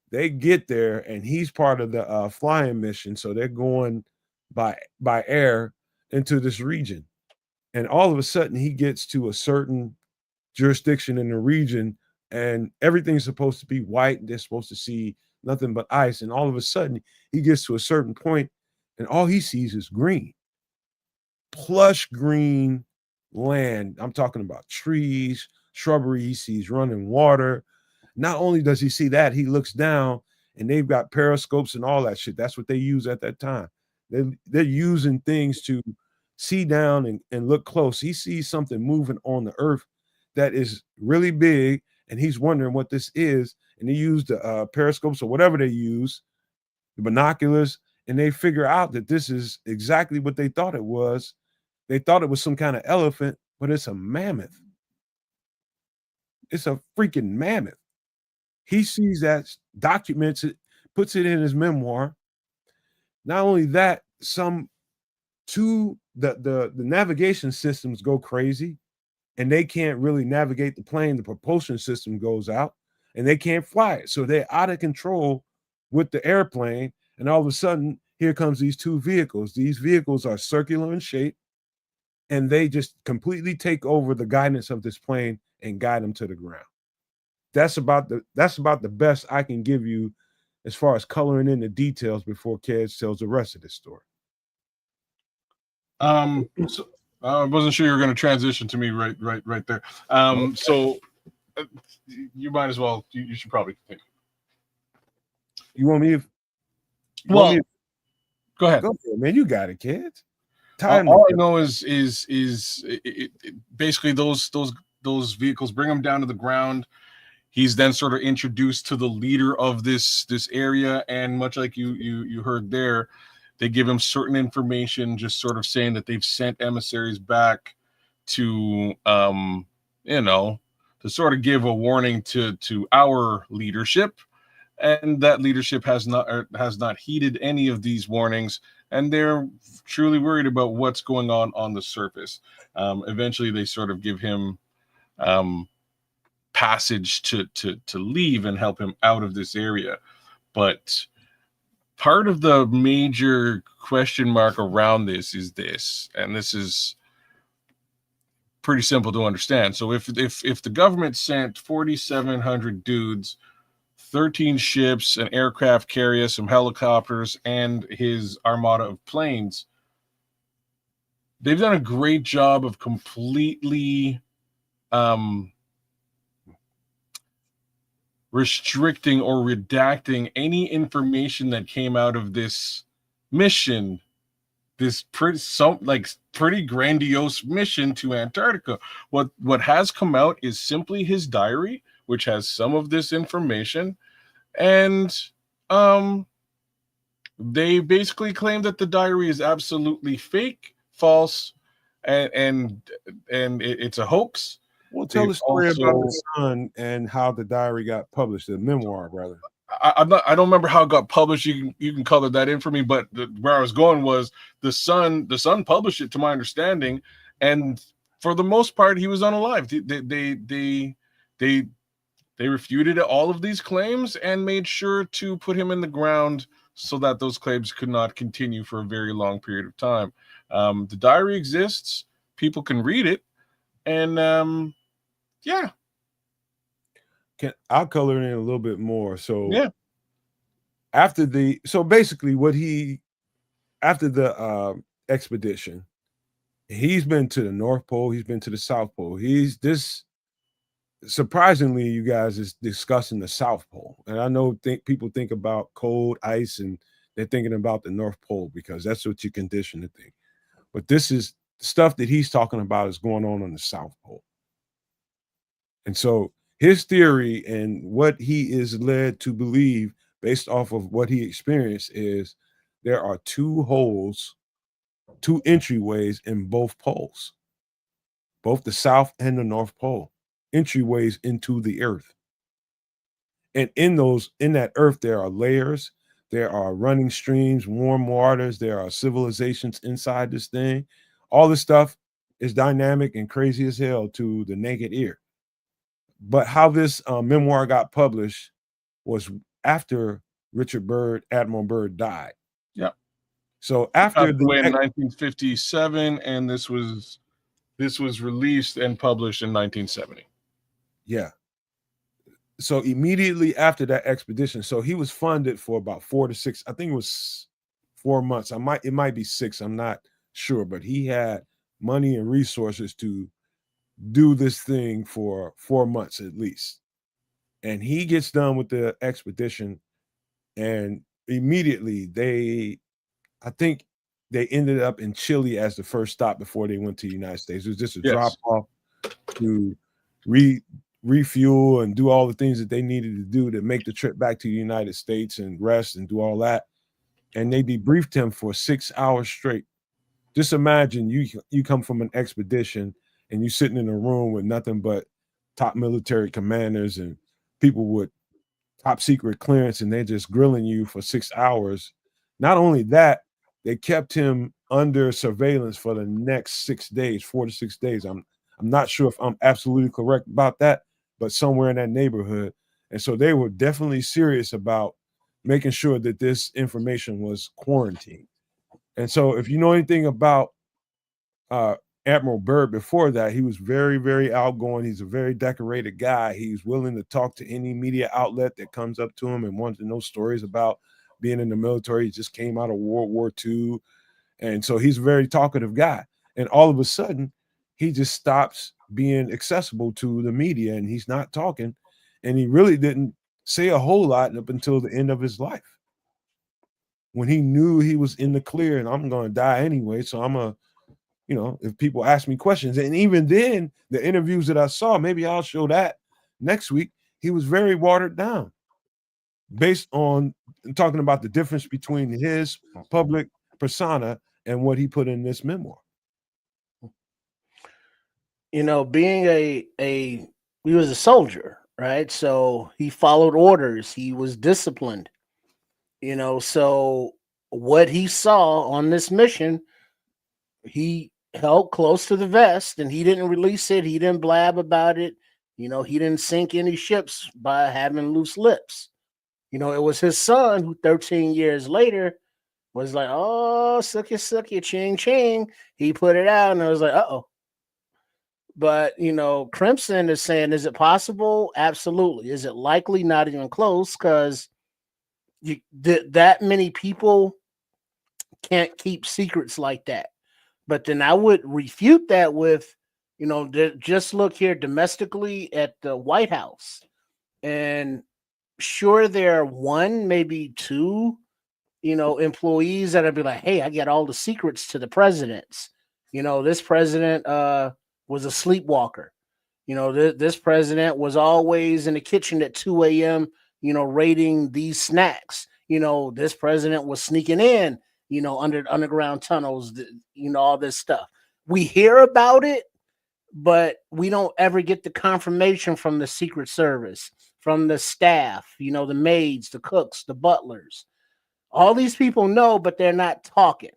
They get there, and he's part of the flying mission. So they're going by air into this region. And all of a sudden, he gets to a certain jurisdiction in the region, and everything's supposed to be white. They're supposed to see nothing but ice. And all of a sudden, he gets to a certain point, and all he sees is green. Plush green land. I'm talking about trees, shrubbery. He sees running water. Not only does he see that, he looks down, and they've got periscopes and all that shit. That's what they use at that time. They're using things to see down and look close. He sees something moving on the earth that is really big, and he's wondering what this is. And they use the periscopes or whatever they use, the binoculars, and they figure out that this is exactly what they thought it was. They thought it was some kind of elephant, but it's a mammoth. It's a freaking mammoth. He sees that, documents it, puts it in his memoir. Not only that, the navigation systems go crazy, and they can't really navigate the plane. The propulsion system goes out, and they can't fly it. So they're out of control with the airplane, and all of a sudden here comes these two vehicles. These vehicles are circular in shape, and they just completely take over the guidance of this plane and guide them to the ground. That's about the best I can give you as far as coloring in the details before Kez tells the rest of the story. So I wasn't sure you were going to transition to me right there. So you might as well. You should probably think. You want me? Well, go ahead. Go for it, man. You got it, kids. All I know is basically those vehicles bring him down to the ground. He's then sort of introduced to the leader of this area, and much like you heard there, they give him certain information, just sort of saying that they've sent emissaries back to to sort of give a warning to our leadership, and that leadership has not heeded any of these warnings, and they're truly worried about what's going on the surface. Eventually, they sort of give him passage to leave and help him out of this area. But part of the major question mark around this is this, and this is pretty simple to understand. So if the government sent 4,700 dudes, 13 ships, an aircraft carrier, some helicopters, and his armada of planes, they've done a great job of completely restricting or redacting any information that came out of this mission, this pretty grandiose mission to Antarctica. What has come out is simply his diary, which has some of this information, and they basically claim that the diary is absolutely fake, false, and it's a hoax. Well, tell the story about the son and how the diary got published, the memoir, brother. I don't remember how it got published. You can color that in for me. But where I was going was the son published it, to my understanding, and for the most part, he was unalive. They refuted all of these claims and made sure to put him in the ground so that those claims could not continue for a very long period of time. The diary exists. People can read it, and yeah. I'll color it in a little bit more. So yeah, after the expedition, he's been to the North Pole, he's been to the South Pole. Surprisingly, you guys is discussing the South Pole. And I know people think about cold ice and they're thinking about the North Pole because that's what you condition to think. But this is stuff that he's talking about is going on the South Pole. And so his theory and what he is led to believe based off of what he experienced is there are two holes, two entryways in both poles, both the South and the North Pole, entryways into the earth. And in that earth, there are layers, there are running streams, warm waters, there are civilizations inside this thing. All this stuff is dynamic and crazy as hell to the naked ear. But how this memoir got published was after Admiral Byrd died. Yeah. So after in 1957, and this was released and published in 1970. Yeah. So immediately after that expedition, so he was funded for about 4 to 6. I think it was 4 months. It might be 6. I'm not sure, but he had money and resources to do this thing for 4 months at least. And he gets done with the expedition, and immediately I think they ended up in Chile as the first stop before they went to the United States. It was just a drop off to refuel and do all the things that they needed to do to make the trip back to the United States and rest and do all that. And they debriefed him for 6 hours straight. Just imagine you come from an expedition and you're sitting in a room with nothing but top military commanders and people with top secret clearance, and they're just grilling you for 6 hours. Not only that, they kept him under surveillance for the next 6 days, 4 to 6 days. I'm not sure if I'm absolutely correct about that, but somewhere in that neighborhood. And so they were definitely serious about making sure that this information was quarantined. And so if you know anything about Admiral Byrd before that, he was very, very outgoing. He's a very decorated guy. He's willing to talk to any media outlet that comes up to him and wants to know stories about being in the military. He just came out of World War II. And so he's a very talkative guy. And all of a sudden, he just stops being accessible to the media and he's not talking. And he really didn't say a whole lot up until the end of his life, when he knew he was in the clear and I'm going to die anyway. So I'm a, you know, if people ask me questions, and even then the interviews that I saw, maybe I'll show that next week, he was very watered down based on talking about the difference between his public persona and what he put in this memoir. You know, being he was a soldier, right? So he followed orders. He was disciplined, you know, so what he saw on this mission, he held close to the vest and he didn't release it. He didn't blab about it. You know, he didn't sink any ships by having loose lips. You know, it was his son who 13 years later was like, oh, sucky, ching, ching. He put it out and I was like, uh-oh. But, you know, Crimson is saying, is it possible? Absolutely. Is it likely? Not even close, because that many people can't keep secrets like that. But then I would refute that with, you know, just look here domestically at the White House. And sure, there are one, maybe two, you know, employees that'll be like, hey, I got all the secrets to the presidents. You know, this president was a sleepwalker. You know, this president was always in the kitchen at 2 a.m., you know, raiding these snacks. You know, this president was sneaking in, you know, under underground tunnels, you know, all this stuff. We hear about it, but we don't ever get the confirmation from the Secret Service, from the staff, you know, the maids, the cooks, the butlers. All these people know, but they're not talking.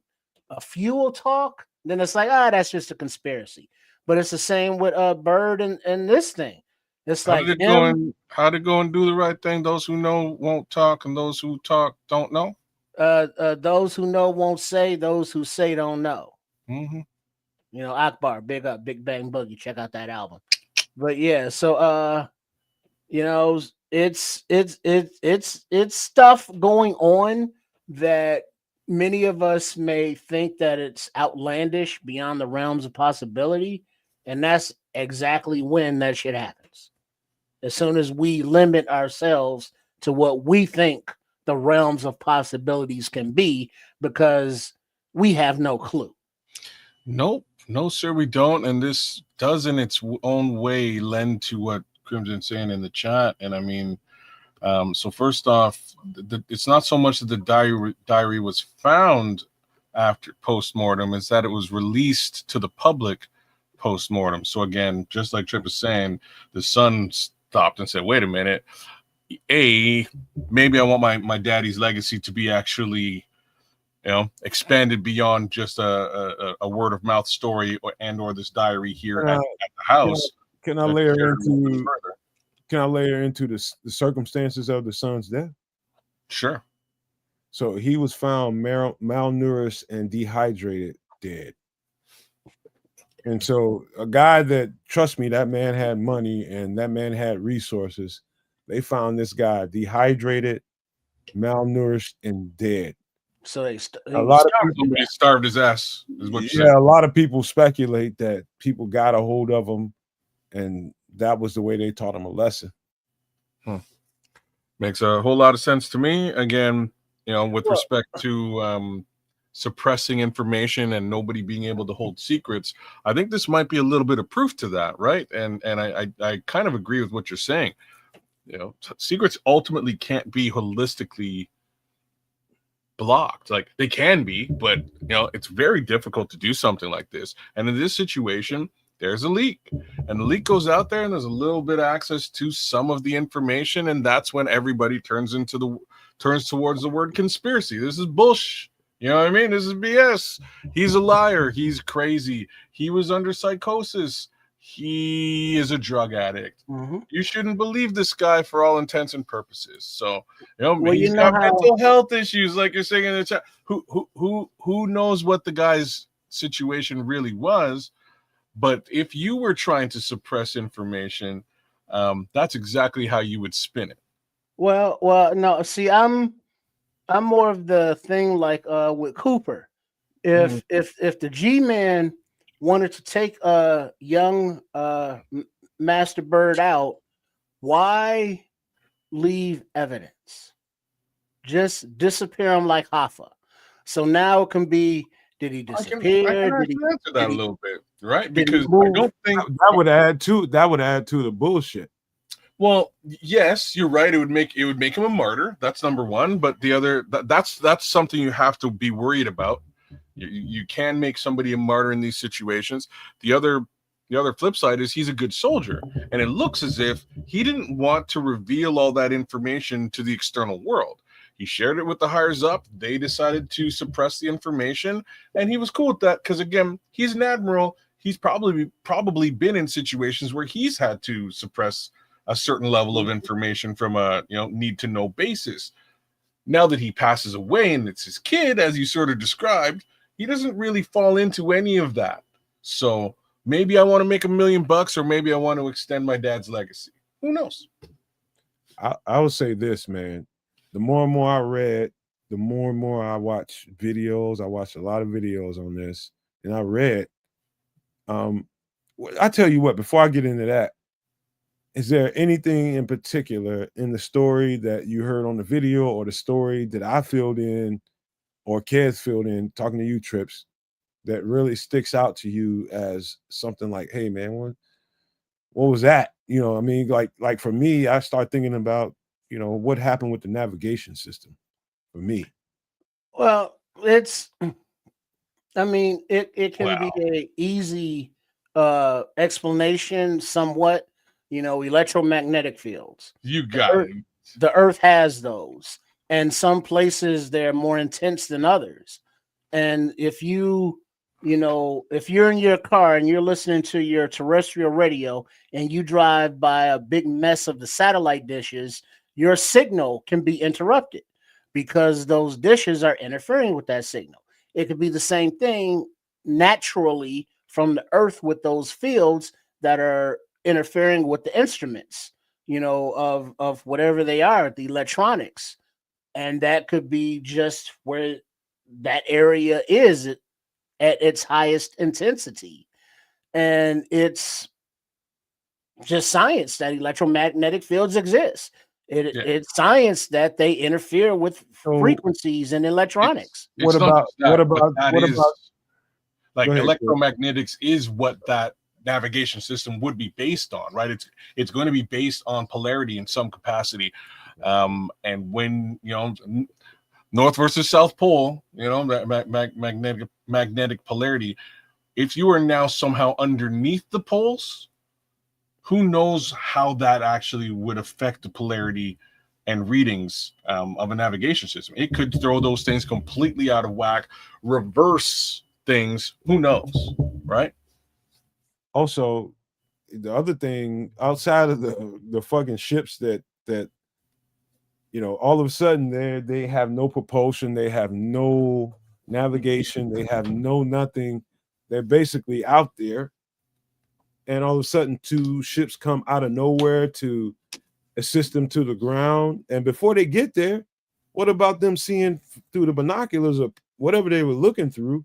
A few will talk, then it's like, that's just a conspiracy. But it's the same with Byrd and this thing. It's How like did it go and do the right thing? Those who know won't talk, and those who talk don't know. Those who know won't say. Those who say don't know. Mm-hmm. You know, Akbar, big up, Big Bang Boogie. Check out that album. But yeah, so you know, it's stuff going on that many of us may think that it's outlandish, beyond the realms of possibility, and that's exactly when that shit happens. As soon as we limit ourselves to what we think the realms of possibilities can be, because we have no clue. Nope. No, sir, we don't. And this does in its own way lend to what Crimson's saying in the chat. And I mean, so first off, it's not so much that the diary was found after post-mortem, is that it was released to the public post-mortem. So again, just like Trip is saying, the son stopped and said, wait a minute, maybe I want my daddy's legacy to be actually, you know, expanded beyond just a word of mouth story or this diary here at the house. Can I layer into the circumstances of the son's death? Sure. So he was found malnourished and dehydrated, dead. And so a guy that, trust me, that man had money and that man had resources. They found this guy dehydrated, malnourished, and dead. So a lot of people starved his ass. Is what you yeah, said. a lot of people speculate that people got a hold of him, and that was the way they taught him a lesson. Makes a whole lot of sense to me. Again, you know, with respect to suppressing information and nobody being able to hold secrets, I think this might be a little bit of proof to that, right? And I kind of agree with what you're saying. You know, secrets ultimately can't be holistically blocked. Like, they can be, but you know, it's very difficult to do something like this. And in this situation, there's a leak, and the leak goes out there, and there's a little bit of access to some of the information, and that's when everybody turns towards the word conspiracy. This is bullshit. You know what I mean? This is BS. He's a liar. He's crazy. He was under psychosis. he is a drug addict. Mm-hmm. You shouldn't believe this guy for all intents and purposes. So, Well, he's you know got how mental health issues, like you're saying in the chat. Who knows what the guy's situation really was? But if you were trying to suppress information, that's exactly how you would spin it. well, no. See, I'm more of the thing like with Cooper. If the G-Man wanted to take young Master Byrd out, why leave evidence? Just disappear him like Hoffa. So now it can be: did he I can disappear? Did he answer that a little bit, right? did he Because I move? don't think that would add to the bullshit. Well, yes, you're right. It would make him a martyr. That's number one. But the other that's something you have to be worried about. You can make somebody a martyr in these situations. The other flip side is he's a good soldier, and it looks as if he didn't want to reveal all that information to the external world. He shared it with the higher up. They decided to suppress the information, and he was cool with that because, again, he's an admiral. He's probably been in situations where he's had to suppress a certain level of information from a need to know basis. Now that he passes away and it's his kid, as you sort of described, he doesn't really fall into any of that. So maybe I want to make $1 million, or maybe I want to extend my dad's legacy. Who knows? I would say this, man. The more and more I read, the more and more I watch videos. I watched a lot of videos on this, and I read. I tell you what, before I get into that, is there anything in particular in the story that you heard on the video, or the story that I filled in, or Kez filled in, talking to you, Trips, that really sticks out to you as something like, hey, man, what was that? I mean, like for me, I start thinking about, what happened with the navigation system for me. Well, it can be an easy explanation somewhat. Electromagnetic fields. You got it. The Earth has those, and some places they're more intense than others. And if you're in your car and you're listening to your terrestrial radio and you drive by a big mess of the satellite dishes, your signal can be interrupted because those dishes are interfering with that signal. It could be the same thing naturally from the Earth with those fields that are interfering with the instruments, of whatever they are, the electronics. And that could be just where that area is at its highest intensity. And it's just science that electromagnetic fields exist. It's science that they interfere with frequencies and electronics. What about electromagnetics is what that navigation system would be based on, right? It's going to be based on polarity in some capacity. And when North versus South Pole, magnetic polarity, if you are now somehow underneath the poles, who knows how that actually would affect the polarity and readings of a navigation system. It could throw those things completely out of whack, reverse things, who knows, right? Also, the other thing, outside of the fucking ships that all of a sudden they have no propulsion, they have no navigation, they have no nothing. They're basically out there, and all of a sudden 2 ships come out of nowhere to assist them to the ground. And before they get there, what about them seeing through the binoculars or whatever they were looking through,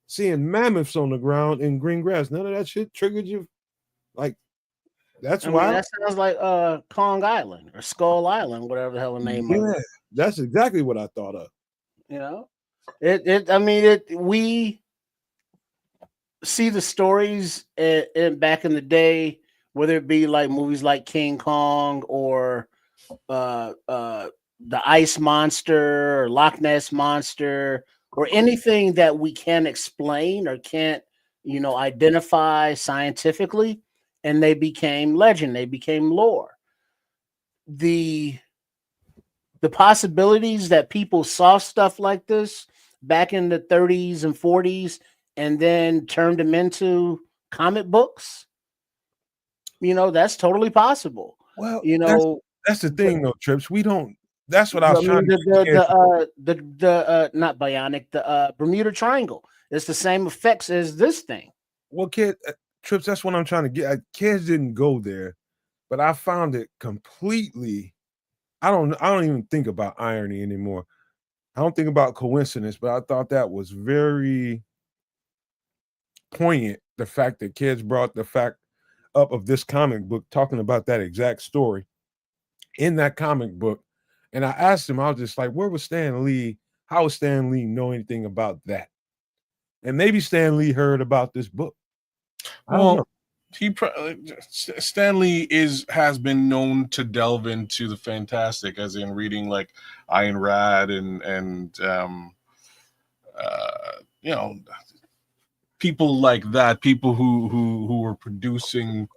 seeing mammoths on the ground in green grass? None of that shit triggered you? Like, that's why that sounds like Kong Island or Skull Island, whatever the hell the name of it. That's exactly what I thought of. We see the stories back in the day, whether it be like movies like King Kong or the Ice Monster or Loch Ness Monster, or anything that we can't explain or can't identify scientifically, and they became legend, they became lore. The possibilities that people saw stuff like this back in the 30s and 40s and then turned them into comic books You know, that's totally possible. Well, You know, that's the thing though, Trips. We don't. That's what I was I trying mean, to get kids. the not bionic, the Bermuda Triangle. It's the same effects as this thing. Well, Trips. That's what I'm trying to get. Kids didn't go there, but I found it completely. I don't even think about irony anymore. I don't think about coincidence, but I thought that was very poignant. The fact that kids brought the fact up of this comic book talking about that exact story in that comic book. And I asked him, I was just like, where was Stan Lee? How would Stan Lee know anything about that? And maybe Stan Lee heard about this book. I don't know. Stanley has been known to delve into the fantastic, as in reading like Ayn Rand and you know, people like that, people who were producing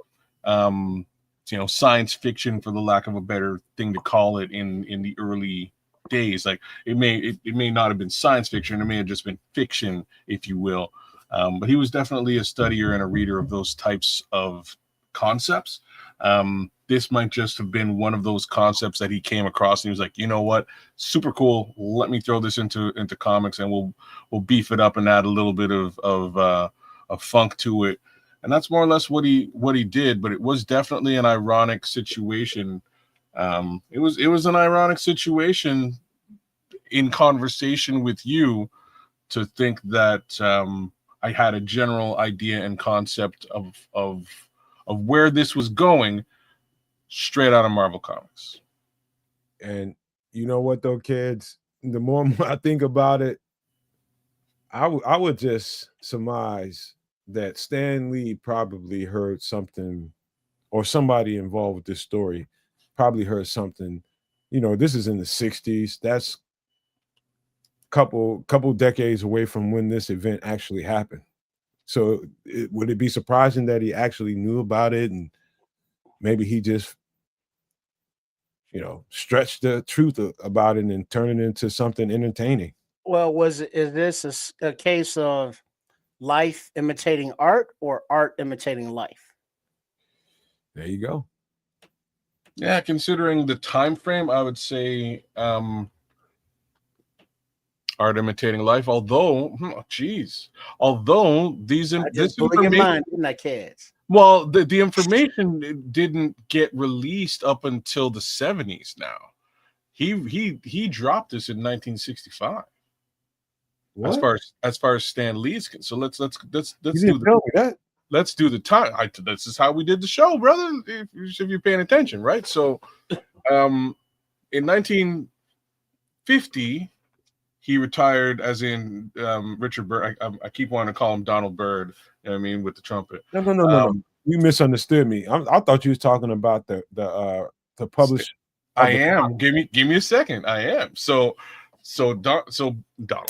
you know, science fiction, for the lack of a better thing to call it, in the early days. Like it may not have been science fiction, it may have just been fiction, if you will. But he was definitely a studier and a reader of those types of concepts. This might just have been one of those concepts that he came across, and he was like, you know what, super cool. Let me throw this into comics, and we'll beef it up and add a little bit of funk to it. And that's more or less what he did. But it was definitely an ironic situation. It was an ironic situation in conversation with you to think that I had a general idea and concept of where this was going straight out of Marvel Comics. And you know what, though, kids, the more I think about it, I would just surmise that Stan Lee probably heard something, or somebody involved with this story probably heard something. You know, this is in the 60s. That's couple decades away from when this event actually happened. So would it be surprising that he actually knew about it, and maybe he just, you know, stretched the truth about it and turn it into something entertaining? Well, is this a case of life imitating art or art imitating life? There you go. Yeah, considering the time frame, I would say art imitating life. Although, although this blew your information, mind, didn't I, kids? well, the information didn't get released up until the 70s. Now, he dropped this in 1965. What? As far as Stan Lee's concerned. So let's You do didn't tell me that. let's do the time. This is how we did the show, brother. If you're paying attention, right? So, in 1950, he retired, as in Richard Byrd. I keep wanting to call him Donald Byrd. You know what I mean, with the trumpet. No. You misunderstood me. I thought you was talking about the publish. I am. Give me a second. I am. So Donald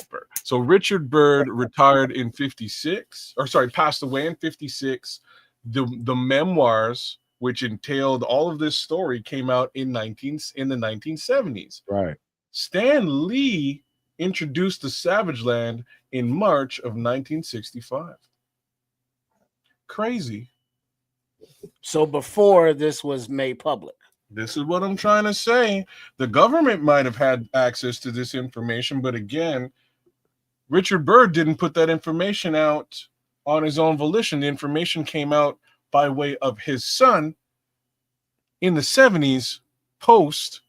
Byrd. So Richard Byrd retired in 56, or sorry, passed away in 56. The memoirs, which entailed all of this story, came out in the 1970s. Right. Stan Lee introduced the Savage Land in March of 1965. Crazy. So before this was made public. This is what I'm trying to say. The government might have had access to this information, but again, Richard Byrd didn't put that information out on his own volition. The information came out by way of his son in the 70s, post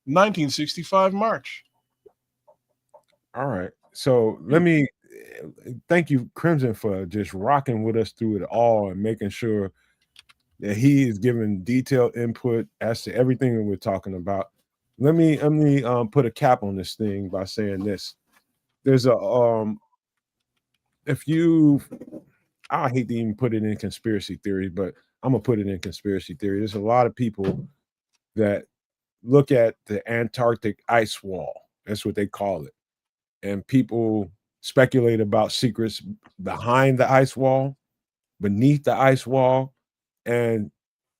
1965 March. All right. So let me thank you, Crimson, for just rocking with us through it all and making sure that he is giving detailed input as to everything that we're talking about. Let me put a cap on this thing by saying this. There's a I hate to even put it in conspiracy theory, but I'm gonna put it in conspiracy theory. There's a lot of people that look at the Antarctic ice wall. That's what they call it. And people speculate about secrets behind the ice wall, beneath the ice wall, and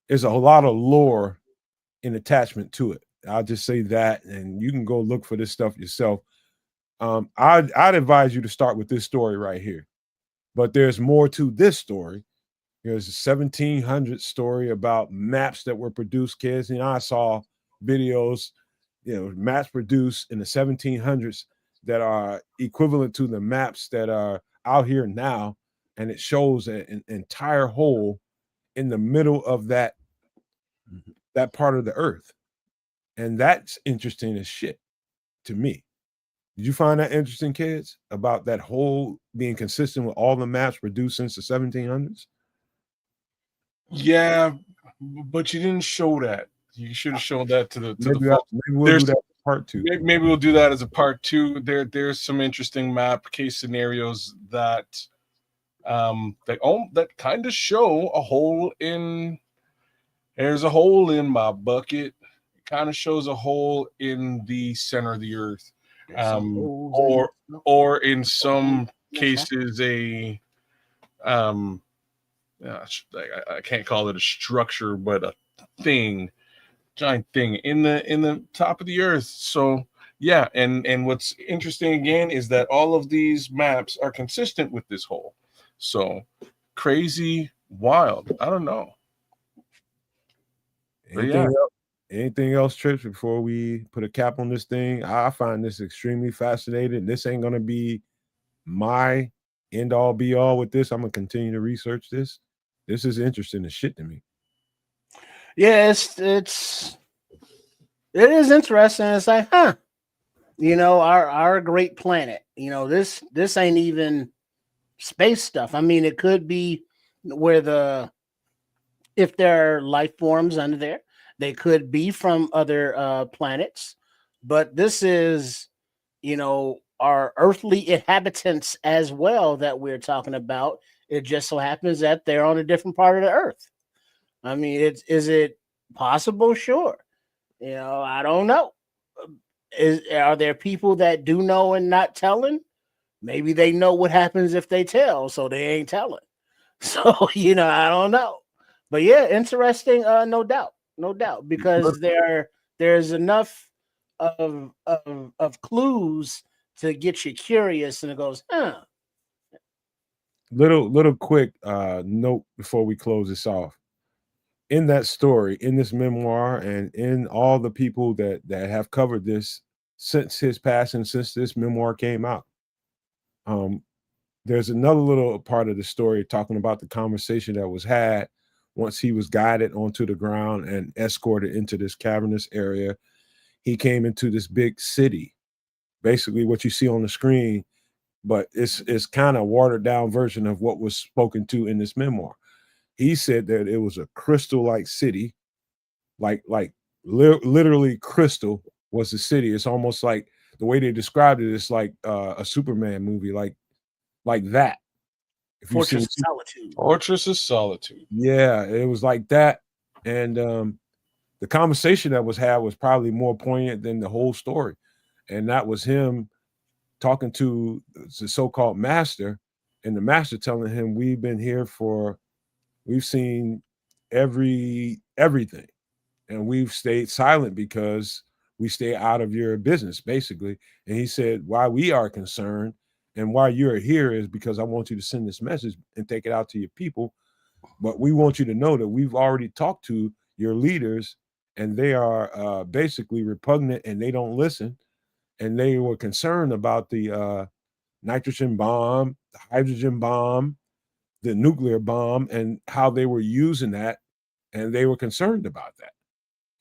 there's a lot of lore and attachment to it. I'll just say that, and you can go look for this stuff yourself. I'd advise you to start with this story right here, but there's more to this story. There's a 1700 story about maps that were produced, kids. You know, I saw videos, maps produced in the 1700s that are equivalent to the maps that are out here now. And it shows an entire hole in the middle of that part of the earth. And that's interesting as shit to me. Did you find that interesting, kids, about that hole being consistent with all the maps produced since the 1700s? Yeah, but you didn't show that. You should have shown that to the folks. Maybe we'll do that in part 2. Maybe we'll do that as a part 2. There's some interesting map case scenarios that that kind of show a hole in. There's a hole in my bucket. It kind of shows a hole in the center of the earth, or in some cases I can't call it a structure, but a giant thing in the top of the earth. So yeah, and what's interesting again is that all of these maps are consistent with this hole. So crazy, wild. I don't know. Anything else, Trish, before we put a cap on this thing? I find this extremely fascinating. This ain't gonna be my end all be all with this. I'm gonna continue to research this. This is interesting as shit to me. Yeah, it is interesting. It's like, our great planet. This ain't even space stuff. I mean, it could be where if there are life forms under there, they could be from other planets, but this is, our earthly inhabitants as well that we're talking about. It just so happens that they're on a different part of the earth. I mean, is it possible? Sure. I don't know. Are there people that do know and not telling? Maybe they know what happens if they tell, so they ain't telling. So, I don't know. But yeah, interesting, no doubt, because there's enough of clues to get you curious, and it goes, Little quick note before we close this off. In that story, in this memoir, and in all the people that have covered this since his passing, since this memoir came out, there's another little part of the story talking about the conversation that was had once he was guided onto the ground and escorted into this cavernous area. He came into this big city, basically what you see on the screen, but it's kind of watered down version of what was spoken to in this memoir. He said that it was a crystal-like city, literally crystal was the city. It's almost like the way they described it is like a Superman movie, like that. Fortress of Solitude. Fortress of Solitude. Yeah, it was like that. And the conversation that was had was probably more poignant than the whole story. And that was him talking to the so-called master, and the master telling him, we've been here we've seen everything, and we've stayed silent because we stay out of your business, basically. And he said, why we are concerned and why you're here is because I want you to send this message and take it out to your people. But we want you to know that we've already talked to your leaders, and they are basically repugnant, and they don't listen. And they were concerned about the nitrogen bomb, the hydrogen bomb, the nuclear bomb, and how they were using that. And they were concerned about that.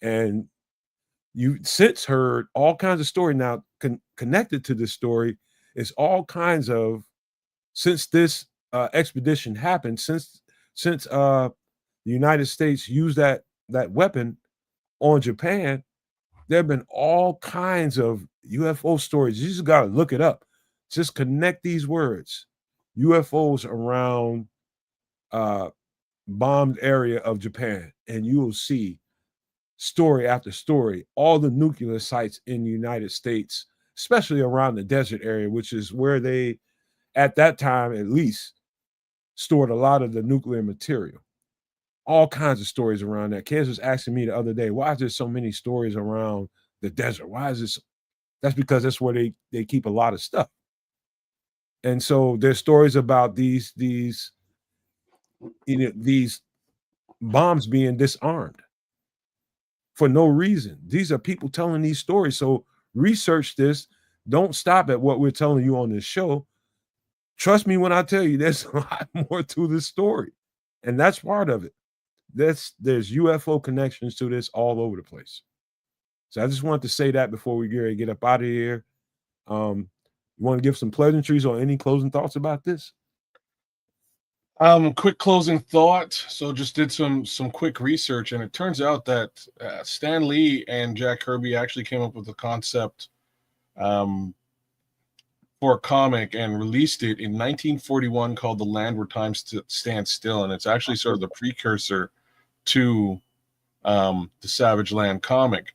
And you since heard all kinds of story now connected to this story is all kinds of, since this expedition happened, since the United States used that weapon on Japan, there have been all kinds of UFO stories. You just got to look it up. Just connect these words. UFOs around bombed area of Japan, and you will see story after story, all the nuclear sites in the United States, especially around the desert area, which is where they, at that time at least, stored a lot of the nuclear material. All kinds of stories around that. Kids was asking me the other day, why is there so many stories around the desert? Why is this? That's because that's where they keep a lot of stuff. And so there's stories about these these bombs being disarmed for no reason. These are people telling these stories. So research this. Don't stop at what we're telling you on this show. Trust me when I tell you there's a lot more to this story. And that's part of it. There's UFO connections to this all over the place. So I just wanted to say that before we get up out of here. You want to give some pleasantries or any closing thoughts about this? Quick closing thought. So just did some quick research, and it turns out that Stan Lee and Jack Kirby actually came up with the concept for a comic and released it in 1941 called The Land Where Time Stands Still, and it's actually sort of the precursor to the Savage Land comic.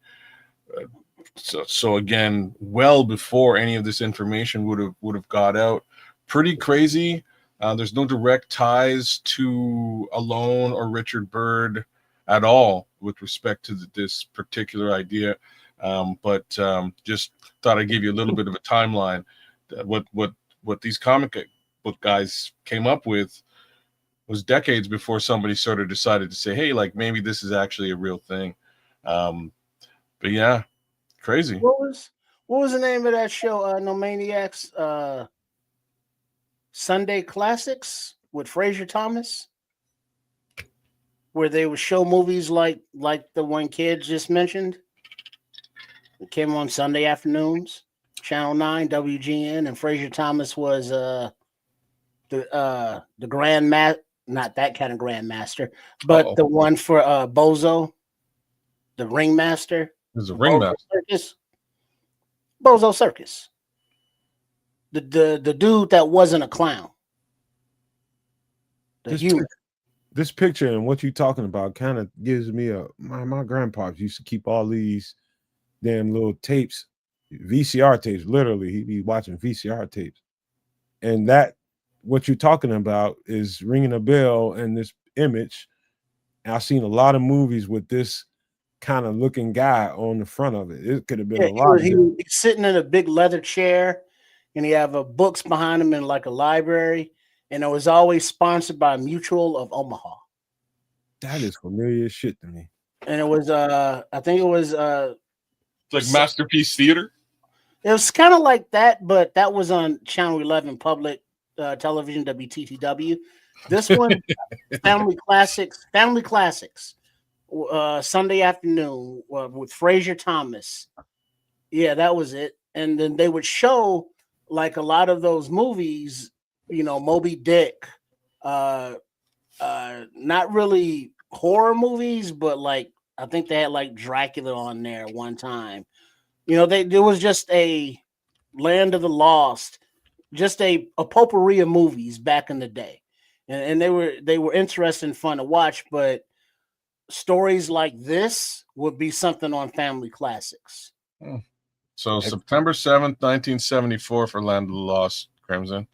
So again, well before any of this information would have got out. Pretty crazy. There's no direct ties to Alone or Richard Byrd at all with respect to this particular idea. But just thought I'd give you a little bit of a timeline. What these comic book guys came up with was decades before somebody sort of decided to say, hey, like maybe this is actually a real thing. But yeah, crazy. What was the name of that show? No Maniacs. Sunday Classics with Fraser Thomas, where they would show movies like the one kid just mentioned. It came on Sunday afternoons, Channel 9, WGN, and Fraser Thomas was the Grand not that kind of Grandmaster, but the one for Bozo, the Ringmaster. There's a Ringmaster. Bozo Circus. The dude that wasn't a clown. This picture and what you're talking about kind of gives me my grandpa used to keep all these damn little tapes, VCR tapes. Literally, he'd be watching VCR tapes, and that what you're talking about is ringing a bell. And this image, and I've seen a lot of movies with this kind of looking guy on the front of it. It could have been a lot. He's sitting in a big leather chair. And he have books behind him in like a library, and it was always sponsored by Mutual of Omaha. That is familiar shit to me. And it was, I think it was like Masterpiece Theater. It was kind of like that, but that was on Channel 11 Public Television, WTTW. This one, Family Classics, Sunday afternoon with Fraser Thomas. Yeah, that was it. And then they would show like a lot of those movies, Moby Dick, not really horror movies, but like I think they had like Dracula on there one time. There was just a Land of the Lost, just a potpourri of movies back in the day, and they were interesting, fun to watch. But stories like this would be something on Family Classics. So September 7th, 1974 for Land of the Lost, Crimson.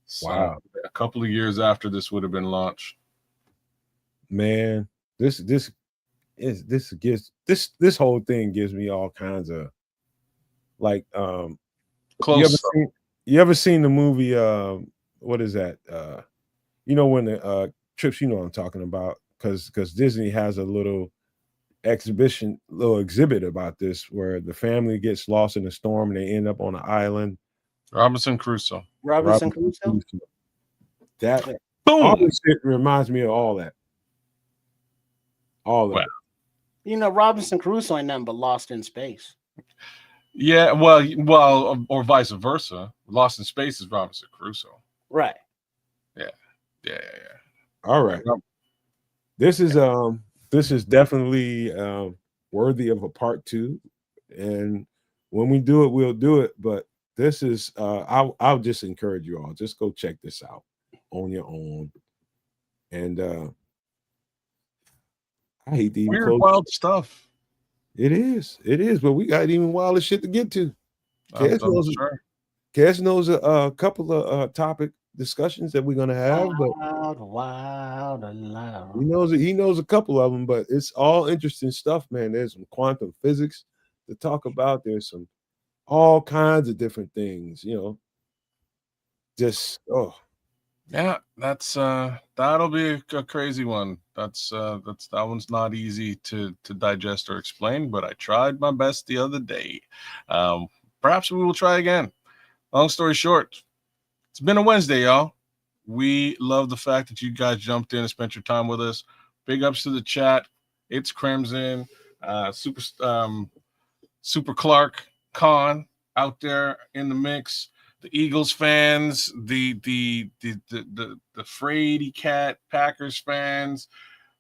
So wow. A couple of years after this would have been launched. Man, this whole thing gives me all kinds of like close. You ever seen the movie what is that? When the trips, what I'm talking about, because Disney has a little exhibit about this where the family gets lost in a storm and they end up on an island. Robinson Crusoe. Robinson Crusoe. That boom. All this shit reminds me of all that. All of it. Robinson Crusoe ain't nothing but Lost in Space. Yeah, well, or vice versa. Lost in Space is Robinson Crusoe. Right. Yeah. All right. This is definitely worthy of a part 2, and when we do it, we'll do it. But this is I'll just encourage you all, just go check this out on your own. And I hate the weird, wild stuff. It is, but we got even wilder shit to get to. Cass knows a couple of topic discussions that we're gonna have, wild and loud. He knows a couple of them, but it's all interesting stuff, man. There's some quantum physics to talk about. There's some all kinds of different things, just Yeah, that's that'll be a crazy one. That one's not easy to digest or explain, but I tried my best the other day. Um, Perhaps we will try again. Long story short, it's been a Wednesday, y'all. We love the fact that you guys jumped in and spent your time with us. Big ups to the chat. It's Crimson, Super Clark, Khan out there in the mix. The Eagles fans, the Frady Cat Packers fans,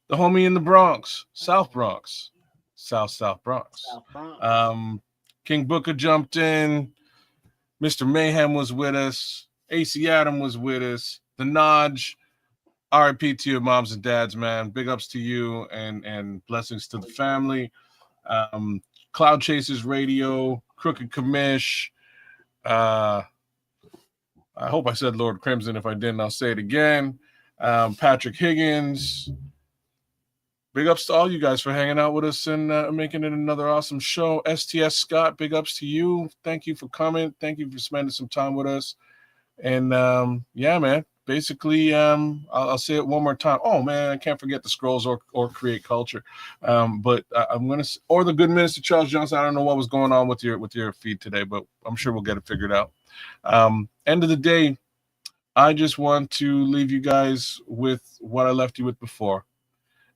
the homie in the Bronx, South Bronx, South Bronx. South Bronx. King Booker jumped in. Mr. Mayhem was with us. AC Adam was with us. The Nodge. RIP to your moms and dads, man. Big ups to you and blessings to the family. Cloud Chasers Radio, Crooked Commish. I hope I said Lord Crimson. If I didn't, I'll say it again. Patrick Higgins. Big ups to all you guys for hanging out with us and making it another awesome show. STS Scott, big ups to you. Thank you for coming. Thank you for spending some time with us. And yeah, man. Basically, I'll say it one more time. Oh man, I can't forget the scrolls or create culture. But I'm gonna, or the good minister Charles Johnson. I don't know what was going on with your feed today, but I'm sure we'll get it figured out. End of the day, I just want to leave you guys with what I left you with before,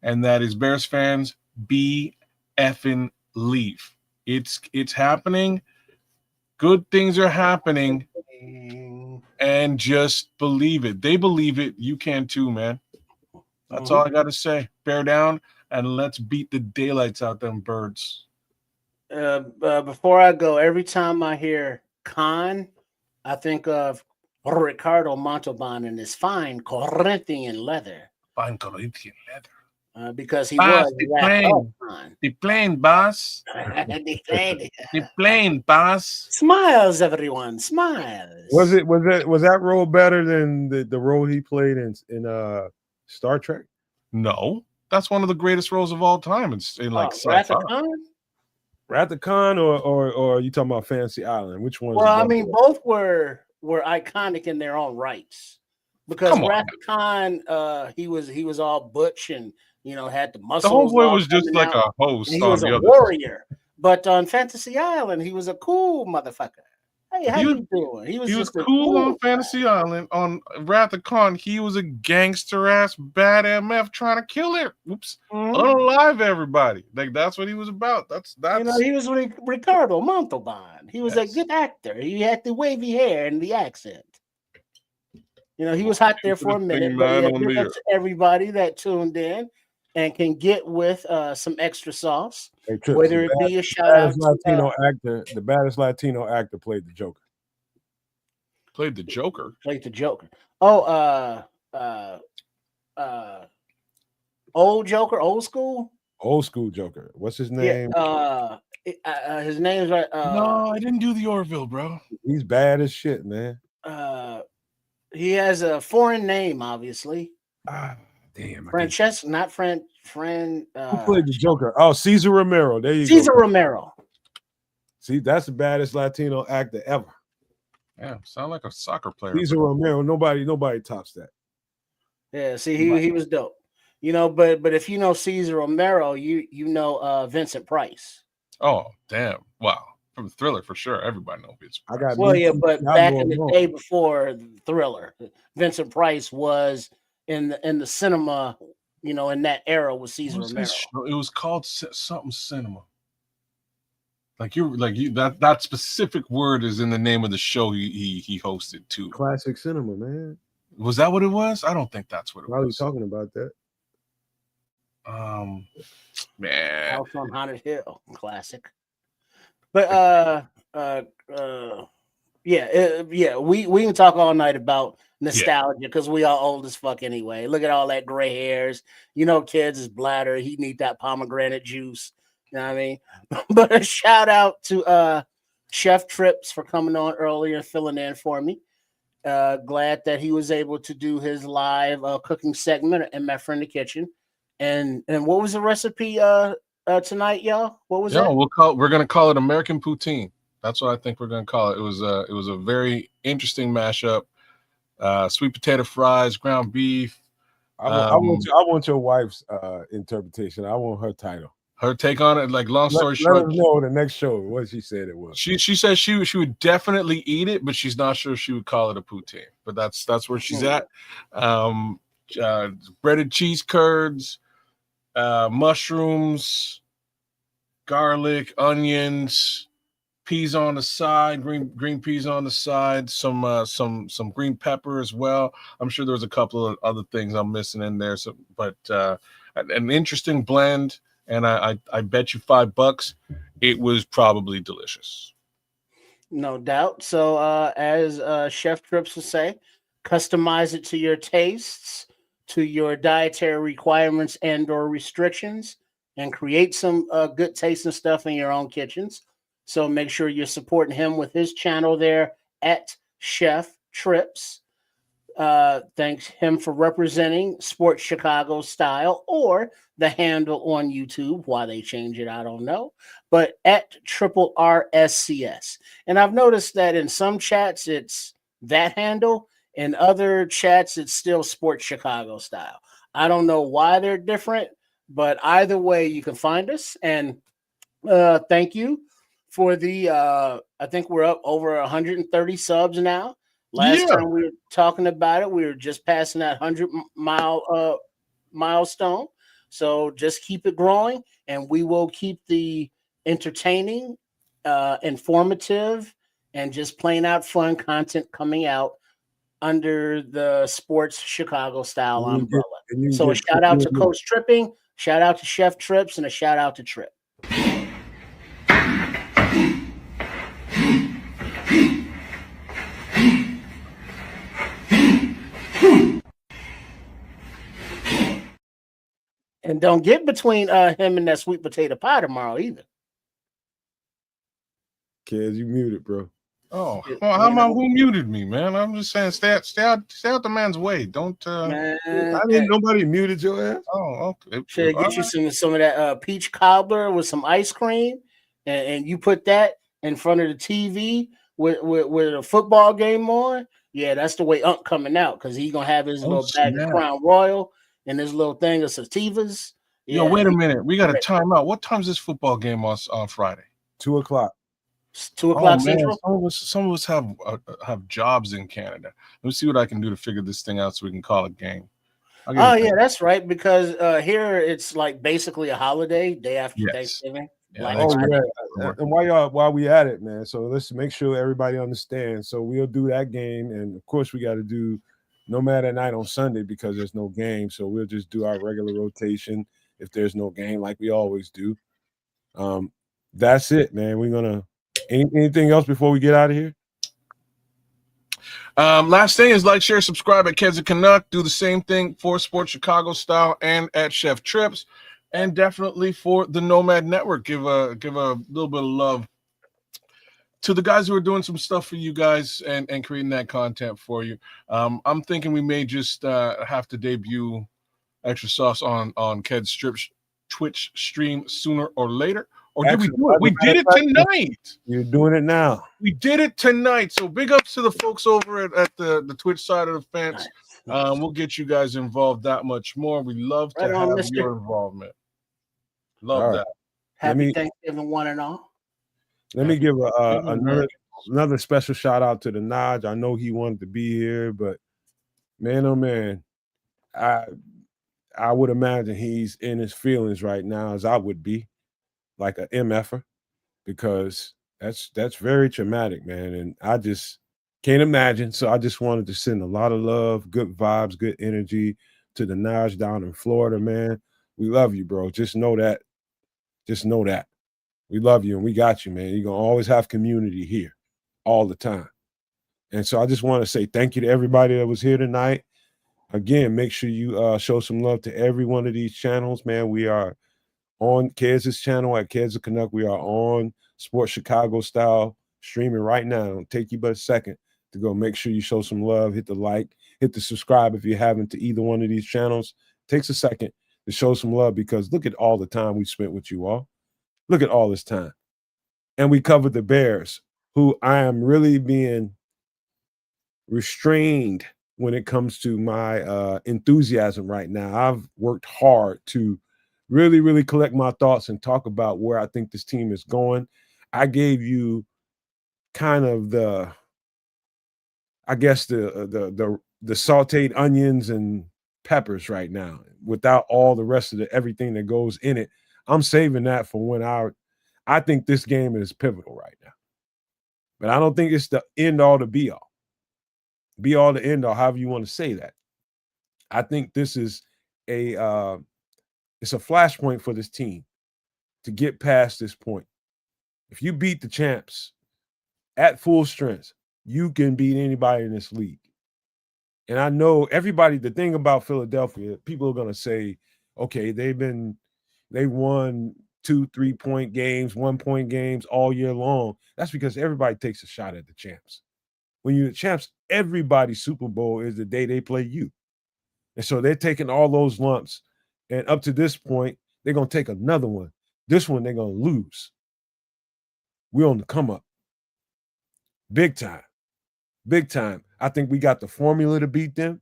and that is Bears fans, be effing leave. It's happening. Good things are happening. And just believe it. They believe it. You can too, man. That's all I got to say. Bear down and let's beat the daylights out them birds. Before I go, every time I hear Khan, I think of Ricardo Montalban and his fine Corinthian leather. Fine Corinthian leather. Because he boss, was the plane, boss. The plane, boss. Smiles, everyone, smiles. Was that role better than the role he played in Star Trek? No, that's one of the greatest roles of all time. It's in like Wrath of Khan? Wrath of Khan or you talking about Fantasy Island? Which one? Well, I mean, both were iconic in their own rights. Because Wrath of Khan, he was all butch and had the muscles. The homeboy was just like a host. He was a warrior. But on Fantasy Island, he was a cool motherfucker. Hey, how you doing? He was cool on Fantasy Island. On Wrath of Khan, he was a gangster ass bad MF trying to kill it. Oops, unalive everybody. Like that's what he was about. That's he was Ricardo Montalban. He was a good actor. He had the wavy hair and the accent. He was hot there for a minute. But yeah, to everybody that tuned in and can get with some extra sauce, whether it be a shout out to the baddest Latino actor played the Joker. Played the Joker. Oh, old Joker, old school Joker. What's his name? Yeah, his name's right. No, I didn't do the Orville, bro. He's bad as shit, man. He has a foreign name, obviously. Damn. Francesco, not friend. Who played the Joker? Oh, Cesar Romero. There you go. Cesar Romero. See, that's the baddest Latino actor ever. Yeah, sound like a soccer player. Cesar Romero. Nobody tops that. Yeah, see, he was dope. But if you know Cesar Romero, you know Vincent Price. Oh, damn. Wow. From Thriller, for sure. Everybody knows Vincent Price. But back in the day before Thriller, Vincent Price was in the cinema, in that era with Cesar Romero. It was called something cinema. That specific word is in the name of the show he hosted too. Classic cinema, man. Was that what it was? I don't think that's what it was. was. Talking about that. Man. House on Haunted Hill, classic. But we can talk all night about nostalgia because we are old as fuck anyway. Look at all that gray hairs. Kids is bladder. He need that pomegranate juice. You know what I mean? But a shout out to Chef Trips for coming on earlier and filling in for me. Glad that he was able to do his live cooking segment in my friend the kitchen. And what was the recipe tonight, y'all? What was that? We're gonna call it American poutine. That's what I think we're gonna call it. It was a very interesting mashup. sweet potato fries, ground beef. I want your wife's interpretation. I want her title. Her take on it. Like, long story let short, us know the next show what she said it was. She says she would definitely eat it, but she's not sure she would call it a poutine. But that's where she's at. Breaded cheese curds, mushrooms, garlic, onions, peas on the side, green peas on the side, some green pepper as well. I'm sure there's a couple of other things I'm missing in there. So, but an interesting blend, and I bet you $5 it was probably delicious. No doubt. So, as Chef Trips would say, customize it to your tastes, to your dietary requirements and/or restrictions, and create some good tasting stuff in your own kitchens. So, make sure you're supporting him with his channel there at Chef Trips. Thanks him for representing Sports Chicago Style, or the handle on YouTube. Why they change it, I don't know. But at triple RSCS. And I've noticed that in some chats it's that handle, in other chats it's still Sports Chicago Style. I don't know why they're different, but either way you can find us. And thank you for the I think we're up over 130 subs now. Last time we were talking about it, we were just passing that 100-mile milestone. So just keep it growing, and we will keep the entertaining, informative, and just plain out fun content coming out under the Sports Chicago Style umbrella. So a shout out to Coach Tripping, shout out to Chef Trips, and a shout out to Trip. And don't get between him and that sweet potato pie tomorrow either. Kids, you muted, bro. Oh, well, who muted me, man? I'm just saying, stay out the man's way. Don't. Man, I didn't. Nobody muted your ass. Oh, okay. Should I get you some of that peach cobbler with some ice cream, and you put that in front of the TV with a football game on? Yeah, that's the way Unc coming out, because he's gonna have his little bag of Crown Royal and his little thing of sativas. Yeah. Yo, wait a minute. We got a timeout. What time is this football game on Friday? 2:00. 2:00 Central. Some of us have jobs in Canada. Let me see what I can do to figure this thing out so we can call a game. Oh yeah, that's right. Because here it's like basically a holiday, day after Thanksgiving. And while we at it, man. So let's make sure everybody understands. So we'll do that game, and of course we got to do Nomad at Night on Sunday because there's no game. So we'll just do our regular rotation if there's no game, like we always do. That's it, man. We're gonna. Anything else before we get out of here? Last thing is like, share, subscribe at Keds Canuck. Do the same thing for Sports Chicago Style and at Chef Trips, and definitely for the Nomad Network. Give a little bit of love to the guys who are doing some stuff for you guys and creating that content for you. I'm thinking we may just have to debut Extra Sauce on Keds Strips Twitch stream sooner or later. Or did we do it? We did it tonight. You're doing it now. We did it tonight. So big ups to the folks over at the Twitch side of the fence. Nice. We'll get you guys involved that much more. We love to have your involvement. Love that. Happy Thanksgiving, one and all. Let me give another special shout out to the Naj. I know he wanted to be here, but man, oh man, I would imagine he's in his feelings right now, as I would be. Like an MFer, because that's very traumatic, man. And I just can't imagine. So I just wanted to send a lot of love, good vibes, good energy to the Naj down in Florida, man. We love you, bro. Just know that. Just know that. We love you and we got you, man. You're going to always have community here all the time. And so I just want to say thank you to everybody that was here tonight. Again, make sure you show some love to every one of these channels, man. We are on Keds' channel at Keds Canuck. We are on Sports Chicago Style streaming right now. It'll take you but a second to go. Make sure you show some love. Hit the like, hit the subscribe if you haven't to either one of these channels. It takes a second to show some love because look at all the time we spent with you all. Look at all this time. And we covered the Bears, who I am really being restrained when it comes to my enthusiasm right now. I've worked hard to really, really collect my thoughts and talk about where I think this team is going. I gave you kind of I guess the sauteed onions and peppers right now, without all the rest of everything that goes in it. I'm saving that for when I think this game is pivotal right now. But I don't think it's the end all to be all. Be all to end all, however you want to say that. I think this is it's a flashpoint for this team to get past this point. If you beat the champs at full strength, you can beat anybody in this league. And I know everybody, the thing about Philadelphia, people are going to say, okay, they won 2 3-point games, 1-point games all year long. That's because everybody takes a shot at the champs. When you're the champs, everybody's Super Bowl is the day they play you. And so they're taking all those lumps. And up to this point, they're going to take another one. This one, they're going to lose. We're on the come up. Big time. Big time. I think we got the formula to beat them.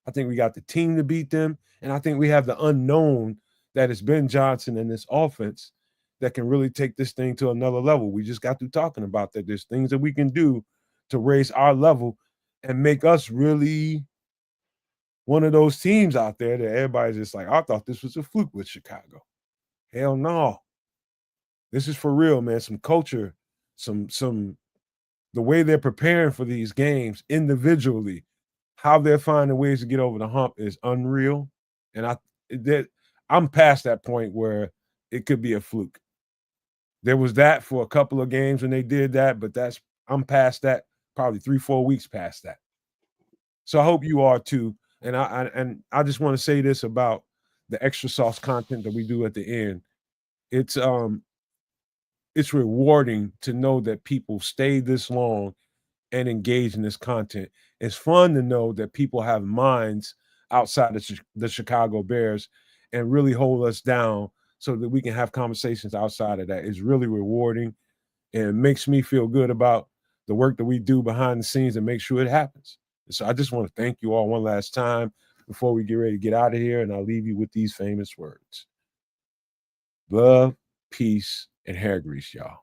I think we got the team to beat them. And I think we have the unknown that is Ben Johnson and this offense that can really take this thing to another level. We just got through talking about that. There's things that we can do to raise our level and make us really one of those teams out there that everybody's just like, I thought this was a fluke with Chicago. Hell no. This is for real, man. Some culture, the way they're preparing for these games individually, how they're finding ways to get over the hump is unreal. And I'm past that point where it could be a fluke. There was that for a couple of games when they did that, but I'm past that, probably 3-4 weeks past that. So I hope you are too. And I just want to say this about the extra sauce content that we do at the end. It's rewarding to know that people stay this long and engage in this content. It's fun to know that people have minds outside of the Chicago Bears and really hold us down so that we can have conversations outside of that. It's really rewarding and it makes me feel good about the work that we do behind the scenes and make sure it happens. So I just want to thank you all one last time before we get ready to get out of here, and I'll leave you with these famous words. Love, peace, and hair grease, y'all.